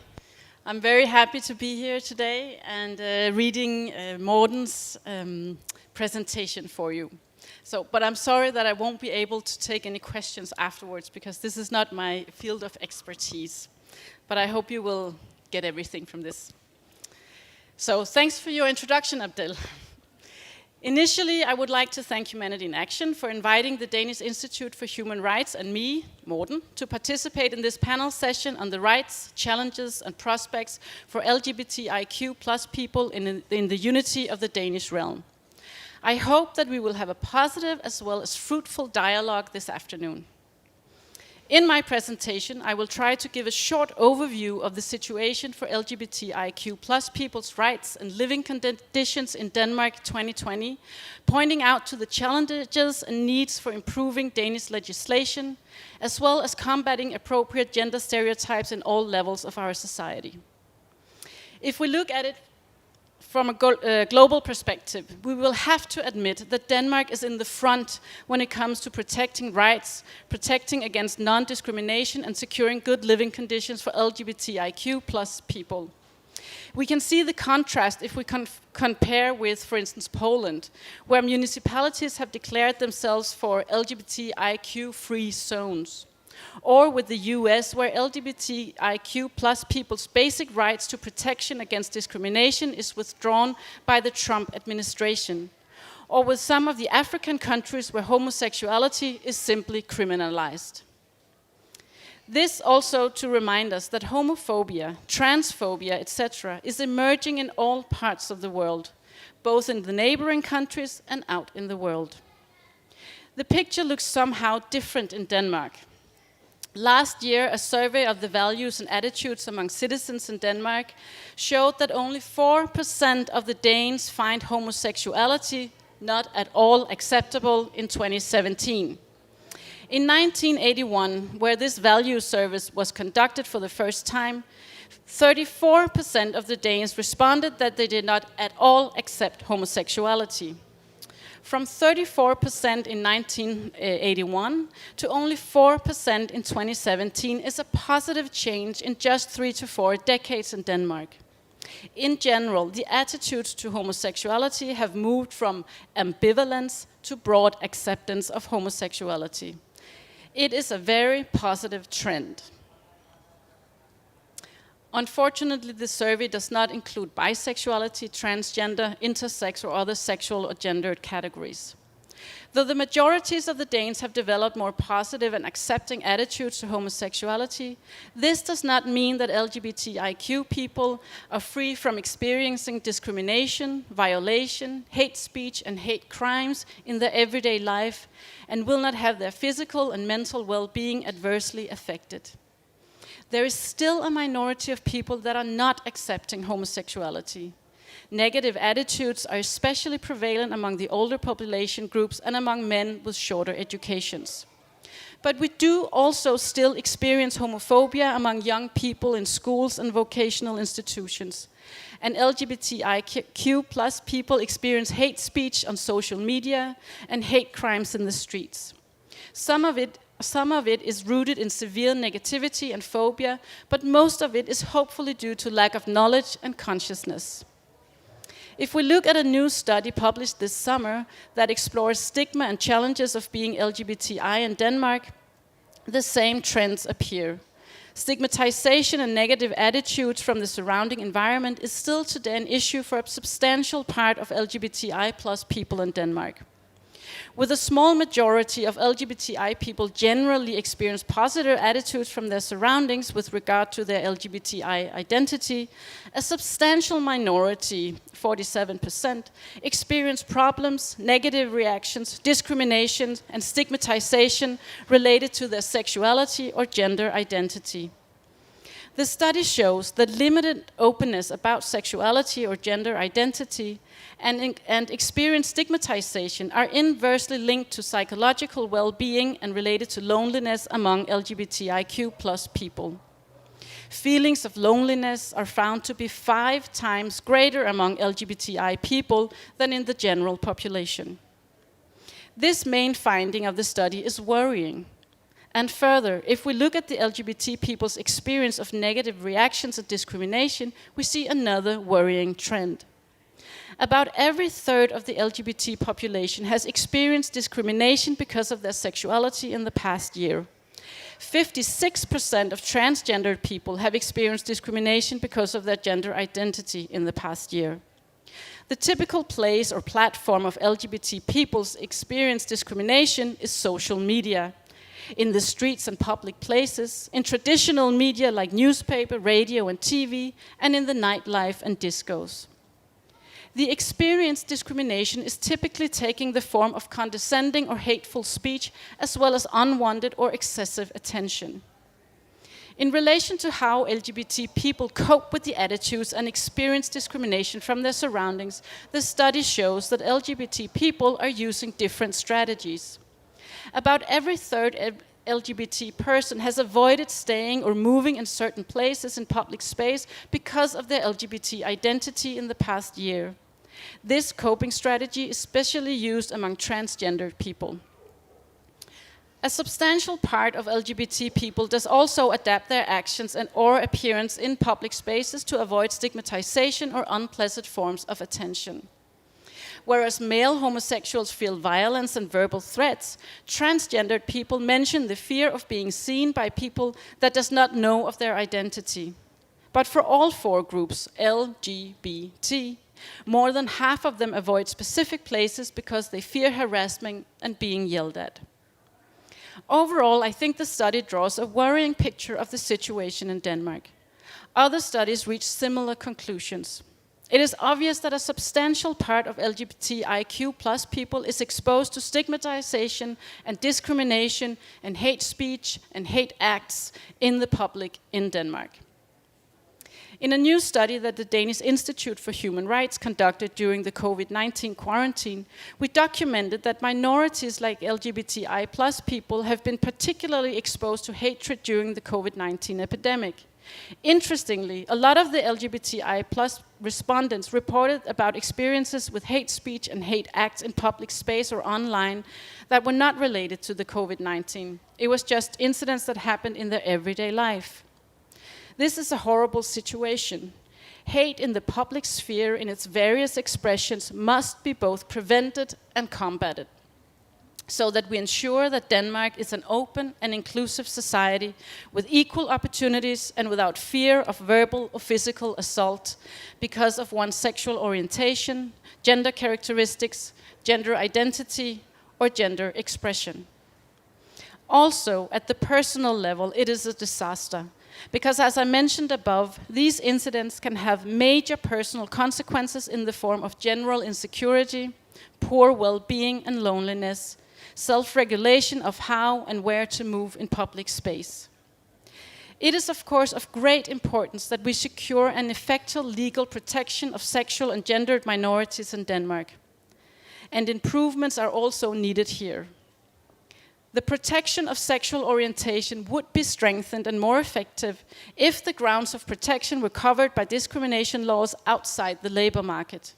I'm very happy to be here today and reading Morten's presentation for you. But I'm sorry that I won't be able to take any questions afterwards, because this is not my field of expertise. But I hope you will get everything from this. So thanks for your introduction, Abdel. Initially, I would like to thank Humanity in Action for inviting the Danish Institute for Human Rights and me, Morten, to participate in this panel session on the rights, challenges and prospects for LGBTIQ plus people in the unity of the Danish realm. I hope that we will have a positive as well as fruitful dialogue this afternoon. In my presentation, I will try to give a short overview of the situation for LGBTIQ plus people's rights and living conditions in Denmark 2020, pointing out to the challenges and needs for improving Danish legislation, as well as combating appropriate gender stereotypes in all levels of our society. If we look at it from a global perspective, we will have to admit that Denmark is in the front when it comes to protecting rights, protecting against non-discrimination and securing good living conditions for LGBTIQ plus people. We can see the contrast if we compare with, for instance, Poland, where municipalities have declared themselves for LGBTIQ-free zones. Or with the US, where LGBTIQ plus people's basic rights to protection against discrimination is withdrawn by the Trump administration. Or with some of the African countries where homosexuality is simply criminalized. This also to remind us that homophobia, transphobia, etc. is emerging in all parts of the world, both in the neighboring countries and out in the world. The picture looks somehow different in Denmark. Last year, a survey of the values and attitudes among citizens in Denmark showed that only 4% of the Danes find homosexuality not at all acceptable in 2017. In 1981, where this value survey was conducted for the first time, 34% of the Danes responded that they did not at all accept homosexuality. From 34% in 1981 to only 4% in 2017 is a positive change in just 3 to 4 decades in Denmark. In general, the attitudes to homosexuality have moved from ambivalence to broad acceptance of homosexuality. It is a very positive trend. Unfortunately, the survey does not include bisexuality, transgender, intersex, or other sexual or gendered categories. Though the majorities of the Danes have developed more positive and accepting attitudes to homosexuality, this does not mean that LGBTIQ people are free from experiencing discrimination, violation, hate speech, and hate crimes in their everyday life, and will not have their physical and mental well-being adversely affected. There is still a minority of people that are not accepting homosexuality. Negative attitudes are especially prevalent among the older population groups and among men with shorter educations. But we do also still experience homophobia among young people in schools and vocational institutions. And LGBTIQ plus people experience hate speech on social media and hate crimes in the streets. Some of it is rooted in severe negativity and phobia, but most of it is hopefully due to lack of knowledge and consciousness. If we look at a new study published this summer that explores stigma and challenges of being LGBTI in Denmark, the same trends appear. Stigmatization and negative attitudes from the surrounding environment is still today an issue for a substantial part of LGBTI plus people in Denmark. With a small majority of LGBTI people generally experience positive attitudes from their surroundings with regard to their LGBTI identity, a substantial minority, 47%, experience problems, negative reactions, discrimination, and stigmatization related to their sexuality or gender identity. The study shows that limited openness about sexuality or gender identity and experience stigmatization are inversely linked to psychological well-being and related to loneliness among LGBTIQ plus people. Feelings of loneliness are found to be 5 times greater among LGBTI people than in the general population. This main finding of the study is worrying. And further, if we look at the LGBT people's experience of negative reactions and discrimination, we see another worrying trend. About every third of the LGBT population has experienced discrimination because of their sexuality in the past year. 56% of transgendered people have experienced discrimination because of their gender identity in the past year. The typical place or platform of LGBT people's experience discrimination is social media. In the streets and public places, in traditional media like newspaper, radio, and TV, and in the nightlife and discos. The experienced discrimination is typically taking the form of condescending or hateful speech, as well as unwanted or excessive attention. In relation to how LGBT people cope with the attitudes and experience discrimination from their surroundings, the study shows that LGBT people are using different strategies. About every third LGBT person has avoided staying or moving in certain places in public space because of their LGBT identity in the past year. This coping strategy is especially used among transgendered people. A substantial part of LGBT people does also adapt their actions and or appearance in public spaces to avoid stigmatization or unpleasant forms of attention. Whereas male homosexuals feel violence and verbal threats, transgendered people mention the fear of being seen by people that does not know of their identity. But for all 4 groups, LGBT, more than half of them avoid specific places because they fear harassment and being yelled at. Overall, I think the study draws a worrying picture of the situation in Denmark. Other studies reach similar conclusions. It is obvious that a substantial part of LGBTIQ+ people is exposed to stigmatization and discrimination and hate speech and hate acts in the public in Denmark. In a new study that the Danish Institute for Human Rights conducted during the COVID-19 quarantine, we documented that minorities like LGBTI+ people have been particularly exposed to hatred during the COVID-19 epidemic. Interestingly, a lot of the LGBTI+ respondents reported about experiences with hate speech and hate acts in public space or online that were not related to the COVID-19. It was just incidents that happened in their everyday life. This is a horrible situation. Hate in the public sphere in its various expressions must be both prevented and combated, so that we ensure that Denmark is an open and inclusive society with equal opportunities and without fear of verbal or physical assault because of one's sexual orientation, gender characteristics, gender identity, or gender expression. Also, at the personal level, it is a disaster, because as I mentioned above, these incidents can have major personal consequences in the form of general insecurity, poor well-being and loneliness, self-regulation of how and where to move in public space. It is of course of great importance that we secure an effective legal protection of sexual and gendered minorities in Denmark. And improvements are also needed here. The protection of sexual orientation would be strengthened and more effective if the grounds of protection were covered by discrimination laws outside the labor market.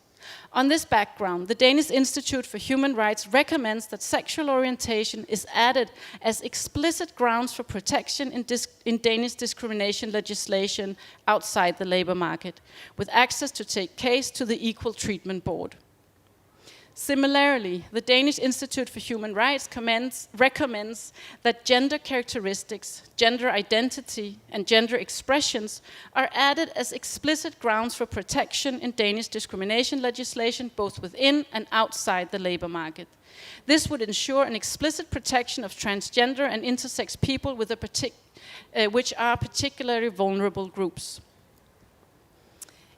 On this background, the Danish Institute for Human Rights recommends that sexual orientation is added as explicit grounds for protection in Danish discrimination legislation outside the labor market, with access to take case to the Equal Treatment Board. Similarly, the Danish Institute for Human Rights recommends that gender characteristics, gender identity, and gender expressions are added as explicit grounds for protection in Danish discrimination legislation, both within and outside the labor market. This would ensure an explicit protection of transgender and intersex people which are particularly vulnerable groups.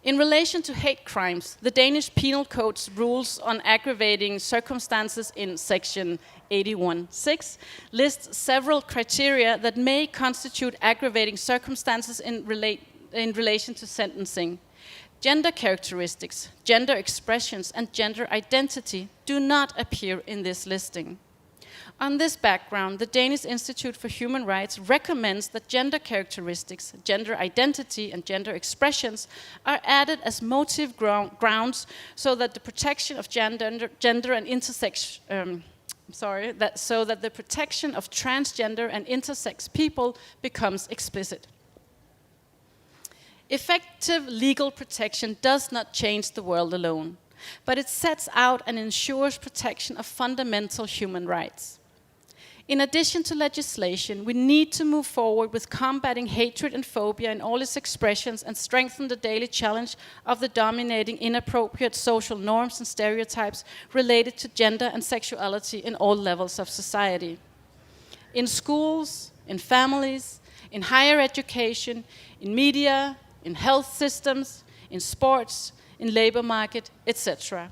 In relation to hate crimes, the Danish Penal Code's rules on aggravating circumstances in section 81.6 lists several criteria that may constitute aggravating circumstances in relation to sentencing. Gender characteristics, gender expressions, and gender identity do not appear in this listing. On this background, the Danish Institute for Human Rights recommends that gender characteristics, gender identity, and gender expressions are added as motive grounds so that the protection of gender and intersex, so that the protection of transgender and intersex people becomes explicit. Effective legal protection does not change the world alone, but it sets out and ensures protection of fundamental human rights. In addition to legislation, we need to move forward with combating hatred and phobia in all its expressions and strengthen the daily challenge of the dominating inappropriate social norms and stereotypes related to gender and sexuality in all levels of society. In schools, in families, in higher education, in media, in health systems, in sports, in labor market, etc.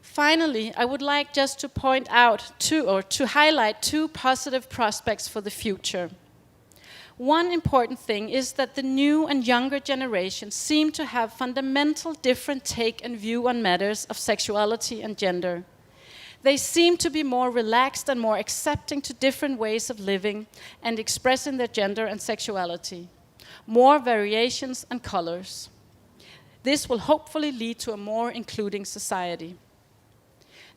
Finally, I would like just to point out to highlight two positive prospects for the future. One important thing is that the new and younger generations seem to have fundamental different take and view on matters of sexuality and gender. They seem to be more relaxed and more accepting to different ways of living and expressing their gender and sexuality. More variations and colors. This will hopefully lead to a more including society.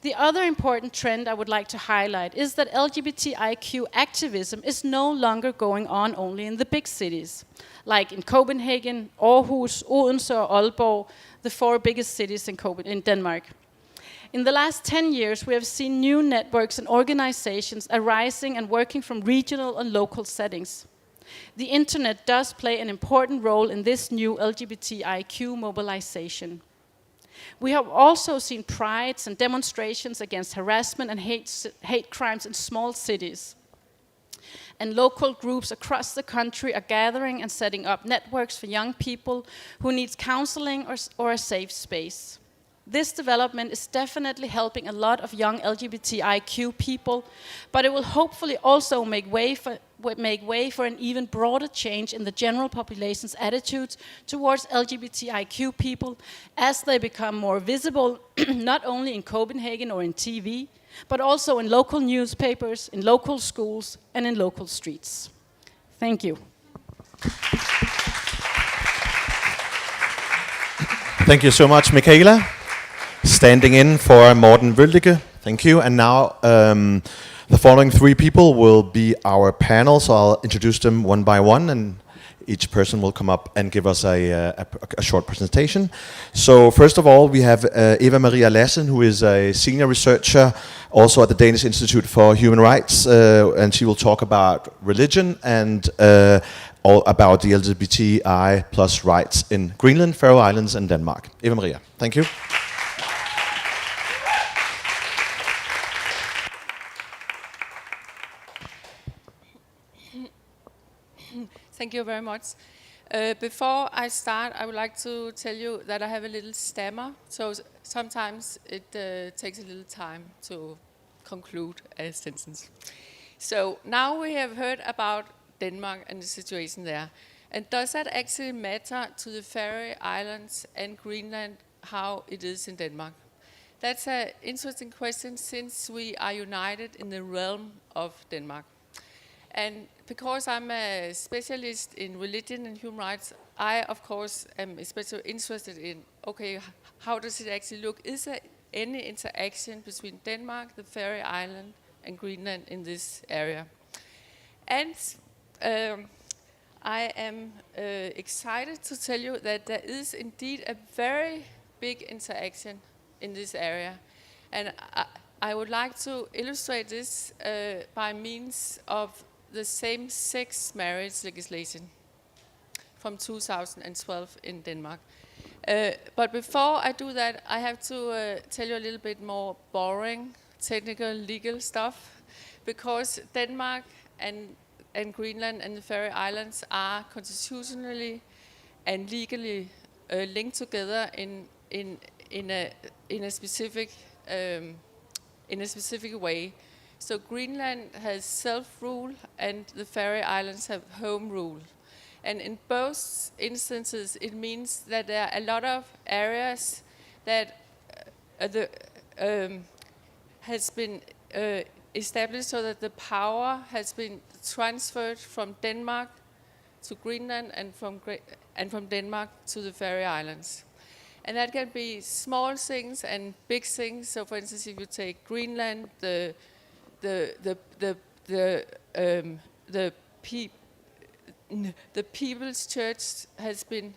The other important trend I would like to highlight is that LGBTIQ activism is no longer going on only in the big cities, like in Copenhagen, Aarhus, Odense, or Aalborg, the four biggest cities in Denmark. In the last 10 years, we have seen new networks and organizations arising and working from regional and local settings. The internet does play an important role in this new LGBTIQ mobilization. We have also seen prides and demonstrations against harassment and hate crimes in small cities. and local groups across the country are gathering and setting up networks for young people who need counseling or a safe space. This development is definitely helping a lot of young LGBTIQ people, but it will hopefully also make way for an even broader change in the general population's attitudes towards LGBTIQ people as they become more visible, not only in Copenhagen or in TV, but also in local newspapers, in local schools, and in local streets. Thank you. Thank you so much, Michaela. Standing in for Morten Vøldige. Thank you. And now the following three people will be our panel, so I'll introduce them one by one, and each person will come up and give us a short presentation. So first of all, we have Eva Maria Lassen, who is a senior researcher also at the Danish Institute for Human Rights, and she will talk about religion and all about the LGBTI plus rights in Greenland, Faroe Islands, and Denmark. Eva Maria, thank you. Thank you very much. Before I start, I would like to tell you that I have a little stammer, so sometimes it takes a little time to conclude a sentence. So now we have heard about Denmark and the situation there. And does that actually matter to the Faroe Islands and Greenland, how it is in Denmark? That's an interesting question since we are united in the realm of Denmark. And because I'm a specialist in religion and human rights, I, of course, am especially interested in, okay, how does it actually look? Is there any interaction between Denmark, the Faroe Island, and Greenland in this area? And I am excited to tell you that there is indeed a very big interaction in this area. And I would like to illustrate this by means of the same-sex marriage legislation from 2012 in Denmark. But before I do that, I have to tell you a little bit more boring, technical, legal stuff, because Denmark and Greenland and the Faroe Islands are constitutionally and legally linked together in a specific way. So Greenland has self-rule and the Faroe Islands have home rule. And in both instances, it means that there are a lot of areas that has been established so that the power has been transferred from Denmark to Greenland and from Denmark to the Faroe Islands. And that can be small things and big things. So for instance, if you take Greenland, the People's Church has been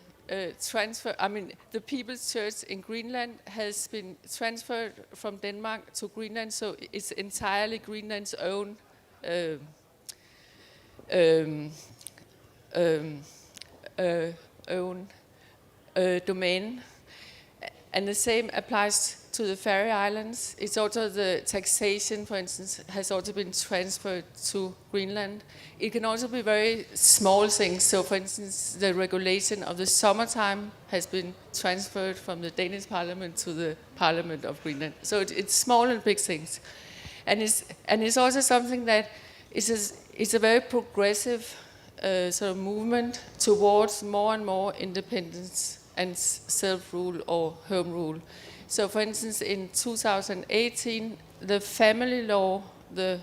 transferred. I mean, the People's Church in Greenland has been transferred from Denmark to Greenland, so it's entirely Greenland's own domain. And the same applies to the Faroe Islands. It's also the taxation, for instance, has also been transferred to Greenland. It can also be very small things. So, for instance, the regulation of the summertime has been transferred from the Danish parliament to the parliament of Greenland. So it's small and big things. And it's also something that it's a very progressive sort of movement towards more and more independence and self-rule or home rule. So for instance, in 2018, the family law, the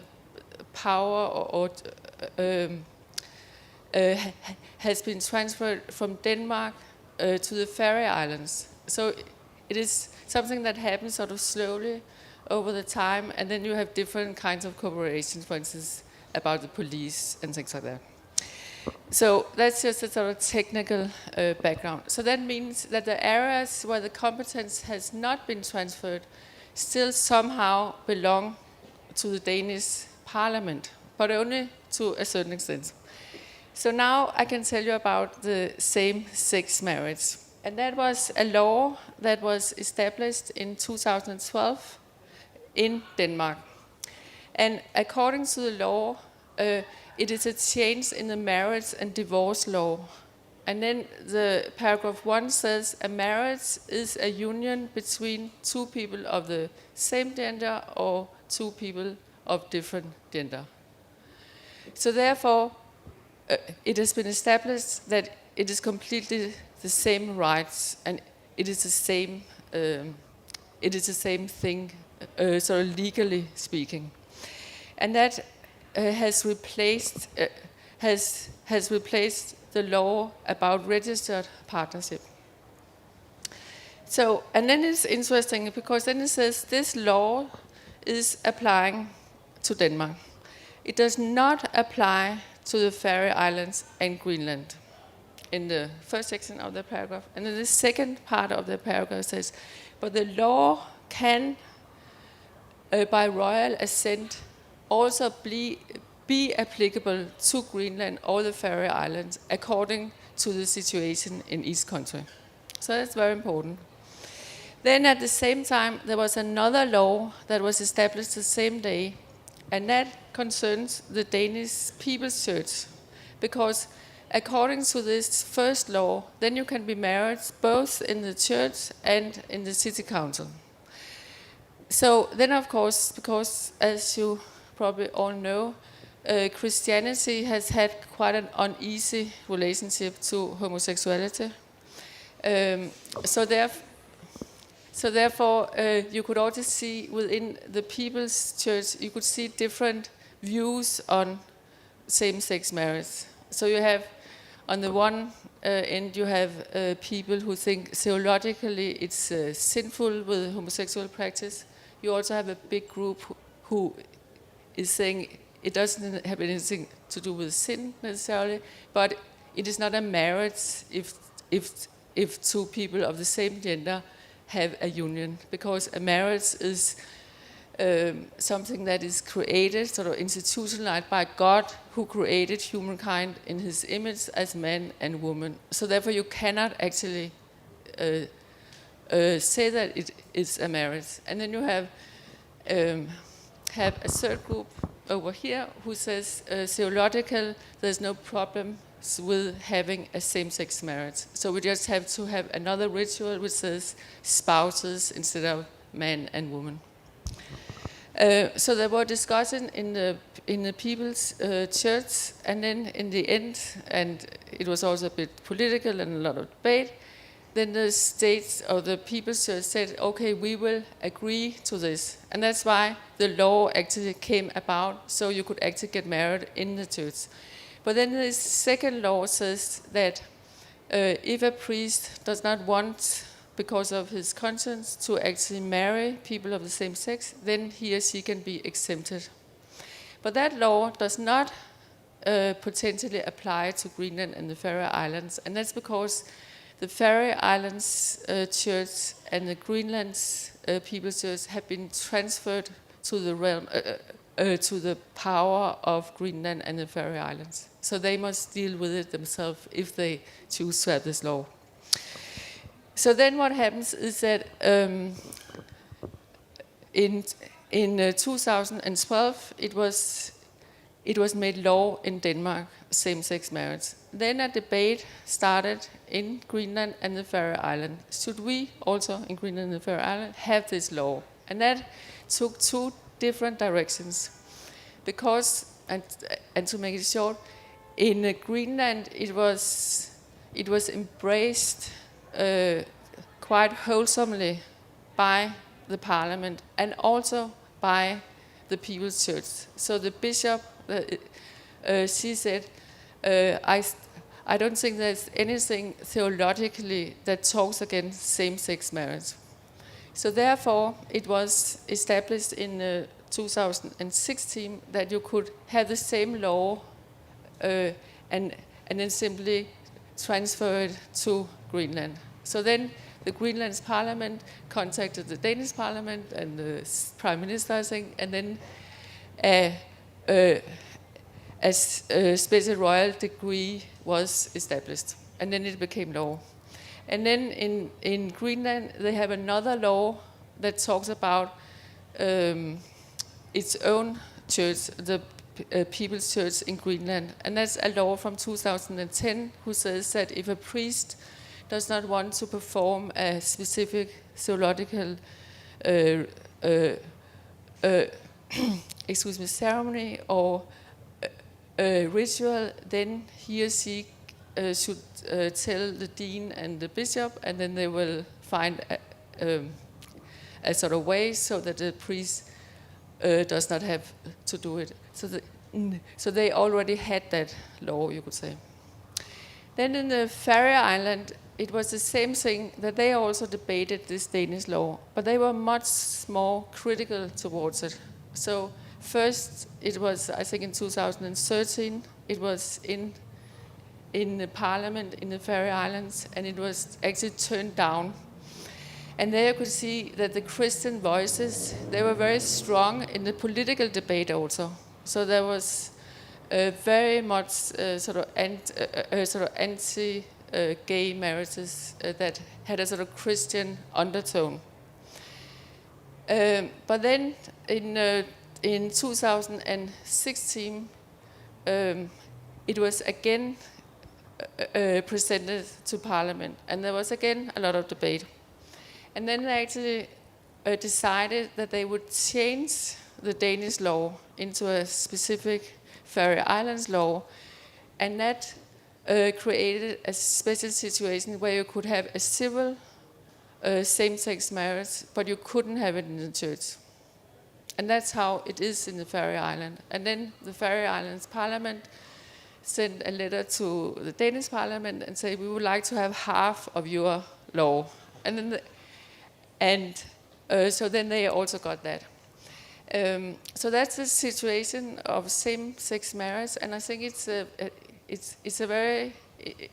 power has been transferred from Denmark to the Faroe Islands. So it is something that happens sort of slowly over the time, and then you have different kinds of cooperation, for instance, about the police and things like that. So that's just a sort of technical background. So that means that the areas where the competence has not been transferred still somehow belong to the Danish parliament, but only to a certain extent. So now I can tell you about the same-sex marriage. And that was a law that was established in 2012 in Denmark. And according to the law, it is a change in the marriage and divorce law. And then the paragraph 1 says a marriage is a union between two people of the same gender or two people of different gender. So therefore, it has been established that it is completely the same rights and it is the same thing, sort of legally speaking. And that has replaced the law about registered partnership. So, and then it's interesting because then it says this law is applying to Denmark. It does not apply to the Faroe Islands and Greenland in the first section of the paragraph. And then the second part of the paragraph says, but the law can, by royal assent, also be applicable to Greenland or the Faroe Islands according to the situation in each country. So that's very important. Then at the same time, there was another law that was established the same day, and that concerns the Danish People's Church. Because according to this first law, then you can be married both in the church and in the city council. So then of course, because as you probably all know, Christianity has had quite an uneasy relationship to homosexuality. So therefore, you could also see within the People's Church, you could see different views on same-sex marriage. So you have, on the one end, you have people who think theologically it's sinful with homosexual practice. You also have a big group who is saying it doesn't have anything to do with sin necessarily, but it is not a marriage if two people of the same gender have a union, because a marriage is something that is created, sort of institutionalized by God, who created humankind in His image as man and woman. So therefore, you cannot actually say that it is a marriage. And then you have a third group over here who says theological, there's no problem with having a same-sex marriage. So we just have to have another ritual which says spouses instead of man and woman. So there were discussion in the People's Church, and then in the end, and it was also a bit political and a lot of debate, then the states or the People's Church said, okay, we will agree to this. And that's why the law actually came about, so you could actually get married in the church. But then the second law says that if a priest does not want, because of his conscience, to actually marry people of the same sex, then he or she can be exempted. But that law does not potentially apply to Greenland and the Faroe Islands, and that's because the Faroe Islands Church and the Greenland's People's Church have been transferred to the realm, to the power of Greenland and the Faroe Islands. So they must deal with it themselves if they choose to have this law. So then what happens is that in 2012 it was made law in Denmark, same-sex marriage. Then a debate started in Greenland and the Faroe Islands. Should we also in Greenland and the Faroe Islands have this law? And that took two different directions. Because, and to make it short, in Greenland it was embraced quite wholesomely by the parliament and also by the People's Church. So the bishop, she said, I don't think there's anything theologically that talks against same-sex marriage. So therefore, it was established in 2016 that you could have the same law and then simply transfer it to Greenland. So then the Greenland's parliament contacted the Danish parliament and the prime minister, I think, and then a special royal decree was established, and then it became law. And then in Greenland, they have another law that talks about its own church, the People's Church in Greenland. And that's a law from 2010 who says that if a priest does not want to perform a specific theological ceremony or ritual, then he or she should tell the dean and the bishop, and then they will find a sort of way so that the priest does not have to do it. So they already had that law, you could say. Then in the Faroe Island, it was the same thing, that they also debated this Danish law, but they were much more critical towards it. So first, it was, I think in 2013, it was in the parliament in the Faroe Islands, and it was actually turned down. And there you could see that the Christian voices, they were very strong in the political debate also. So there was very much sort of anti-gay marriages that had a sort of Christian undertone. But then in 2016, it was again presented to Parliament, and there was again a lot of debate. And then they actually decided that they would change the Danish law into a specific Faroe Islands law, and that created a special situation where you could have a civil same-sex marriage, but you couldn't have it in the church. And that's how it is in the Faroe Island. And then the Faroe Islands Parliament sent a letter to the Danish Parliament and said, we would like to have half of your law. And then so then they also got that. So that's the situation of same-sex marriage, and I think it's a very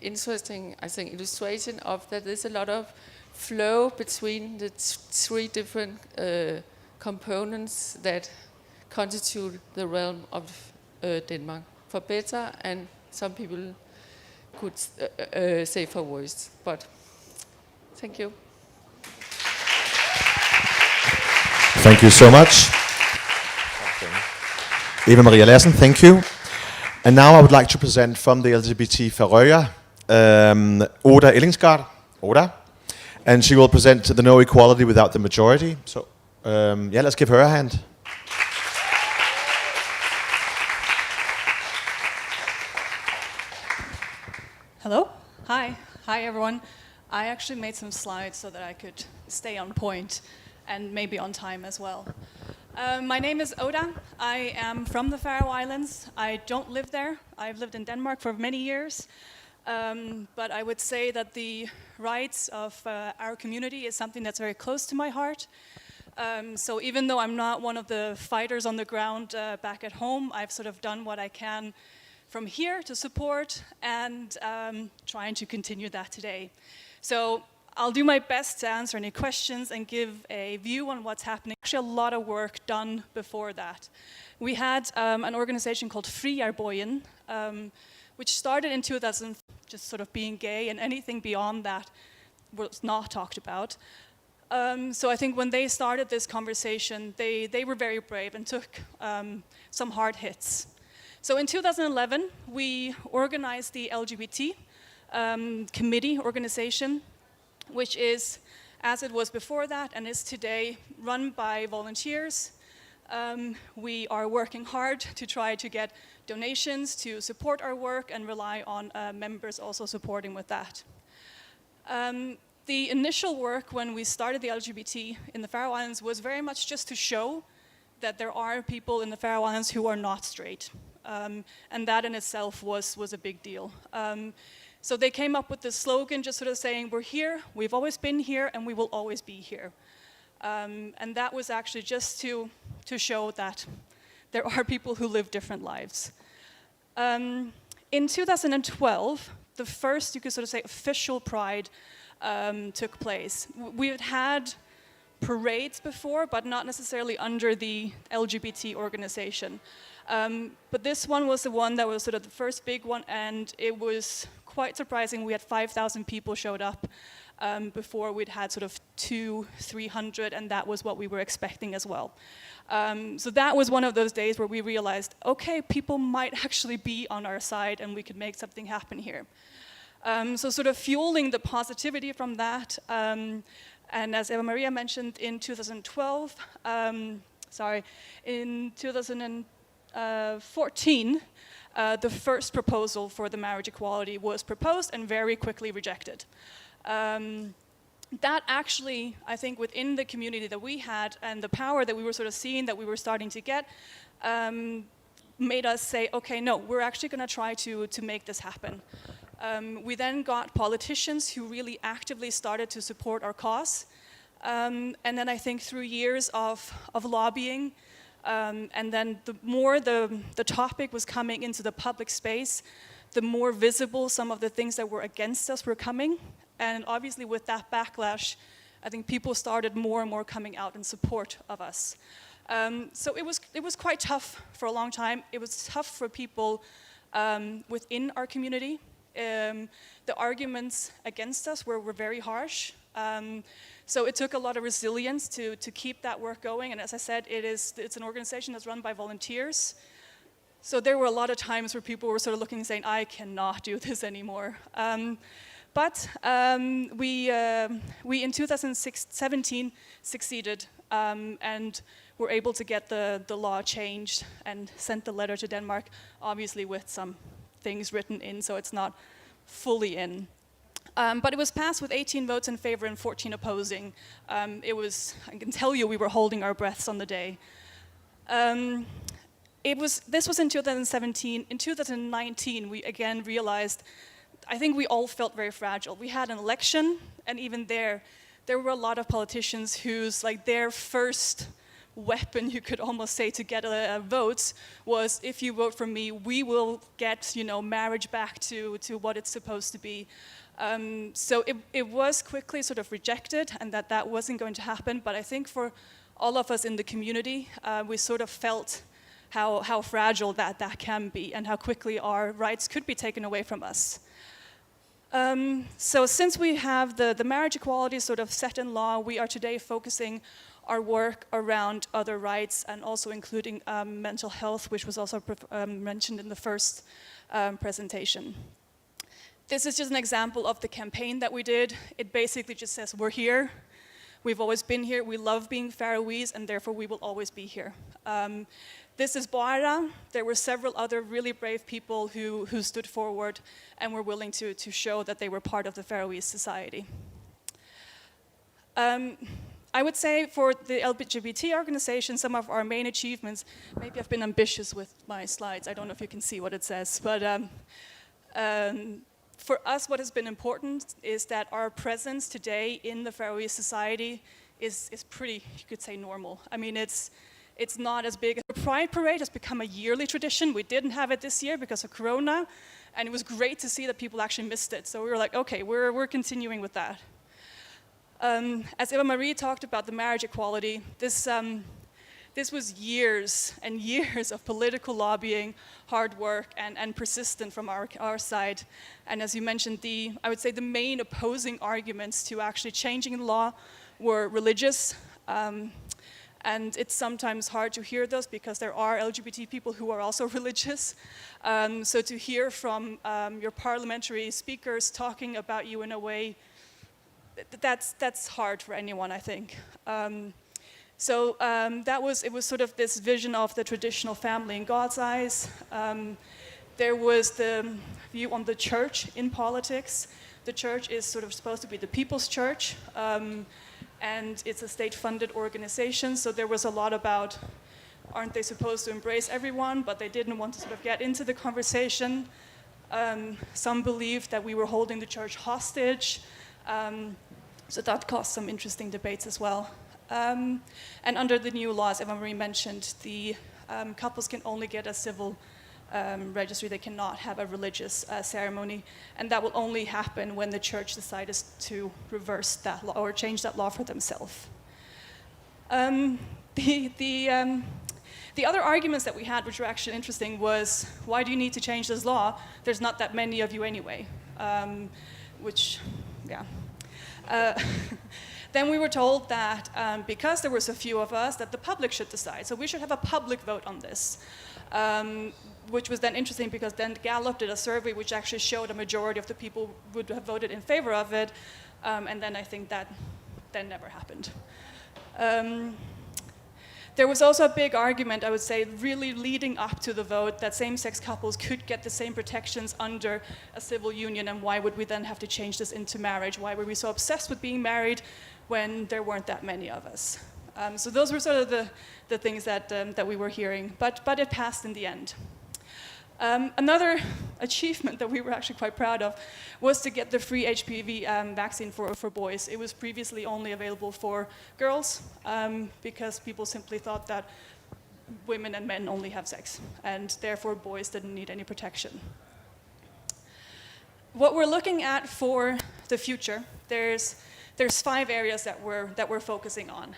interesting, I think, illustration of that. There's a lot of flow between the three different components that constitute the realm of Denmark, for better, and some people could say for worse. But thank you. Thank you so much. Eva Maria Lassen, thank you. And now I would like to present from the LGBT Færøer, Oda Ellingsgaard. Oda. And she will present the no equality without the majority. So, let's give her a hand. Hello. Hi. Hi, everyone. I actually made some slides so that I could stay on point and maybe on time as well. My name is Oda. I am from the Faroe Islands. I don't live there. I've lived in Denmark for many years. But I would say that the rights of our community is something that's very close to my heart. So even though I'm not one of the fighters on the ground back at home, I've sort of done what I can from here to support and trying to continue that today. So I'll do my best to answer any questions and give a view on what's happening. Actually, a lot of work done before that. We had an organization called Friarbojen, which started in 2000, just sort of being gay, and anything beyond that was not talked about. So I think when they started this conversation, they were very brave and took some hard hits. So in 2011, we organized the LGBT committee organization, which is, as it was before that and is today, run by volunteers. We are working hard to try to get donations to support our work and rely on members also supporting with that. The initial work when we started the LGBT in the Faroe Islands was very much just to show that there are people in the Faroe Islands who are not straight. And that in itself was a big deal. So they came up with this slogan just sort of saying, we're here, we've always been here, and we will always be here. And that was actually just to show that there are people who live different lives. In 2012, the first, you could sort of say, official Pride took place. We had had parades before, but not necessarily under the LGBT organization. But this one was the one that was sort of the first big one, and it was quite surprising. We had 5,000 people showed up, Before we'd had sort of 200-300, and that was what we were expecting as well. So that was one of those days where we realized, okay, people might actually be on our side and we could make something happen here. So sort of fueling the positivity from that, and as Eva Maria mentioned, in 2014, the first proposal for the marriage equality was proposed and very quickly rejected. That actually, I think, within the community that we had and the power that we were sort of seeing that we were starting to get, made us say, okay, no, we're actually going to try to make this happen. We then got politicians who really actively started to support our cause. And then I think through years of lobbying, and then the more the topic was coming into the public space, the more visible some of the things that were against us were coming. And obviously with that backlash, I think people started more and more coming out in support of us. So it was quite tough for a long time. It was tough for people within our community. The arguments against us were very harsh. So it took a lot of resilience to keep that work going. And as I said, it's an organization that's run by volunteers. So there were a lot of times where people were sort of looking and saying, I cannot do this anymore. But we in 2017 succeeded and were able to get the law changed and sent the letter to Denmark, obviously with some things written in, so it's not fully in. But it was passed with 18 votes in favor and 14 opposing. I can tell you, we were holding our breaths on the day. This was in 2017. In 2019, we again realized, I think we all felt very fragile. We had an election, and even there were a lot of politicians whose, their first weapon, you could almost say, to get votes was, if you vote for me, we will get, marriage back to what it's supposed to be. So it was quickly sort of rejected, and that wasn't going to happen. But I think for all of us in the community, we sort of felt how fragile that can be, and how quickly our rights could be taken away from us. So since we have the marriage equality sort of set in law, we are today focusing our work around other rights, and also including mental health, which was also mentioned in the first presentation. This is just an example of the campaign that we did. It basically just says, we're here, we've always been here, we love being Faroese, and therefore we will always be here. This is Boara. There were several other really brave people who stood forward and were willing to show that they were part of the Faroese society. I would say for the LGBT organization, some of our main achievements, maybe I've been ambitious with my slides, I don't know if you can see what it says, but for us what has been important is that our presence today in the Faroese society is pretty, you could say, normal. I mean, it's not as big. The Pride Parade has become a yearly tradition. We didn't have it this year because of Corona, and it was great to see that people actually missed it. So we were like, okay, we're continuing with that. As Eva Marie talked about the marriage equality, this was years and years of political lobbying, hard work, and persistent from our side. And as you mentioned, I would say the main opposing arguments to actually changing the law were religious. And it's sometimes hard to hear those because there are LGBT people who are also religious. So to hear from your parliamentary speakers talking about you in a way, that's hard for anyone, I think. It was sort of this vision of the traditional family in God's eyes. There was the view on the church in politics. The church is sort of supposed to be the people's church. And it's a state-funded organization, so there was a lot about, aren't they supposed to embrace everyone, but they didn't want to sort of get into the conversation. Some believed that we were holding the church hostage, so that caused some interesting debates as well. And under the new laws, Eva Marie mentioned, the couples can only get a civil registry. They cannot have a religious ceremony, and that will only happen when the church decides to reverse that law or change that law for themselves. The other arguments that we had, which were actually interesting, was, why do you need to change this law? There's not that many of you anyway, Then we were told that because there were so few of us, that the public should decide. So we should have a public vote on this, which was then interesting because then Gallup did a survey which actually showed a majority of the people would have voted in favor of it, and then I think that then never happened. There was also a big argument, I would say, really leading up to the vote that same-sex couples could get the same protections under a civil union, and why would we then have to change this into marriage? Why were we so obsessed with being married when there weren't that many of us? So those were sort of the things that we were hearing, but it passed in the end. Another achievement that we were actually quite proud of was to get the free HPV vaccine for boys. It was previously only available for girls because people simply thought that women and men only have sex, and therefore boys didn't need any protection. What we're looking at for the future, there's 5 areas that we're focusing on.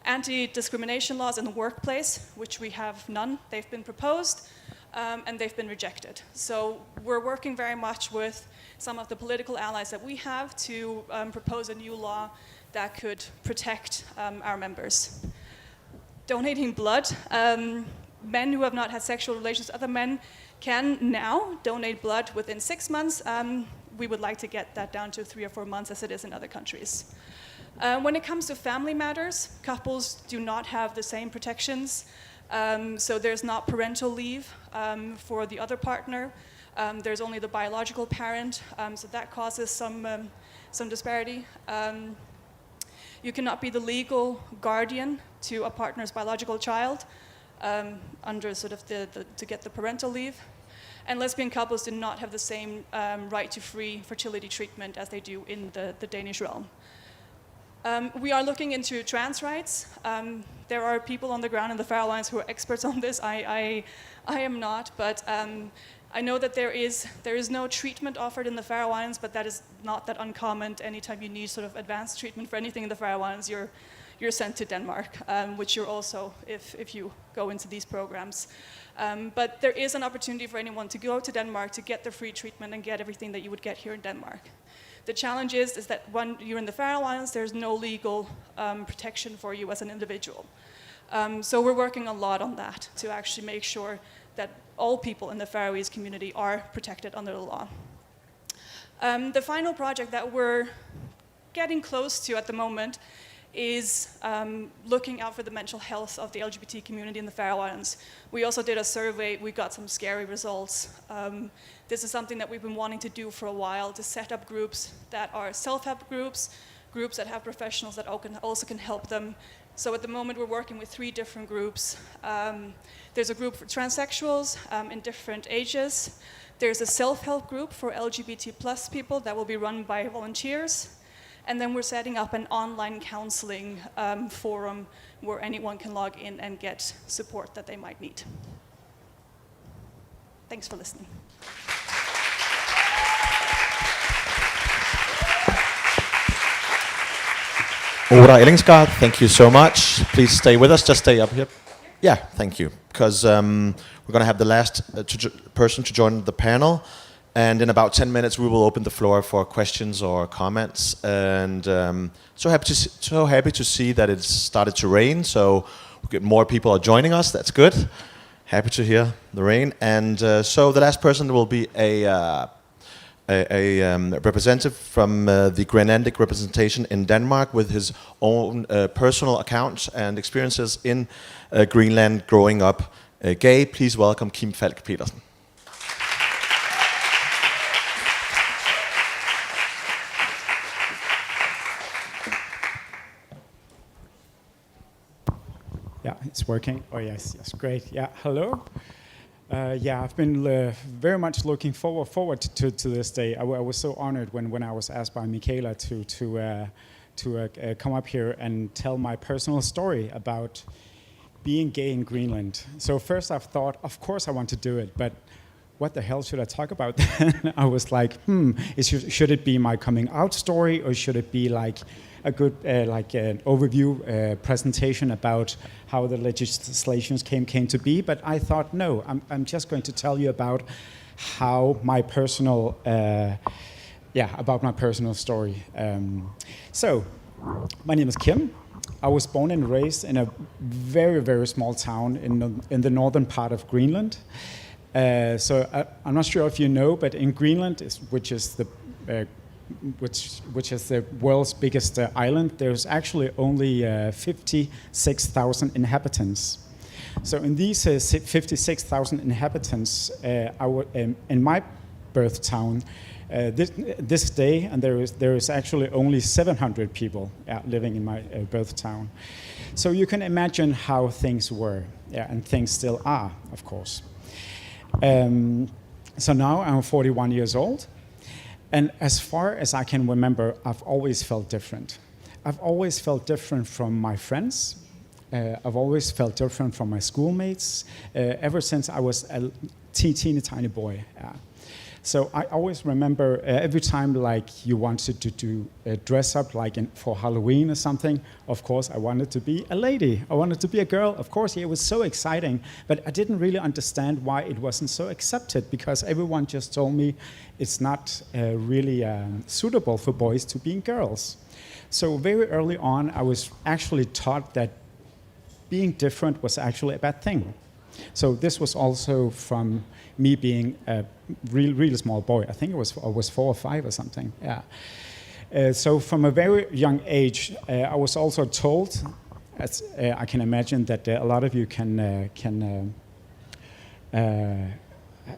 Anti-discrimination laws in the workplace, which we have none. They've been proposed, and they've been rejected. So we're working very much with some of the political allies that we have to propose a new law that could protect our members. Donating blood. Men who have not had sexual relations with other men can now donate blood within 6 months. We would like to get that down to 3 or 4 months as it is in other countries. When it comes to family matters, couples do not have the same protections. So there's not parental leave for the other partner. There's only the biological parent, so that causes some disparity. You cannot be the legal guardian to a partner's biological child under sort of to get the parental leave. And lesbian couples do not have the same right to free fertility treatment as they do in the Danish realm. We are looking into trans rights. There are people on the ground in the Faroe Islands who are experts on this. I am not, but I know that there is no treatment offered in the Faroe Islands, but that is not that uncommon. Anytime you need sort of advanced treatment for anything in the Faroe Islands, you're sent to Denmark, which you're also if you go into these programs. But there is an opportunity for anyone to go to Denmark to get the free treatment and get everything that you would get here in Denmark. The challenge is that when you're in the Faroe Islands, there's no legal protection for you as an individual. So we're working a lot on that to actually make sure that all people in the Faroese community are protected under the law. The final project that we're getting close to at the moment is looking out for the mental health of the LGBT community in the Faroe Islands. We also did a survey. We got some scary results. This is something that we've been wanting to do for a while, to set up groups that are self-help groups that have professionals that also can help them. So at the moment we're working with 3 different groups. There's a group for transsexuals in different ages. There's a self-help group for LGBT+ people that will be run by volunteers. And then we're setting up an online counseling forum where anyone can log in and get support that they might need. Thanks for listening. Oda Ellingsgaard, thank you so much. Please stay with us. Just stay up here. Yeah, thank you. Because we're going to have the last person to join the panel. And in about 10 minutes, we will open the floor for questions or comments. And so happy to see that it's started to rain. So more people are joining us. That's good. Happy to hear the rain. And so the last person will be a representative from the Greenlandic representation in Denmark with his own personal accounts and experiences in Greenland growing up gay. Please welcome Kim Falk Petersen. Yeah, it's working. Oh yes, great. Yeah, hello. I've been very much looking forward to this day. I was so honored when I was asked by Michaela to come up here and tell my personal story about being gay in Greenland. So first I've thought, of course I want to do it, but what the hell should I talk about then? I was like, should it be my coming out story, or should it be like a good an overview presentation about how the legislations came to be? But I thought, no, I'm just going to tell you about how my personal about my personal story. So, my name is Kim. I was born and raised in a very, very small town in the northern part of Greenland. So I'm not sure if you know, but in Greenland, which is the world's biggest island, there's actually only 56,000 inhabitants. So in these 56,000 inhabitants, in my birth town, this day, and there is actually only 700 people living in my birth town. So you can imagine how things were, and things still are, of course. So now I'm 41 years old, and as far as I can remember, I've always felt different. I've always felt different from my friends. I've always felt different from my schoolmates, ever since I was a teeny tiny boy. So I always remember every time like you wanted to dress up like for Halloween or something, of course I wanted to be a lady. I wanted to be a girl. Of course, it was so exciting, but I didn't really understand why it wasn't so accepted, because everyone just told me it's not really suitable for boys to be girls. So very early on, I was actually taught that being different was actually a bad thing. So this was also from me being a really small boy. I think I was 4 or 5 or something. So from a very young age, I was also told, as I can imagine that a lot of you can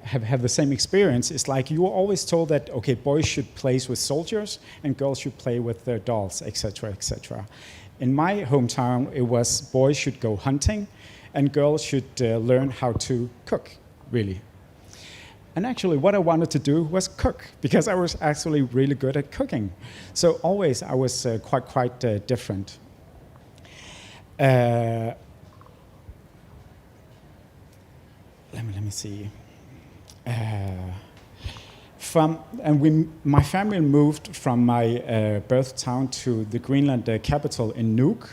have the same experience. It's like you were always told that, okay, boys should play with soldiers and girls should play with their dolls, etc., etc. In my hometown, it was boys should go hunting and girls should learn how to cook, really. And actually what I wanted to do was cook, because I was actually really good at cooking. So always I was quite different. Let me see. My family moved from my birth town to the Greenland capital in Nuuk.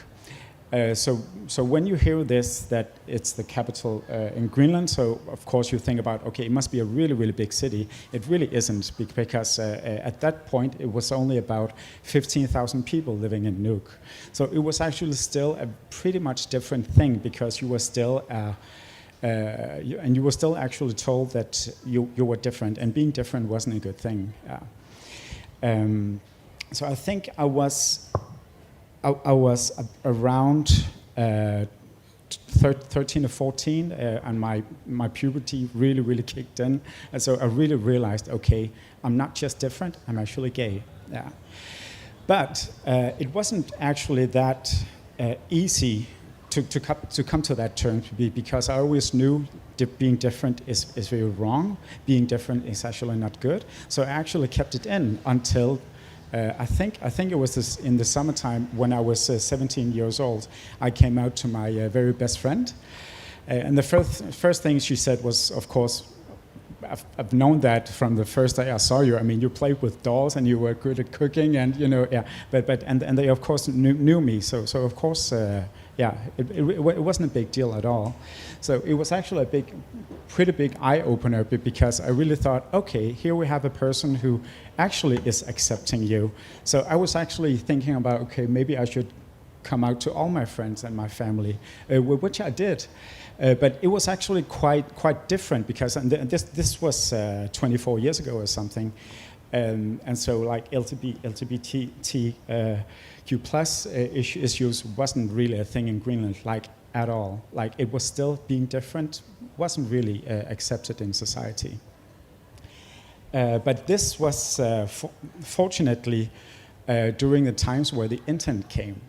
So when you hear this, that it's the capital in Greenland, so of course you think about, okay, it must be a really, really big city. It really isn't, because at that point it was only about 15,000 people living in Nuuk. So it was actually still a pretty much different thing, because you were still, and you were still actually told that you were different, and being different wasn't a good thing. So I think I was around 13 or 14, and my puberty really kicked in. And so I really realized, okay, I'm not just different, I'm actually gay. But it wasn't actually that easy to come to that term, because I always knew that being different is very wrong. Being different is actually not good. So I actually kept it in until I think it was in the summertime when I was 17 years old. I came out to my very best friend, and the first thing she said was, of course, I've known that from the first day I saw you. I mean, you played with dolls and you were good at cooking, and and they of course knew me. So of course, it wasn't a big deal at all. So it was actually a pretty big eye opener, because I really thought, okay, here we have a person who actually is accepting you. So I was actually thinking about, okay, maybe I should come out to all my friends and my family, which I did. But it was actually quite different, because this was 24 years ago or something, and so like LGBTQ plus issues wasn't really a thing in Greenland, like at all. Like it was still being different, wasn't really accepted in society. But this was fortunately during the times where the internet came.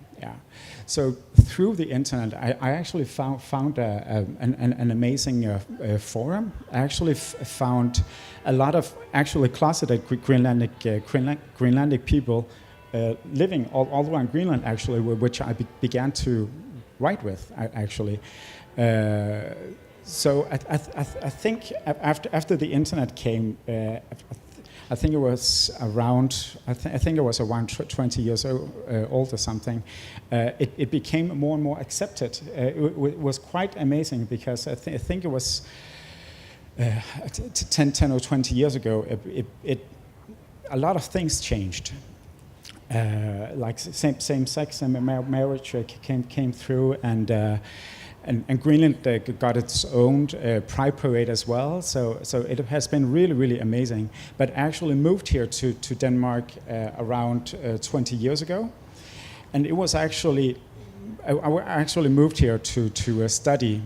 So through the internet, I actually found an amazing forum. I actually found a lot of actually closeted Greenlandic people living all around Greenland, actually, which I began to write with, actually. So I think after the internet came, I think it was around 20 years old or something. It became more and more accepted. It was quite amazing, because I think it was 10 or 20 years ago. a lot of things changed. Like same-sex and marriage came through, and Greenland got its own pride parade as well. So it has been really amazing. But I actually moved here to Denmark around 20 years ago, and it was actually. I actually moved here to study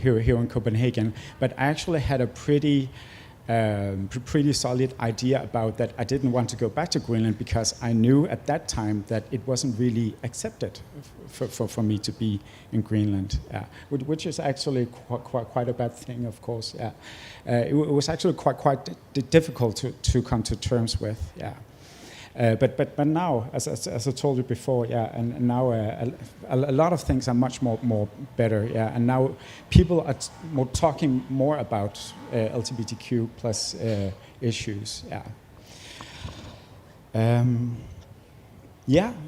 here in Copenhagen, but I actually had a pretty solid idea about that. I didn't want to go back to Greenland because I knew at that time that it wasn't really accepted for me to be in Greenland, which is actually quite a bad thing, of course. It was actually quite difficult to come to terms with. But now, as I told you before, and now a lot of things are much more better, and now people are talking more about LGBTQ plus issues,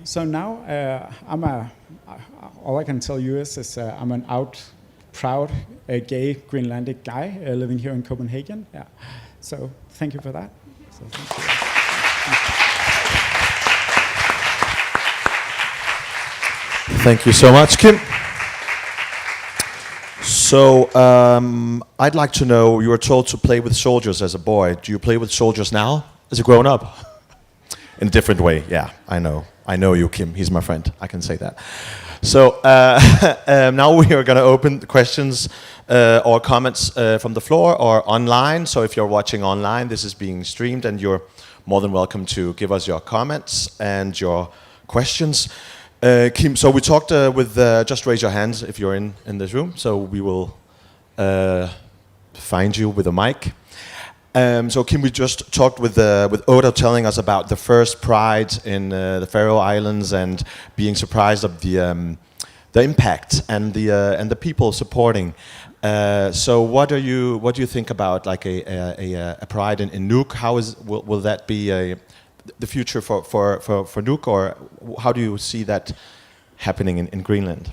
So now all I can tell you is I'm an proud gay Greenlandic guy living here in Copenhagen. So thank you for that. So thank you. Thank you so much, Kim. So I'd like to know, you were told to play with soldiers as a boy. Do you play with soldiers now as a grown up? In a different way, yeah, I know. I know you, Kim. He's my friend. I can say that. So now we are going to open the questions or comments from the floor or online. So if you're watching online, this is being streamed, and you're more than welcome to give us your comments and your questions. Kim, so we talked with, just raise your hands if you're in this room, so we will find you with a mic. So Kim, we just talked with Oda telling us about the first Pride in the Faroe Islands and being surprised of the impact and the people supporting. So what do you think about like a Pride in Nuuk? Will that be the future for Nuuk, or how do you see that happening in Greenland?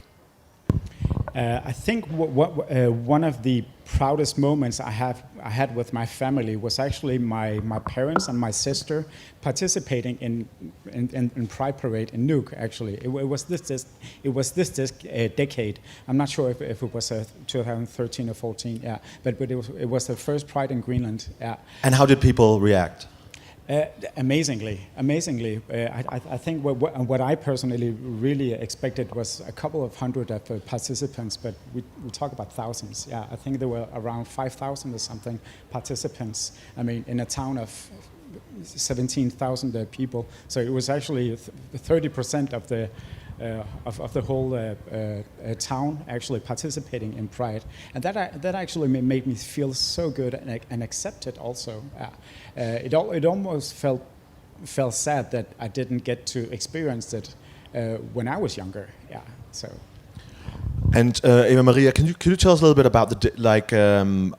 I think one of the proudest moments I had with my family was actually my parents and my sister participating in Pride Parade in Nuuk. Actually, it was this decade. I'm not sure if it was 2013 or 14. But it was the first Pride in Greenland. And how did people react? Amazingly. I think what I personally really expected was a couple of hundred of participants, but we talk about thousands. I think there were around 5,000 or something participants. I mean, in a town of 17,000 people. So it was actually 30% of the whole town actually participating in Pride, and that actually made me feel so good and accepted also. It almost felt sad that I didn't get to experience it when I was younger. So. And Eva Maria, can you tell us a little bit about the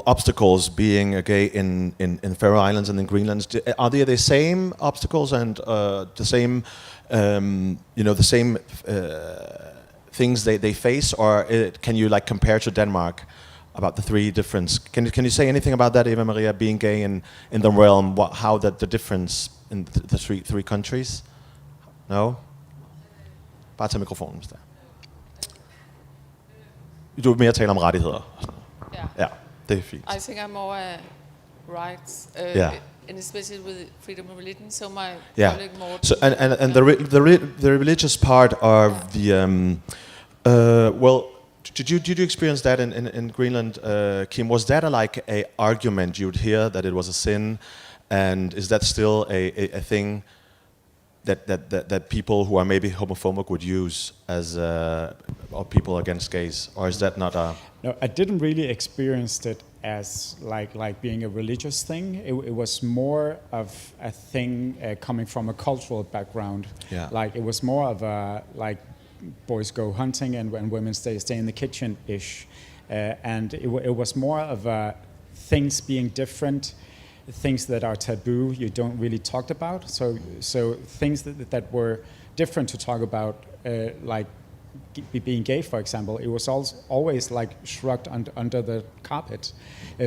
obstacles being a gay in Faroe Islands and in Greenland? Are they the same obstacles and the same the same things they face, or can you like compare to Denmark about the three difference? Can you say anything about that, Eva Maria, being gay in the realm? How the difference in the three countries? No? Bare tag mikrofonen hvis der. Du vil mere tale om rettigheder. Ja, det er fint. I think I'm more rights, and especially with freedom of religion. So my colleague more. So and the religious part of the did you experience that in Greenland, Kim? Was that like a argument you'd hear that it was a sin, and is that still a thing that people who are maybe homophobic would use as or people against gays, or is that not a? No, I didn't really experience it as like being a religious thing. It was more of a thing coming from a cultural background. Like it was more of a like boys go hunting and women stay in the kitchen ish, and it was more of things being different. Things that are taboo you don't really talk about, so things that were different to talk about, like being gay, for example, it was always like shrugged under the carpet.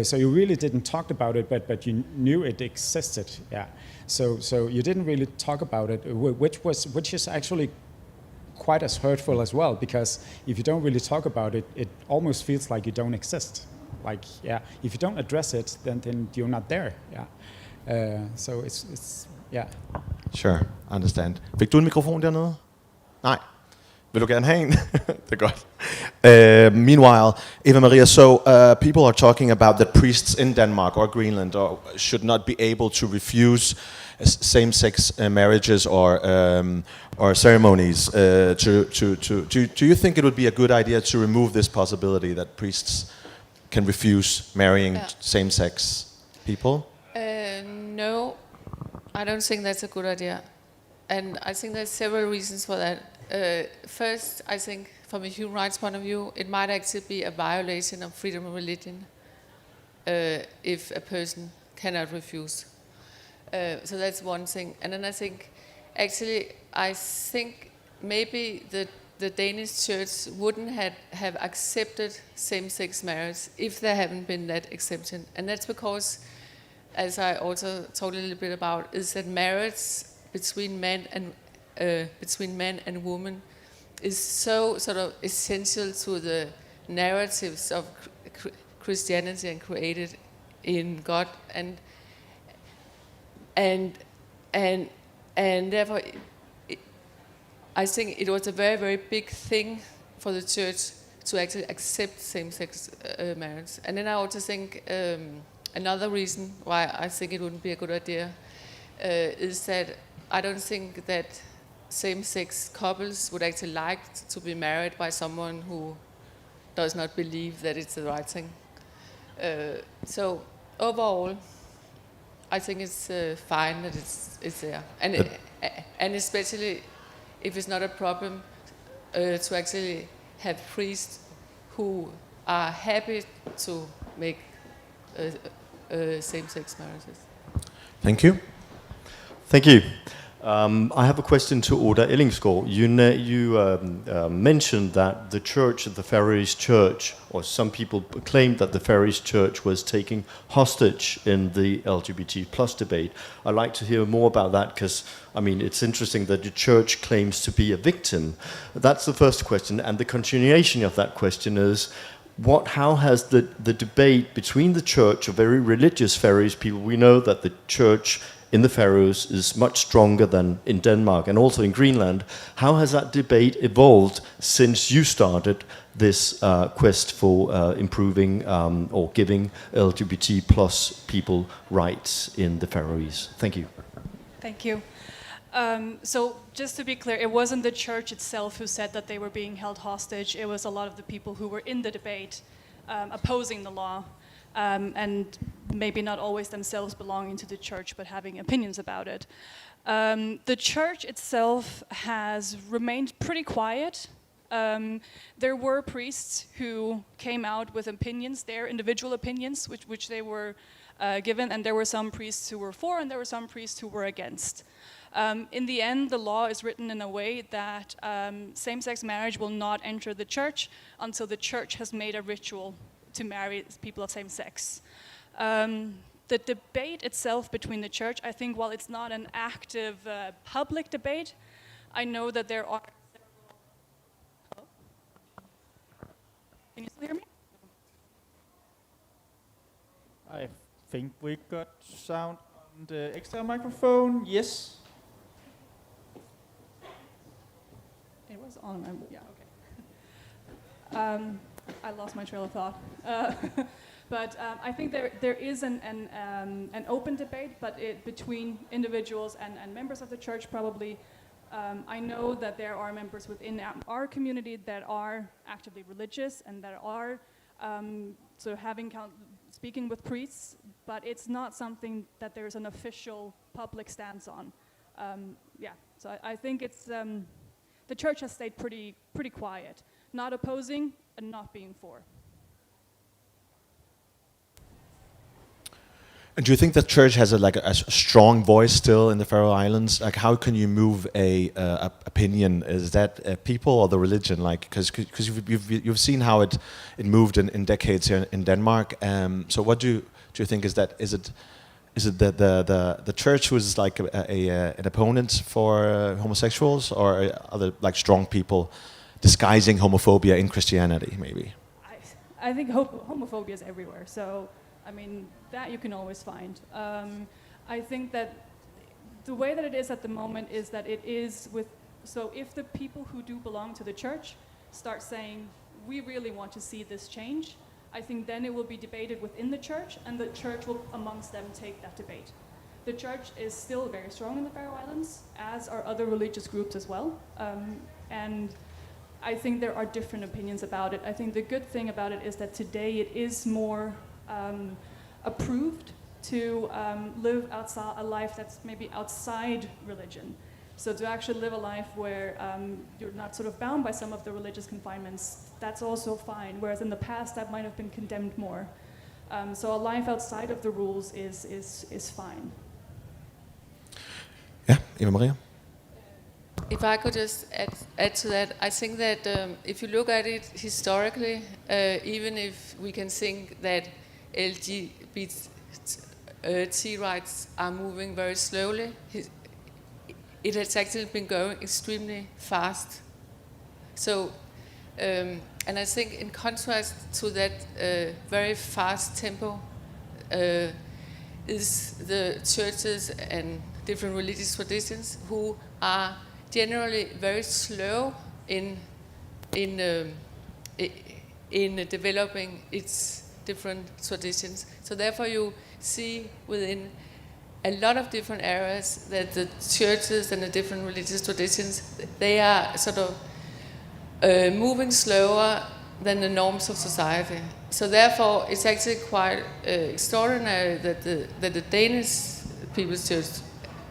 So you really didn't talk about it, but you knew it existed. Yeah. So you didn't really talk about it, which is actually quite as hurtful as well, because if you don't really talk about it, it almost feels like you don't exist. Like, yeah, if you don't address it, then you're not there. Yeah. So it's yeah. Sure, understand. Fik du en mikrofon dernede? Nej. Vil du gerne have en? Det er godt. Meanwhile, Eva Maria, so people are talking about that priests in Denmark or Greenland should not be able to refuse same-sex marriages or ceremonies. Do you think it would be a good idea to remove this possibility that priests can refuse marrying same-sex people? No, I don't think that's a good idea. And I think there's several reasons for that. First, I think from a human rights point of view, it might actually be a violation of freedom of religion if a person cannot refuse. So that's one thing. And then I think maybe the Danish church wouldn't have accepted same-sex marriage if there hadn't been that exemption. And that's because, as I also talked a little bit about, is that marriage between men and women is so sort of essential to the narratives of Christianity and created in God, and therefore I think it was a very, very big thing for the church to actually accept same-sex marriage. And then I also think another reason why I think it wouldn't be a good idea is that I don't think that same-sex couples would actually like to be married by someone who does not believe that it's the right thing. So overall, I think it's fine that it's there, and especially if it's not a problem to actually have priests who are happy to make same-sex marriages. Thank you. Thank you. I have a question to Oda Ellingsgaard. You mentioned that the church, the Faroese church, or some people claimed that the Faroese church was taking hostage in the LGBT plus debate. I'd like to hear more about that because, I mean, it's interesting that the church claims to be a victim. That's the first question. And the continuation of that question is, how has the debate between the church of very religious Faroese people, we know that the church in the Faroes is much stronger than in Denmark and also in Greenland. How has that debate evolved since you started this quest for improving or giving LGBT plus people rights in the Faroes? Thank you. Thank you. So just to be clear, it wasn't the church itself who said that they were being held hostage. It was a lot of the people who were in the debate opposing the law. And maybe not always themselves belonging to the church, but having opinions about it. The church itself has remained pretty quiet. There were priests who came out with opinions, their individual opinions, which they were given, and there were some priests who were for, and there were some priests who were against. In the end, the law is written in a way that same-sex marriage will not enter the church until the church has made a ritual to marry people of same sex. The debate itself between the church, I think while it's not an active public debate, I know that there are... Hello? Can you still hear me? I think we got sound on the extra microphone. Yes. It was on, yeah, okay. I lost my trail of thought. But I think there is an open debate, but between individuals and members of the church probably. I know that there are members within our community that are actively religious and that are sort of speaking with priests, but it's not something that there's an official public stance on. Yeah, so I think it's the church has stayed pretty quiet, not opposing and not being for. And do you think the church has a strong voice still in the Faroe Islands? Like, how can you move a opinion? Is that people or the religion? Like, because you've seen how it moved in decades here in Denmark. So what do you think? Is it the church who is like an opponent for homosexuals, or are other like strong people disguising homophobia in Christianity? Maybe. I think homophobia is everywhere. So, I mean, that you can always find. I think that the way that it is at the moment is that it is so if the people who do belong to the church start saying, we really want to see this change, I think then it will be debated within the church, and the church will amongst them take that debate. The church is still very strong in the Faroe Islands, as are other religious groups as well. And I think there are different opinions about it. I think the good thing about it is that today it is more approved to live outside a life that's maybe outside religion. So to actually live a life where you're not sort of bound by some of the religious confinements, that's also fine. Whereas in the past that might have been condemned more. So a life outside of the rules is fine. Yeah, Eva Maria. If I could just add to that, I think that if you look at it historically, even if we can think that LGBT rights are moving very slowly, it has actually been going extremely fast. So, and I think in contrast to that very fast tempo is the churches and different religious traditions who are generally very slow in developing its different traditions. So therefore you see within a lot of different areas that the churches and the different religious traditions, they are sort of moving slower than the norms of society. So therefore it's actually quite extraordinary that the Danish People's Church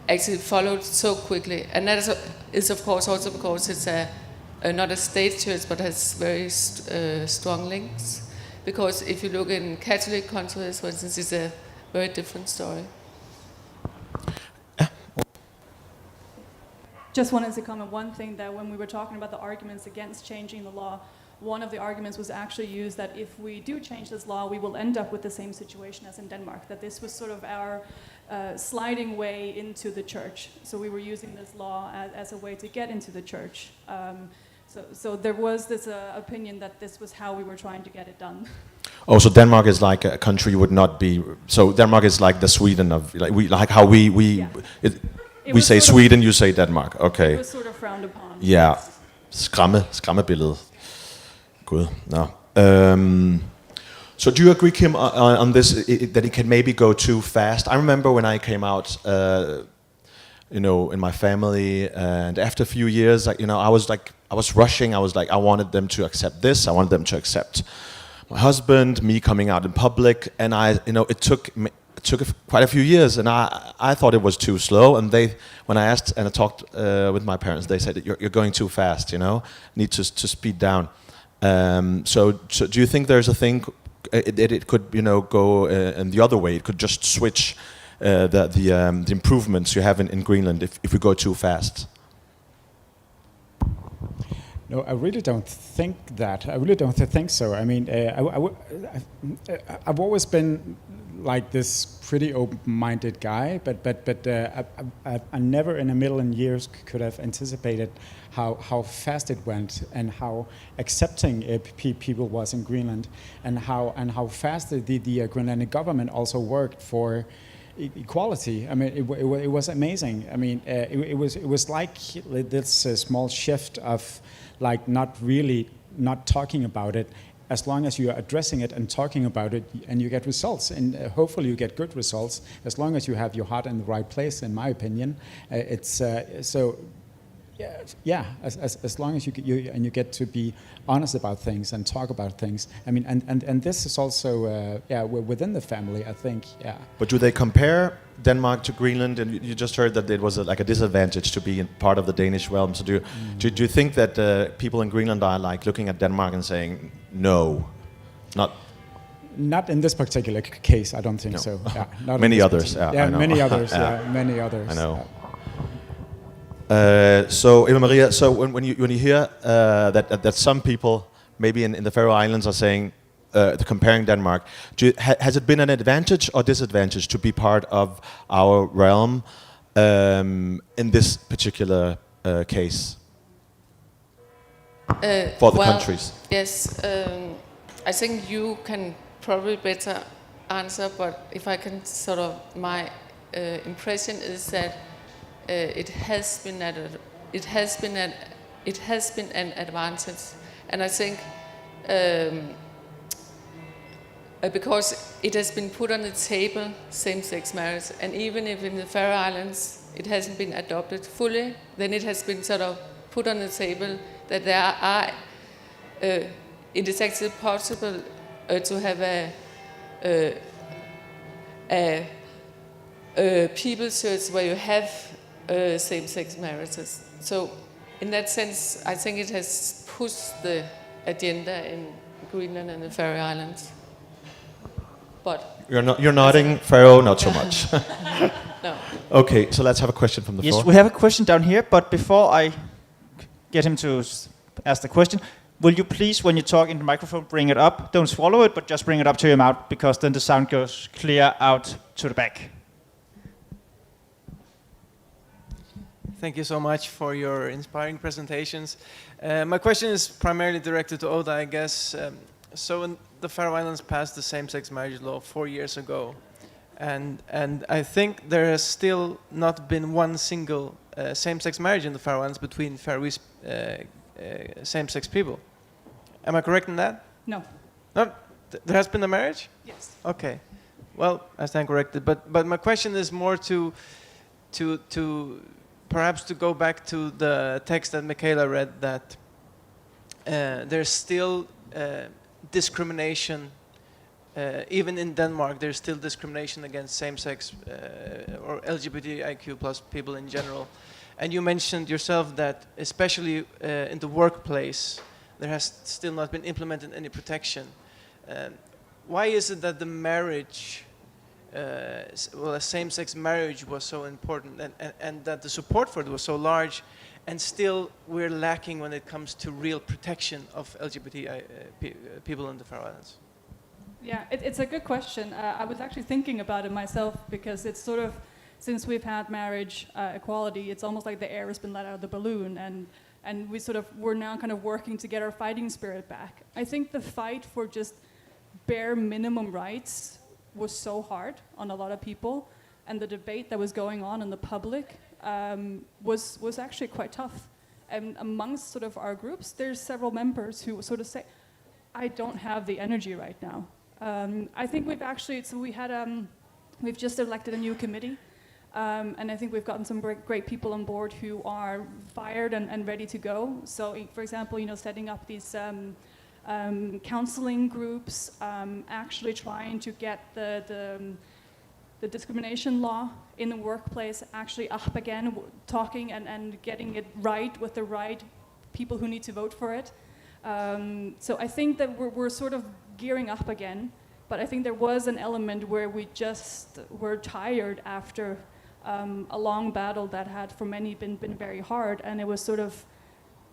actually followed so quickly. And that is of course also because it's not a state church but has very strong links. Because if you look in Catholic countries, for instance, it's a very different story. Just wanted to comment one thing, that when we were talking about the arguments against changing the law, one of the arguments was actually used that if we do change this law, we will end up with the same situation as in Denmark, that this was sort of our sliding way into the church. So we were using this law as a way to get into the church. So there was this opinion that this was how we were trying to get it done. Oh, so Denmark is like a country you would not be. So Denmark is like the Sweden of how we say Sweden, you say Denmark. Okay. It was sort of frowned upon. Yeah, skræmmebillede. Good. No. So do you agree, Kim, on this that it can maybe go too fast? I remember when I came out, in my family, and after a few years, I was rushing. I was like, I wanted them to accept this. I wanted them to accept my husband, me coming out in public, and it took quite a few years, and I thought it was too slow. And when I asked and I talked with my parents, they said you're going too fast. Need to speed down. So do you think there's a thing that it could go in the other way? It could just switch the improvements you have in Greenland if we go too fast? No, I really don't think that. I really don't think so. I mean, I've always been like this pretty open-minded guy, but I never in a million years could have anticipated how fast it went and how accepting people was in Greenland, and how fast the Greenlandic government also worked for equality. I mean, it was amazing. I mean, it was like this small shift of like not talking about it. As long as you are addressing it and talking about it, and you get results, and hopefully you get good results, as long as you have your heart in the right place, in my opinion. It's so. Yeah, as long as you get to be honest about things and talk about things. I mean, and this is also within the family, I think. Yeah. But do they compare Denmark to Greenland? And you just heard that it was like a disadvantage to be part of the Danish realm. So do you think that people in Greenland are like looking at Denmark and saying no, not? Not in this particular case, I don't think so. Yeah, not in Many this others. particular- Yeah, I know. many others. Yeah. Yeah, many others. I know. So Eva Maria, so when you hear that some people maybe in the Faroe Islands are saying comparing Denmark, has it been an advantage or disadvantage to be part of our realm in this particular case for the countries? Yes, I think you can probably better answer, but if I can sort of, my impression is that it has been an advantage, and I think because it has been put on the table, same-sex marriage, and even if in the Faroe Islands it hasn't been adopted fully, then it has been sort of put on the table that there are, it is actually possible to have a people church where you have same-sex marriages. So in that sense, I think it has pushed the agenda in Greenland and the Faroe Islands. But You're nodding, Faroe, not so much. No. Okay, so let's have a question from the floor. Yes, we have a question down here, but before I get him to ask the question, will you please, when you talk in the microphone, bring it up? Don't swallow it, but just bring it up to your mouth, because then the sound goes clear out to the back. Thank you so much for your inspiring presentations. My question is primarily directed to Oda, I guess. So in the Faroe Islands passed the same-sex marriage law 4 years ago. And I think there has still not been one single same-sex marriage in the Faroe Islands between Faroese same-sex people. Am I correct in that? No. No? There has been a marriage? Yes. Okay. Well, I stand corrected. But my question is more to perhaps to go back to the text that Michaela read, that there's still discrimination. Even in Denmark, there's still discrimination against same-sex or LGBTIQ plus people in general. And you mentioned yourself that especially in the workplace, there has still not been implemented any protection. Why is it that the marriage, a same-sex marriage was so important and that the support for it was so large, and still we're lacking when it comes to real protection of LGBTI people in the Faroe Islands? Yeah, it's a good question. I was actually thinking about it myself, because it's sort of, since we've had marriage equality, it's almost like the air has been let out of the balloon, and we're now kind of working to get our fighting spirit back. I think the fight for just bare minimum rights was so hard on a lot of people, and the debate that was going on in the public was actually quite tough. And amongst sort of our groups, there's several members who sort of say, I don't have the energy right now. I think we've just elected a new committee, and I think we've gotten some great people on board who are fired and ready to go. So, for example, setting up these counseling groups, actually trying to get the discrimination law in the workplace actually up again, talking and getting it right with the right people who need to vote for it. So I think that we're sort of gearing up again, but I think there was an element where we just were tired after a long battle that had for many been very hard, and it was sort of,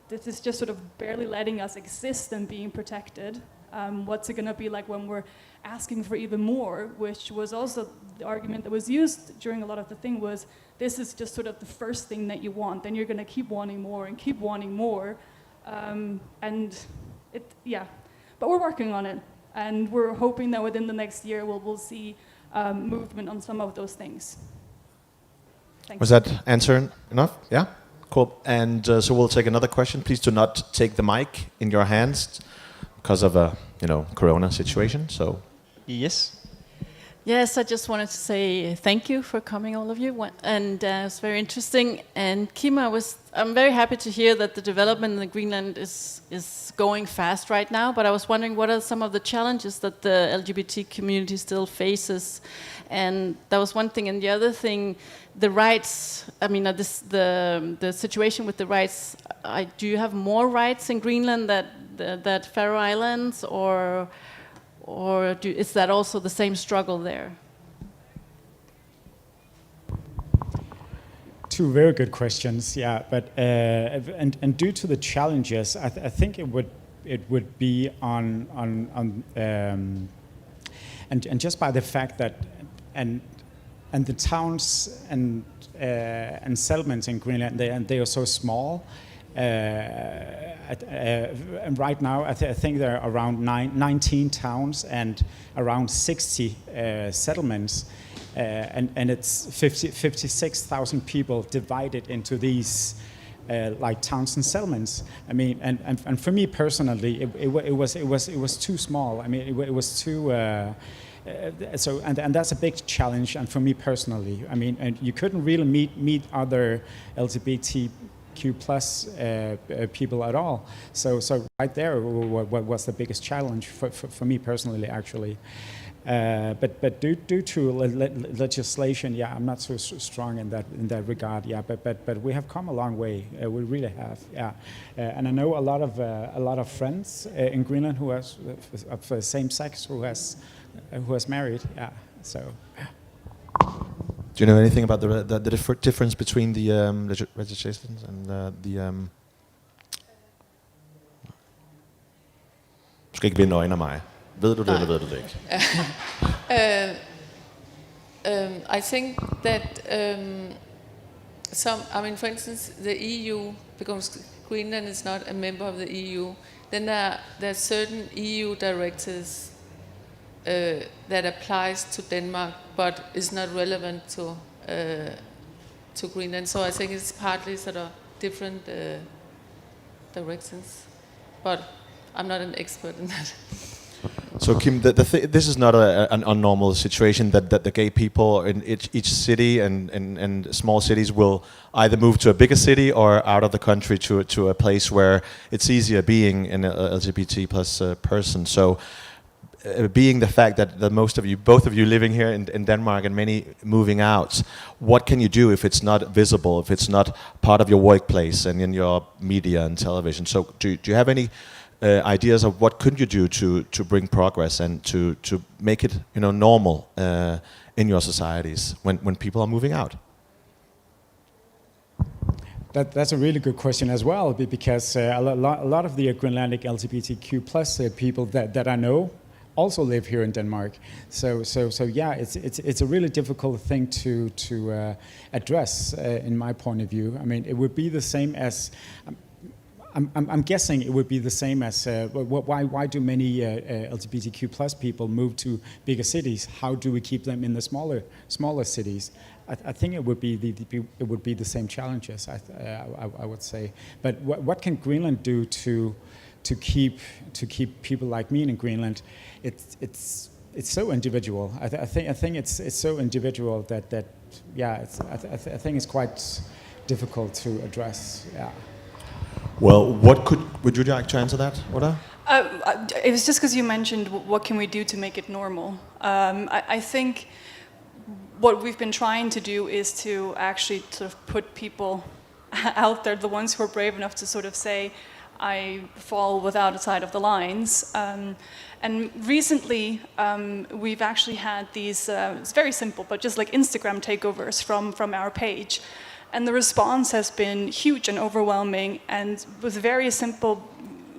this is just sort of barely letting us exist and being protected. What's it going to be like when we're asking for even more, which was also the argument that was used during a lot of the thing was, this is just sort of the first thing that you want, then you're going to keep wanting more and keep wanting more. But we're working on it, and we're hoping that within the next year we'll see movement on some of those things. Thank Was you. that answer enough? Yeah? Cool. And so we'll take another question. Please do not take the mic in your hands because of a, corona situation. So yes. Yes, I just wanted to say thank you for coming, all of you, and it's very interesting. And Kim, I'm very happy to hear that the development in Greenland is going fast right now. But I was wondering, what are some of the challenges that the LGBT community still faces? And that was one thing. And the other thing, the rights. I mean, the situation with the rights. Do you have more rights in Greenland that Faroe Islands, or or is that also the same struggle there? Two very good questions, yeah. But and due to the challenges, I think it would be on and just by the fact that and the towns and settlements in Greenland, they are so small. And right now, I think there are around 19 towns and around 60 settlements. And it's 56,000 people divided into these like towns and settlements. I mean, and for me personally, it was too small. I mean, it was too. So and that's a big challenge. And for me personally, I mean, and you couldn't really meet other LGBTQ plus people at all. So right there, what was the biggest challenge for me personally, actually. But due to legislation, yeah, I'm not so strong in that regard. Yeah, but we have come a long way. We really have. Yeah, and I know a lot of friends in Greenland who has of same sex who has married. Yeah, so. Do you know anything about the difference between the legislations and the? Du skal ikke vende øjne af mig. Ved du det, eller ved du det ikke? I think that for instance, the EU, because Greenland is not a member of the EU, then there are certain EU directives that applies to Denmark, but is not relevant to Greenland. So I think it's partly sort of different directions, but I'm not an expert in that. So Kim, this is not an unnormal situation that the gay people in each city and small cities will either move to a bigger city or out of the country to a place where it's easier being an LGBT plus person. So being the fact that both of you living here in Denmark and many moving out, what can you do if it's not visible, if it's not part of your workplace and in your media and television? So do you have any ideas of what could you do to bring progress and to make it normal in your societies when people are moving out? That's a really good question as well, because a lot of the Greenlandic LGBTQ plus people that I know also live here in Denmark. So yeah, it's a really difficult thing to address in my point of view. I mean, it would be the same as. I'm guessing it would be the same as why do many LGBTQ plus people move to bigger cities? How do we keep them in the smaller cities? I think it would be the same challenges. I would say. But what can Greenland do to keep people like me in Greenland? It's so individual. I think it's so individual that yeah. I think it's quite difficult to address. Yeah. Well, would you like to answer that, Oda? It was just because you mentioned what can we do to make it normal. I think what we've been trying to do is to actually sort of put people out there, the ones who are brave enough to sort of say, I fall without a side of the lines. And recently, we've actually had these, it's very simple, but just like Instagram takeovers from our page. And the response has been huge and overwhelming, and with very simple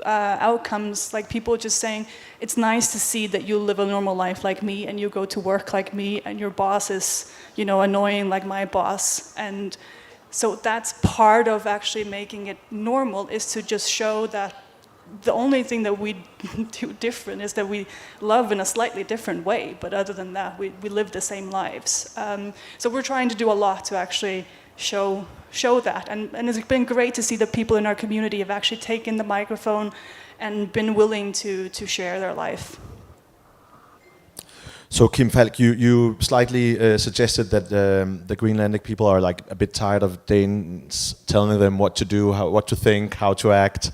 outcomes, like people just saying, it's nice to see that you live a normal life like me, and you go to work like me, and your boss is, annoying like my boss. And so that's part of actually making it normal, is to just show that the only thing that we do different is that we love in a slightly different way, but other than that, we live the same lives. So we're trying to do a lot to actually show that, and it's been great to see that people in our community have actually taken the microphone and been willing to share their life. So Kim Falk, you slightly suggested that the Greenlandic people are like a bit tired of Danes telling them what to do, what to think, how to act.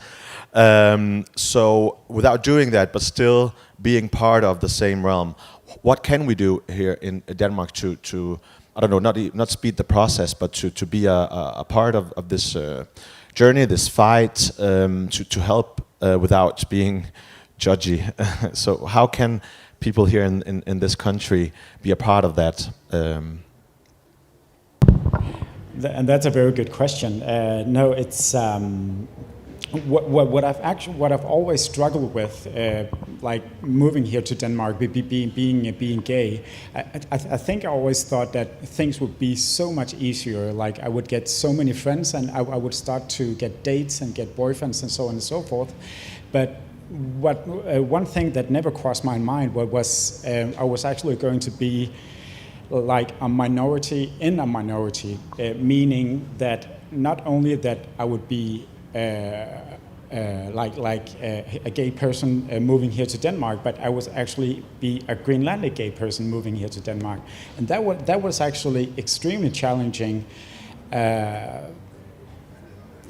So without doing that, but still being part of the same realm, what can we do here in Denmark to I don't know, not speed the process, but to be a part of this journey, this fight, to help without being judgy. So how can people here in this country be a part of that? And that's a very good question. No, it's what I've always struggled with, like moving here to Denmark, being gay. I think I always thought that things would be so much easier. Like I would get so many friends, and I would start to get dates and get boyfriends and so on and so forth. But one thing that never crossed my mind was I was actually going to be like a minority in a minority, meaning that not only that I would be like a gay person moving here to Denmark, but I would actually be a Greenlandic gay person moving here to Denmark, and that was actually extremely challenging.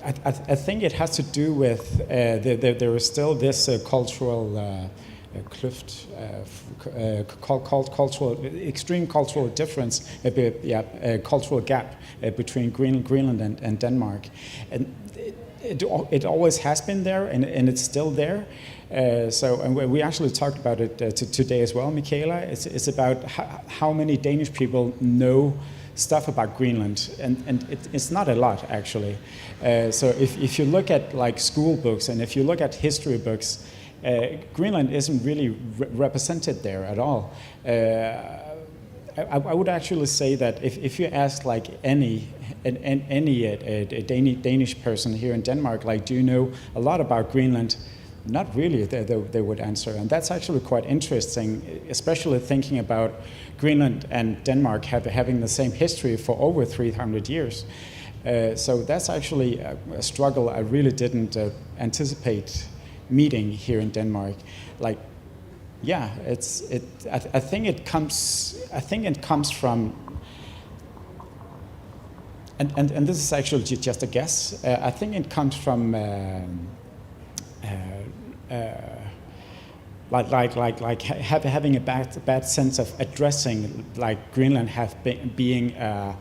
I think it has to do with there is still this cultural clift, extreme cultural difference, cultural gap between Greenland and Denmark, and it always has been there, and it's still there. And we actually talked about it today as well, Michaela. It's about how many Danish people know stuff about Greenland, and it's not a lot actually. So if you look at like school books and if you look at history books, Greenland isn't really represented there at all. I would actually say that if you ask like any Danish person here in Denmark, like, do you know a lot about Greenland? Not really, they would answer. And that's actually quite interesting, especially thinking about Greenland and Denmark having the same history for over 300 years. So that's actually a struggle I really didn't anticipate meeting here in Denmark. Like, yeah, I think it comes from, and this is actually just a guess. I think it comes from having a bad sense of addressing like Greenland being a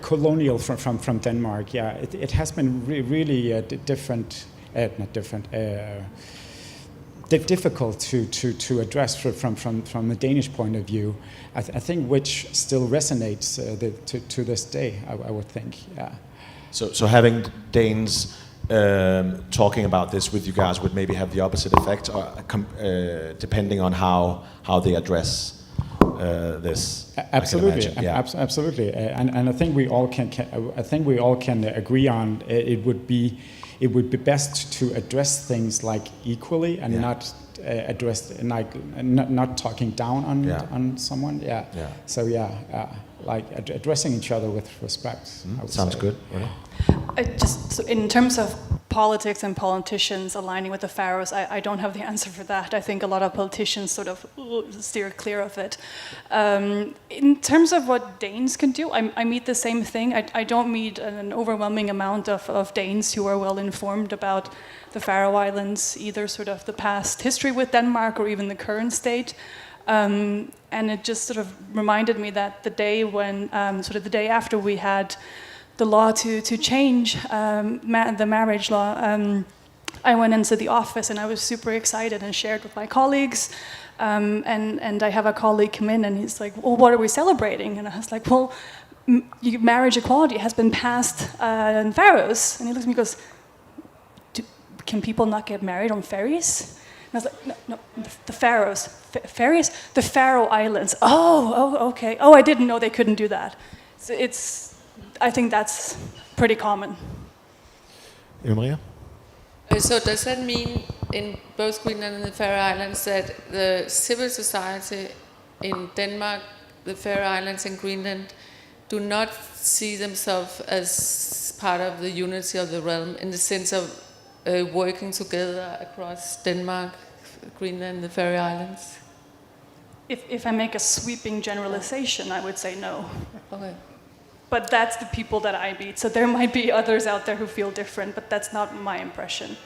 colonial from Denmark. Yeah, it has been really difficult to address from a Danish point of view. I think which still resonates to this day. I would think. Yeah. So having Danes talking about this with you guys would maybe have the opposite effect, depending on how they address this. Absolutely, yeah. Absolutely, and I think we all can agree on it would be best to address things like equally and not address like not talking down on someone. Yeah. So like addressing each other with respect. Sounds good. Just so in terms of politics and politicians aligning with the Faroes, I don't have the answer for that. I think a lot of politicians sort of steer clear of it. In terms of what Danes can do, I meet the same thing. I don't meet an overwhelming amount of Danes who are well informed about the Faroe Islands, either sort of the past history with Denmark or even the current state. And it just sort of reminded me that the day when, sort of the day after we had the law to change the marriage law, I went into the office and I was super excited and shared with my colleagues. And I have a colleague come in and he's like, well, what are we celebrating? And I was like, well, marriage equality has been passed in Faroes. And he looks at me and goes, can people not get married on ferries? And I was like, no, the Faroes. Ferries? The Faroe Islands. Oh, okay. Oh, I didn't know they couldn't do that. So I think that's pretty common. Maria? So does that mean in both Greenland and the Faroe Islands that the civil society in Denmark, the Faroe Islands and Greenland do not see themselves as part of the unity of the realm in the sense of working together across Denmark, Greenland and the Faroe Islands? If I make a sweeping generalization, I would say no. Okay. But that's the people that I meet. So there might be others out there who feel different, but that's not my impression.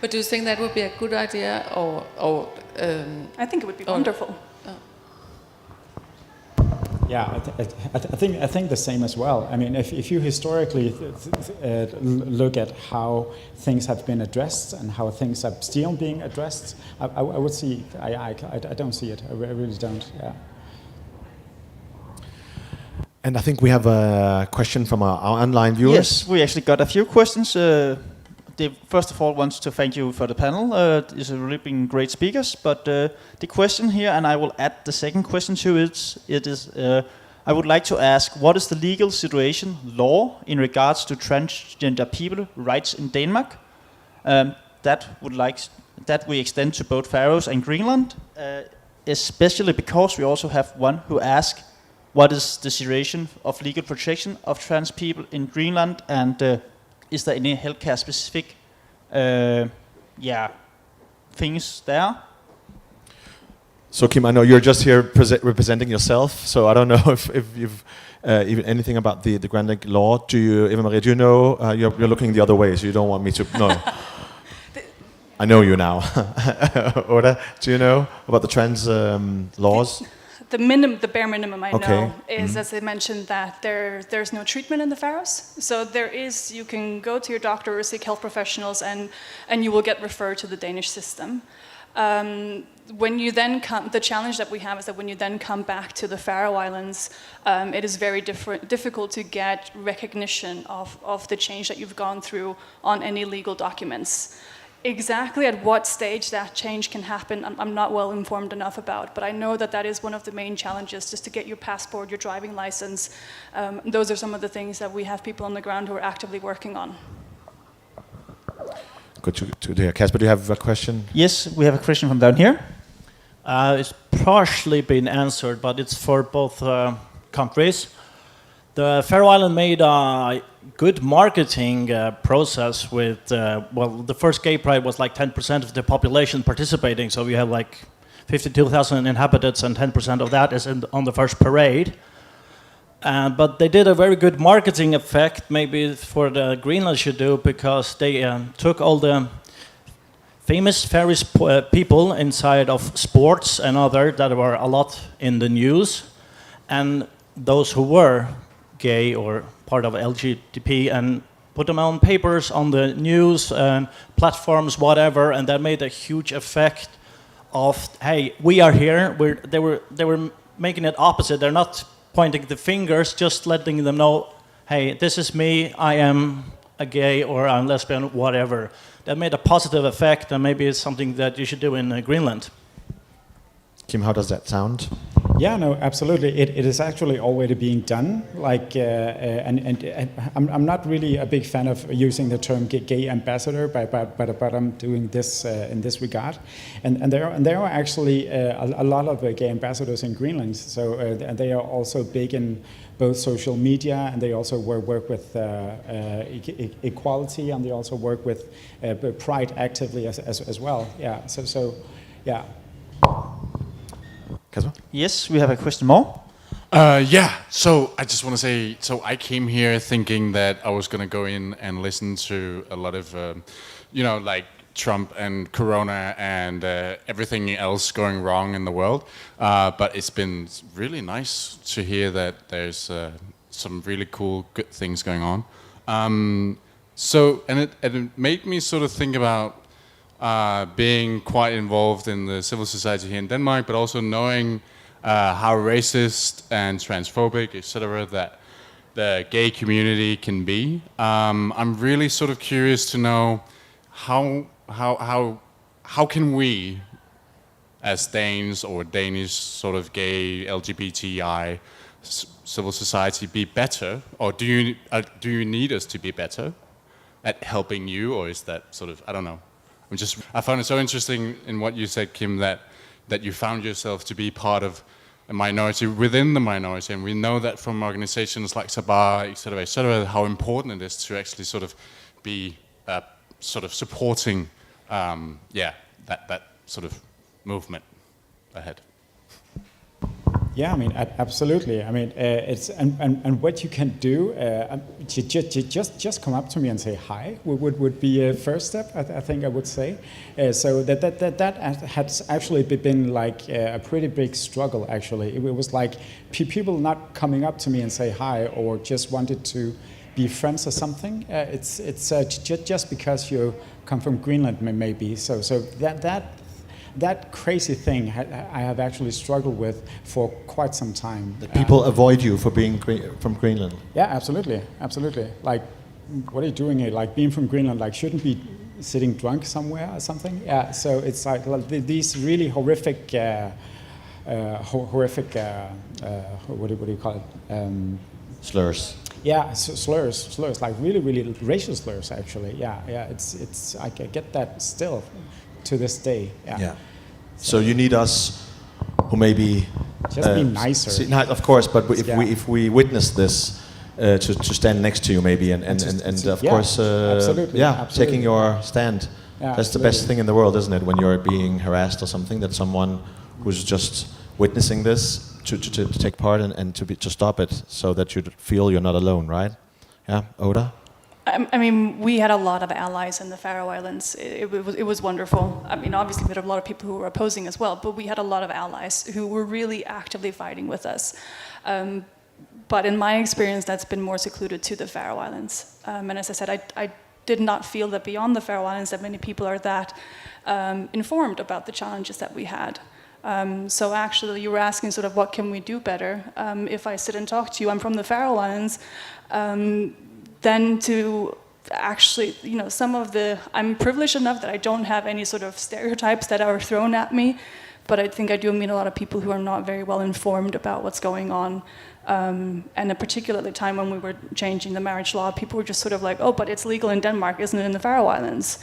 But do you think that would be a good idea, or I think it would be wonderful. Yeah, I think the same as well. I mean, if you historically look at how things have been addressed and how things are still being addressed, I would see. I don't see it. I really don't. Yeah. And I think we have a question from our online viewers. Yes, we actually got a few questions. They first of all wants to thank you for the panel. It's really been great speakers. But the question here, and I will add the second question to it. It is, I would like to ask, what is the legal situation, law, in regards to transgender people rights in Denmark? That we extend to both Faroes and Greenland, especially because we also have one who asks, what is the situation of legal protection of trans people in Greenland, and is there any healthcare specific things there? So Kim, I know you're just here representing yourself, so I don't know if you've even anything about the Greenland law. Do you, Eva Maria, do you know, you're looking the other way, so you don't want me to know. I know you now. Oda, do you know about the trans laws? The bare minimum I know is, as I mentioned, that there's no treatment in the Faroes. So you can go to your doctor or seek health professionals, and you will get referred to the Danish system. When you then the challenge that we have is that when you then come back to the Faroe Islands, it is very difficult to get recognition of the change that you've gone through on any legal documents. Exactly at what stage that change can happen, I'm not well informed enough about, but I know that is one of the main challenges, just to get your passport, your driving license. Those are some of the things that we have people on the ground who are actively working on. Good to hear. Kasper, do you have a question? Yes, we have a question from down here. It's partially been answered, but it's for both countries. The Faroe Island made a good marketing process with, the first gay pride was like 10% of the population participating, so we have like 52,000 inhabitants, and 10% of that is on the first parade. But they did a very good marketing effect, maybe for the Greenland should do, because they took all the famous Faroese people inside of sports and other that were a lot in the news, and those who were gay or part of LGBTI, and put them on papers, on the news platforms, whatever, and that made a huge effect of, hey, we are here. They were making it opposite. They're not pointing the fingers, just letting them know, hey, this is me, I am a gay or I'm lesbian, whatever. That made a positive effect, and maybe it's something that you should do in Greenland. Kim, how does that sound? Yeah, no, absolutely. It is actually already being done. Like, and I'm not really a big fan of using the term gay ambassador, but I'm doing this in this regard. And there are actually a lot of gay ambassadors in Greenland. So and they are also big in both social media, and they also work with equality, and they also work with pride actively as well. Yeah. So yeah. Yes, we have a question more. So I just want to say, so I came here thinking that I was going to go in and listen to a lot of, like Trump and Corona and everything else going wrong in the world. But it's been really nice to hear that there's some really cool, good things going on. And it made me sort of think about being quite involved in the civil society here in Denmark, but also knowing how racist and transphobic, etc., that the gay community can be. I'm really sort of curious to know how can we, as Danes or Danish sort of gay LGBTI civil society, be better, or do you need us to be better at helping you, or is that sort of, I don't know. I found it so interesting in what you said, Kim, that you found yourself to be part of a minority within the minority, and we know that from organizations like Sabah, etc., how important it is to actually sort of be sort of supporting, that sort of movement ahead. Yeah, I mean, absolutely. I mean, it's and what you can do, just come up to me and say hi would be a first step. I think I would say. So that has actually been like a pretty big struggle. Actually, it was like people not coming up to me and say hi, or just wanted to be friends or something. It's just because you come from Greenland, maybe. So that crazy thing I have actually struggled with for quite some time. That people avoid you for being from Greenland. Yeah, absolutely. Like, what are you doing here? Like, being from Greenland, like, shouldn't be sitting drunk somewhere or something. Yeah, so it's like these really horrific, what do you call it? Slurs. Yeah, slurs, like really racial slurs. Actually, yeah. It's I get that still to this day. Yeah. So you need us, who maybe just be nicer. Of course, but if we witness this, to stand next to you maybe and of course, absolutely. Taking your stand. Yeah, that's the best thing in the world, isn't it? When you're being harassed or something, that someone who's just witnessing this to take part and to stop it, so that you feel you're not alone, right? Yeah, Oda. I mean, we had a lot of allies in the Faroe Islands. It was wonderful. I mean, obviously we had a lot of people who were opposing as well, but we had a lot of allies who were really actively fighting with us. But in my experience, that's been more secluded to the Faroe Islands. And as I said, I did not feel that beyond the Faroe Islands that many people are that informed about the challenges that we had. So actually, you were asking sort of what can we do better? If I sit and talk to you, I'm from the Faroe Islands. Then to actually, I'm privileged enough that I don't have any sort of stereotypes that are thrown at me, but I think I do meet a lot of people who are not very well informed about what's going on. And particularly at the time when we were changing the marriage law, people were just sort of like, oh, but it's legal in Denmark, isn't it in the Faroe Islands?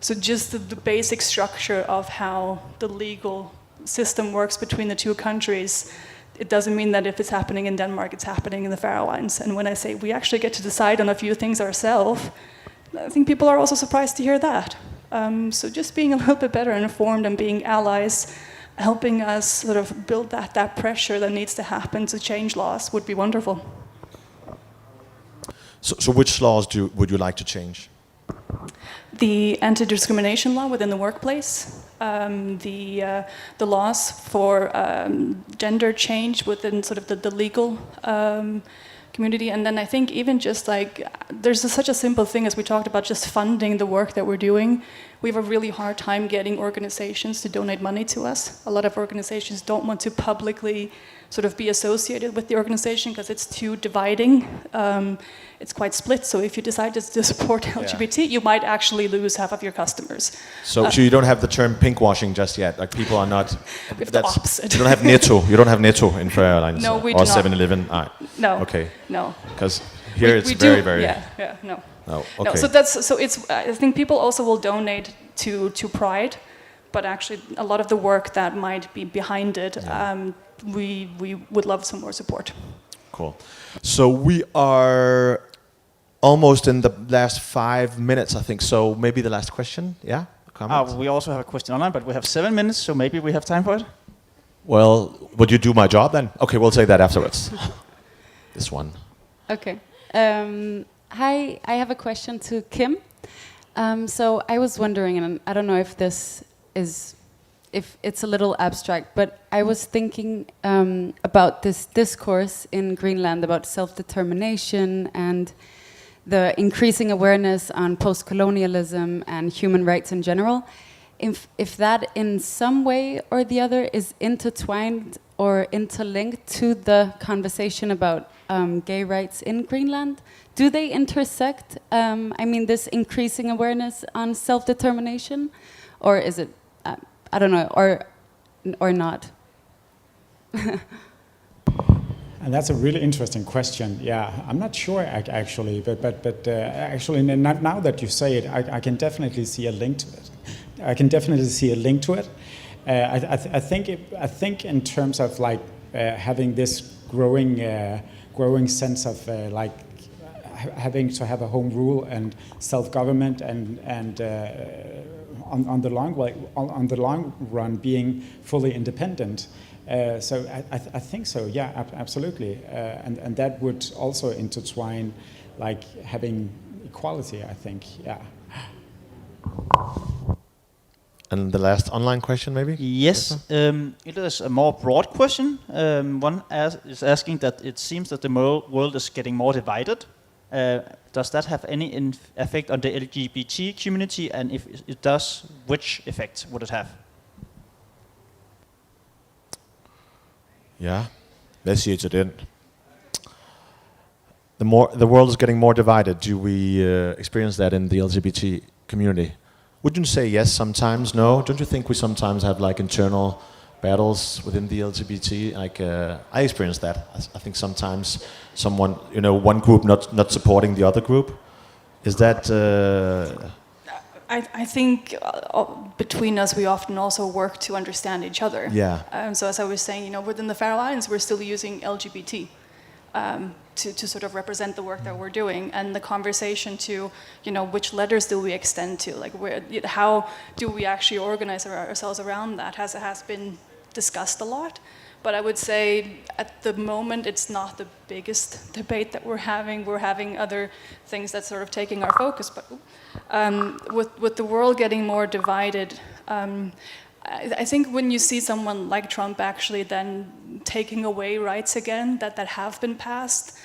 So just the basic structure of how the legal system works between the two countries, it doesn't mean that if it's happening in Denmark, it's happening in the Faroe Islands. And when I say we actually get to decide on a few things ourselves, I think people are also surprised to hear that. So just being a little bit better informed and being allies, helping us sort of build that pressure that needs to happen to change laws would be wonderful. So which laws would you like to change? The anti-discrimination law within the workplace, the laws for gender change within sort of the legal community, and then I think even just like there's such a simple thing as we talked about, just funding the work that we're doing. We have a really hard time getting organizations to donate money to us. A lot of organizations don't want to publicly sort of be associated with the organization because it's too dividing. It's quite split. So if you decide to support LGBT, you might actually lose half of your customers. So you don't have the term pinkwashing just yet. Like people are not. We have the opposite. You don't have Netto. You don't have Netto in Faroe Islands. No, we do or not. 7-Eleven. No. Okay. No. Because here it's very. Yeah. No. Oh, okay. No, so it's. I think people also will donate to Pride, but actually a lot of the work that might be behind it, we would love some more support. Cool. So we are almost in the last 5 minutes, I think. So maybe the last question. Yeah. Comment? We also have a question online, but we have 7 minutes, so maybe we have time for it. Well, would you do my job then? Okay, we'll say that afterwards. This one. Okay. Hi, I have a question to Kim. So I was wondering, and I don't know if if it's a little abstract, but I was thinking about this discourse in Greenland about self-determination and the increasing awareness on post-colonialism and human rights in general. If that in some way or the other is intertwined or interlinked to the conversation about gay rights in Greenland, do they intersect? I mean, this increasing awareness on self-determination, or is it, I don't know, or not? And that's a really interesting question. Yeah, I'm not sure actually, but actually now that you say it, I can definitely see a link to it. I think in terms of like having this growing sense of like having to have a home rule and self-government and on the long run being fully independent. So I think so. Yeah, absolutely. And that would also intertwine, like having equality. I think. Yeah. And the last online question, maybe? Yes, it is a more broad question. One is asking that it seems that the world is getting more divided. Does that have any effect on the LGBT community? And if it does, which effect would it have? Ja, hvad siger I til den? The world is getting more divided. Do we experience that in the LGBT community? Would you say yes sometimes? No? Don't you think we sometimes have like internal battles within the LGBT? Like I experience that. I think sometimes someone, one group not supporting the other group. Is that? I think between us we often also work to understand each other. Yeah. So as I was saying, within the Faroe Islands we're still using LGBT to sort of represent the work that we're doing, and the conversation to, which letters do we extend to, like how do we actually organize ourselves around that has been discussed a lot. But I would say at the moment it's not the biggest debate that we're having. We're having other things that's sort of taking our focus. But with the world getting more divided, I think when you see someone like Trump actually then taking away rights again that have been passed,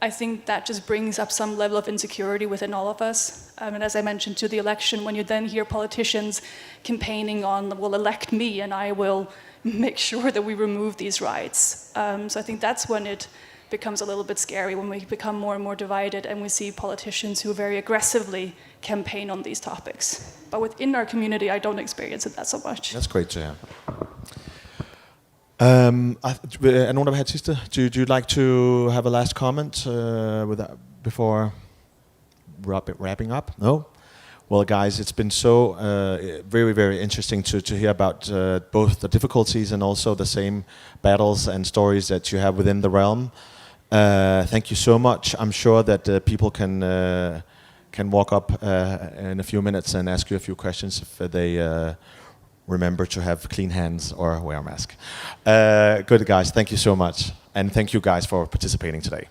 I think that just brings up some level of insecurity within all of us. And as I mentioned to the election, when you then hear politicians campaigning on, well, elect me and I will make sure that we remove these rights. So I think that's when it becomes a little bit scary, when we become more and more divided and we see politicians who very aggressively campaign on these topics. But within our community, I don't experience it that so much. That's great to hear. Er nogen, der vil have et sidste? Do you like to have a last comment before wrapping up? No? Well, guys, it's been so very, very interesting to hear about both the difficulties and also the same battles and stories that you have within the realm. Thank you so much. I'm sure that people can walk up in a few minutes and ask you a few questions if they remember to have clean hands or wear a mask. Good, guys. Thank you so much. And thank you guys for participating today.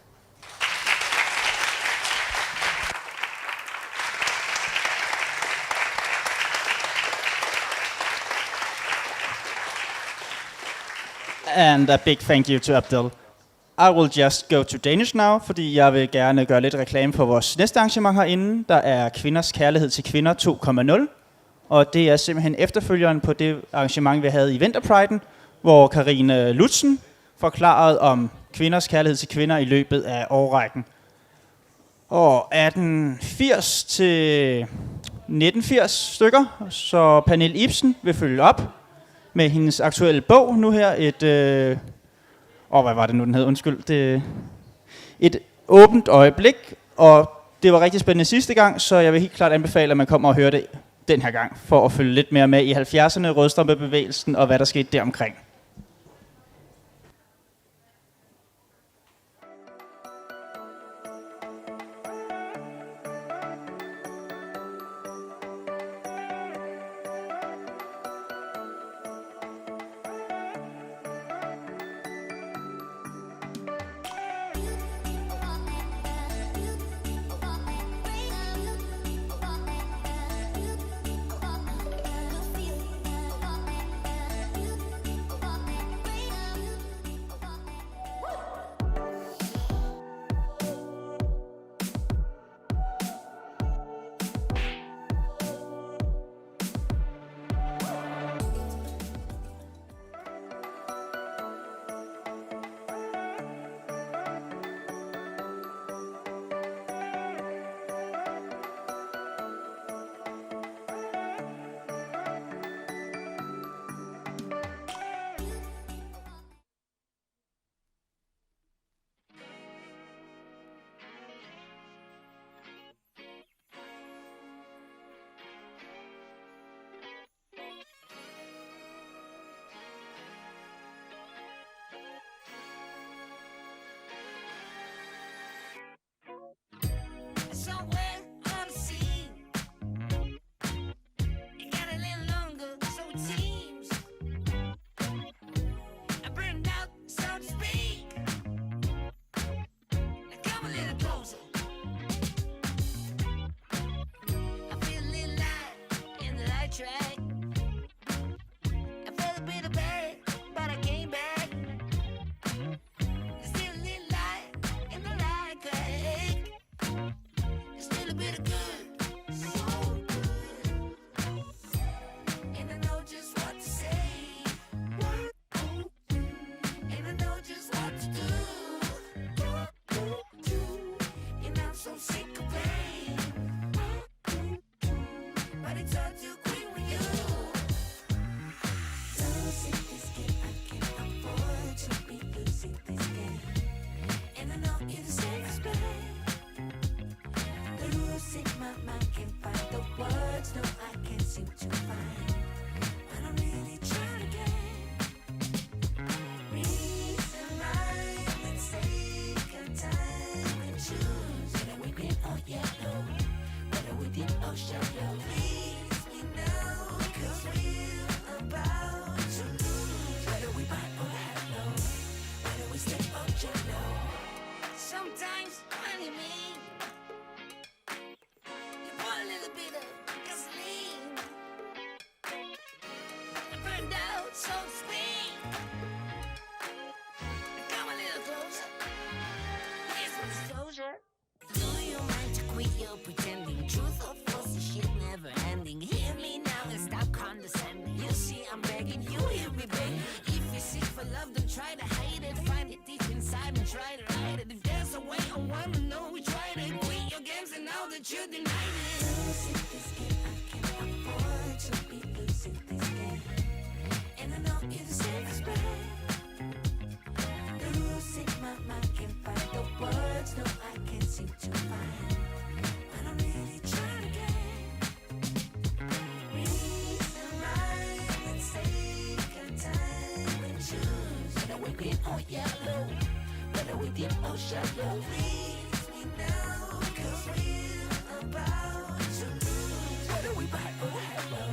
And a big thank you to Abdel. I will just go to Danish now, fordi jeg vil gerne gøre lidt reklame for vores næste arrangement herinde, der er Kvinders kærlighed til kvinder 2.0. Og det er simpelthen efterfølgeren på det arrangement, vi havde i Vinterpriden, hvor Karine Lutzen forklarede om kvinders kærlighed til kvinder i løbet af årrækken. Og 1880 til 1980 stykker, så Pernille Ibsen vil følge op med hendes aktuelle bog nu her, hvad var det nu, den hed? Undskyld. Et åbent øjeblik, og det var rigtig spændende sidste gang, så jeg vil helt klart anbefale, at man kommer og hører det den her gang, for at følge lidt mere med i 70'erne, rødstrømpebevægelsen og hvad der skete deromkring. track. I felt a bit of bad, but I came back. There's still a little light in the light crack. There's still a bit of good, so good. And I know just what to say. And I know just what to do. And I'm so sick of pain. But it's all too quick with you. Losing this game, I can't afford to be losing this game. And I know you're the safest bet. The rules in my mind can't find the words, no, I can't seem to find. But I'm really trying again. Reason, rhyme, and take a time and choose. Whether we green or yellow, whether we deep or shallow. Please me now, 'cause we're about to lose. Whether we buy or hello, whether we stay or jello. Sometimes when you mean, you pour a little bit of gasoline. I burned out, so to speak. Come a little closer. Here's some disclosure. Do you mind to quit your pretending? Truth or false, this shit never ending. Hear me now and stop condescending. You see, I'm begging, you hear me begging. If you seek for love, don't try to hide it. Find it deep inside and try to hide it. If there's a way, I wanna know we tried it. Quit your games and now that you denied it. Losing this game, I can't afford to be losing this game. And I know you're the safest bet. The rules in my mind can't find the words, no, I can't seem to find. But I'm really trying again. Reason, rhyme, and take a time and choose. Whether we green or yellow, whether we deep or shallow. Please me now, 'cause we're about to lose. Whether we buy or hello,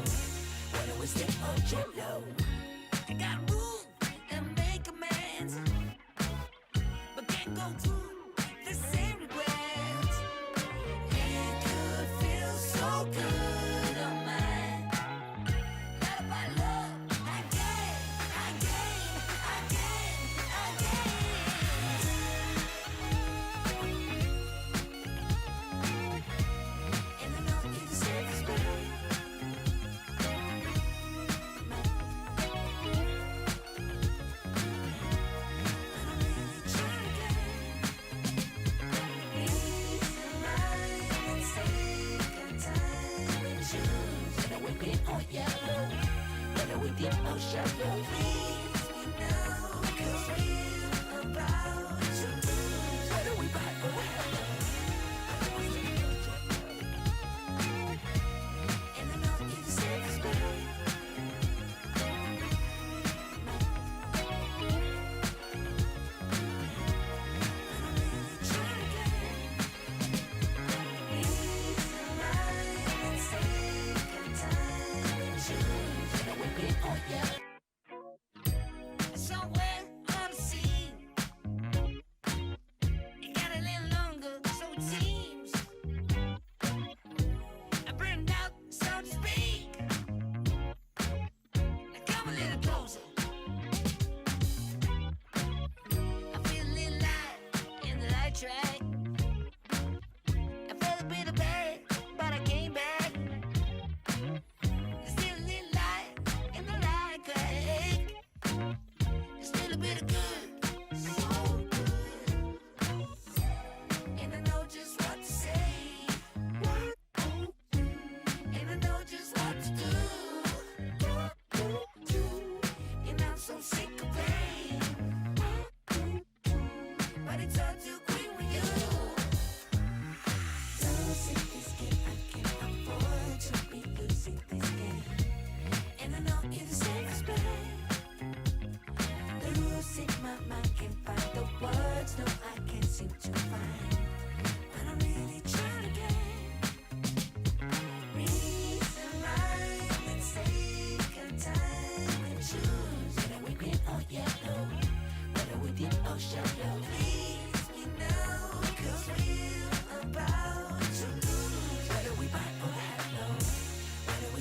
whether we stay or jello. I got move and make amends, but can't go through the same regrets. It could feel so good on mine. Not about love, again. And I know you're the safest bet. Whether we deep or shallow, please me now, 'cause we're about to lose. Whether we buy or hello, and I know you're the safest bet. Somewhere unseen,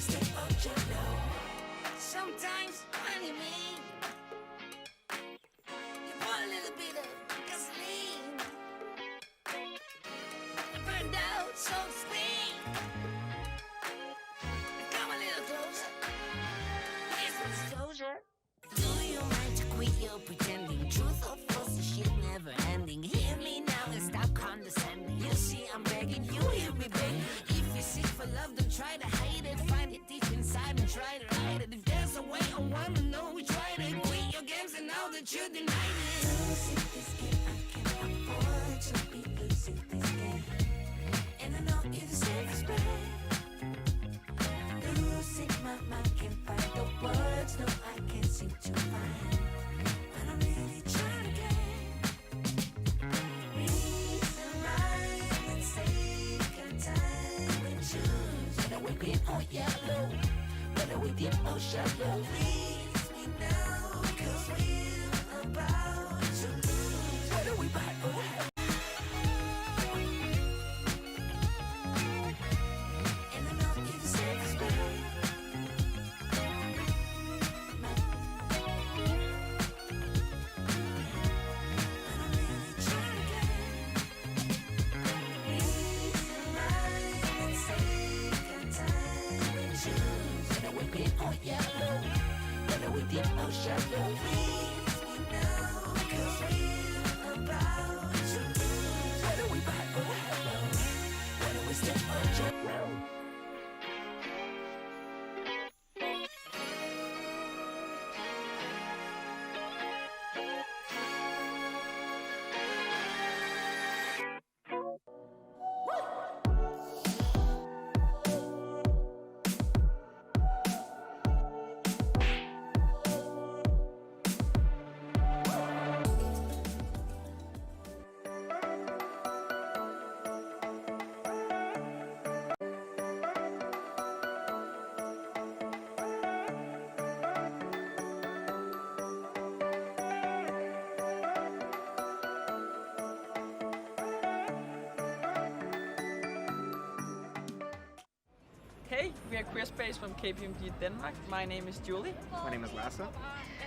step out your low. Sometimes when you mean, you put a little bit of gasoline. I burned out, so to speak. Come a little closer. Here's some disclosure. Do you mind to quit your pretending? Truth or false, the shit never ending. Hear me now and stop condescending. You see, I'm begging, you hear me begging. If you're sick for love, don't try to hide it. Find it deep inside and try to hide it. If there's a way, I wanna know we tried it. Quit your games and now that you denied it. Losing this game, I can't afford to be losing this game. And I know you deserve respect. Losing my mind, can't find the words, no, I can't seem to find. But I'm really trying to get reason right. Let's take our time and choose whether we're green or yellow, whether we deep or shallow. Please me now, cause we're about to lose, whether we bad or hello. And I know you deserve respect. Or yellow, whether we deep or shallow. Please me now, cause we're about to lose, whether we bad or hello, whether we step or jump round. Hey, we are Queer Space from KPMG Denmark. My name is Julie. My name is Lasse.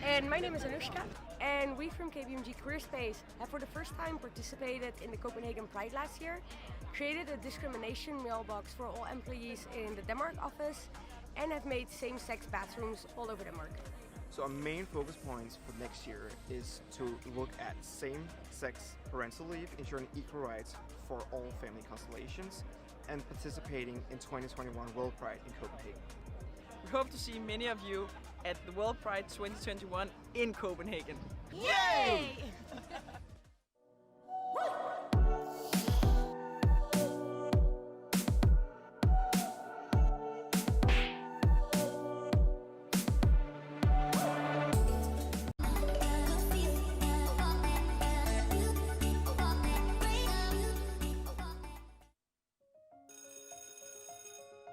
And my name is Anushka. And we from KPMG Career Space have for the first time participated in the Copenhagen Pride last year, created a discrimination mailbox for all employees in the Denmark office, and have made same-sex bathrooms all over Denmark. So our main focus points for next year is to look at same-sex parental leave, ensuring equal rights for all family constellations, and participating in 2021 World Pride in Copenhagen. We hope to see many of you at the World Pride 2021 in Copenhagen. Yay!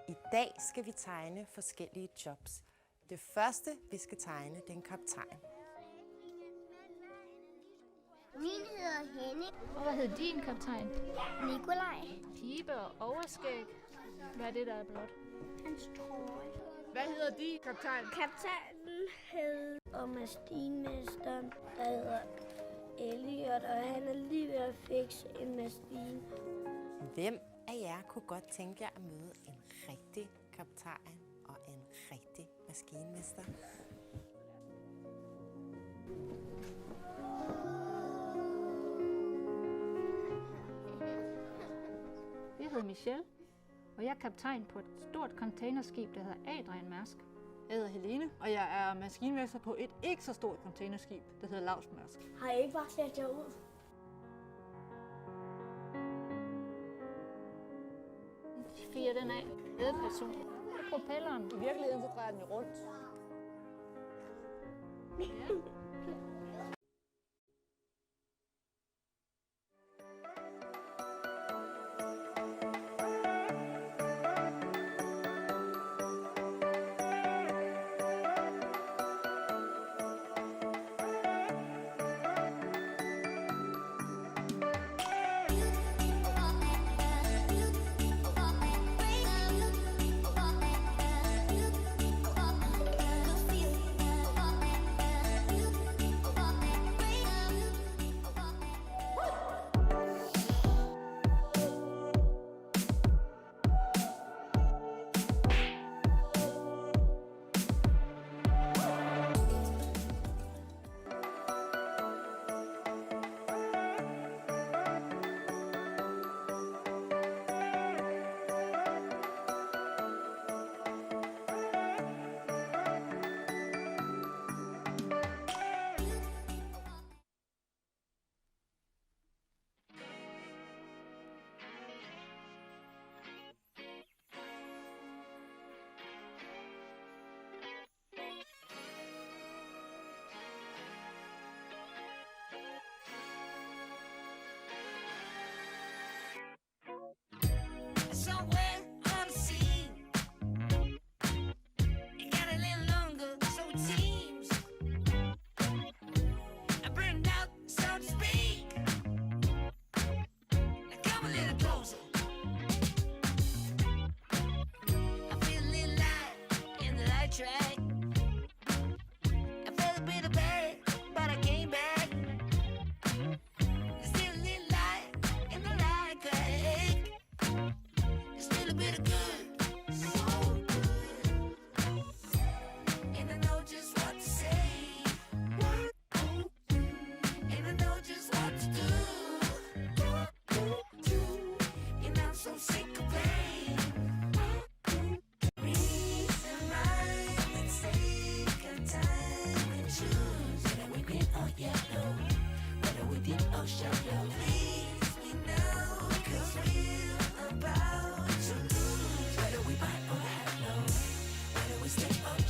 I dag skal vi tegne forskellige jobs. Det første, vi skal tegne, det er en kaptajn. Min hedder Henning. Og hvad hedder din kaptajn? Nikolaj. Pibe og overskæg. Hvad er det, der er blot? Hans trøje. Hvad hedder din kaptajn? Kaptajnen hed og maskinmesteren, der hedder Elliot, og han er lige ved at fikse en maskine. Hvem af jer kunne godt tænke jer at møde en rigtig kaptajn og en rigtig maskinmester? Jeg hedder Michelle, og jeg er kaptajn på et stort containerskib, der hedder Adrian Mærsk. Jeg hedder Helene, og jeg er maskinmester på et ikke så stort containerskib, der hedder Lausmærsk. Har I ikke bare sat jer ud? Fyrer den af. Ledperson. Det er propelleren. I virkeligheden så drejer den jo rundt. Ja.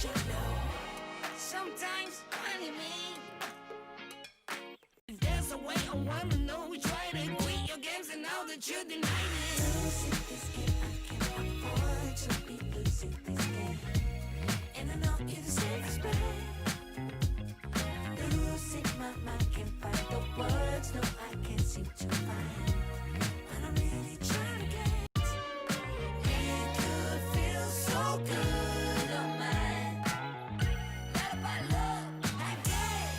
jello. Sometimes, funny me. If there's a way I wanna know, we try to quit your games and now that you deny it. Losing this game, I can't afford to be losing this game. And I know you're the safest bet. Losing my mind, can't find the words, no, I can't seem to find. But I'm really trying to get. It could feel so good on mine. Let up our love, again.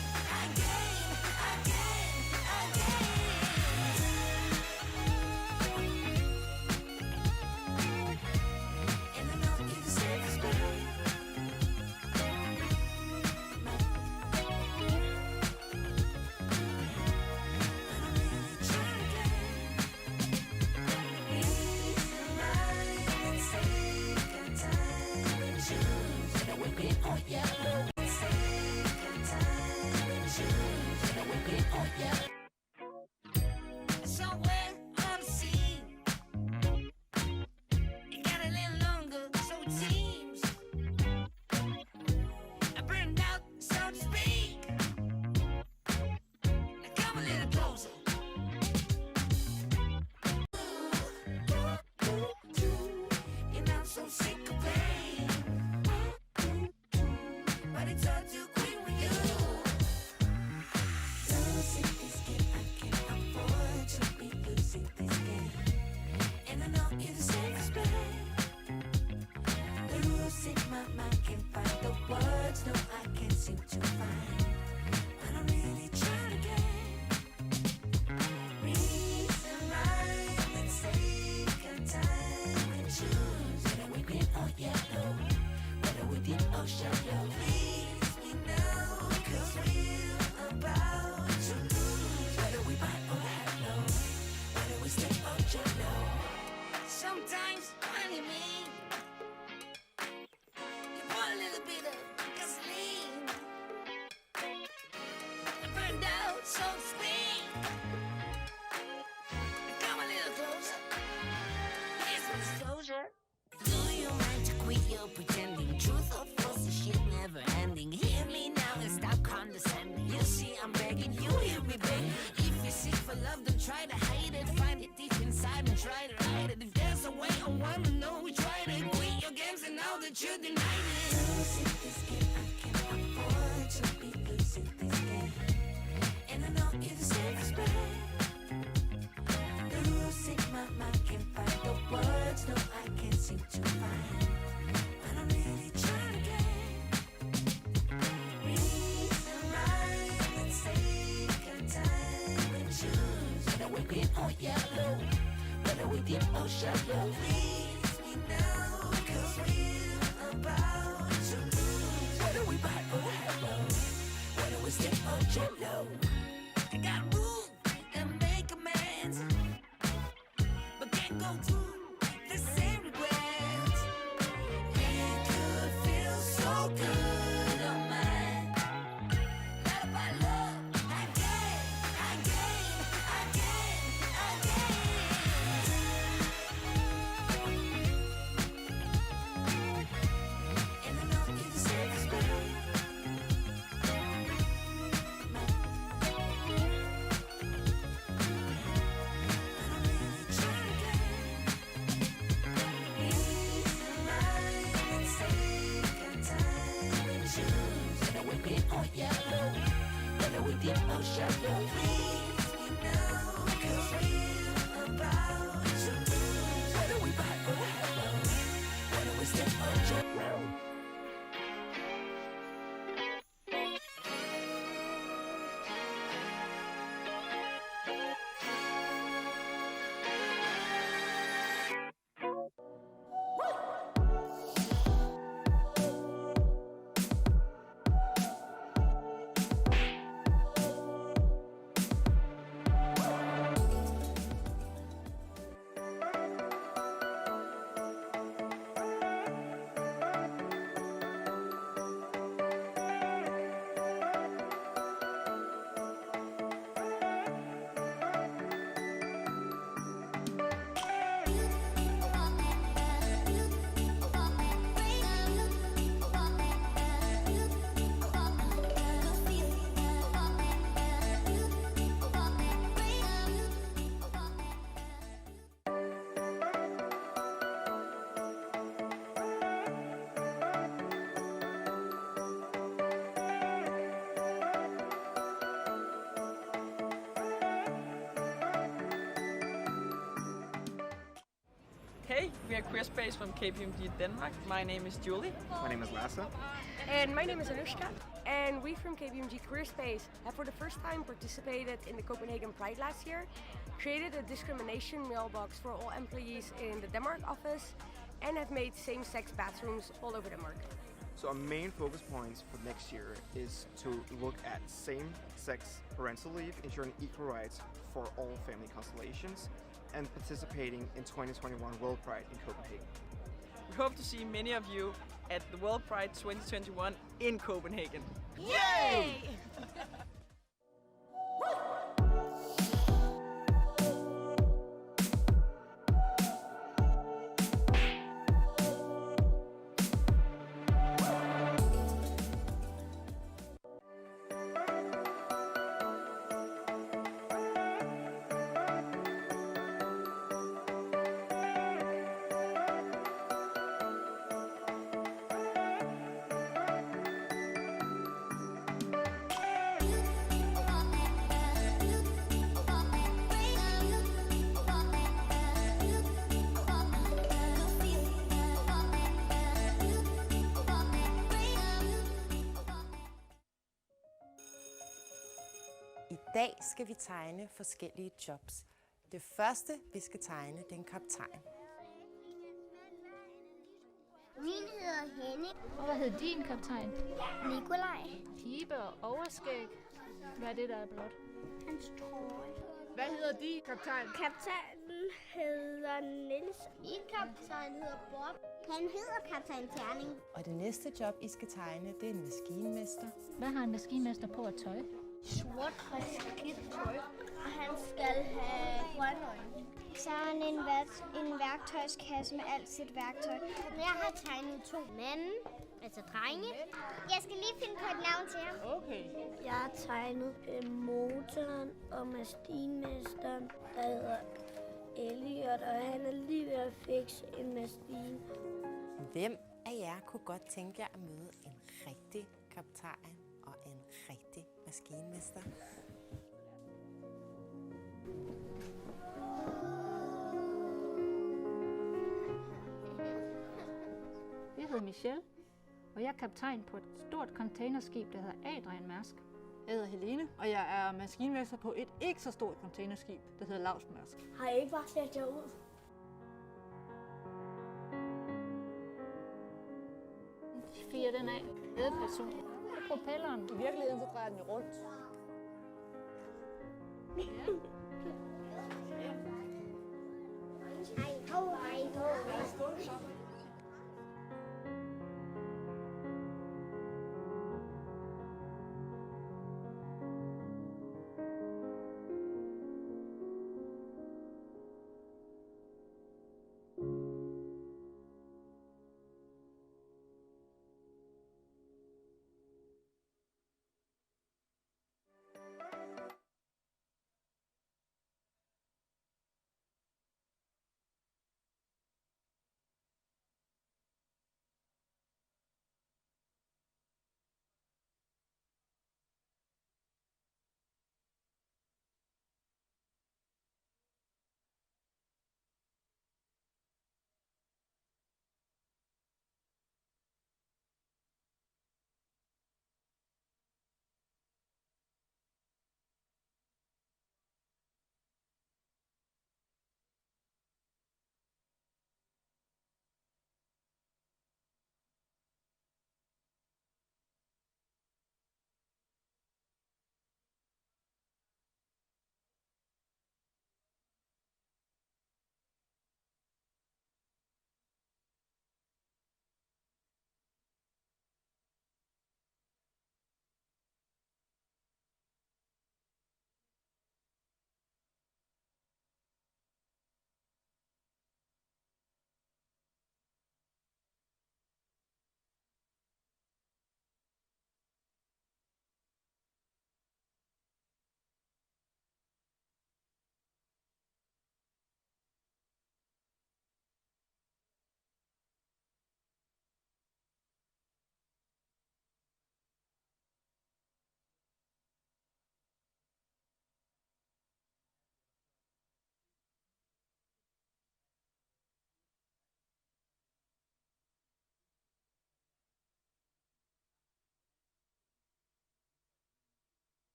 And I know you're the safest bet. Somewhere on the sea, it got a little longer, so it seems. I burned out, so to speak. Now come a little closer. And I'm so sick of pain, but it's all too quick with you. Losing this game, I can't afford to be losing this game. And I know you're the safest bet. Losing my mind, can't find the words, no, I can't seem to find. But I'm really trying to get reason right. Let's take our time and choose whether we green or yellow, whether we deep or shallow. Please me now, 'cause we're about to lose. Whether we buy or hello, whether we stay or jello. Sometimes, funny me, you pour a little bit of gasoline. I burned out, so to speak. Come a little closer. Here's some disclosure. Do you mind to quit your pretending? Truth or false, the shit never ending. Hear me now and stop condescending. You see, I'm begging, you hear me begging. If you seek for love, don't try to hide it. Find it deep inside and try to hide it. If there's a way I wanna know, we try to quit your games and now that you deny it. Losing this game, I can't afford to be losing this game. And I know you're the safest bet. Losing my mind, can't find the words, no, I can't seem to find. But I'm really trying to get reason right. Let's take our time and choose whether we're green or yellow, whether we deep or shallow. Please me now, 'cause we're about to lose. Whether we buy or hello, whether we stay or jello. I gotta move and make amends, but can't go through the same regrets. It could feel so good on mine. Let up our love, again. And I know you're the safest bet. Deep or shallow, please me now, 'cause we're about to lose. Whether we buy or hello, whether we stay or jello. Today we are Queer Space from KPMG Denmark. My name is Julie. My name is Lasse. And my name is Anushka. And we from KPMG Career Space have for the first time participated in the Copenhagen Pride last year, created a discrimination mailbox for all employees in the Denmark office, and have made same-sex bathrooms all over Denmark. So our main focus points for next year is to look at same-sex parental leave, ensuring equal rights for all family constellations, and participating in 2021 World Pride in Copenhagen. We hope to see many of you at the World Pride 2021 in Copenhagen. Yay! I dag skal vi tegne forskellige jobs. Det første, vi skal tegne, det er en kaptajn. Min hedder Henning. Og hvad hedder din kaptajn? Nikolaj. Pibe og overskæg. Hvad er det, der er blot? Hans trøje. Hvad hedder din kaptajn? Kaptajnen hedder Niels. Min kaptajn hedder Bob. Han hedder kaptajn Terning. Og det næste job, I skal tegne, det er en maskinmester. Hvad har en maskinmester på at tøj? Sort og skidt tøj. Og han skal have grønne øjne. Så har han en værktøjskasse med alt sit værktøj. Jeg har tegnet 2 mænd, altså drenge. Jeg skal lige finde på et navn til ham. Okay. Jeg har tegnet motoren og maskinmesteren, der hedder Elliot, og han er lige ved at fikse en maskine. Hvem af jer kunne godt tænke jer at møde en rigtig kaptajn og en rigtig maskinmester? Jeg hedder Michelle, og jeg er kaptajn på et stort containerskib, der hedder Adrian Mærsk. Jeg hedder Helene, og jeg er maskinmester på et ikke så stort containerskib, der hedder Mærsk. Har I ikke bare sat jer ud? Fyrer den af. Ædeperson. Propelleren. I virkeligheden så drejer den jo rundt.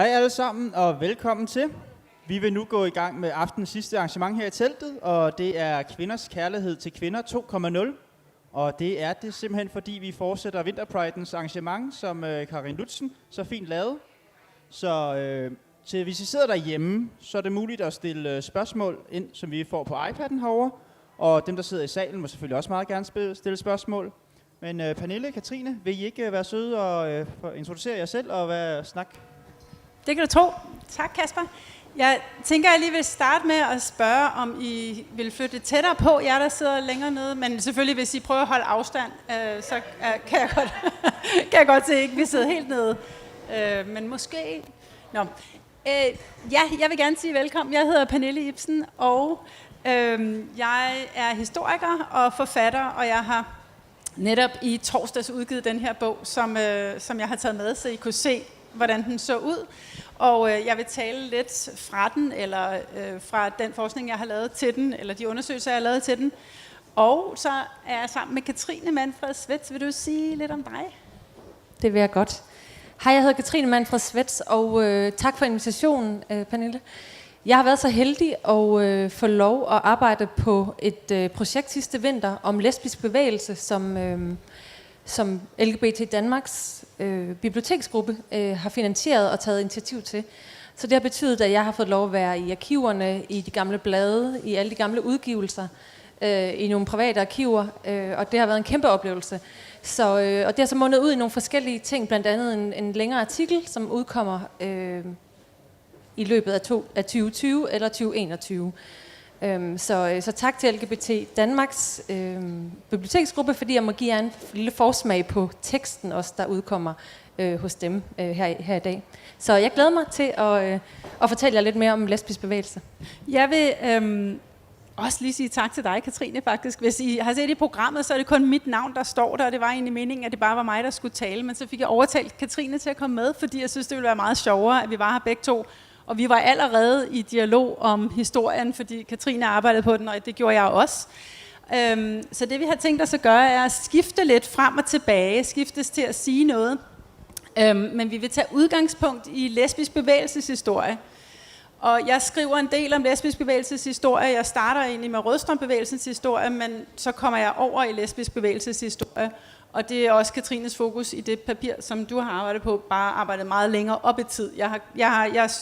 Hej alle sammen, og velkommen til. Vi vil nu gå i gang med aftenens sidste arrangement her i teltet, og det er Kvinders, kærlighed til kvinder 2.0. Og det er det simpelthen, fordi vi fortsætter Vinterpridens arrangement, som Karin Lutzen så fint lavede. Så hvis I sidder derhjemme, så er det muligt at stille spørgsmål ind, som vi får på iPad'en herovre. Og dem, der sidder i salen, må selvfølgelig også meget gerne stille spørgsmål. Men Pernille, Katrine, vil I ikke være søde og introducere jer selv og snak? Det kan du tro. Tak, Kasper. Jeg tænker, at jeg lige vil starte med at spørge, om I vil flytte tættere på, jer der sidder længere nede. Men selvfølgelig, hvis I prøver at holde afstand, så kan jeg godt se, at I ikke vil sidde helt nede. Men måske... Nå. Ja, jeg vil gerne sige velkommen. Jeg hedder Pernille Ibsen, og jeg er historiker og forfatter, og jeg har netop i torsdags udgivet den her bog, som jeg har taget med, så I kunne se, hvordan den så ud. Og jeg vil tale lidt fra den, eller fra den forskning, jeg har lavet til den, eller de undersøgelser, jeg har lavet til den. Og så er jeg sammen med Katrine Manfred Svets. Vil du sige lidt om dig? Det vil jeg godt. Hej, jeg hedder Katrine Manfred Svets, og tak for invitationen, Pernille. Jeg har været så heldig at få lov at arbejde på et projekt sidste vinter om lesbisk bevægelse, som LGBTI Danmarks biblioteksgruppe har finansieret og taget initiativ til. Så det har betydet, at jeg har fået lov at være i arkiverne, i de gamle blade, i alle de gamle udgivelser, i nogle private arkiver, og det har været en kæmpe oplevelse. Og det har så mundet ud i nogle forskellige ting, blandt andet en længere artikel, som udkommer i løbet af 2020 eller 2021. Så tak til LGBT Danmarks biblioteksgruppe, fordi jeg må give jer en lille forsmag på teksten også, der udkommer hos dem her i dag. Så jeg glæder mig til at fortælle jer lidt mere om lesbisk bevægelse. Jeg vil også lige sige tak til dig, Katrine, faktisk. Hvis I har set i programmet, så er det kun mit navn, der står der, og det var egentlig meningen, at det bare var mig, der skulle tale, men så fik jeg overtalt Katrine til at komme med, fordi jeg synes, det ville være meget sjovere, at vi var her begge to. Og vi var allerede i dialog om historien, fordi Katrine arbejdede på den, og det gjorde jeg også. Så det vi har tænkt os at gøre, er at skifte lidt frem og tilbage, skiftes til at sige noget. Men vi vil tage udgangspunkt i lesbisk bevægelseshistorie. Og jeg skriver en del om lesbisk bevægelseshistorie. Jeg starter egentlig med rødstrømbevægelsens historie, men så kommer jeg over i lesbisk bevægelseshistorie. Og det er også Katrines fokus i det papir, som du har arbejdet på, bare arbejdet meget længere op i tid.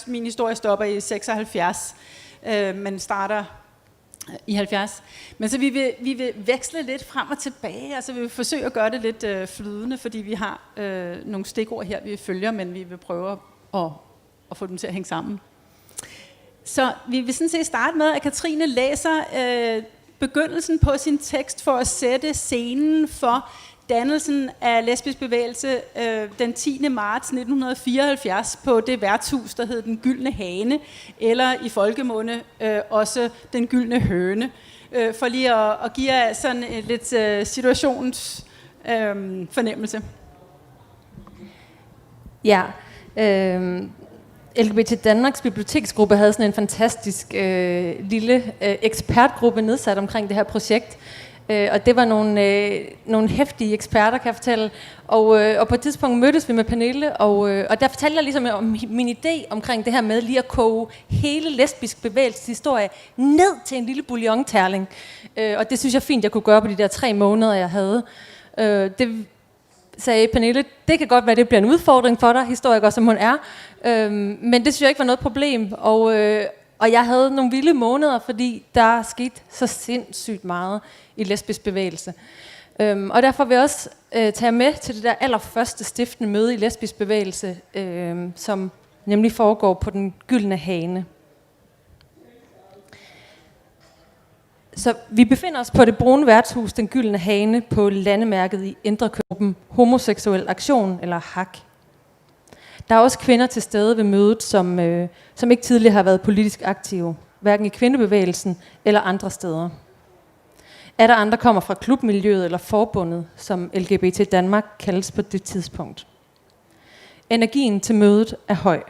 Min historie stopper i 76, men starter i 70. Men så vi vil veksle lidt frem og tilbage, altså vi vil forsøge at gøre det lidt flydende, fordi vi har nogle stikord her, vi følger, men vi vil prøve at få dem til at hænge sammen. Så vi vil sådan set starte med, at Katrine læser begyndelsen på sin tekst for at sætte scenen for dannelsen af lesbisk bevægelse den 10. marts 1974 på det værtshus, der hed Den Gyldne Hane, eller i folkemunde også Den Gyldne Høne. For lige at give jer sådan lidt situationsfornemmelse. Ja, LGBT Danmarks biblioteksgruppe havde sådan en fantastisk lille ekspertgruppe nedsat omkring det her projekt. Og det var nogle heftige eksperter, kan jeg fortælle. Og på et tidspunkt mødtes vi med Pernille, og der fortalte jeg ligesom om min idé omkring det her med lige at koge hele lesbisk bevægelseshistorie ned til en lille bouillon-terling. Og det synes jeg fint, jeg kunne gøre på de der 3 måneder, jeg havde. Det sagde Pernille, det kan godt være, det bliver en udfordring for dig, historiker som hun er. Men det synes jeg ikke var noget problem. Og jeg havde nogle vilde måneder, fordi der skete så sindssygt meget i lesbisk bevægelse. Og derfor vil jeg også tage med til det der allerførste stiftende møde i lesbisk bevægelse, som nemlig foregår på Den Gyldne Hane. Så vi befinder os på det brune værtshus Den Gyldne Hane på landemærket i Indre København, homoseksuel aktion eller HAK. Der er også kvinder til stede ved mødet, som ikke tidligere har været politisk aktive, hverken i kvindebevægelsen eller andre steder. Der andre kommer fra klubmiljøet eller forbundet, som LGBT Danmark kaldes på det tidspunkt. Energien til mødet er høj.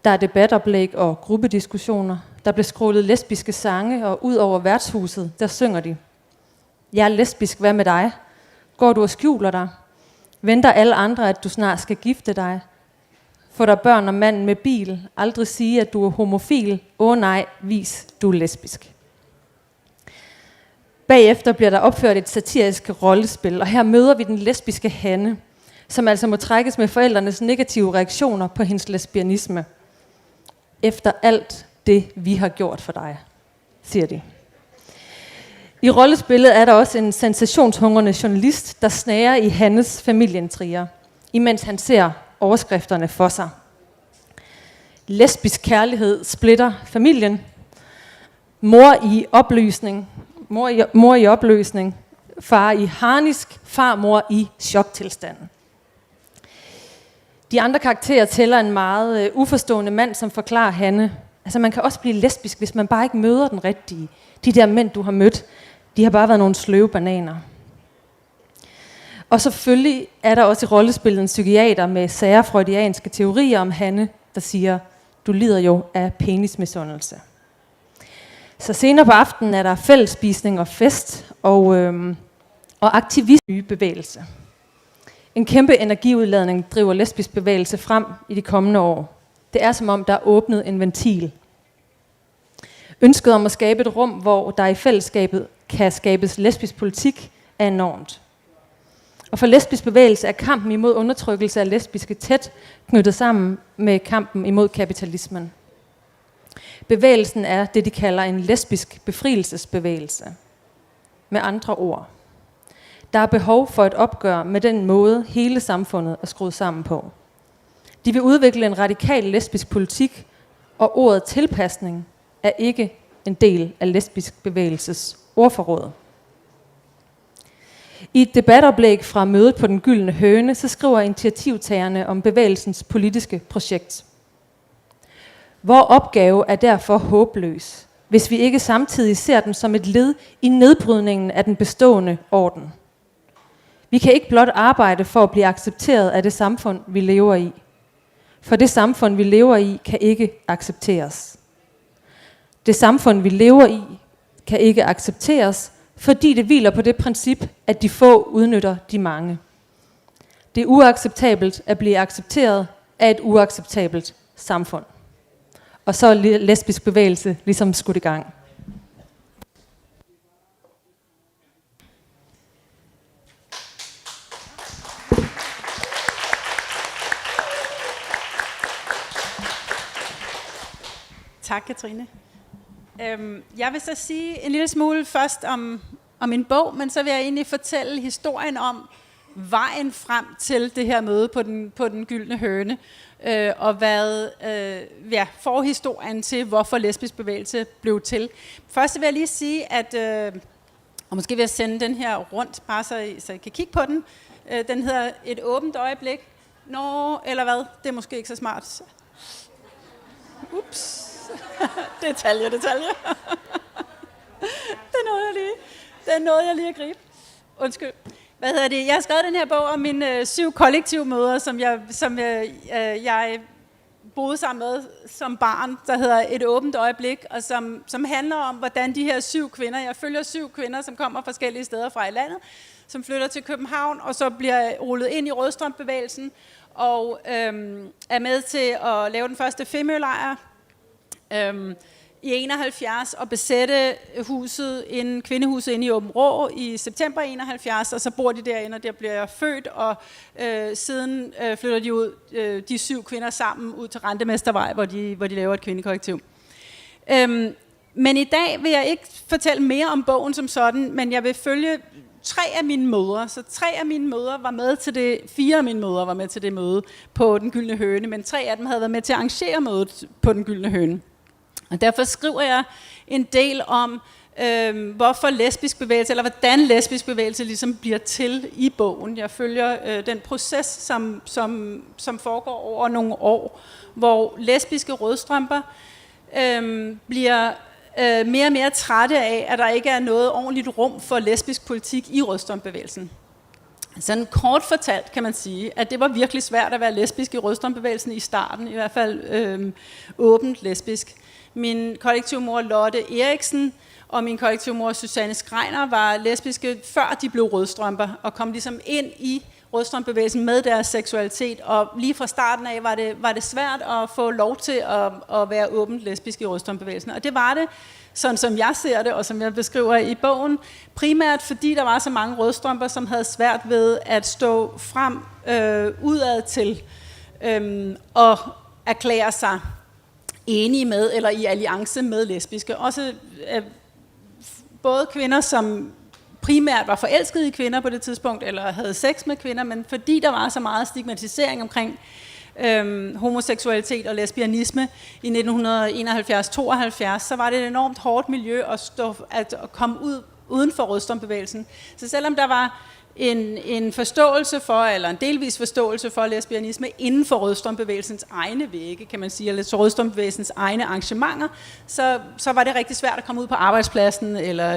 Der er debatoplæg og gruppediskussioner. Der bliver scrollet lesbiske sange, og ud over værtshuset, der synger de. Jeg er lesbisk, hvad med dig? Går du og skjuler dig? Venter alle andre, at du snart skal gifte dig? Få dig børn og mand med bil. Aldrig sige, at du er homofil. Nej, vis, du er lesbisk. Bagefter bliver der opført et satirisk rollespil, og her møder vi den lesbiske Hanne, som altså må trækkes med forældrenes negative reaktioner på hendes lesbianisme. Efter alt det, vi har gjort for dig, siger de. I rollespillet er der også en sensationshungrende journalist, der snager i Hannes familieintriger, imens han ser overskrifterne for sig. Lesbisk kærlighed splitter familien. Mor i opløsning. Far i harnisk. Farmor i choktilstanden. De andre karakterer tæller en meget uforstående mand, som forklarer Hanne. Altså man kan også blive lesbisk, hvis man bare ikke møder den rigtige. De der mænd, du har mødt, de har bare været nogle sløve bananer. Og selvfølgelig er der også i rollespillet en psykiater med sære freudianske teorier om Hanne, der siger, du lider jo af penismisundelse. Så senere på aftenen er der fællesspisning og fest og aktivistbevægelse. En kæmpe energiudladning driver lesbisk bevægelse frem i de kommende år. Det er som om, der er åbnet en ventil. Ønsket om at skabe et rum, hvor der i fællesskabet kan skabes lesbisk politik, er enormt. Og for lesbisk bevægelse er kampen imod undertrykkelse af lesbiske tæt knyttet sammen med kampen imod kapitalismen. Bevægelsen er det, de kalder en lesbisk befrielsesbevægelse. Med andre ord. Der er behov for et opgør med den måde, hele samfundet er skruet sammen på. De vil udvikle en radikal lesbisk politik, og ordet tilpasning er ikke en del af lesbisk bevægelses ordforråd. I et debatoplæg fra mødet på Den Gyldne Høne, så skriver initiativtagerne om bevægelsens politiske projekt. Vor opgave er derfor håbløs, hvis vi ikke samtidig ser den som et led i nedbrydningen af den bestående orden. Vi kan ikke blot arbejde for at blive accepteret af det samfund, vi lever i. For det samfund, vi lever i, kan ikke accepteres. Det samfund, vi lever i, kan ikke accepteres, fordi det hviler på det princip, at de få udnytter de mange. Det er uacceptabelt at blive accepteret af et uacceptabelt samfund. Og så er lesbisk bevægelse ligesom skudt i gang. Tak, Katrine. Jeg vil så sige en lille smule først om min bog, men så vil jeg egentlig fortælle historien om vejen frem til det her møde på den Gyldne Høne, og hvad forhistorien til, hvorfor lesbisk bevægelse blev til. Først vil jeg lige sige, at, og måske vil jeg sende den her rundt, bare så I kan kigge på den. Den hedder Et åbent øjeblik. Eller hvad? Det er måske ikke så smart. Ups. Detaljer. Det nåede jeg lige at gribe. Undskyld. Jeg har skrevet den her bog om mine 7 kollektive møder, som jeg boede sammen med som barn, der hedder Et åbent øjeblik, og som handler om, hvordan de her 7 kvinder, jeg følger 7 kvinder, som kommer forskellige steder fra i landet, som flytter til København, og så bliver rullet ind i rødstrømbevægelsen, og er med til at lave den første femølejr, i 71 og besætte kvindehuset inde i Åben Rå i september 71, og så bor de derinde, og der bliver jeg født, og siden flytter de ud, de 7 kvinder sammen ud til Rentemestervej, hvor de laver et kvindekollektiv. Men i dag vil jeg ikke fortælle mere om bogen som sådan, men jeg vil følge 3 af mine mødre. Så 3 af mine mødre var med til det, 4 af mine mødre var med til det møde på Den Gyldne Høne, men 3 af dem havde været med til at arrangere mødet på Den Gyldne Høne. Og derfor skriver jeg en del om, hvorfor lesbisk bevægelse, eller hvordan lesbisk bevægelse ligesom bliver til i bogen. Jeg følger den proces, som foregår over nogle år, hvor lesbiske rødstrømper bliver mere og mere trætte af, at der ikke er noget ordentligt rum for lesbisk politik i rødstrømbevægelsen. Sådan kort fortalt kan man sige, at det var virkelig svært at være lesbisk i rødstrømbevægelsen i starten, i hvert fald åbent lesbisk. Min kollektivmor Lotte Eriksen og min kollektivmor Susanne Skreiner var lesbiske, før de blev rødstrømper, og kom ligesom ind i rødstrømpebevægelsen med deres seksualitet, og lige fra starten af var det svært at få lov til at være åbent lesbisk i rødstrømpebevægelsen. Og det var det, sådan som jeg ser det, og som jeg beskriver i bogen, primært fordi der var så mange rødstrømper, som havde svært ved at stå frem udad til og erklære sig enige med, eller i alliance med lesbiske. Også både kvinder, som primært var forelskede i kvinder på det tidspunkt, eller havde sex med kvinder, men fordi der var så meget stigmatisering omkring homoseksualitet og lesbianisme i 1971-72, så var det et enormt hårdt miljø at komme uden for rødstrømbevægelsen. Så selvom der var en forståelse for, eller en delvis forståelse for lesbianisme inden for rødstrømbevægelsens egne vægge, kan man sige, eller rødstrømbevægelsens egne arrangementer, så var det rigtig svært at komme ud på arbejdspladsen eller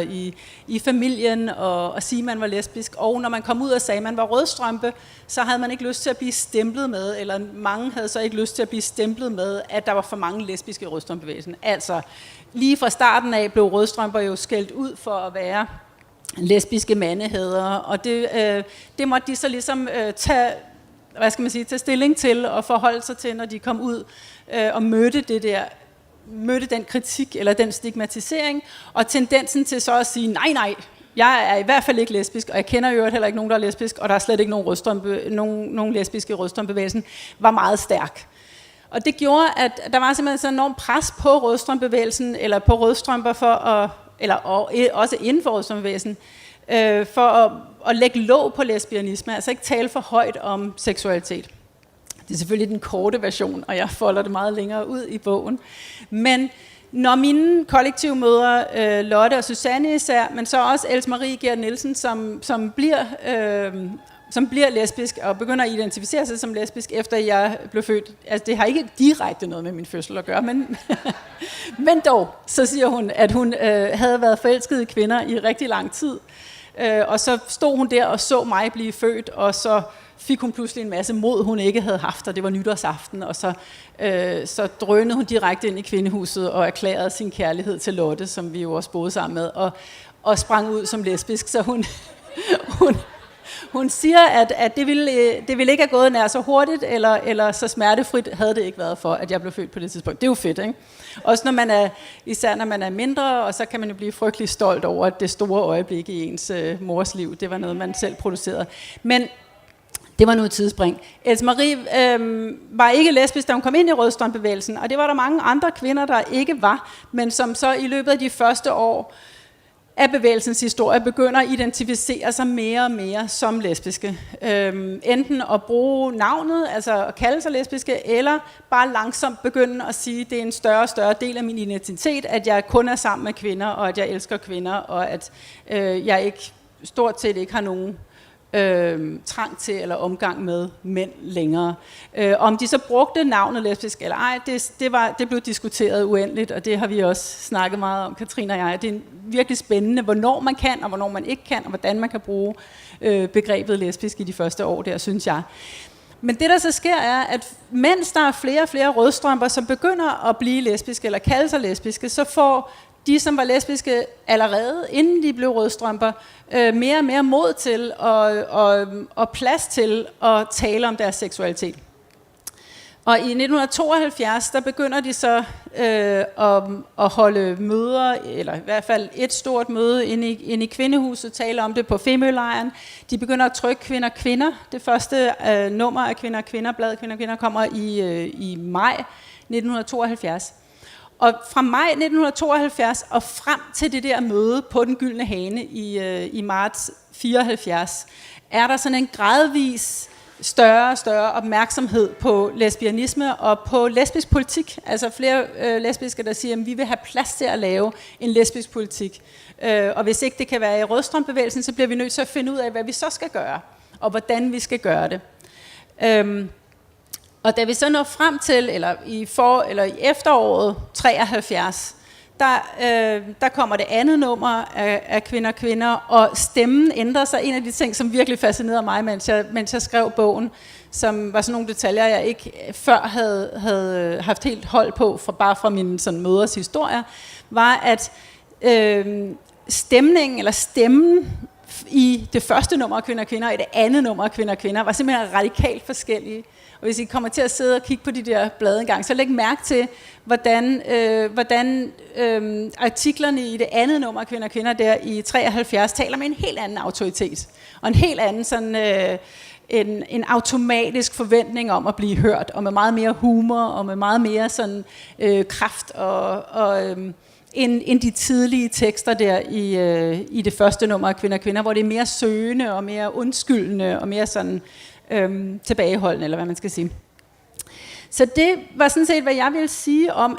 i familien og sige, at man var lesbisk. Og når man kom ud og sagde, at man var rødstrømpe, så havde man ikke lyst til at blive stemplet med, eller mange havde så ikke lyst til at blive stemplet med, at der var for mange lesbiske i rødstrømbevægelsen. Altså, lige fra starten af blev rødstrømper jo skældt ud for at være lesbiske mandehader, og det måtte de så ligesom tage stilling til og forholde sig til, når de kom ud og mødte den kritik eller den stigmatisering, og tendensen til så at sige, nej, jeg er i hvert fald ikke lesbisk, og jeg kender jo heller ikke nogen, der er lesbisk, og der er slet ikke nogen lesbiske i rødstrømbevægelsen, var meget stærk. Og det gjorde, at der var simpelthen sådan en enorm pres på rødstrømbevægelsen, eller på rødstrømper også inden for rødstrømbevægelsen, for at lægge låg på lesbianisme, altså ikke tale for højt om seksualitet. Det er selvfølgelig den korte version, og jeg folder det meget længere ud i bogen. Men når mine kollektive mødre, Lotte og Susanne især, men så også Else Marie Gert Nielsen, som bliver lesbisk og begynder at identificere sig som lesbisk, efter jeg blev født. Altså, det har ikke direkte noget med min fødsel at gøre, men dog, så siger hun, at hun havde været forelsket i kvinder i rigtig lang tid. Og så stod hun der og så mig blive født, og så fik hun pludselig en masse mod, hun ikke havde haft, og det var nytårsaften, og så drønede hun direkte ind i kvindehuset og erklærede sin kærlighed til Lotte, som vi jo også boede sammen med, og sprang ud som lesbisk, så hun siger, at det ville ikke have gået nær så hurtigt, eller så smertefrit havde det ikke været for, at jeg blev født på det tidspunkt. Det er jo fedt, ikke? Også især når man er mindre, og så kan man jo blive frygtelig stolt over, at det store øjeblik i ens mors liv, det var noget, man selv producerede. Men det var nu et tidsspring. Else Marie var ikke lesbisk, da hun kom ind i rødstrømbevægelsen, og det var der mange andre kvinder, der ikke var, men som så i løbet af de første år af bevægelsens historie begynder at identificere sig mere og mere som lesbiske. Enten at bruge navnet, altså at kalde sig lesbiske, eller bare langsomt begynde at sige, at det er en større og større del af min identitet, at jeg kun er sammen med kvinder, og at jeg elsker kvinder, og at jeg stort set ikke har nogen trang til eller omgang med mænd længere. Om de så brugte navnet lesbisk eller ej, det blev diskuteret uendeligt, og det har vi også snakket meget om, Katrine og jeg. Det er virkelig spændende, hvornår man kan, og hvornår man ikke kan, og hvordan man kan bruge begrebet lesbisk i de første år der, synes jeg. Men det, der så sker, er, at mens der er flere og flere rødstrømper, som begynder at blive lesbiske eller kalde sig lesbiske, så får de, som var lesbiske allerede, inden de blev rødstrømper, mere og mere mod til og plads til at tale om deres seksualitet. Og i 1972, der begynder de så at holde møder, eller i hvert fald et stort møde inde i Kvindehuset, tale om det på Femølejren. De begynder at trykke Kvinder. Det første nummer af Kvinder, bladet Kvinder kommer i maj 1972. Og fra maj 1972 og frem til det der møde på Den Gyldne Hane i marts 74, er der sådan en gradvis større og større opmærksomhed på lesbianisme og på lesbisk politik. Altså flere lesbiske, der siger, at vi vil have plads til at lave en lesbisk politik. Og hvis ikke det kan være i rødstrømbevægelsen, så bliver vi nødt til at finde ud af, hvad vi så skal gøre, og hvordan vi skal gøre det. Og da vi så når frem til, eller i efteråret 73, der kommer det andet nummer af Kvinder, og stemmen ændrer sig. En af de ting, som virkelig fascinerede mig, mens jeg skrev bogen, som var sådan nogle detaljer, jeg ikke før havde haft helt hold på, bare fra mine sådan møders historier, var, at stemmen i det første nummer af Kvinder og Kvinder og i det andet nummer af Kvinder og Kvinder var simpelthen radikalt forskellige. Og hvis I kommer til at sidde og kigge på de der blade engang, så læg mærke til, hvordan artiklerne i det andet nummer af Kvinder og Kvinder der i 73 taler med en helt anden autoritet. Og en helt anden sådan, en automatisk forventning om at blive hørt, og med meget mere humor, og med meget mere sådan, kraft end de tidlige tekster der i det første nummer af Kvinder og Kvinder, hvor det er mere søgende og mere undskyldende og mere sådan tilbageholdende, eller hvad man skal sige. Så det var sådan set, hvad jeg ville sige om,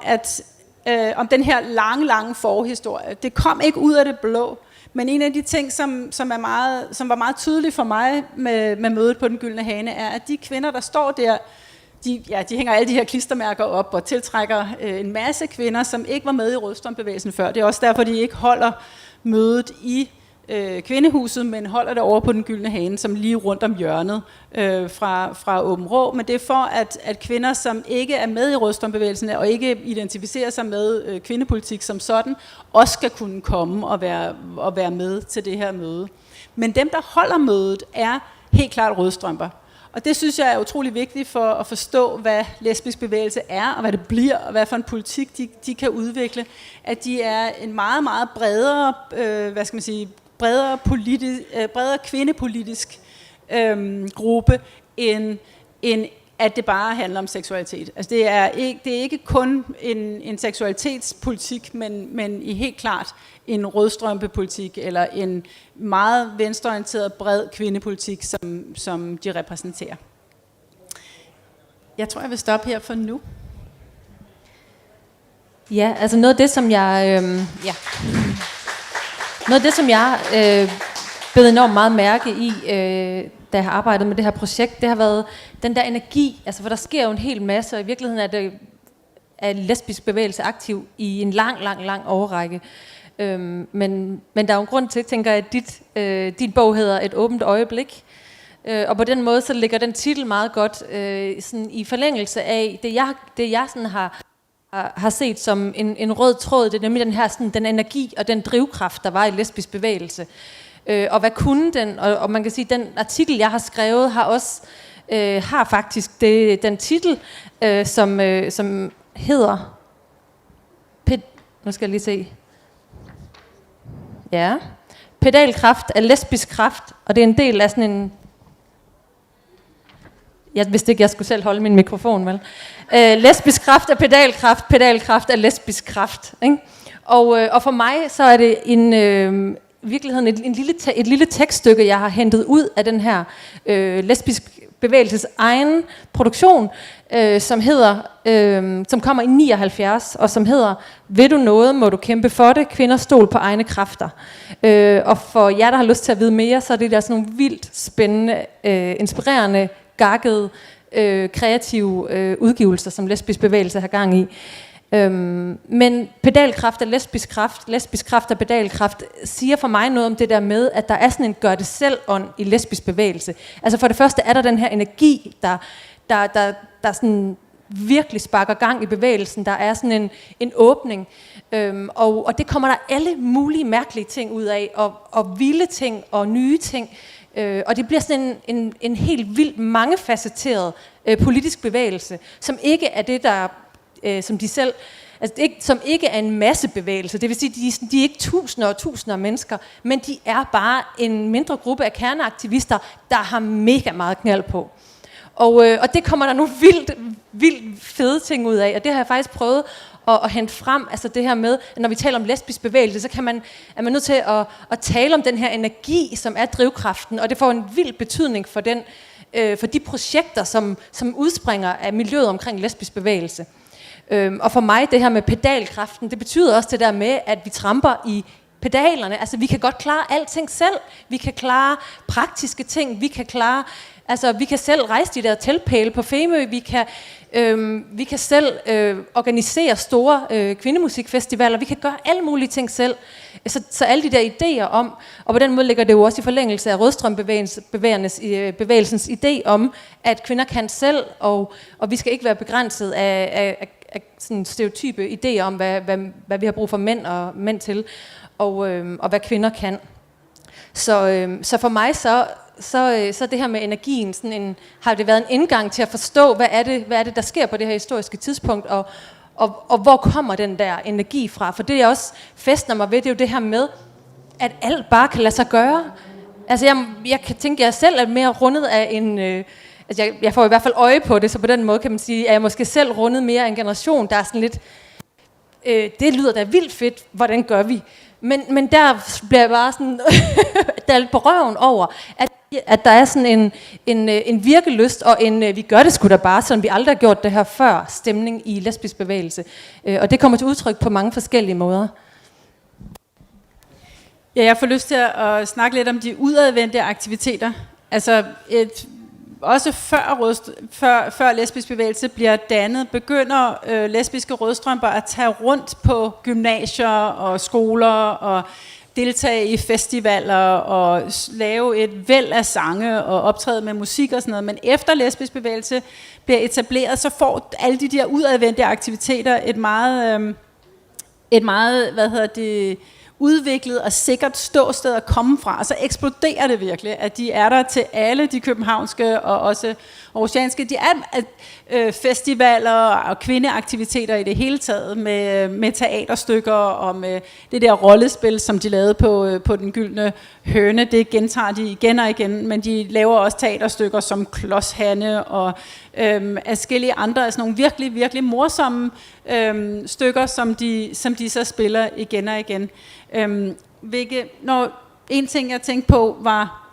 om den her lange forhistorie. Det kom ikke ud af det blå, men en af de ting, som var meget tydelig for mig med mødet på Den Gyldne Hane, er, at de kvinder, der står der, de hænger alle de her klistermærker op og tiltrækker en masse kvinder, som ikke var med i rødstrømbevægelsen før. Det er også derfor, de ikke holder mødet i Kvindehuset, men holder det over på Den Gyldne Hane, som lige rundt om hjørnet fra Åben Rå. Men det er for, at kvinder, som ikke er med i rødstrømbevægelsen og ikke identificerer sig med kvindepolitik som sådan, også skal kunne komme og være med til det her møde. Men dem, der holder mødet, er helt klart rødstrømper. Og det synes jeg er utrolig vigtigt for at forstå, hvad lesbisk bevægelse er, og hvad det bliver, og hvad for en politik de kan udvikle. At de er en meget, meget bredere, bredere kvindepolitisk gruppe, end at det bare handler om seksualitet. Altså det er ikke kun en seksualitetspolitik, men i helt klart en rødstrømpepolitik, eller en meget venstreorienteret, bred kvindepolitik, som de repræsenterer. Jeg tror, jeg vil stoppe her for nu. Ja, altså noget af det, som jeg... Noget af det, som jeg bed enormt meget mærke i, da jeg har arbejdet med det her projekt, det har været den der energi, altså for der sker jo en hel masse, og i virkeligheden er lesbisk bevægelse aktiv i en lang årrække. Men der er jo en grund til, tænker jeg, at din bog hedder Et åbent øjeblik, og på den måde så ligger den titel meget godt sådan i forlængelse af det jeg sådan har set som en rød tråd. Det er nemlig den her sådan, den energi og den drivkraft, der var i lesbisk bevægelse. Og hvad kunne den? Og man kan sige, den artikel, jeg har skrevet, har faktisk den titel, som hedder... Nu skal jeg lige se. Ja. Pedalkraft er lesbisk kraft, og det er en del af sådan en... Jeg vidste ikke, jeg skulle selv holde min mikrofon, vel? Lesbisk kraft er pedalkraft, pedalkraft er lesbisk kraft. Ikke? Og for mig så er det virkeligheden et lille tekststykke, jeg har hentet ud af den her lesbisk bevægelses egen produktion, som kommer i 79, og som hedder Vil du noget, må du kæmpe for det, kvinder stol på egne kræfter. Og for jer, der har lyst til at vide mere, så er det der sådan nogle vildt spændende, inspirerende, gakkede, kreative udgivelser, som lesbisk bevægelse har gang i. Men pedalkraft er lesbisk kraft er pedalkraft, siger for mig noget om det der med, at der er sådan en gør-det-selv-ånd i lesbisk bevægelse. Altså for det første er der den her energi, der sådan virkelig sparker gang i bevægelsen. Der er sådan en åbning, og det kommer der alle mulige mærkelige ting ud af, og vilde ting og nye ting. Og det bliver sådan en helt vildt mangefacetteret politisk bevægelse, som ikke er det, der som de selv, altså som ikke er en massebevægelse. Det vil sige, de er ikke tusinder og tusinder af mennesker, men de er bare en mindre gruppe af kerneaktivister, der har mega meget knald på. Og det kommer der nu vildt fede ting ud af, og det har jeg faktisk prøvet at hente frem, altså det her med, når vi taler om lesbisk bevægelse, så er man nødt til at tale om den her energi, som er drivkraften, og det får en vild betydning for de projekter, som udspringer af miljøet omkring lesbisk bevægelse. Og for mig, det her med pedalkraften, det betyder også det der med, at vi tramper i pedalerne. Altså, vi kan godt klare alting selv. Vi kan klare praktiske ting. Vi kan selv rejse de der teltpæle på Femø. Vi kan selv organisere store kvindemusikfestivaler. Vi kan gøre alle mulige ting selv. Så alle de der idéer om, og på den måde ligger det jo også i forlængelse af rødstrømbevægelsens idé om, at kvinder kan selv, og vi skal ikke være begrænset af sådan stereotype idéer om, hvad vi har brug for mænd til, og hvad kvinder kan. Så for mig så det her med energien, har det været en indgang til at forstå, hvad er det, der sker på det her historiske tidspunkt, og hvor kommer den der energi fra? For det jeg også fæstner mig ved, det er jo det her med, at alt bare kan lade sig gøre. Altså jeg kan tænke, at jeg selv er mere rundet af en... altså jeg får i hvert fald øje på det, så på den måde kan man sige, at jeg måske selv rundet mere af en generation, der er sådan lidt... det lyder da vildt fedt, hvordan gør vi? Men der bliver jeg bare sådan... der er lidt på røven over, at der er sådan en virkelyst, og vi gør det sgu da bare, som vi aldrig har gjort det her før, stemning i lesbisk bevægelse. Og det kommer til udtryk på mange forskellige måder. Ja, jeg får lyst til at snakke lidt om de udadvendte aktiviteter. Altså også før lesbisk bevægelse bliver dannet, begynder lesbiske rødstrømper at tage rundt på gymnasier og skoler og deltage i festivaler og lave et væld af sange og optræde med musik og sådan noget. Men efter lesbisk bevægelse bliver etableret, så får alle de der udadvendte aktiviteter et meget udviklet og sikkert ståsted at komme fra, og så eksploderer det virkelig, at de er der til alle de københavnske og også aarhusianske. De er festivaler og kvindeaktiviteter i det hele taget, med teaterstykker og med det der rollespil, som de lavede på Den Gyldne Høne. Det gentager de igen og igen, men de laver også teaterstykker som Klods Hanne og forskellige andre, altså nogle virkelig, virkelig morsomme stykker, som de så spiller igen og igen. En ting jeg tænkte på var,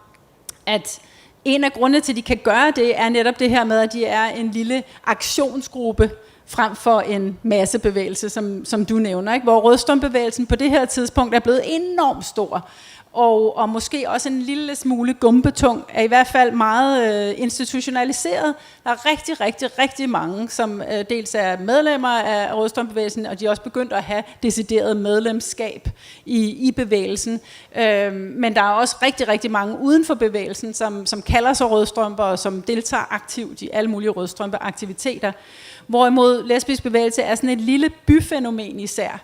at en af grundene til, at de kan gøre det, er netop det her med, at de er en lille aktionsgruppe frem for en massebevægelse, som du nævner, ikke? Hvor rødstrømbevægelsen på det her tidspunkt er blevet enormt stor. Og måske også en lille smule gumpetung, er i hvert fald meget institutionaliseret. Der er rigtig, rigtig, rigtig mange, som dels er medlemmer af rødstrømbevægelsen, og de er også begyndt at have decideret medlemskab i bevægelsen. Men der er også rigtig, rigtig mange uden for bevægelsen, som kalder sig rødstrømper, og som deltager aktivt i alle mulige rødstrømpeaktiviteter. Hvorimod lesbisk bevægelse er sådan et lille byfænomen især,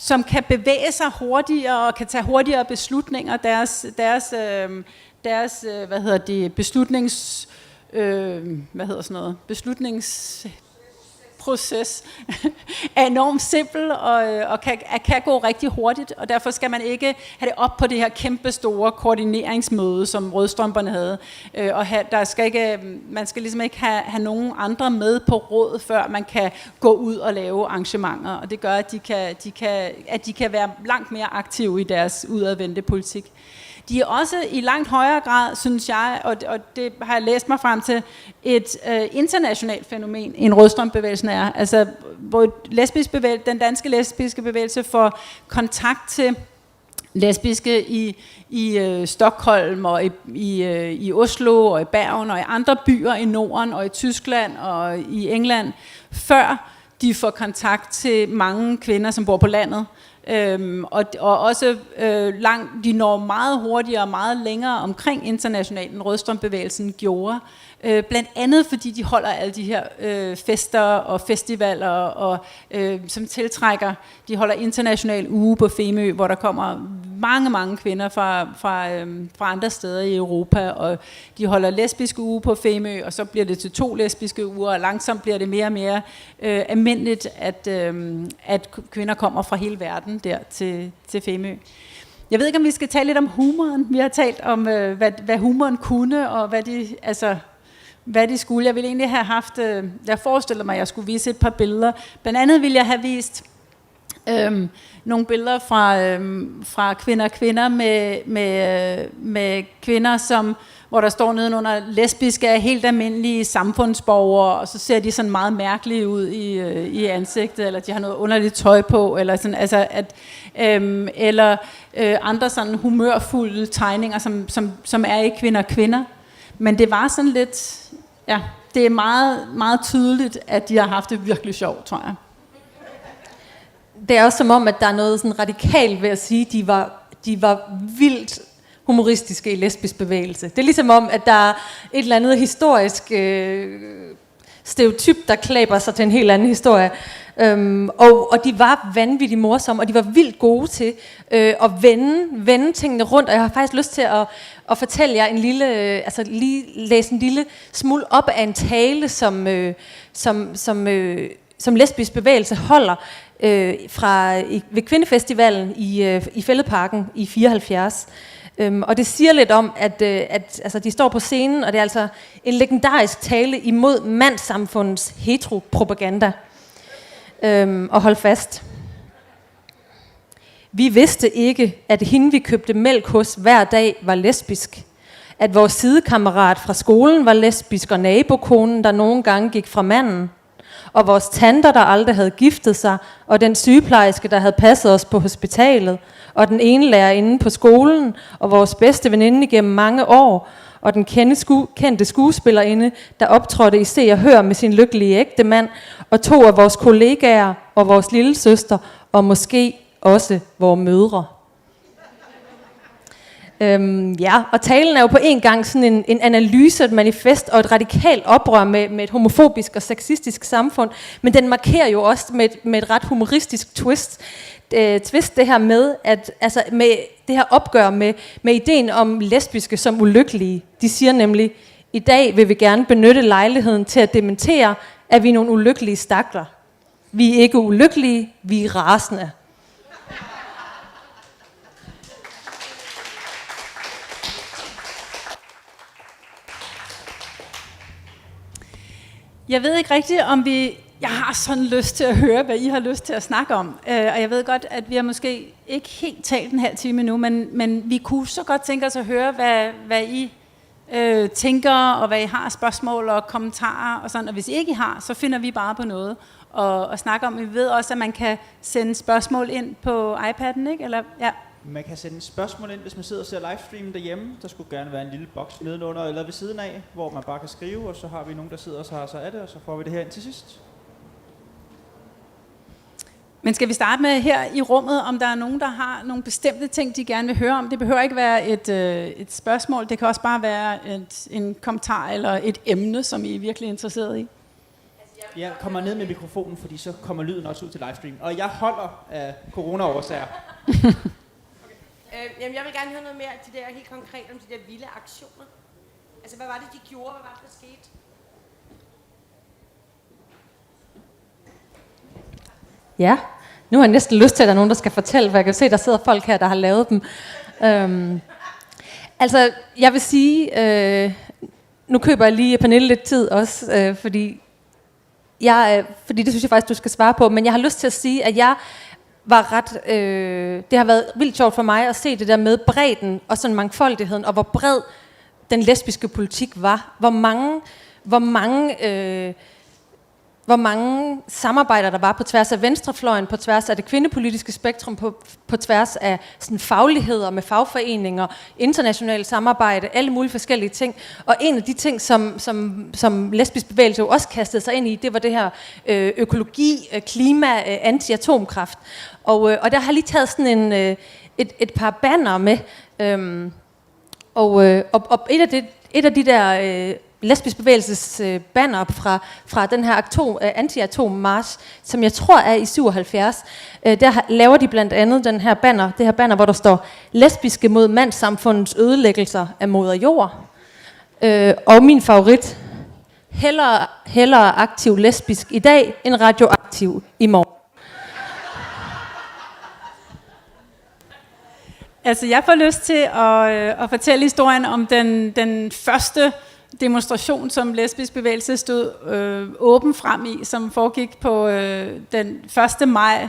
som kan bevæge sig hurtigere og kan tage hurtigere beslutninger. Deres beslutningsproces er enormt simpel og kan gå rigtig hurtigt, og derfor skal man ikke have det op på det her kæmpe store koordineringsmøde, som rødstrømperne havde. Man skal ligesom ikke have nogen andre med på råd, før man kan gå ud og lave arrangementer, og det gør, at de kan være langt mere aktive i deres udadvendte politik. De er også i langt højere grad, synes jeg, og det har jeg læst mig frem til, et internationalt fænomen, en rødstrømbevægelsen er. Altså, hvor den danske lesbiske bevægelse får kontakt til lesbiske i Stockholm og i Oslo og i Bergen og i andre byer i Norden og i Tyskland og i England, før de får kontakt til mange kvinder, som bor på landet. Og også de når meget hurtigere og meget længere omkring internationalt, end rødstrømbevægelsen gjorde. Blandt andet fordi de holder alle de her fester og festivaler, og som tiltrækker. De holder international uge på Femø, hvor der kommer mange, mange kvinder fra andre steder i Europa, og de holder lesbiske uge på Femø, og så bliver det til 2 lesbiske uger, og langsomt bliver det mere og mere almindeligt, at kvinder kommer fra hele verden der til Femø. Jeg ved ikke, om vi skal tale lidt om humoren. Vi har talt om, hvad humoren kunne, og hvad de skulle. Jeg ville egentlig have haft... Jeg forestiller mig, at jeg skulle vise et par billeder. Blandt andet ville jeg have vist nogle billeder fra kvinder med kvinder, hvor der står nedenunder, lesbiske er helt almindelige samfundsborgere, og så ser de sådan meget mærkelige ud i ansigtet, eller de har noget underligt tøj på, eller sådan, andre sådan humørfulde tegninger, som er i kvinder. Men det var sådan lidt, ja, det er meget, meget tydeligt, at de har haft det virkelig sjovt, tror jeg. Det er også som om, at der er noget sådan radikalt ved at sige, at de var vildt humoristiske i lesbisk bevægelse. Det er ligesom om, at der er et eller andet historisk stereotyp, der klæber sig til en helt anden historie. Og de var vanvittigt morsomme, og de var vildt gode til at vende tingene rundt. Og jeg har faktisk lyst til at fortælle jer en lille, lige læse en lille smule op af en tale, som lesbisk bevægelse holder ved Kvindefestivalen i Fælledparken i 74. Og det siger lidt om, at de står på scenen, og det er altså en legendarisk tale imod mandssamfundets heteropropaganda. Og hold fast. Vi vidste ikke, at hende vi købte mælk hos hver dag var lesbisk. At vores sidekammerat fra skolen var lesbisk, og nabokonen, der nogle gange gik fra manden. Og vores tanter, der aldrig havde giftet sig, og den sygeplejerske, der havde passet os på hospitalet, og den ene lærerinde på skolen, og vores bedste veninde igennem mange år, og den kendte skuespillerinde, der optrådte i Se og Hør med sin lykkelige ægtemand, og 2 af vores kollegaer, og vores lille søster, og måske også vores mødre. Og talen er jo på en gang sådan en analyse, et manifest og et radikalt oprør med et homofobisk og sexistisk samfund, men den markerer jo også med et ret humoristisk twist det her med, med det her opgør med ideen om lesbiske som ulykkelige. De siger nemlig, i dag vil vi gerne benytte lejligheden til at dementere, at vi er nogle ulykkelige stakler. Vi er ikke ulykkelige, vi er rasende. Jeg ved ikke rigtigt, om jeg har sådan lyst til at høre, hvad I har lyst til at snakke om. Og jeg ved godt, at vi har måske ikke helt talt en halv time nu, men vi kunne så godt tænke os at høre, hvad I tænker, og hvad I har spørgsmål og kommentarer og sådan. Og hvis I ikke har, så finder vi bare på noget at snakke om. Vi ved også, at man kan sende spørgsmål ind på iPad'en, ikke? Eller, ja. Man kan sende spørgsmål ind, hvis man sidder og ser livestreamen derhjemme. Der skulle gerne være en lille boks nedenunder eller ved siden af, hvor man bare kan skrive, og så har vi nogen, der sidder og tager sig af det, og så får vi det her ind til sidst. Men skal vi starte med her i rummet, om der er nogen, der har nogle bestemte ting, de gerne vil høre om? Det behøver ikke være et spørgsmål, det kan også bare være en kommentar eller et emne, som I er virkelig interesseret i. Jeg kommer ned med mikrofonen, fordi så kommer lyden også ud til livestream. Og jeg holder af corona-årsager. Jamen, jeg vil gerne høre noget mere til det helt konkret om de der vilde aktioner. Altså, hvad var det, de gjorde? Hvad var det, der skete? Ja, nu har jeg næsten lyst til, at der er nogen, der skal fortælle, for jeg kan se, at der sidder folk her, der har lavet dem. Altså, jeg vil sige, nu køber jeg lige Pernille lidt tid også, fordi det synes jeg faktisk, du skal svare på, men jeg har lyst til at sige, at jeg var det har været vildt sjovt for mig at se det der med bredden og sådan mangfoldigheden, og hvor bred den lesbiske politik var. Hvor mange samarbejder der var på tværs af venstrefløjen, på tværs af det kvindepolitiske spektrum, på tværs af sådan fagligheder med fagforeninger, internationale samarbejde, alle mulige forskellige ting. Og en af de ting, som lesbisk bevægelse jo også kastede sig ind i, det var det her økologi, klima, anti-atomkraft. Og der har jeg lige taget sådan et par banner med. Og et af de der lesbisk bevægelses banner fra den her anti-atom-march, som jeg tror er i 77, der laver de blandt andet det her banner, hvor der står lesbiske mod mandssamfundets ødelæggelser af moder jord. Og min favorit, hellere aktiv lesbisk i dag, end radioaktiv i morgen. Altså, jeg får lyst til at fortælle historien om den første demonstration, som lesbisk bevægelse stod åben frem i, som foregik på den 1. maj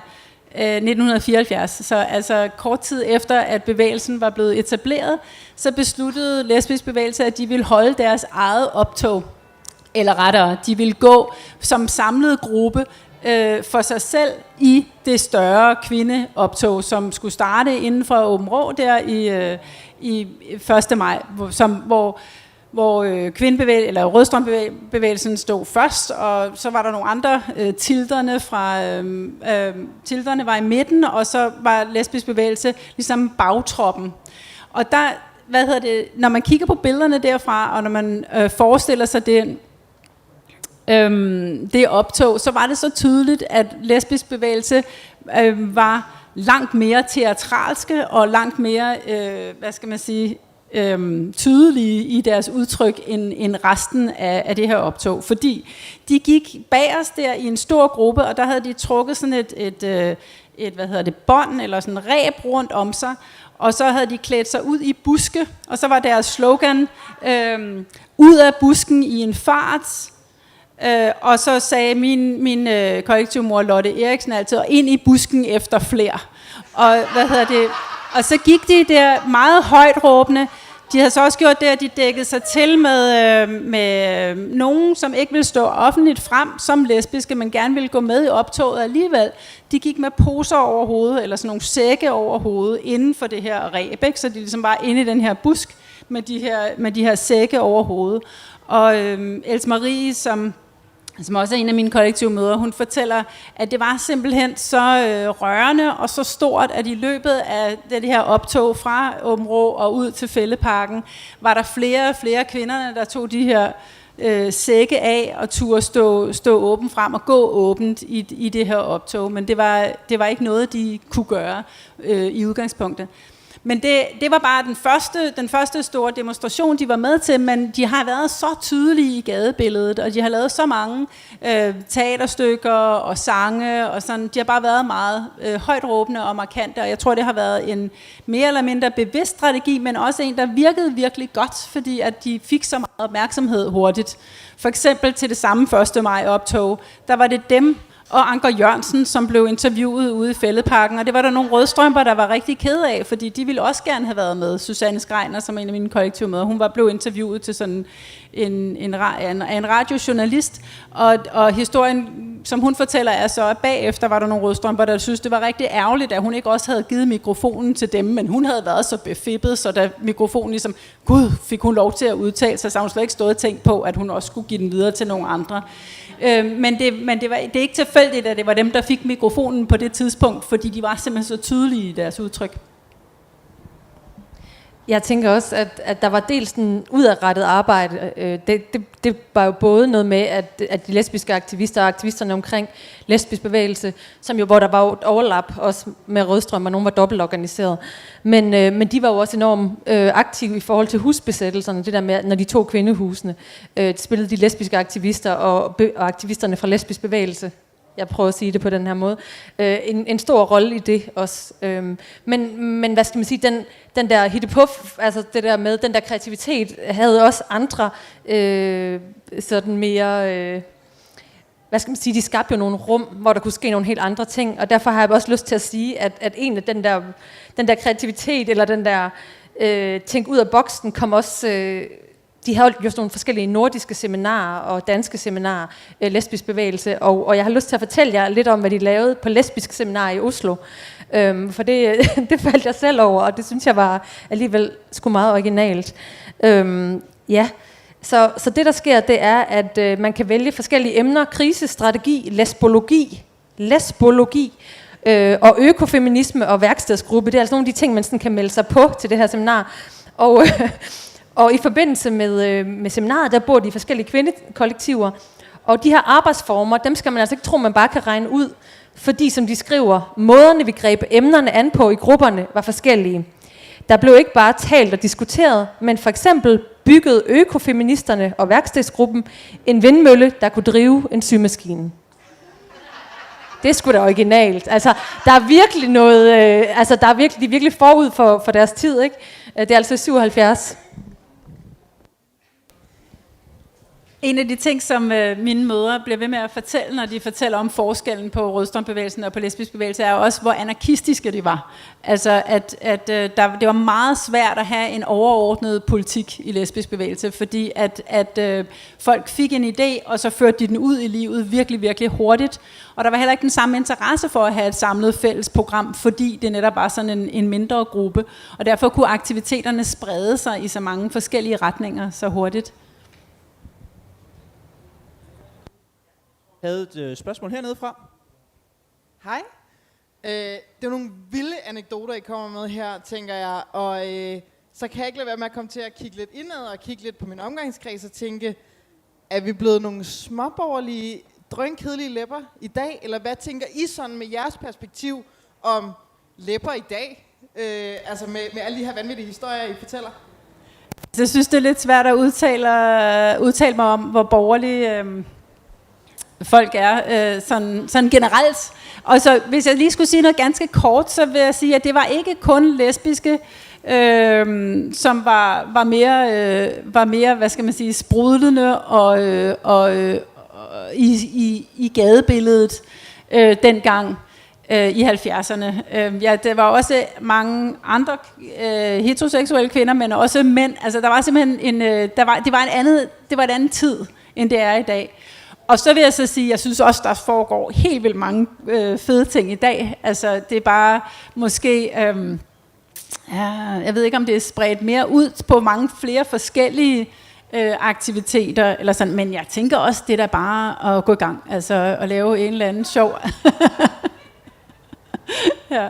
1974. Så altså kort tid efter, at bevægelsen var blevet etableret, så besluttede lesbisk bevægelse, at de ville holde deres eget optog. Eller rettere, de ville gå som samlet gruppe for sig selv i det større kvindeoptog, som skulle starte inden for Åben Rå der i 1. maj, hvor rødstrømbevægelsen stod først, og så var der nogle andre, tilterne var i midten, og så var lesbisk bevægelse ligesom bagtroppen. Og der, når man kigger på billederne derfra, og når man forestiller sig det, det optog, så var det så tydeligt, at lesbisk bevægelse var langt mere teatralske og langt mere, tydelige i deres udtryk end resten af det her optog. Fordi de gik bag os der i en stor gruppe, og der havde de trukket sådan et bånd eller sådan en ræb rundt om sig, og så havde de klædt sig ud i buske, og så var deres slogan, ud af busken i en fart, og så sagde min kollektivmor Lotte Eriksen altid, ind i busken efter flere. Og så gik de der meget højt råbende. De havde så også gjort det, at de dækkede sig til med nogen, som ikke ville stå offentligt frem som lesbiske, men gerne ville gå med i optoget alligevel. De gik med poser over hovedet, eller sådan nogle sække over hovedet, inden for det her ræb, ikke? Så de ligesom var inde i den her busk med de her sække over hovedet. Og Else Marie, som også er en af mine kollektive mødre, hun fortæller, at det var simpelthen så rørende og så stort, at i løbet af det her optog fra Åben Rå og ud til Fælledparken, var der flere og flere kvinder, der tog de her sække af og turde stå åbent frem og gå åbent i det her optog. Men det var ikke noget, de kunne gøre i udgangspunktet. Men det var bare den første store demonstration, de var med til, men de har været så tydelige i gadebilledet, og de har lavet så mange teaterstykker og sange, og sådan. De har bare været meget højtråbende og markante, og jeg tror, det har været en mere eller mindre bevidst strategi, men også en, der virkede virkelig godt, fordi at de fik så meget opmærksomhed hurtigt. For eksempel til det samme 1. maj optog, der var det dem og Anker Jørgensen, som blev interviewet ude i Fælledparken, og det var der nogle rødstrømper, der var rigtig kede af, fordi de ville også gerne have været med. Susanne Skreiner, som er en af mine kollektive mødre, hun blev interviewet til sådan en radiojournalist, og historien, som hun fortæller, er så, at bagefter var der nogle rødstrømper, der synes, det var rigtig ærgerligt, at hun ikke også havde givet mikrofonen til dem, men hun havde været så befippet, så da mikrofonen ligesom, gud, fik hun lov til at udtale sig, så hun slet ikke stået og tænkt på, at hun også skulle give den videre til nogle andre. Men det er ikke tilfældigt, at det var dem, der fik mikrofonen på det tidspunkt, fordi de var simpelthen så tydelige i deres udtryk. Jeg tænker også, at der var dels en udadrettet arbejde. Det var jo både noget med, at de lesbiske aktivister og aktivisterne omkring lesbisk bevægelse, hvor der var et overlap også med rødstrøm, og nogen var dobbeltorganiseret. Men de var jo også enormt aktive i forhold til husbesættelserne, det der med, når de tog kvindehusene, spillede de lesbiske aktivister og aktivisterne fra lesbisk bevægelse. Jeg prøver at sige det på den her måde. En stor rolle i det også. Men hvad skal man sige, den der hittepuff, altså det der med, den der kreativitet, havde også andre sådan mere, hvad skal man sige, de skabte jo nogle rum, hvor der kunne ske nogle helt andre ting, og derfor har jeg også lyst til at sige, at en af den der kreativitet, eller den der tænk ud af boksen, kom også... De holdt jo nogle forskellige nordiske seminarer og danske seminarer, lesbisk bevægelse, og jeg har lyst til at fortælle jer lidt om, hvad de lavede på lesbisk seminar i Oslo. For det faldt jeg selv over, og det synes jeg var alligevel sgu meget originalt. Ja, så det der sker, det er, at man kan vælge forskellige emner: krisestrategi, lesbologi, og økofeminisme og værkstedsgruppe. Det er altså nogle af de ting, man sådan kan melde sig på til det her seminar. Og i forbindelse med seminaret, der bor de forskellige kvindekollektiver. Og de her arbejdsformer, dem skal man altså ikke tro, man bare kan regne ud. Fordi, som de skriver, måderne vi greb emnerne an på i grupperne var forskellige. Der blev ikke bare talt og diskuteret, men for eksempel byggede økofeministerne og værkstedsgruppen en vindmølle, der kunne drive en symaskine. Det er sgu da originalt. Altså, der er virkelig noget, de er virkelig forud for deres tid, ikke? Det er altså 77. En af de ting, som mine mødre bliver ved med at fortælle, når de fortæller om forskellen på rødstrømbevægelsen og på lesbisk bevægelse, er også, hvor anarkistiske de var. Altså, at det var meget svært at have en overordnet politik i lesbisk bevægelse, fordi at folk fik en idé, og så førte de den ud i livet virkelig, virkelig hurtigt. Og der var heller ikke den samme interesse for at have et samlet fælles program, fordi det netop var sådan en mindre gruppe. Og derfor kunne aktiviteterne sprede sig i så mange forskellige retninger så hurtigt. Jeg havde et spørgsmål hernede fra. Hej. Det er nogle vilde anekdoter, I kommer med her, tænker jeg. Og så kan jeg ikke lade være med at komme til at kigge lidt indad og kigge lidt på min omgangskreds og tænke, Er vi blevet nogle småborgerlige, drønkedelige læpper i dag? Eller hvad tænker I sådan med jeres perspektiv om læpper i dag? Altså med alle de her vanvittige historier, I fortæller? Jeg synes, det er lidt svært at udtale mig om, hvor borgerlige folk er sådan generelt. Og så hvis jeg lige skulle sige noget ganske kort, så vil jeg sige, at det var ikke kun lesbiske, som var mere, hvad skal man sige, sprudlende og i gadebilledet dengang i 70'erne. Ja, der var også mange andre heteroseksuelle kvinder, men også mænd. Altså der var simpelthen det var et andet tid, end det er i dag. Og så vil jeg så sige, jeg synes også, der foregår helt vildt mange fede ting i dag. Altså det er bare måske, jeg ved ikke om det er spredt mere ud på mange flere forskellige aktiviteter, eller sådan, men jeg tænker også, det er da bare at gå i gang, altså at lave en eller anden sjov. Ja.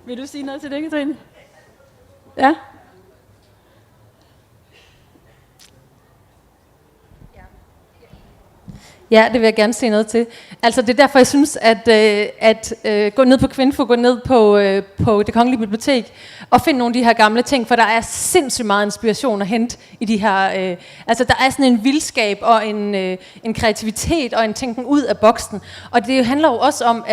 Vil du sige noget til det, Katrine? Ja? Ja, det vil jeg gerne se noget til. Altså det er derfor, jeg synes, at gå ned på Kvindfo, gå ned på Det Kongelige Bibliotek og finde nogle af de her gamle ting, for der er sindssygt meget inspiration at hente i de her. Altså der er sådan en vildskab og en kreativitet og en tænken ud af boksen. Og det handler jo også om,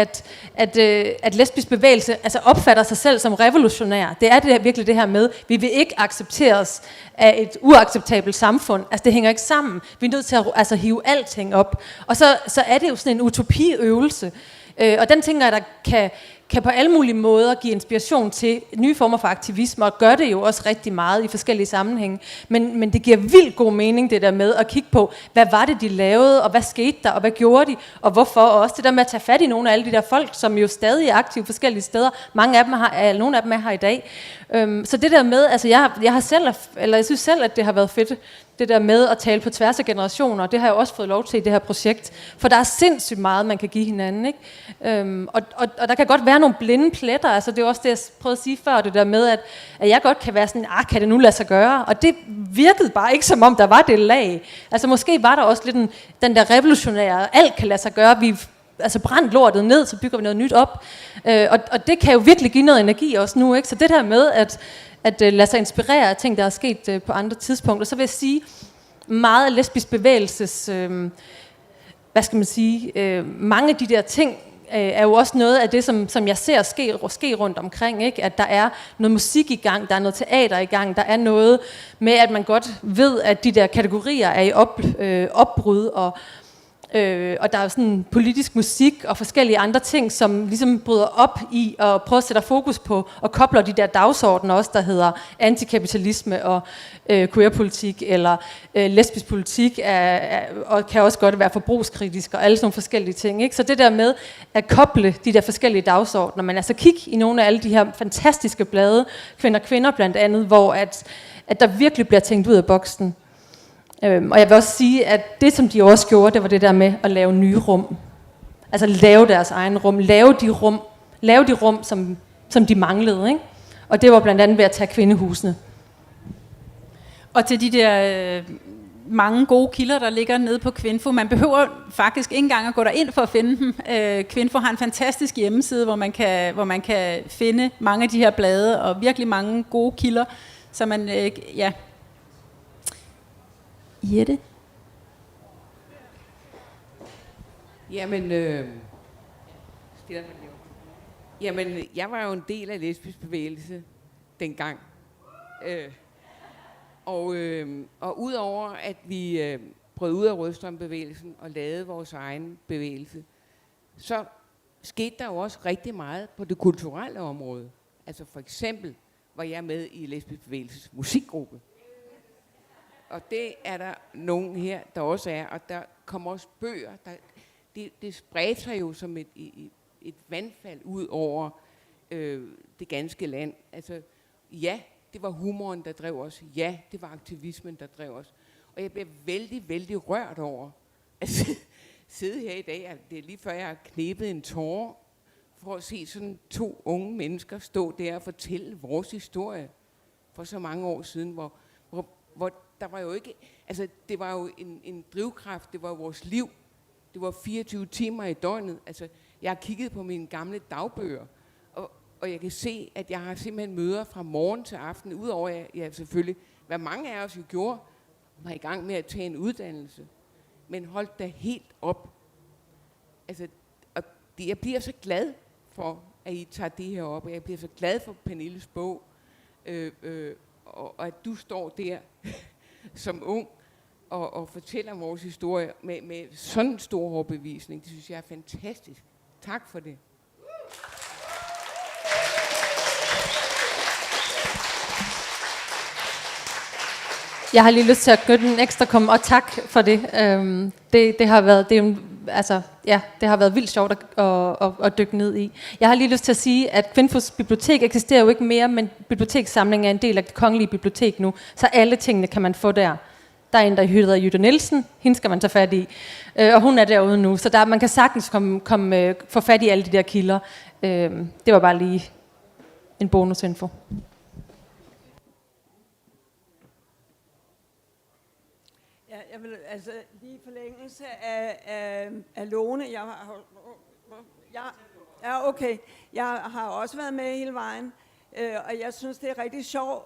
at lesbisk bevægelse altså opfatter sig selv som revolutionær. Det er virkelig det her med, vi vil ikke accepteres af et uacceptabelt samfund. Altså det hænger ikke sammen. Vi er nødt til at hive alting op. Og så er det jo sådan en utopiøvelse. Og den tænker jeg, der kan på alle mulige måder give inspiration til nye former for aktivisme, og gør det jo også rigtig meget i forskellige sammenhænge. Men det giver vildt god mening, det der med at kigge på, hvad var det, de lavede, og hvad skete der, og hvad gjorde de, og hvorfor, og også det der med at tage fat i nogle af alle de der folk, som jo stadig er aktive forskellige steder. Nogle af dem er her i dag. Så det der med, altså jeg synes selv, at det har været fedt, det der med at tale på tværs af generationer, det har jeg også fået lov til i det her projekt. For der er sindssygt meget, man kan give hinanden, ikke? Og der kan godt være nogle blinde pletter, altså det er også det, jeg prøvede at sige før, det der med, at jeg godt kan være sådan, kan det nu lade sig gøre? Og det virkede bare ikke, som om der var det lag. Altså måske var der også lidt den der revolutionære, alt kan lade sig gøre, vi brændt lortet ned, så bygger vi noget nyt op. Og det kan jo virkelig give noget energi også nu, ikke? Så det der med, at lade sig inspirere af ting, der er sket på andre tidspunkter. Så vil jeg sige, meget af lesbisk bevægelses, mange af de der ting, er jo også noget af det, som jeg ser ske rundt omkring, ikke? At der er noget musik i gang, der er noget teater i gang, der er noget med, at man godt ved, at de der kategorier er i opbrud, og der er sådan politisk musik og forskellige andre ting, som ligesom bryder op i og prøver at sætte fokus på og kobler de der dagsordner også, der hedder antikapitalisme og queerpolitik eller lesbisk politik og kan også godt være forbrugskritisk og alle sådan nogle forskellige ting, ikke? Så det der med at koble de der forskellige dagsordner, men altså kig i nogle af alle de her fantastiske blade, Kvinders blandt andet, hvor at der virkelig bliver tænkt ud af boksen. Og jeg vil også sige, at det som de også gjorde, det var det der med at lave nye rum. Altså lave deres egen rum, lave de rum, som de manglede, ikke? Og det var blandt andet ved at tage kvindehusene. Og til de der mange gode kilder, der ligger nede på Kvindfo. Man behøver faktisk ikke engang at gå derind for at finde dem. Kvindfo har en fantastisk hjemmeside, hvor man kan finde mange af de her blade, og virkelig mange gode kilder, så man, ja. Jette? Jamen, jeg var jo en del af lesbisk bevægelse dengang. Og udover at vi brød ud af rødstrømbevægelsen og lavede vores egen bevægelse, så skete der jo også rigtig meget på det kulturelle område. Altså for eksempel var jeg med i lesbisk bevægelses musikgruppe. Og det er der nogen her, der også er, og der kommer også bøger. Det spredte sig jo som et vandfald ud over det ganske land. Altså, ja, det var humoren, der drev os. Ja, det var aktivismen, der drev os. Og jeg bliver vældig, vældig rørt over at sidde her i dag. Det er lige før, jeg har knebet en tåre for at se sådan 2 unge mennesker stå der og fortælle vores historie for så mange år siden, hvor der var jo ikke, altså det var jo en drivkraft, det var vores liv. Det var 24 timer i døgnet. Altså, jeg har kigget på mine gamle dagbøger, og jeg kan se, at jeg har simpelthen møder fra morgen til aften, udover at jeg selvfølgelig, hvad mange af os jo gjorde, var i gang med at tage en uddannelse. Men holdt da helt op. Altså, og jeg bliver så glad for, at I tager det her op, og jeg bliver så glad for Pernilles bog, og at du står der som ung, og fortæller vores historie med sådan en stor overbevisning. Det synes jeg er fantastisk. Tak for det. Jeg har lige lyst til at knytte en ekstra og tak for det. Det har været, det har været vildt sjovt at dykke ned i. Jeg har lige lyst til at sige, at Kvinders bibliotek eksisterer jo ikke mere, men bibliotekssamlingen er en del af det kongelige bibliotek nu, så alle tingene kan man få der. Der er en, der hedder Jytte Nielsen, hende skal man tage fat i, og hun er derude nu, så man kan sagtens få fat i alle de der kilder. Det var bare lige en bonusinfo. Jeg vil altså lige i forlængelse af Lone. Jeg har også været med hele vejen, og jeg synes, det er rigtig sjovt,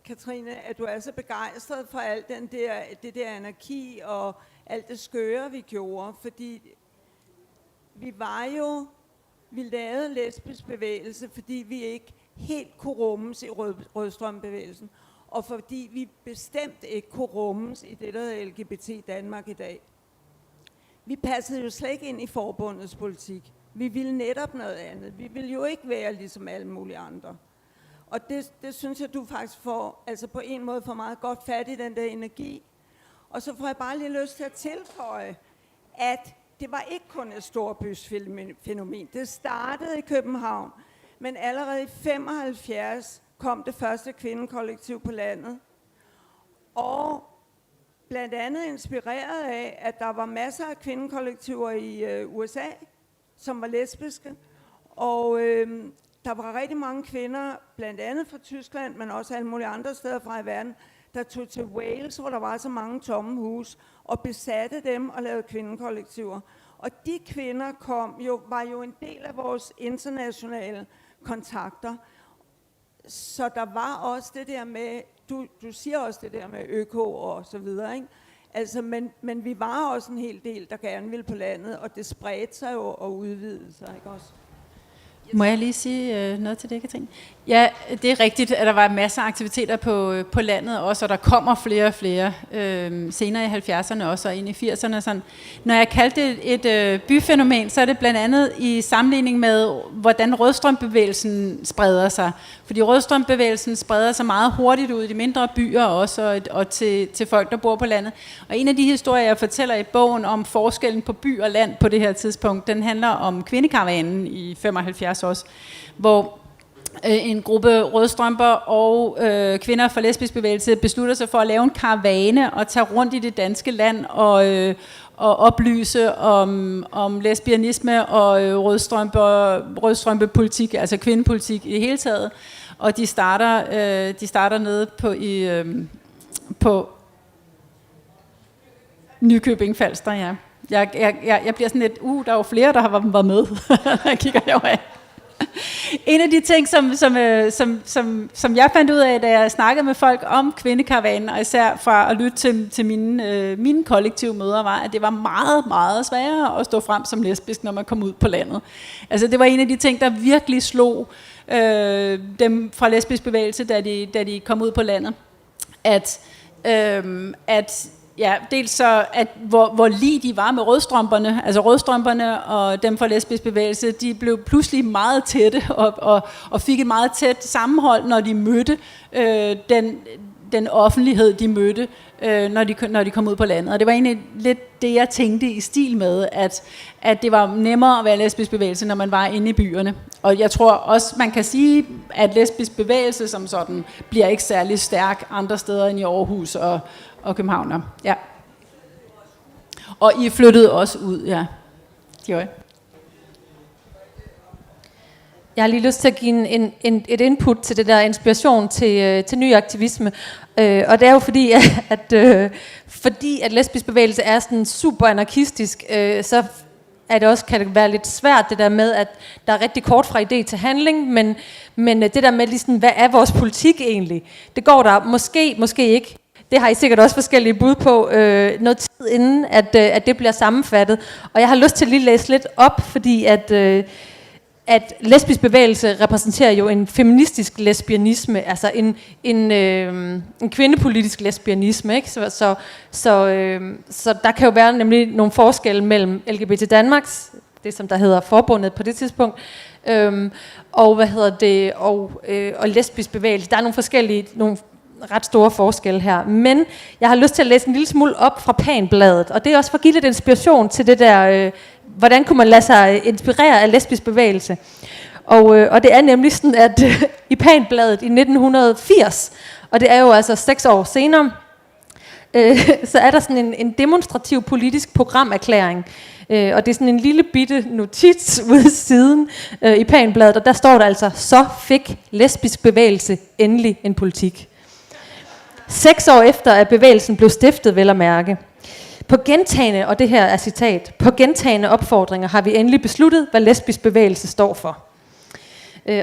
Katrine, at du er så begejstret for alt det der anarki og alt det skøre, vi gjorde, fordi vi lavede lesbisk bevægelse, fordi vi ikke helt kunne rummes i rødstrømbevægelsen, og fordi vi bestemt ikke kunne rummes i det, der hedder LGBT Danmark i dag. Vi passede jo slet ikke ind i forbundets politik. Vi ville netop noget andet. Vi ville jo ikke være ligesom alle mulige andre. Og det synes jeg, du faktisk får, altså på en måde får meget godt fat i den der energi. Og så får jeg bare lige lyst til at tilføje, at det var ikke kun et storbysfænomen. Det startede i København, men allerede i 75 kom det første kvindekollektiv på landet. Og blandt andet inspireret af, at der var masser af kvindekollektiver i USA, som var lesbiske. Og der var rigtig mange kvinder, blandt andet fra Tyskland, men også alle mulige andre steder fra i verden, der tog til Wales, hvor der var så mange tomme hus, og besatte dem og lavede kvindekollektiver. Og de kvinder var jo en del af vores internationale kontakter. Så der var også det der med, du siger også det der med øko og så videre, ikke? Altså, men vi var også en hel del, der gerne ville på landet, og det spredte sig jo og udvidede sig, ikke også? Må jeg lige sige noget til det, Katrine? Ja, det er rigtigt, at der var masser af aktiviteter på landet også, og der kommer flere og flere senere i 70'erne også, og ind i 80'erne. Sådan. Når jeg kaldte det et byfænomen, så er det blandt andet i sammenligning med, hvordan rødstrømbevægelsen spreder sig. Fordi rødstrømbevægelsen spreder sig meget hurtigt ud i de mindre byer også, og til folk, der bor på landet. Og en af de historier, jeg fortæller i bogen om forskellen på by og land på det her tidspunkt, den handler om kvindekaravanen i 75 også, hvor en gruppe rødstrømper og kvinder fra lesbisk bevægelse beslutter sig for at lave en karavane og tage rundt i det danske land og oplyse om lesbianisme og rødstrømpepolitik, altså kvindepolitik i det hele taget. Og de starter nede på Nykøbing Falster, ja. Jeg bliver sådan lidt, der er jo flere, der har været med. Der kigger jeg af. En af de ting, som jeg fandt ud af, da jeg snakkede med folk om kvindekaravanen, og især fra at lytte til mine kollektive møder, var, at det var meget, meget sværere at stå frem som lesbisk, når man kom ud på landet. Altså, det var en af de ting, der virkelig slog dem fra lesbisk bevægelse, da de kom ud på landet. Ja, dels så, at hvor lige de var med rødstrømperne, altså rødstrømperne og dem fra lesbisk bevægelse, de blev pludselig meget tætte og fik et meget tæt sammenhold, når de mødte den offentlighed, de mødte, når de kom ud på landet. Og det var egentlig lidt det, jeg tænkte i stil med, at det var nemmere at være lesbisk bevægelse, når man var inde i byerne. Og jeg tror også, man kan sige, at lesbisk bevægelse som sådan bliver ikke særlig stærk andre steder end i Aarhus og København. Ja. Og I flyttede også ud, ja. Jeg har lige lyst til at give et input til det der inspiration til ny aktivisme. Og det er jo fordi, at lesbisk bevægelse er sådan super anarkistisk, så er det også, kan det være lidt svært det der med, at der er rigtig kort fra idé til handling, men det der med, ligesom, hvad er vores politik egentlig? Det går der måske ikke. Det har I sikkert også forskellige bud på, noget tid inden, at det bliver sammenfattet. Og jeg har lyst til at lige læse lidt op, fordi at lesbisk bevægelse repræsenterer jo en feministisk lesbianisme, altså en kvindepolitisk lesbianisme, ikke? Så der kan jo være nemlig nogle forskelle mellem LGBT Danmarks, det som der hedder forbundet på det tidspunkt, og og lesbisk bevægelse. Der er nogle forskellige, nogle ret store forskelle her. Men jeg har lyst til at læse en lille smule op fra Panbladet, og det er også for at give lidt inspiration til det der, hvordan kunne man lade sig inspirere af lesbisk bevægelse. Og det er nemlig sådan, at i Panbladet i 1980, og det er jo altså 6 år senere, så er der sådan en demonstrativ politisk programerklæring. Og det er sådan en lille bitte notits ude i siden i Panbladet, og der står der altså, så fik lesbisk bevægelse endelig en politik. 6 år efter, at bevægelsen blev stiftet, vel at mærke. På gentagne, og det her er citat, på gentagne opfordringer har vi endelig besluttet, hvad lesbisk bevægelse står for.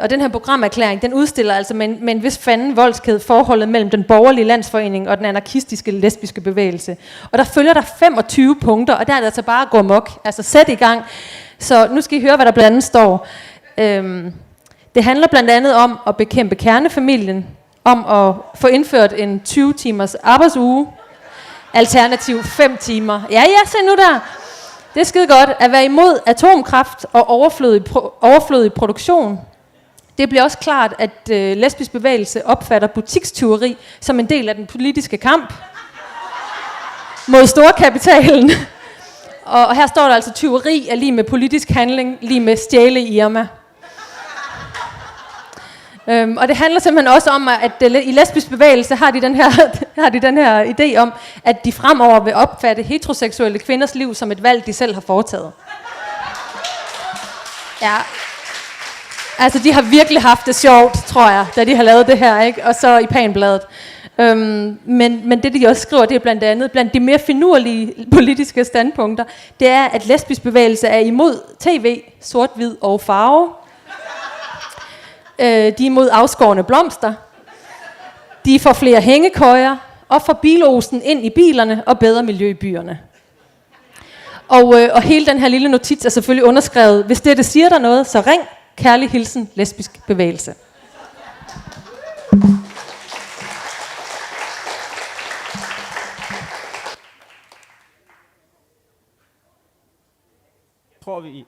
Og den her programerklæring, den udstiller altså med en vis fanden voldsked forholdet mellem den borgerlige landsforening og den anarkistiske lesbiske bevægelse. Og der følger der 25 punkter, og der er det altså bare at gå amok. Altså sæt i gang. Så nu skal I høre, hvad der blandt andet står. Det handler blandt andet om at bekæmpe kernefamilien, om at få indført en 20 timers arbejdsuge, alternativ 5 timer. Ja, se nu der. Det er skide godt. At være imod atomkraft og overflødig produktion. Det bliver også klart, at lesbisk bevægelse opfatter butikstyveri som en del af den politiske kamp mod storkapitalen. Og her står der altså, tyveri er lige med politisk handling, lige med stjæle i Irma. Og det handler simpelthen også om, at i lesbisk bevægelse har de den her idé om, at de fremover vil opfatte heteroseksuelle kvinders liv som et valg, de selv har foretaget. Ja. Altså, de har virkelig haft det sjovt, tror jeg, da de har lavet det her, ikke? Og så i Panbladet. Men det, de også skriver, det er blandt andet, blandt de mere finurlige politiske standpunkter, det er, at lesbisk bevægelse er imod tv, sort-hvid og farve. De er imod afskårne blomster. De får flere hængekøjer, og får bilosen ind i bilerne og bedre miljø i byerne. Og hele den her lille notits er selvfølgelig underskrevet. Hvis det siger der noget, så ring. Kærlig hilsen, lesbisk bevægelse.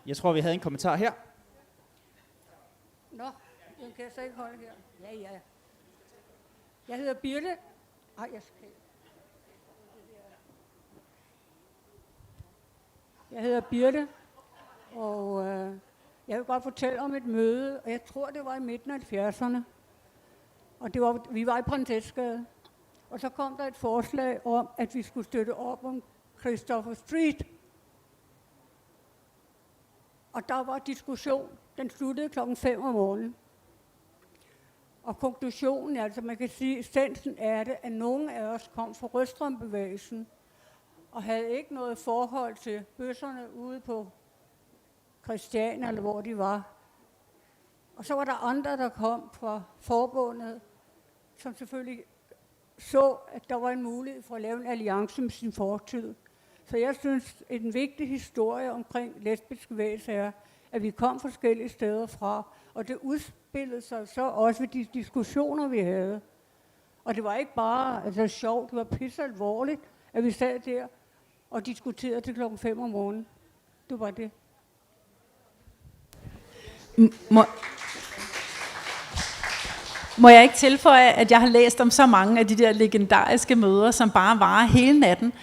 Jeg tror, vi havde en kommentar her. Nå, den kan jeg så ikke holde her. Ja. Jeg hedder Birte. Jeg hedder Birte, og jeg vil godt fortælle om et møde, og jeg tror, det var i midten af 70'erne. Og vi var i Prinsessegade, og så kom der et forslag om, at vi skulle støtte op om Christopher Street. Og der var diskussion. Den sluttede 5:00 om morgenen. Og konklusionen, altså man kan sige, essensen er det, at nogle af os kom fra Rødstrømbevægelsen og havde ikke noget forhold til bøsserne ude på Christiania, eller hvor de var. Og så var der andre, der kom fra forbundet, som selvfølgelig så, at der var en mulighed for at lave en alliance med sin fortid. Så jeg synes, at en vigtig historie omkring lesbisk bevægelse er, at vi kom forskellige steder fra, og det udspillede sig så også ved de diskussioner, vi havde. Og det var ikke bare sjovt, det var pisse alvorligt, at vi sad der og diskuterede til 5:00 om morgenen. Det var det. Må jeg ikke tilføje, at jeg har læst om så mange af de der legendariske møder, som bare varer hele natten.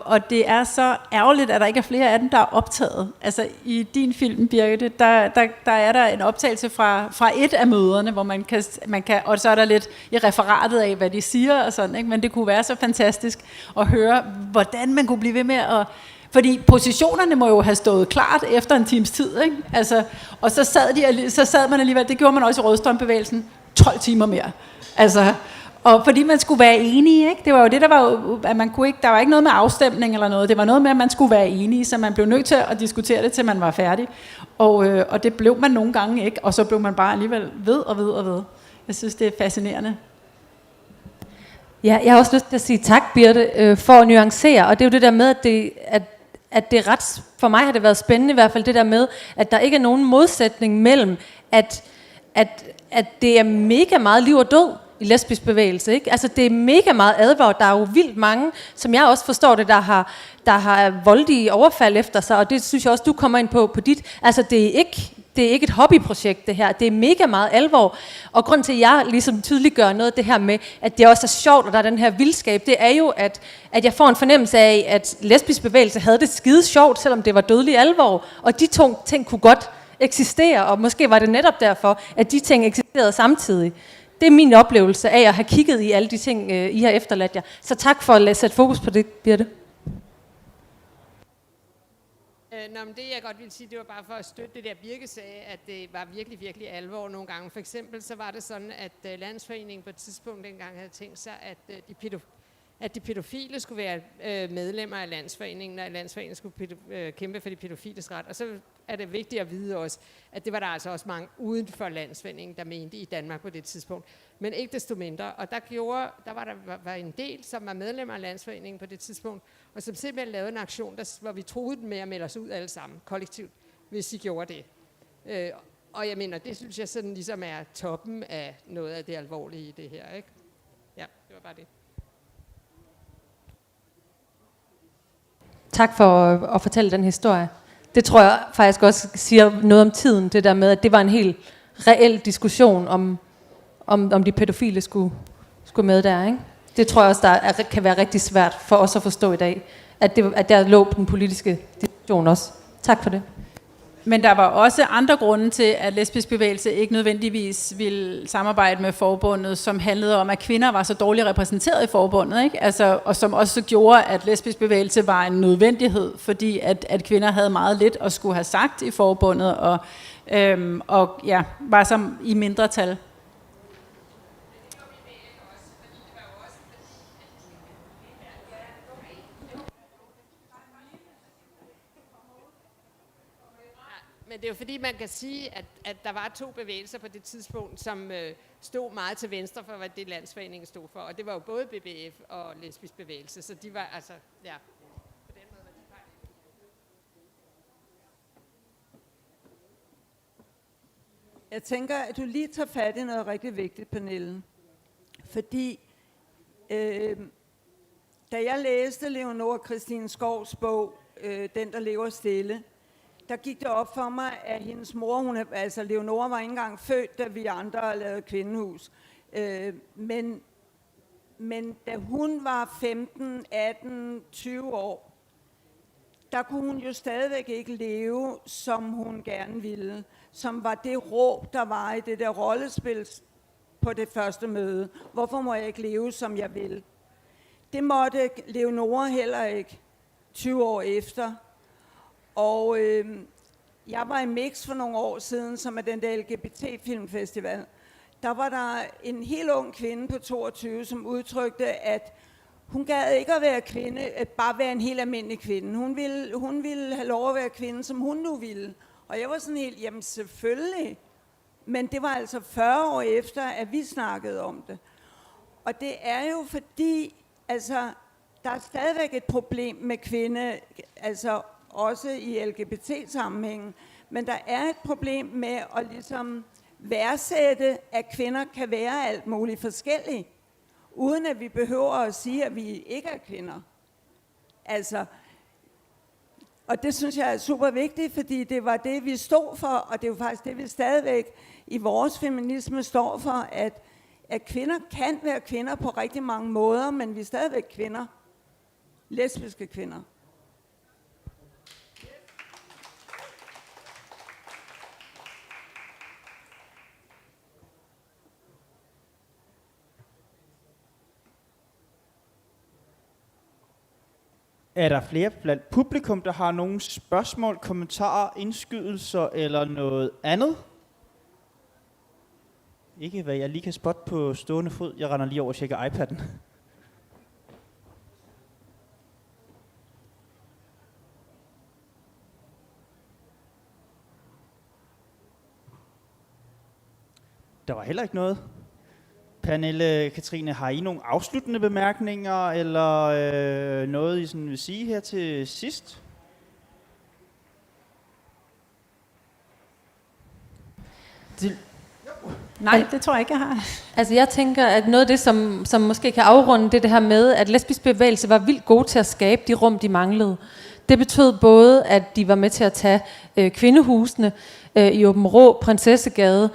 Og det er så ærgerligt, at der ikke er flere af dem, der er optaget. Altså i din film, Birgit, der er der en optagelse fra et af møderne, hvor man kan, og så er der lidt i referatet af, hvad de siger og sådan, ikke? Men det kunne være så fantastisk at høre, hvordan man kunne blive ved med at Fordi positionerne må jo have stået klart efter en times tid, ikke? Altså, og så sad man alligevel, det gjorde man også i rødstrømbevægelsen, 12 timer mere. Altså, og fordi man skulle være enige, ikke? Det var jo det, der var jo, at man kunne ikke, der var ikke noget med afstemning eller noget, det var noget med, at man skulle være enige, så man blev nødt til at diskutere det, til man var færdig. Og det blev man nogle gange ikke, og så blev man bare alligevel ved. Jeg synes, det er fascinerende. Ja, jeg har også lyst til at sige tak, Birte, for at nuancere, og det er jo det der med, at det er ret, for mig har det været spændende i hvert fald, det der med, at der ikke er nogen modsætning mellem, at det er mega meget liv og død i lesbisk bevægelse, ikke? Altså det er mega meget advar, der er jo vildt mange, som jeg også forstår det, der har voldelige overfald efter sig, og det synes jeg også, du kommer ind på dit, altså det er ikke et hobbyprojekt det her, det er mega meget alvor, og grund til at jeg ligesom tydeliggør noget af det her med, at det også er sjovt, og der er den her vildskab, det er jo, at jeg får en fornemmelse af, at lesbisk bevægelse havde det skide sjovt, selvom det var dødelig alvor, og de to ting kunne godt eksistere, og måske var det netop derfor, at de ting eksisterede samtidig. Det er min oplevelse af at have kigget i alle de ting, I har efterladt jer. Så tak for at sætte fokus på det, Birte. Men det jeg godt ville sige, det var bare for at støtte det der Birke sagde, at det var virkelig, virkelig alvor nogle gange. For eksempel så var det sådan, at Landsforeningen på et tidspunkt dengang havde tænkt sig, at de pædofile skulle være medlemmer af Landsforeningen, og Landsforeningen skulle kæmpe for de pædofiles ret. Og så er det vigtigt at vide også, at det var der altså også mange uden for Landsforeningen, der mente i Danmark på det tidspunkt. Men ikke desto mindre. Og der var en del, som var medlemmer af Landsforeningen på det tidspunkt, og som simpelthen lavede en aktion, hvor vi troede dem med at melde os ud alle sammen, kollektivt, hvis I gjorde det. Og jeg mener, det synes jeg sådan ligesom er toppen af noget af det alvorlige i det her, ikke? Ja, det var bare det. Tak for at fortælle den historie. Det tror jeg faktisk også siger noget om tiden, det der med, at det var en helt reel diskussion om de pædofile skulle med der, ikke? Det tror jeg også, kan være rigtig svært for os at forstå i dag, at der lå den politiske diskussion også. Tak for det. Men der var også andre grunde til, at lesbisk bevægelse ikke nødvendigvis ville samarbejde med forbundet, som handlede om, at kvinder var så dårligt repræsenteret i forbundet, ikke? Altså, og som også gjorde, at lesbisk bevægelse var en nødvendighed, fordi at kvinder havde meget lidt at skulle have sagt i forbundet, og var som i mindretal. Men det er jo fordi, man kan sige, at der var to bevægelser på det tidspunkt, som stod meget til venstre for, hvad det Landsforeningen stod for. Og det var jo både BBF og lesbisk bevægelse, så de var altså, ja, på den måde var de fejl. Jeg tænker, at du lige tager fat i noget rigtig vigtigt, Pernille. Fordi da jeg læste Leonora Christine Skovs bog, Den, der lever stille, der gik det op for mig, at hendes mor, Leonora var ikke engang født, da vi andre lavede Kvindehus. Men da hun var 15, 18, 20 år, der kunne hun jo stadigvæk ikke leve, som hun gerne ville. Som var det råb, der var i det der rollespil på det første møde. Hvorfor må jeg ikke leve, som jeg vil? Det måtte Leonora heller ikke 20 år efter. Og jeg var i Mix for nogle år siden, som er den der LGBT-filmfestival. Der var der en helt ung kvinde på 22, som udtrykte, at hun gad ikke at være kvinde, at bare være en helt almindelig kvinde. Hun ville have lov at være kvinde, som hun nu ville. Og jeg var sådan helt, jamen selvfølgelig. Men det var altså 40 år efter, at vi snakkede om det. Og det er jo fordi, altså, der er stadigvæk et problem med kvinde, altså også i LGBT-sammenhængen, men der er et problem med at ligesom værdsætte, at kvinder kan være alt muligt forskellige, uden at vi behøver at sige, at vi ikke er kvinder. Altså, og det synes jeg er super vigtigt, fordi det var det, vi stod for, og det er jo faktisk det, vi stadigvæk i vores feminisme står for, at kvinder kan være kvinder på rigtig mange måder, men vi er stadigvæk kvinder. Lesbiske kvinder. Er der flere blandt publikum, der har nogle spørgsmål, kommentarer, indskydelser eller noget andet? Ikke hvad jeg lige kan spotte på stående fod. Jeg render lige over og tjekker iPad'en. Der var heller ikke noget. Pernille, Katrine, har I nogle afsluttende bemærkninger, eller noget, I sådan vil sige her til sidst? Nej, det tror jeg ikke, jeg har. Altså jeg tænker, at noget af det, som måske kan afrunde det her med, at lesbisk bevægelse var vildt gode til at skabe de rum, de manglede. Det betød både, at de var med til at tage kvindehusene i Åben Rå, Prinsessegade,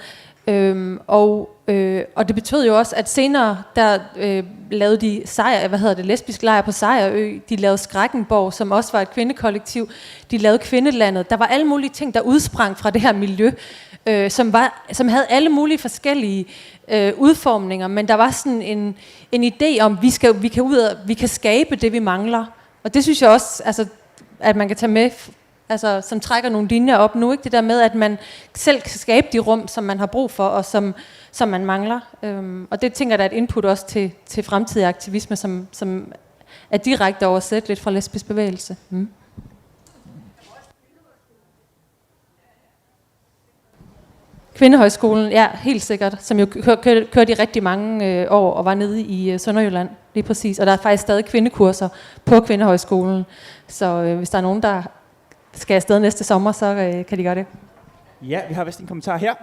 og det betød jo også, at senere der lavede de lesbisk lejr på Sejerø. De lavede Skrækkenborg, som også var et kvindekollektiv. De lavede Kvindelandet. Der var alle mulige ting, der udsprang fra det her miljø, som havde alle mulige forskellige udformninger, men der var sådan en idé om, vi kan skabe det, vi mangler. Og det synes jeg også, altså, at man kan tage med, altså, som trækker nogle linjer op nu, ikke? Det der med, at man selv kan skabe de rum, som man har brug for, og som man mangler. Og det tænker jeg, der er et input også til fremtidig aktivisme, som er direkte oversat lidt fra lesbisk bevægelse. Kvindehøjskolen, ja, helt sikkert, som jo kørte i rigtig mange år og var nede i Sønderjylland, lige præcis. Og der er faktisk stadig kvindekurser på Kvindehøjskolen, så hvis der er nogen, der skal afsted næste sommer, så kan de gøre det. Ja, vi har vist en kommentar her.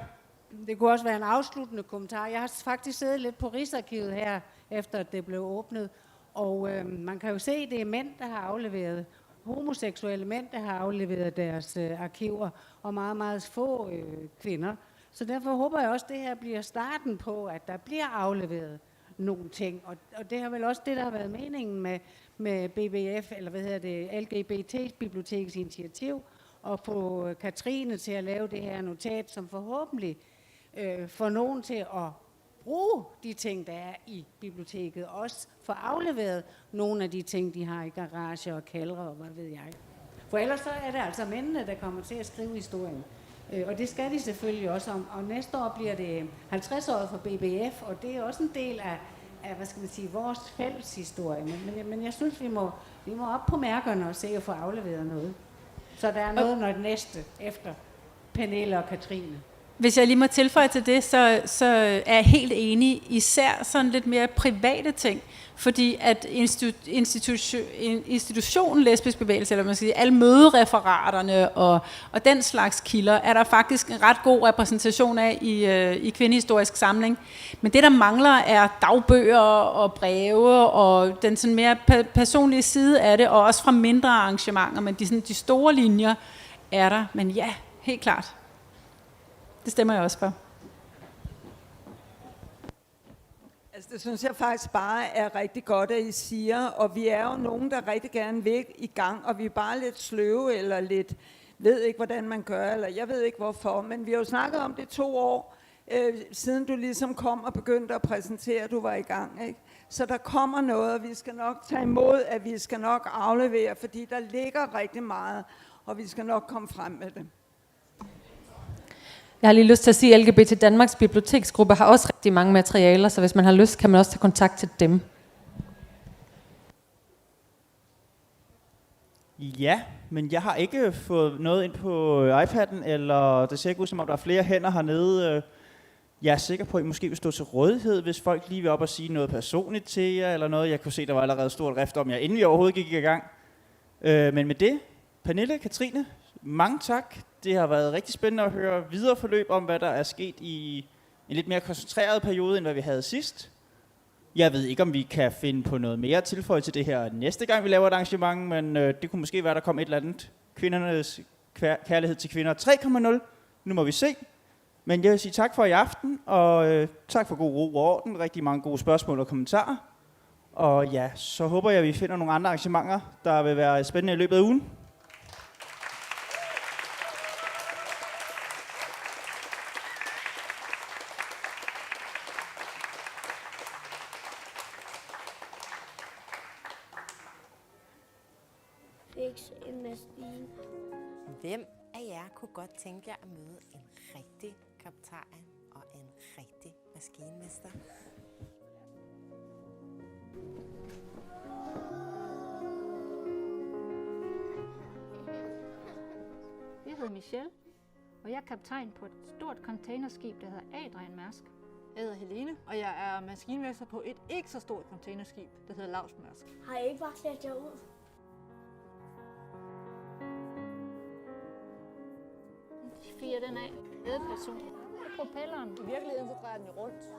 Det kunne også være en afsluttende kommentar. Jeg har faktisk siddet lidt på Rigsarkivet her, efter at det blev åbnet, og man kan jo se, at det er mænd, der har afleveret, homoseksuelle mænd, der har afleveret deres arkiver, og meget, meget få kvinder. Så derfor håber jeg også, at det her bliver starten på, at der bliver afleveret nogle ting. Og det er vel også det, der har været meningen med BBF, eller hvad hedder det, LGBT-bibliotekets initiativ, og få Katrine til at lave det her notat, som forhåbentlig får nogen til at bruge de ting, der er i biblioteket, også få afleveret nogle af de ting, de har i garage og kældre, og hvad ved jeg. For ellers så er det altså mændene, der kommer til at skrive historien. Og det skal de selvfølgelig også om. Og næste år bliver det 50-året for BBF, og det er også en del af hvad skal man sige, vores fælles historie. Men jeg synes, vi må op på mærkerne og se at få afleveret noget. Så der er noget, når det næste efter Pernille og Katrine. Hvis jeg lige må tilføje til det, så er jeg helt enig, især sådan lidt mere private ting, fordi at institutionen lesbisk bevægelse, eller man skal sige, alle mødereferaterne og den slags kilder, er der faktisk en ret god repræsentation af i Kvindehistorisk Samling. Men det, der mangler, er dagbøger og breve og den sådan mere personlige side af det, og også fra mindre arrangementer, men de store linjer er der. Men ja, helt klart. Det stemmer jeg også for. Altså, det synes jeg faktisk bare er rigtig godt, at I siger, og vi er jo nogen, der rigtig gerne vil i gang, og vi er bare lidt sløve, eller lidt, ved ikke, hvordan man gør, eller jeg ved ikke hvorfor, men vi har jo snakket om det 2 år, siden du ligesom kom og begyndte at præsentere, at du var i gang, ikke? Så der kommer noget, og vi skal nok tage imod, at vi skal nok aflevere, fordi der ligger rigtig meget, og vi skal nok komme frem med det. Jeg har lige lyst til at sige, at LGBT Danmarks biblioteksgruppe har også rigtig mange materialer, så hvis man har lyst, kan man også tage kontakt til dem. Ja, men jeg har ikke fået noget ind på iPad'en, eller det ser ikke ud som om, der er flere hænder hernede. Jeg er sikker på, at I måske vil stå til rådighed, hvis folk lige vil op og sige noget personligt til jer, eller noget. Jeg kunne se, der var allerede stort rift om jer, inden vi overhovedet gik i gang. Men med det, Pernille, Katrine, mange tak. Det har været rigtig spændende at høre videre forløb om, hvad der er sket i en lidt mere koncentreret periode, end hvad vi havde sidst. Jeg ved ikke, om vi kan finde på noget mere tilføje til det her næste gang, vi laver et arrangement, men det kunne måske være, der kom et eller andet. Kvindernes kærlighed til kvinder 3.0. Nu må vi se. Men jeg vil sige tak for i aften, og tak for god ro og orden. Rigtig mange gode spørgsmål og kommentarer. Og ja, så håber jeg, at vi finder nogle andre arrangementer, der vil være spændende i løbet af ugen. ikke en maskine. Hvem af jer kunne godt tænke jer at møde en rigtig kaptajn og en rigtig maskinmester? Jeg hedder Michelle, og jeg er kaptajn på et stort containerskib, der hedder Adrian Mærsk. Jeg hedder Helene, og jeg er maskinmester på et ikke så stort containerskib, der hedder Mærsk. Har I ikke bare slædt jer ud? De fire den af. Ledperson. Propelleren. I virkeligheden så drejer den jo rundt.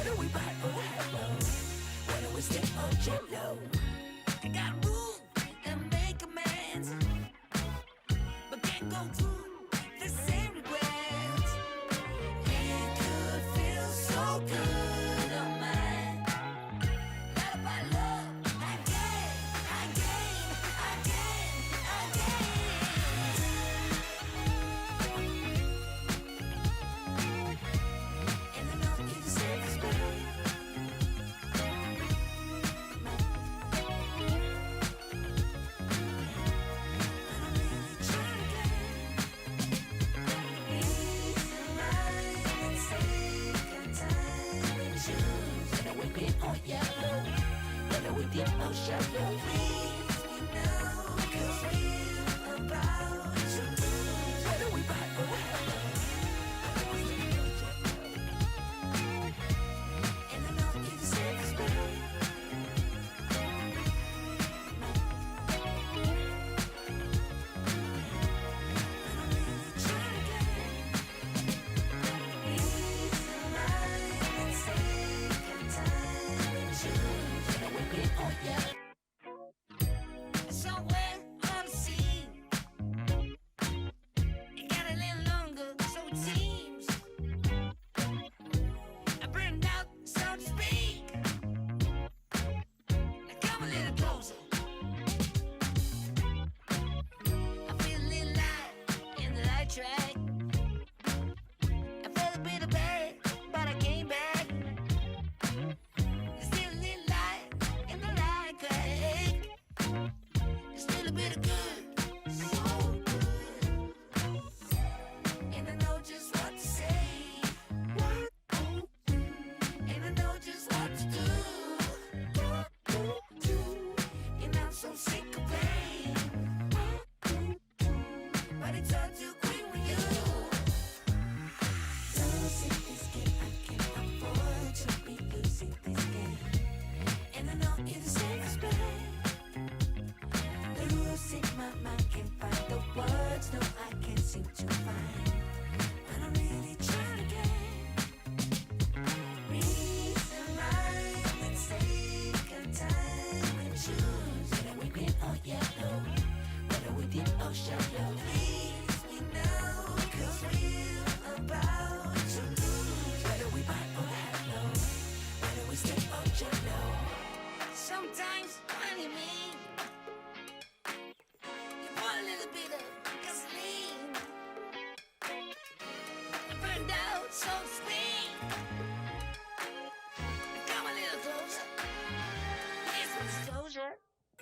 Whether we buy or hello, whether we step or jello. I got room and make amends, but can't go through the same regrets. It could feel so good on mine. Not about love, I gain. And I know you're the safest way. Whether we dip or shallow, please me now, 'cause we're about to lose. Whether we buy or hello, and I know you're the safest way. Somewhere on the sea, it got a little longer, so it seems. I burned out, so to speak. Now come a little closer. I feel a little light in the light track. I felt a bit of bad, but I came back. There's still a little light in the light track. There's still a bit of good, so good. And I know just what to say. And I know just what to do. And I'm so sick of pain, but it's all too quick with you. Losing this game, I can't afford to be losing this game. And I know you're the safest bet. Losing my mind, can't find the words, no, I can't seem to find. But I'm really trying to get reason, rhyme, and take a time and choose. Whether we green or yellow, whether we deep or shallow. Please me now, 'cause we're about to lose. Whether we buy or hello, whether we step or jello. Sometimes, honey, me. You put a little bit of gasoline. I burned out, so to speak. Come a little closer. Here's some disclosure.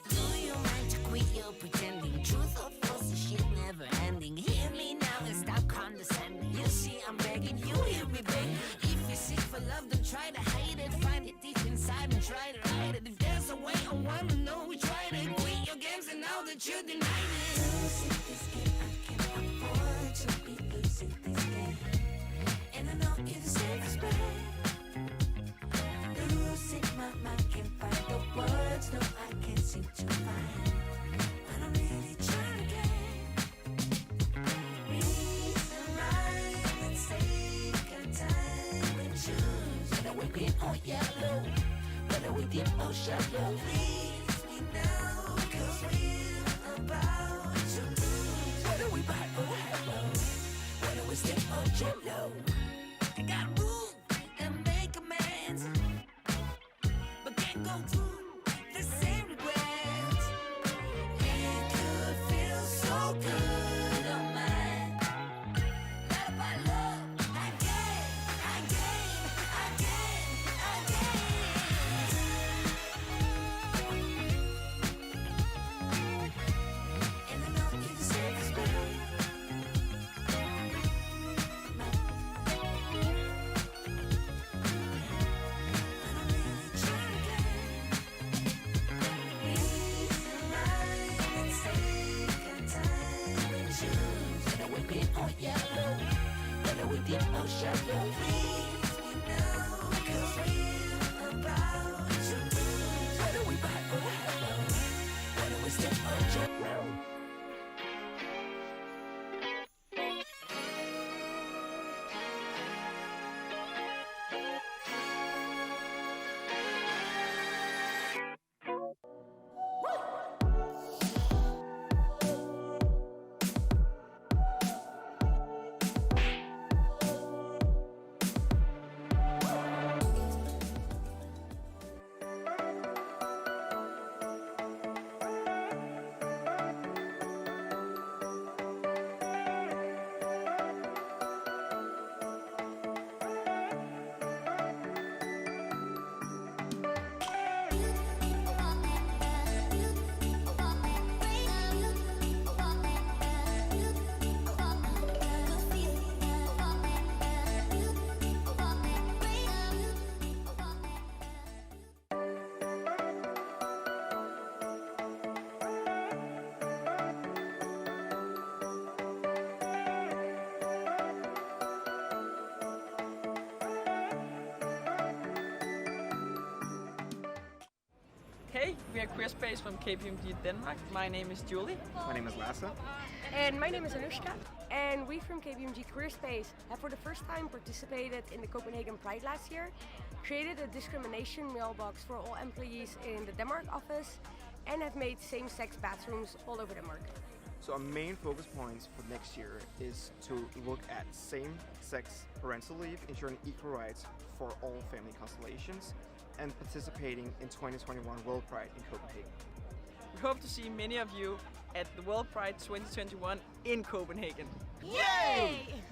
Do you mind to quit your pretending? Truth or false, the shit never ending. Hear me now and stop condescending. You see, I'm begging, you hear me begging. If you're sick for love, don't try to hide it. Find it deep inside and try to hide it. If there's a way, I wanna know we tried it. Quit your games and now that you denied it. Losing this game, I can't afford to be losing this game. And I know you're the safest bet. Losing my mind, can't find the words, no, I can't seem to find. But I'm really trying to get reason, rhyme, and take a time and choose. Whether we're green or yellow, whether we deep or shallow. Please me now, 'cause we're about to lose. Whether we buy or hello, whether we step or jello. I got room and make amends, but can't go through the same regrets. It could feel so good on mine. Not about love, I gain. And I know you're the safest bet. shallow. Please me now, 'cause we're about to lose. Whether we buy or hello, whether we step or jello. We are Queer Space from KPMG Denmark. My name is Julie. My name is Lasse. And my name is Anushka. And we from KPMG Career Space have for the first time participated in the Copenhagen Pride last year, created a discrimination mailbox for all employees in the Denmark office, and have made same-sex bathrooms all over Denmark. So our main focus points for next year is to look at same-sex parental leave, ensuring equal rights for all family constellations, and participating in 2021 World Pride in Copenhagen. We hope to see many of you at the World Pride 2021 in Copenhagen. Yay!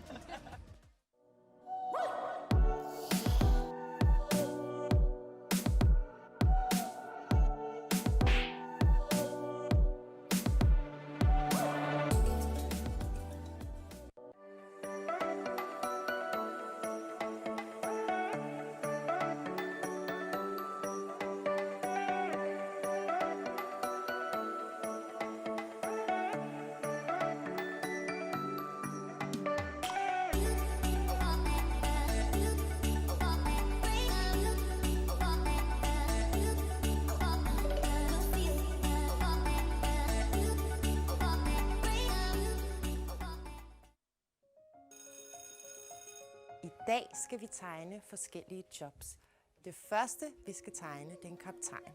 I dag skal vi tegne forskellige jobs. Det første, vi skal tegne, det er en kaptajn.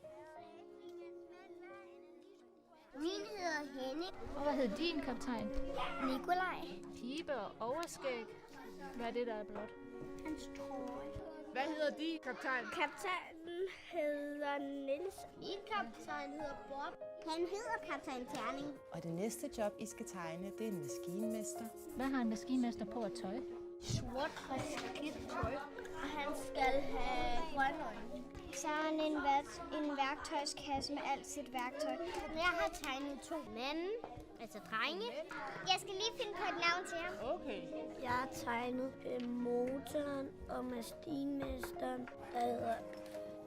Min hedder Henning. Og hvad hedder din kaptajn? Nikolaj. Pibe og overskæg. Hvad er det, der er blot? Hans trøje. Hvad hedder din kaptajn? Kaptajnen hedder Niels. Min kaptajn hedder Bob. Han hedder kaptajn Terning. Og det næste job, I skal tegne, det er en maskinmester. Hvad har en maskinmester på at tøj? Sort og skidt tøj. Og han skal have grønne øjne. Så har han en værktøjskasse med alt sit værktøj. Jeg har tegnet 2 mænd, altså drenge. Jeg skal lige finde på et navn til ham. Okay. Jeg har tegnet motoren og maskinmesteren, der hedder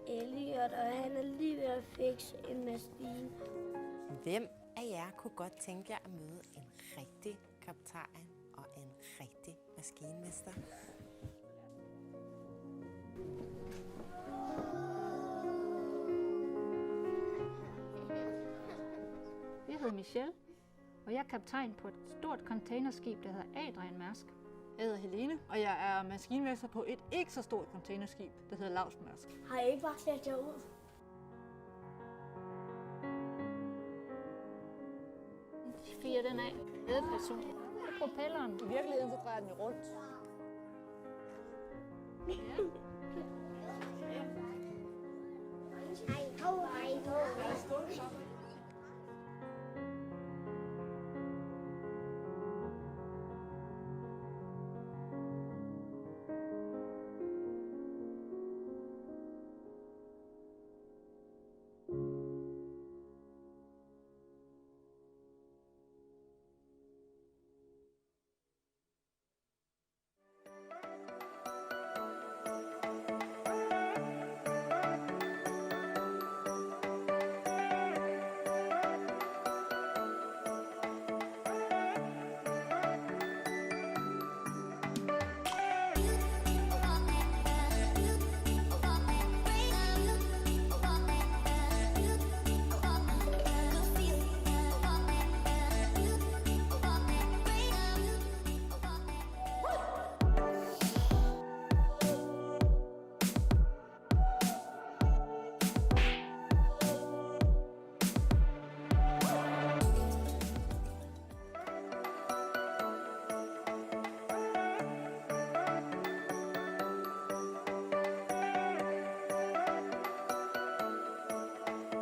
Elliot, og han er lige ved at fikse en maskine. Hvem af jer kunne godt tænke jer at møde en rigtig kaptajn og en rigtig maskinmester? Jeg hedder Michelle, og jeg er kaptajn på et stort containerskib, der hedder Adrian Mærsk. Jeg hedder Helene, og jeg er maskinmester på et ikke så stort containerskib, der hedder Mærsk. Har I ikke bare sat jer ud? Fire den af. Ædeperson. Propelleren. I virkeligheden så drejer den jo rundt. Hej, hej, hej.